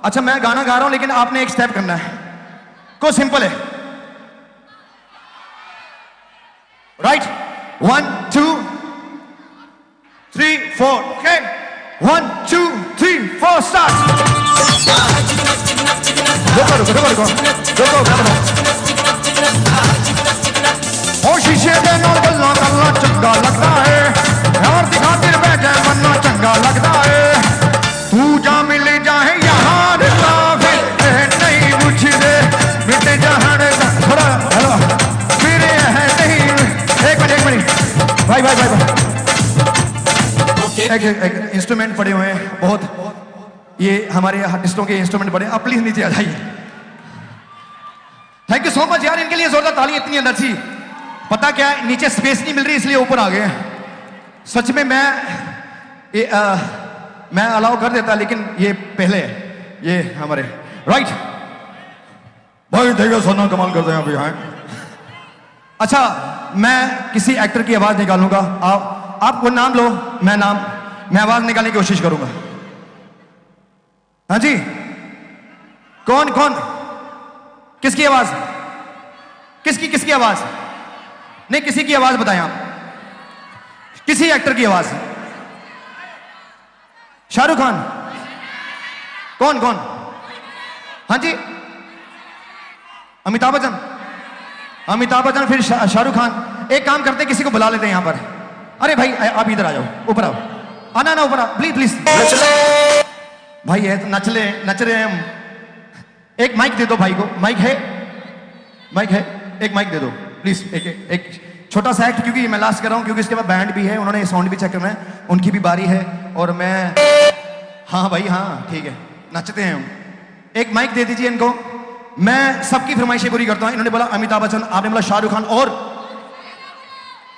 अच्छा मैं गाना गा रहा हूं लेकिन आपने एक स्टेप करना है, को सिंपल है, राइट? 1 2 3 4, ओके? 1 2 3 4 स्टार्ट। ओ शीशे दे नाल गल्लां करना चंगा लगदा है, यार दिखा दिल में जाए बनना चंगा लगदा है, तू जा मिल जाए यार फिर नहीं मुझे मिट जहान थोड़ा हेलो फिर है नहीं। एक मिनट भाई एक इंस्ट्रूमेंट पड़े हुए हैं बहुत, ये हमारे आर्टिस्टों के इंस्ट्रूमेंट पड़े, आप प्लीज नीचे आ जाइए। थैंक यू सो मच यार, इनके लिए जोरदार ताली, इतनी एनर्जी। पता क्या है, नीचे स्पेस नहीं मिल रही इसलिए ऊपर आ गए हैं। सच में मैं अलाउ कर देता लेकिन ये पहले ये हमारे राइट भाई देखो सोना कमाल करते हैं अभी हैं। अच्छा मैं किसी एक्टर की आवाज निकालूंगा, आप वो नाम लो, मैं आवाज निकालने की कोशिश करूंगा। हाँ जी, कौन किसकी आवाज, किसकी आवाज? नहीं किसी की आवाज बताएं आप, किसी एक्टर की आवाज। शाहरुख खान? कौन? हाँ जी, अमिताभ बच्चन फिर शाहरुख खान। एक काम करते किसी को बुला लेते हैं यहां पर। अरे भाई आप इधर आ जाओ, ऊपर आओ, आना ना ऊपर आओ प्लीज। भाई है तो नच रहे हैं हम। एक माइक दे दो भाई को, माइक है एक माइक दे दो प्लीज। एक छोटा सा एक्ट, क्योंकि मैं लास्ट कर रहा हूं, क्योंकि इसके बाद बैंड भी है, उन्होंने साउंड भी चेक करना है, उनकी भी बारी है और मैं। हाँ भाई हाँ ठीक है, नचते हैं हम। एक माइक दे दीजिए इनको, मैं सबकी फरमाइशें पूरी करता हूं। इन्होंने बोला अमिताभ बच्चन, आपने बोला शाहरुख खान और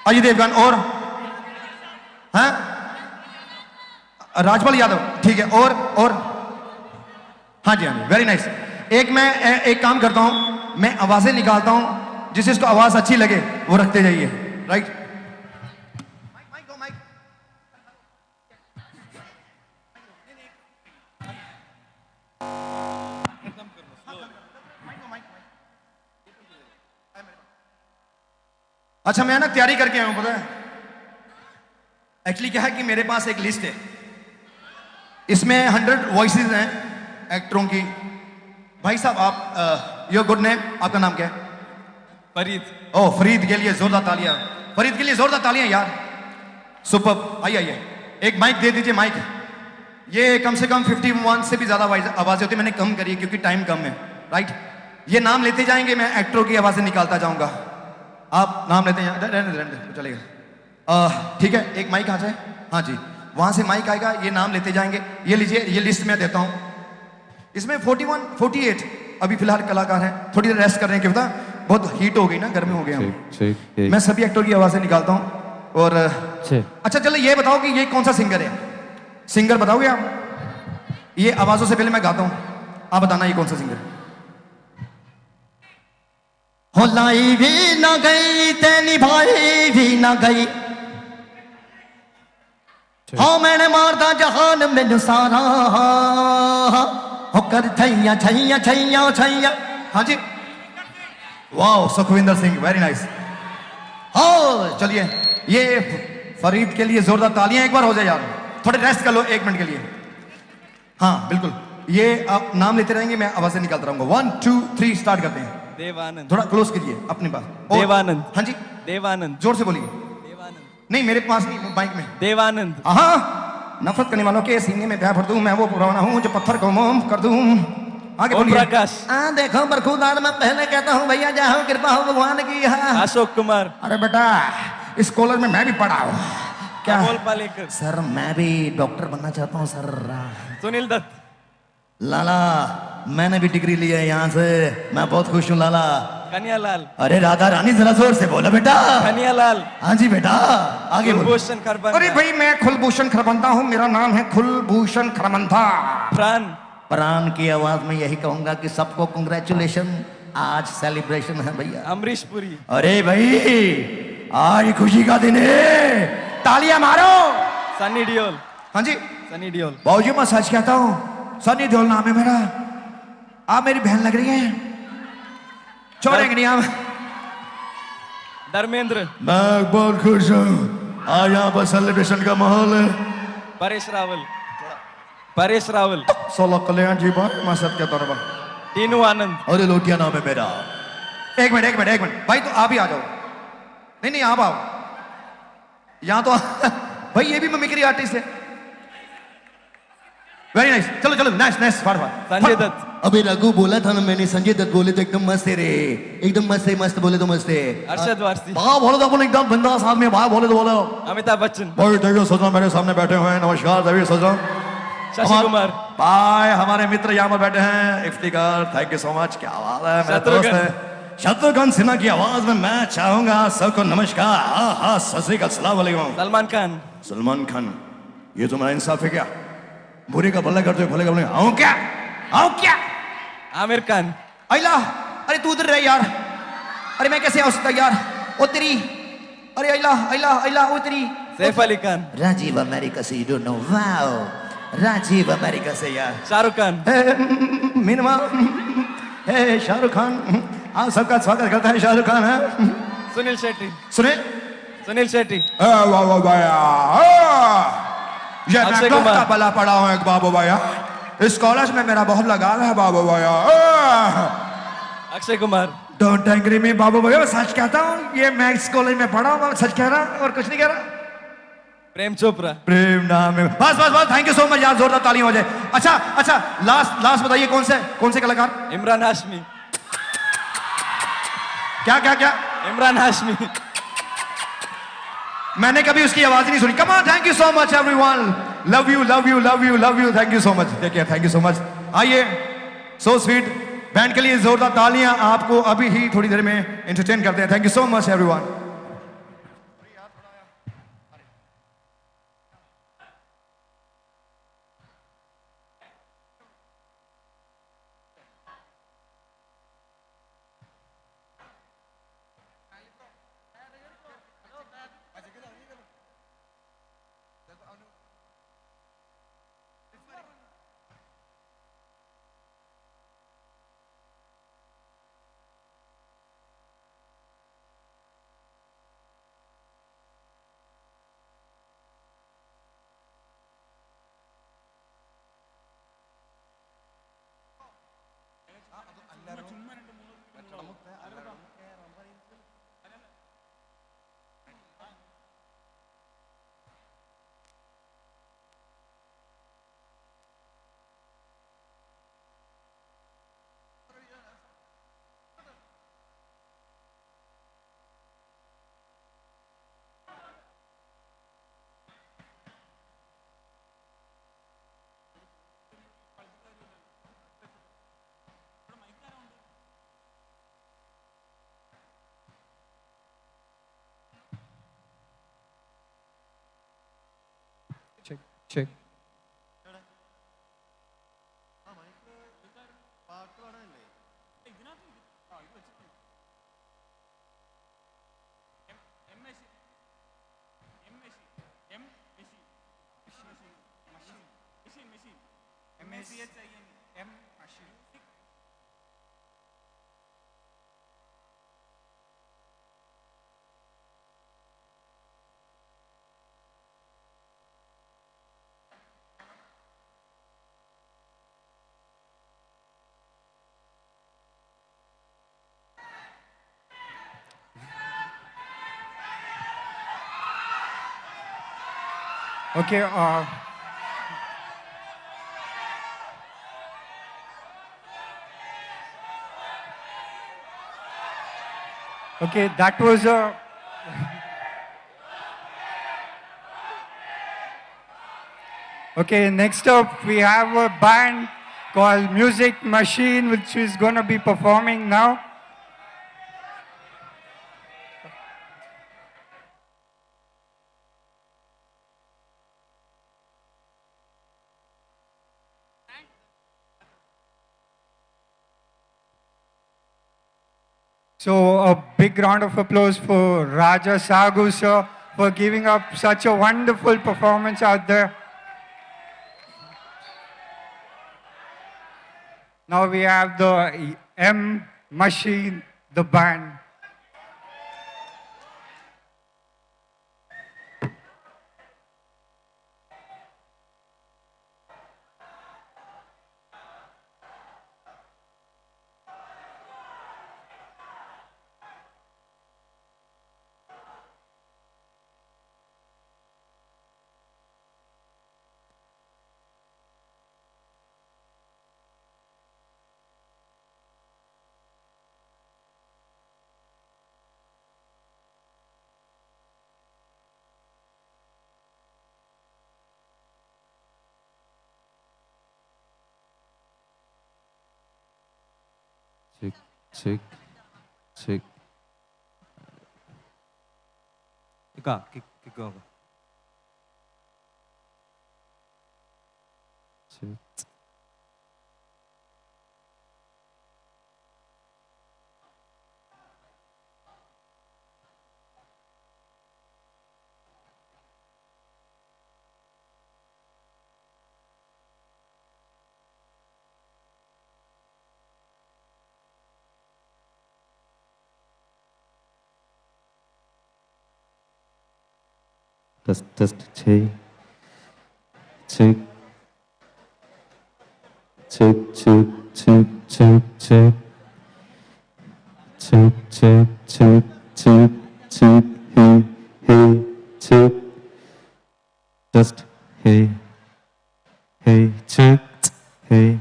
अजय देवगन और हाँ राजपाल यादव, ठीक है, और हाँ जी वेरी नाइस। एक काम करता हूं, मैं आवाजें निकालता हूं, जिसको आवाज अच्छी लगे वो रखते जाइए, राइट? अच्छा मैं ना तैयारी करके आया हूं, पता है एक्चुअली क्या है कि मेरे पास एक लिस्ट है, इसमें 100 वॉइसेस हैं एक्टरों की। भाई साहब आप योर गुड नेम, आपका नाम क्या है? फरीद। ओह फरीद के लिए जोरदार तालियां, फरीद के लिए जोरदार तालियां यार, सुपर। आइए एक माइक दे दीजिए, माइक। ये कम से कम 51 से भी ज्यादा आवाजें होती है, मैंने कम करी क्योंकि टाइम कम है, राइट? ये नाम लेते जाएंगे, मैं एक्टरों की आवाजें निकालता जाऊंगा, आप नाम लेते हैं, रहने चलेगा, ठीक है? एक माइक आ जाए, हाँ जी वहां से माइक आएगा, ये नाम लेते जाएंगे। ये लीजिए, ये लिस्ट में देता हूं, इसमें 41 48 अभी फिलहाल कलाकार हैं, थोड़ी देर रेस्ट कर रहे हैं, क्यों पता बहुत हीट हो गई ना, गर्मी हो गया हम। मैं सभी एक्टर की आवाजें निकालता हूं और अच्छा चलो ये बताओ कि ये कौन सा सिंगर है, सिंगर बताओगे आप? ये आवाजों से पहले मैं गाता हूं, आप बताना ये कौन सा सिंगर है। हो लाई भी ना गई ते निभाई भी ना गई, हाँ मैंने मारदा जहान मैनू सारा, हो कर छैया छैया छैया छैया। हाँ जी वाह, सुखविंदर सिंह, वेरी नाइस। हाँ चलिए, ये फरीद के लिए जोरदार तालियां एक बार हो जाए यार, थोड़े रेस्ट कर लो 1 मिनट के लिए। हाँ बिल्कुल, ये आप नाम लेते रहेंगे, मैं आवाजें निकालता रहूंगा। 1 2 3 स्टार्ट करते हैं। देवानंद। थोड़ा क्लोज कीजिए अपने पास। देवानंद। हाँ जी देवानंद। जोर से बोलिए। नहीं मेरे पास नहीं, माइक में। देवानंद। हाँ, नफरत करने वालों के सीने में प्यार भर दूं, मैं वो पुराना हूं जो पत्थर को मोम कर दूं। आगे बोलिए। प्रकाश। देखो बरखुदार, मैं पहले कहता हूँ भैया जहाँ कृपा हो भगवान की। अशोक कुमार। अरे बेटा इस कॉलेज में मैं भी पढ़ा हूँ। क्या पालेकर। सर मैं भी डॉक्टर बनना चाहता हूँ सर। सुनील दत्त। लाला मैंने भी डिग्री ली है यहाँ से, मैं बहुत खुश हूँ लाला। कन्यालाल। अरे राधा रानी जरा जोर से बोलो बेटा। कन्यालाल। हाँ जी बेटा आगे बोलो। कुलभूषण खरबंदा। अरे भाई मैं कुलभूषण खरबंदा हूँ, मेरा नाम है कुलभूषण खरबंदा। प्राण की आवाज में यही कहूंगा कि सबको कांग्रेचुलेशन, आज सेलिब्रेशन है भैया। अमरीश पुरी। अरे भाई आज खुशी का दिन है, तालियां मारो। सनी देओल। हाँ जी सनी देओल। बाबूजी मैं सच कहता हूँ, सनी देओल नाम है मेरा। आप मेरी बहन लग रही हैं। छोड़ेंगे नहीं आप। धर्मेंद्र। मैं बहुत खुश हूँ, आज यहाँ पर सेलिब्रेशन का माहौल है। परेश रावल। परेश रावल। सोलह कल्याण जी पर मैं सब कहता हूँ। टीनू आनंद। अरे लोटिया नाम है मेरा। एक मिनट भाई, तो आप ही आ जाओ। नहीं आप आओ यहाँ तो भाई ये भी मिमिक्री आर्टिस्ट है। वेरी नाइस, चलो नाइस फटाफट। संजय दत्त। अबे रघु बोला था ना मैंने, संजय दत्त बोले तो एकदम मस्त है रे, एकदम मस्त बोले तो मस्त है। अरशद वारसी। वाह बोलो तो बोलो, एकदम बिंदास आदमी, वाह बोले तो बोलो। अमिताभ बच्चन। भाई देखो सजना मेरे सामने बैठे हुए हैं, नमस्कार देवी सजना। शशि कुमार। बाय, हमारे मित्र यहाँ पर बैठे हैं, Iftikhar, thank you so much, क्या बात है, मेरा दोस्त है शत्रुघ्न सिन्हा की आवाज में मैं चाहूंगा सबको नमस्कार, हाँ सत श्री अकाल, अस्सलाम वालेकुम। सलमान खान। ये तुम्हारा इंसाफ है क्या? बुरे का भला करते हो, भले का भला आऊं क्या? आमिर खान। अला, अरे तू उधर रह यार। अरे मैं कैसे आ सकता यार? ओ तेरी, अरे अला ओ तेरी। सैफ अली खान। राजीव अमेरिका से, you don't know, wow Rajiv America से यार। शाहरुख खान। मीनवा, हे शाहरुख खान, आप सबका स्वागत करता है शाहरुख खान है। सुनील शेट्टी। सुनील शेट्टी। ये मैं का बला पड़ा हूँ एक बाबू भैया, इस कॉलेज में मेरा बहुत लगाव है बाबू भैया। Akshay Kumar. Don't angry me Babu भैया, मैं सच कहता हूँ, ये मैं इस कॉलेज में पढ़ा हूँ, सच कह रहा और कुछ नहीं कह रहा। प्रेम चोपड़ा। प्रेम नाम है। बस थैंक यू सो मच यार, जोरदार तालियां हो जाए। अच्छा लास्ट बताइए कौन से कलाकार? इमरान हाशमी। क्या? इमरान हाशमी। मैंने कभी उसकी आवाज ही नहीं सुनी। Come on, thank you so much everyone, love you, thank you so much, thank you so much. आइए, सो स्वीट, बैंड के लिए जोरदार तालियां। आपको अभी ही थोड़ी देर में एंटरटेन करते हैं। Thank you so much everyone. Check. Okay. Okay, that was a. Okay, next up we have a band called Music Machine, which is going to be performing now. So a big round of applause for Raja Sagu sir for giving up such a wonderful performance out there. Now we have the M machine, the band. Check, check, check. Kick over. Check. Test, test, check, check, check, check, check, check, check, check, check, check, check, check, hey, hey, check, test, hey, hey, check, hey.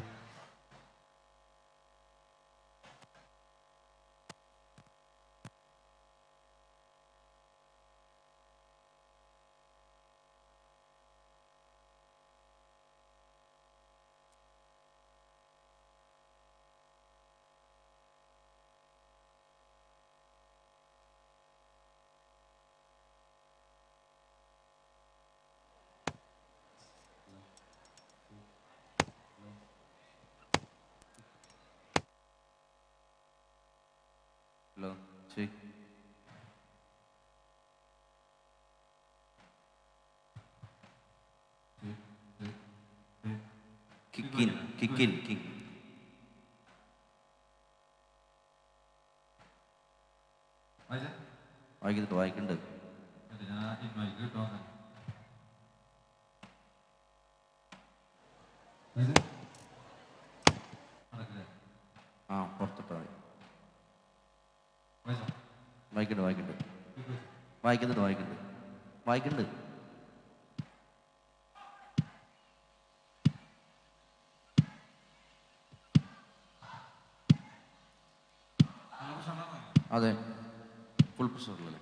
Hello, check. Kick in, kick in, kick. വായിക്കുന്നുണ്ട് വായിക്കുന്നുണ്ട് ആ പുറത്തിട്ടാ മതി വായിക്കുന്നുണ്ട് വായിക്കുന്നുണ്ട് വായിക്കുന്നുണ്ട് വായിക്കുന്നുണ്ട് വായിക്കുന്നുണ്ട് അതെ ഫുൾ പ്രഷറിലല്ലേ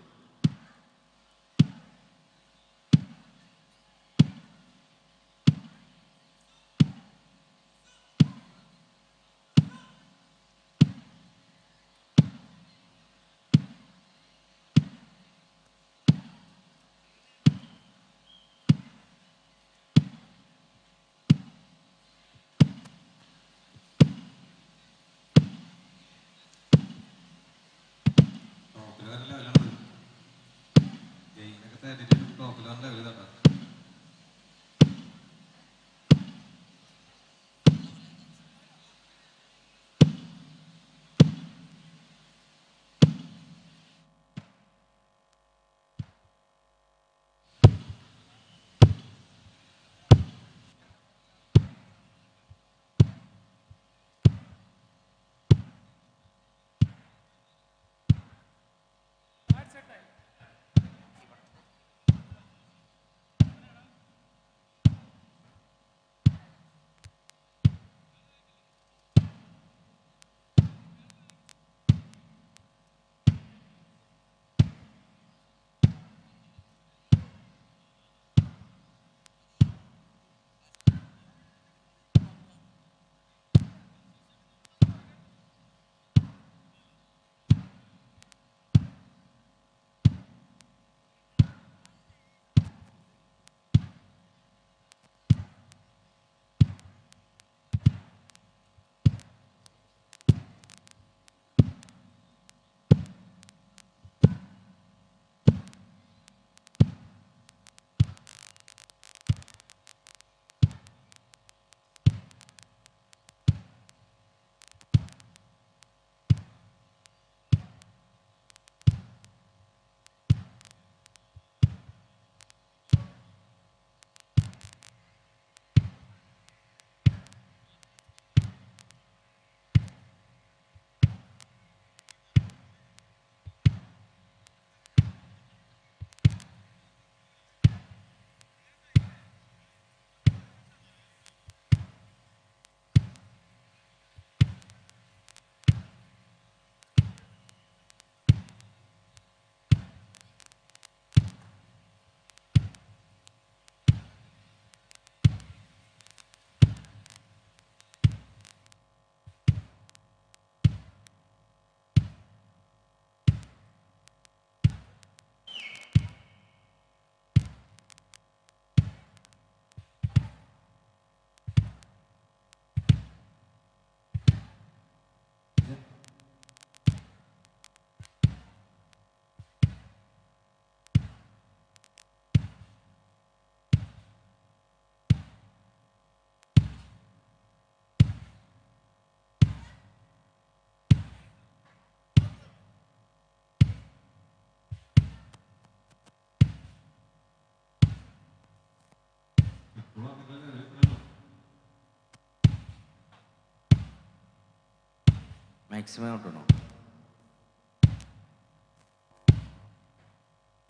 മാക്സിമം ഇട്ടണോ?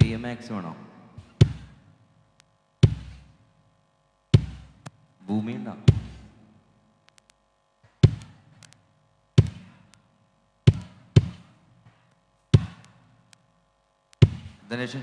PM മാക്സിമം ആണോ? ഭൂമി ഉണ്ടോ? ധനേഷ്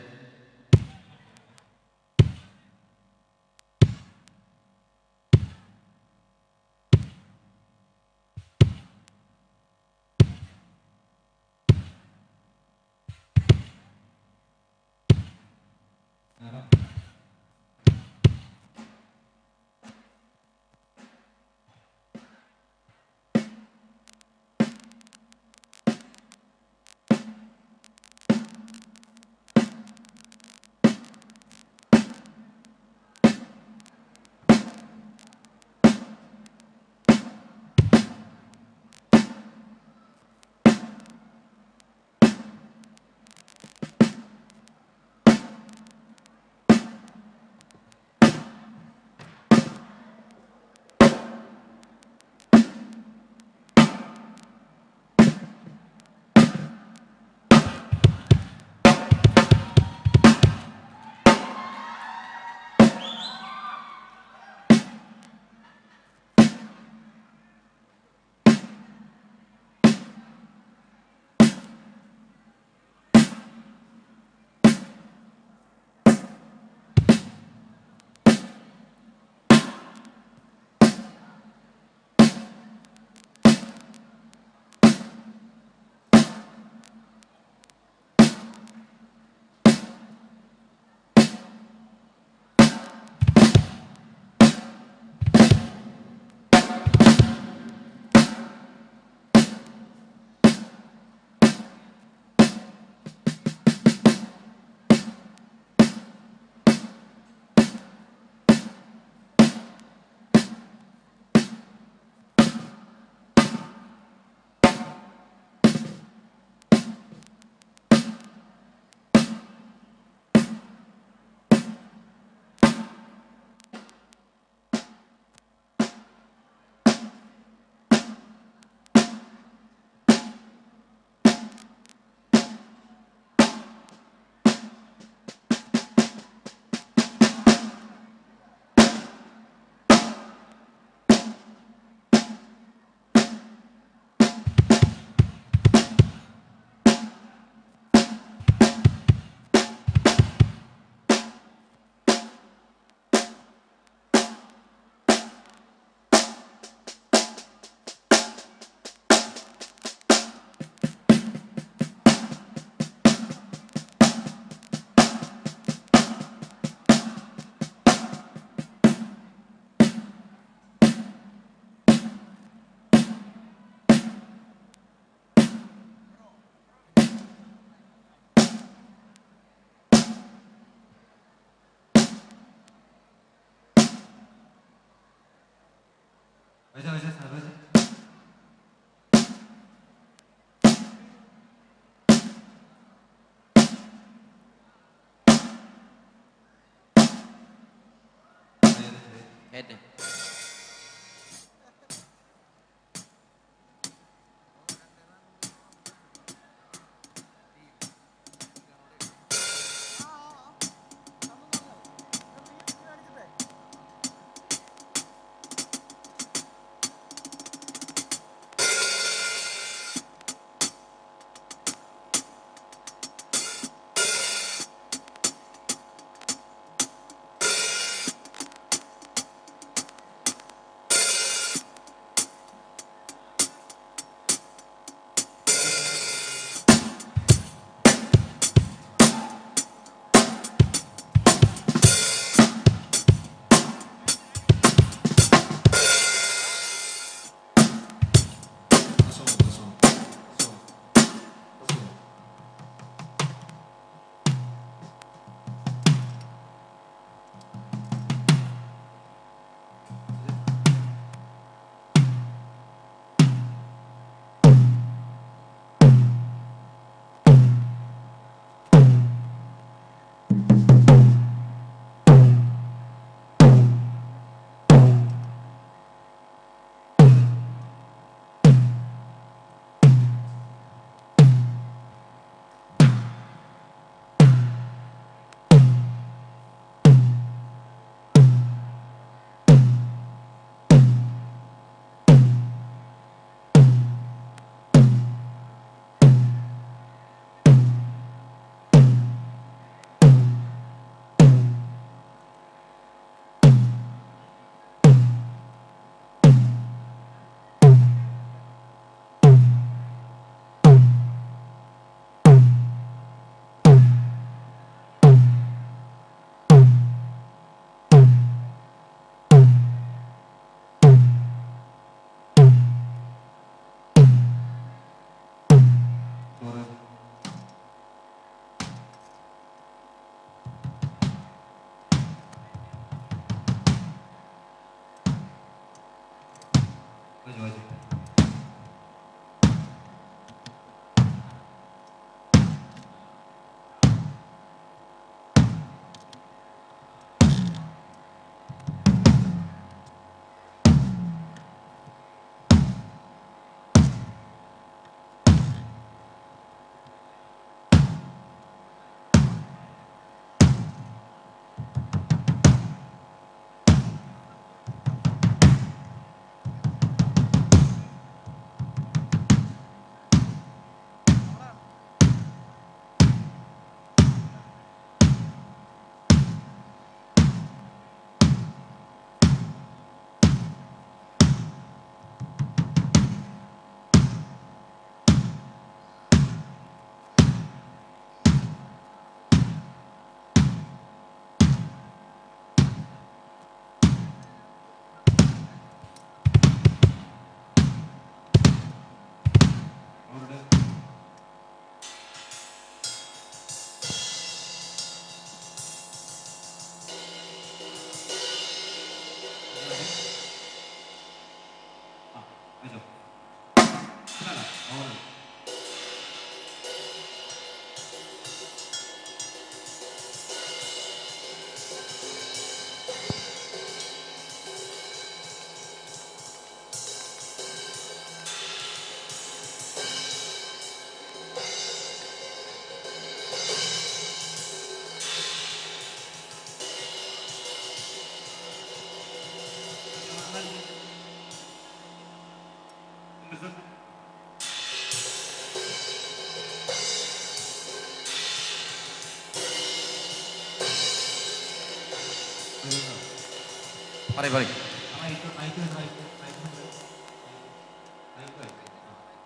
പറയ്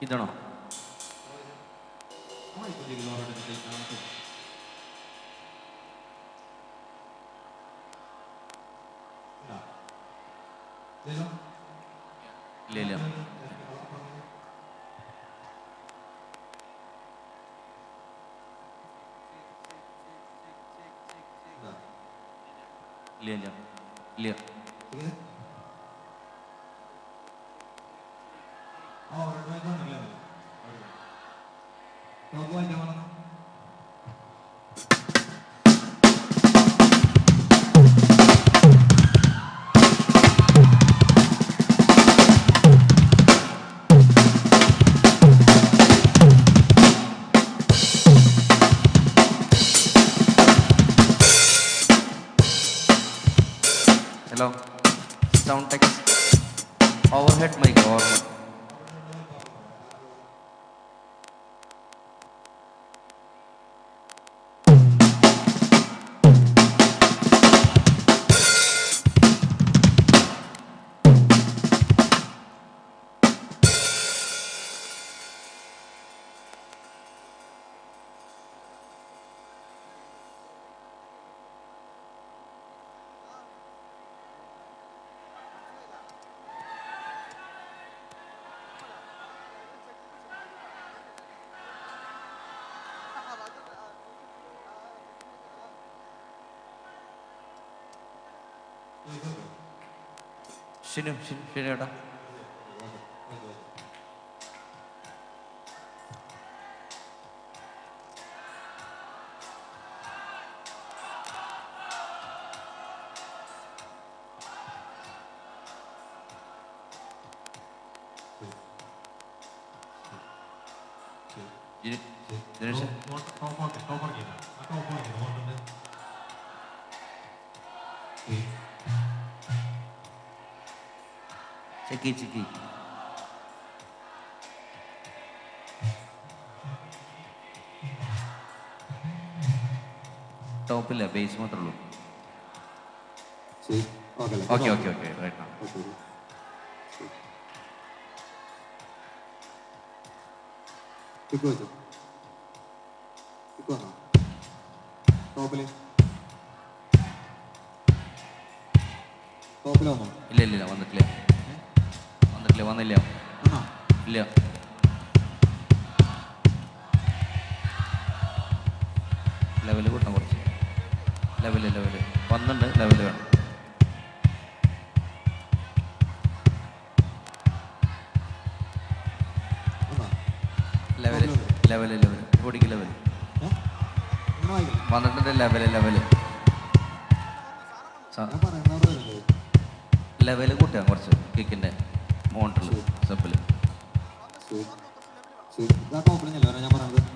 ഇതാണോ? ഇല്ല ഇല്ല. ഇല്ല ഇല്ല ഇല്ല. Hello, sound tech, overhead mic or ശരി ഏട്ടാ. ദിനേശ് ചെക്കി ടോപ്പില്ല, ബേസ് മാത്രമേ ഉള്ളൂ. Okay right. ഇല്ല വന്നില്ല. ഇല്ല ലെവല് കൂട്ടണം കുറച്ച്. ലെവല് വന്നിട്ടുണ്ട്. ലെവല് വേണം. ലെവല് പൊടിക്ക് ലെവല് വന്നിട്ടുണ്ട് ലെവല് ലെവല് കൂട്ടാം കുറച്ച് കിക്കിൻ്റെ മോണ്ടറിൽ സബിൽ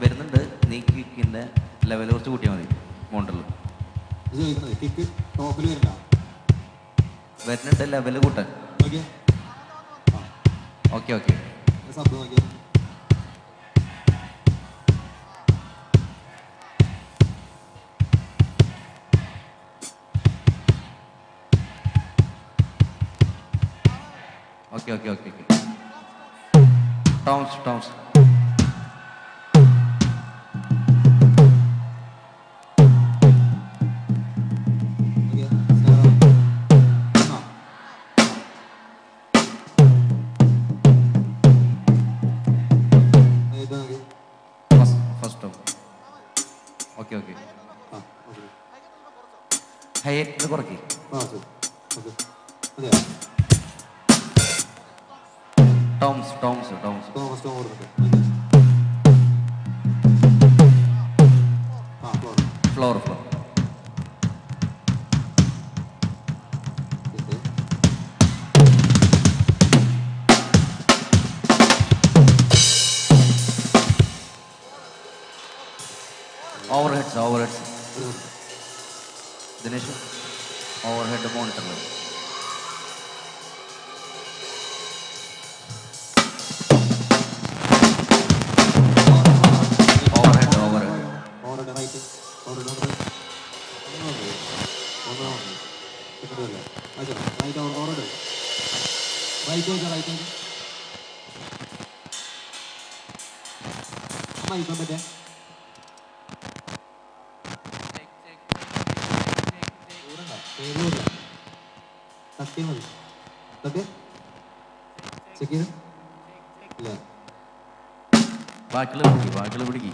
വരുന്നുണ്ട്. നീ കിക്കിൻ്റെ ലെവൽ കുറച്ച് കൂട്ടിയാൽ മതി മോണ്ടറിൽ വരുന്നുണ്ട് ലെവല് കൂട്ടാൻ. Okay okay okay okay okay okay Toms first okay okay height കുറയ്ക്ക്. Toms floor overheads Dinesh overhead മോണിറ്ററിൽ ബാക്കിൽ പിടിക്കും.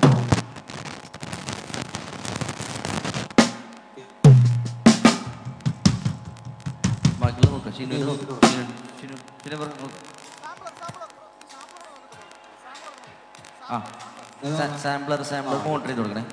ബാക്കിൽ നോക്കാം. സാമ്പിളർ മോണിറ്റർ ചെയ്ത് കൊടുക്കണേ.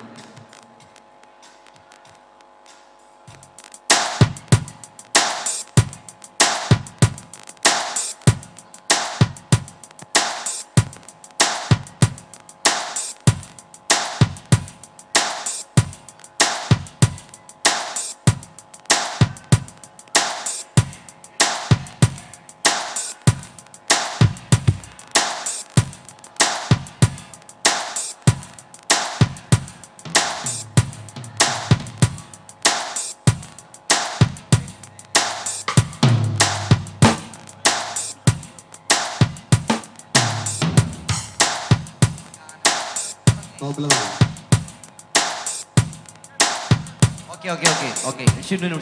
ഓക്കെ ഷിനുവിന്റെ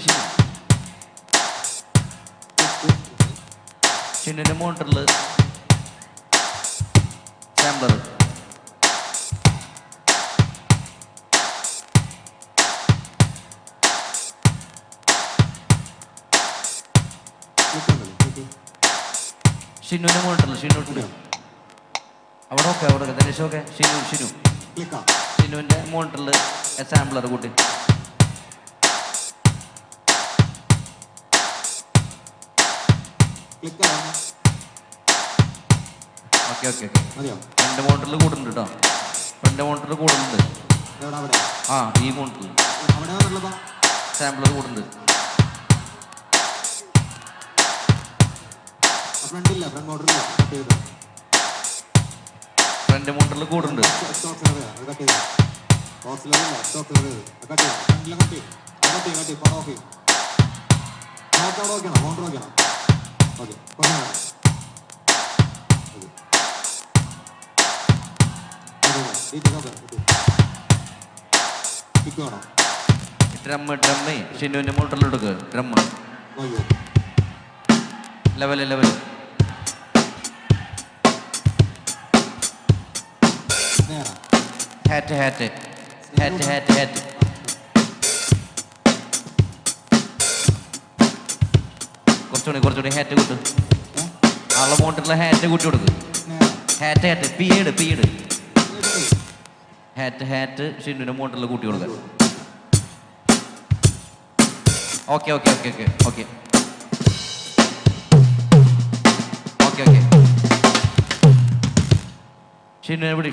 മോണിറ്ററിൽ സാമ്പിളർ ഷിനുവിന്റെ മോണിറ്ററിൽ അവിടെ ദിനേശ് ഓക്കെ ഷിനുവിന്റെ മോണിറ്ററിൽ സാമ്പിളർ കൂട്ടി. ഓക്കെ രണ്ട് മോണിറ്ററിൽ കൂടുന്നുണ്ട് കേട്ടോ. ആ ഈ മോണിറ്ററിൽ സാമ്പിളർ കൂടുന്നുണ്ട്. ഫ്രണ്ട് മോണിറ്ററിൽ കൂടുന്നുണ്ട്. ഡ്രമ്മ് ഷിനുവിന്റെ മോട്ടറിൽ എടുക്കുക. ഡ്രമ്മ് ലെവല് ഹാറ്റ് കുറച്ചുകൂടി ഹാറ്റ് കൂട്ട്. ആളെ മോട്ടറിലെ ഹാറ്റ് കൂട്ടി കൊടുക്കുക. ഹാറ്റ് പീഡ് ഹാറ്റ് ഷിന്നുവിൻ്റെ മോട്ടറിൽ കൂട്ടി കൊടുക്കുക. Okay okay okay okay okay okay okay ഷിന്നുവിനെ പിടി.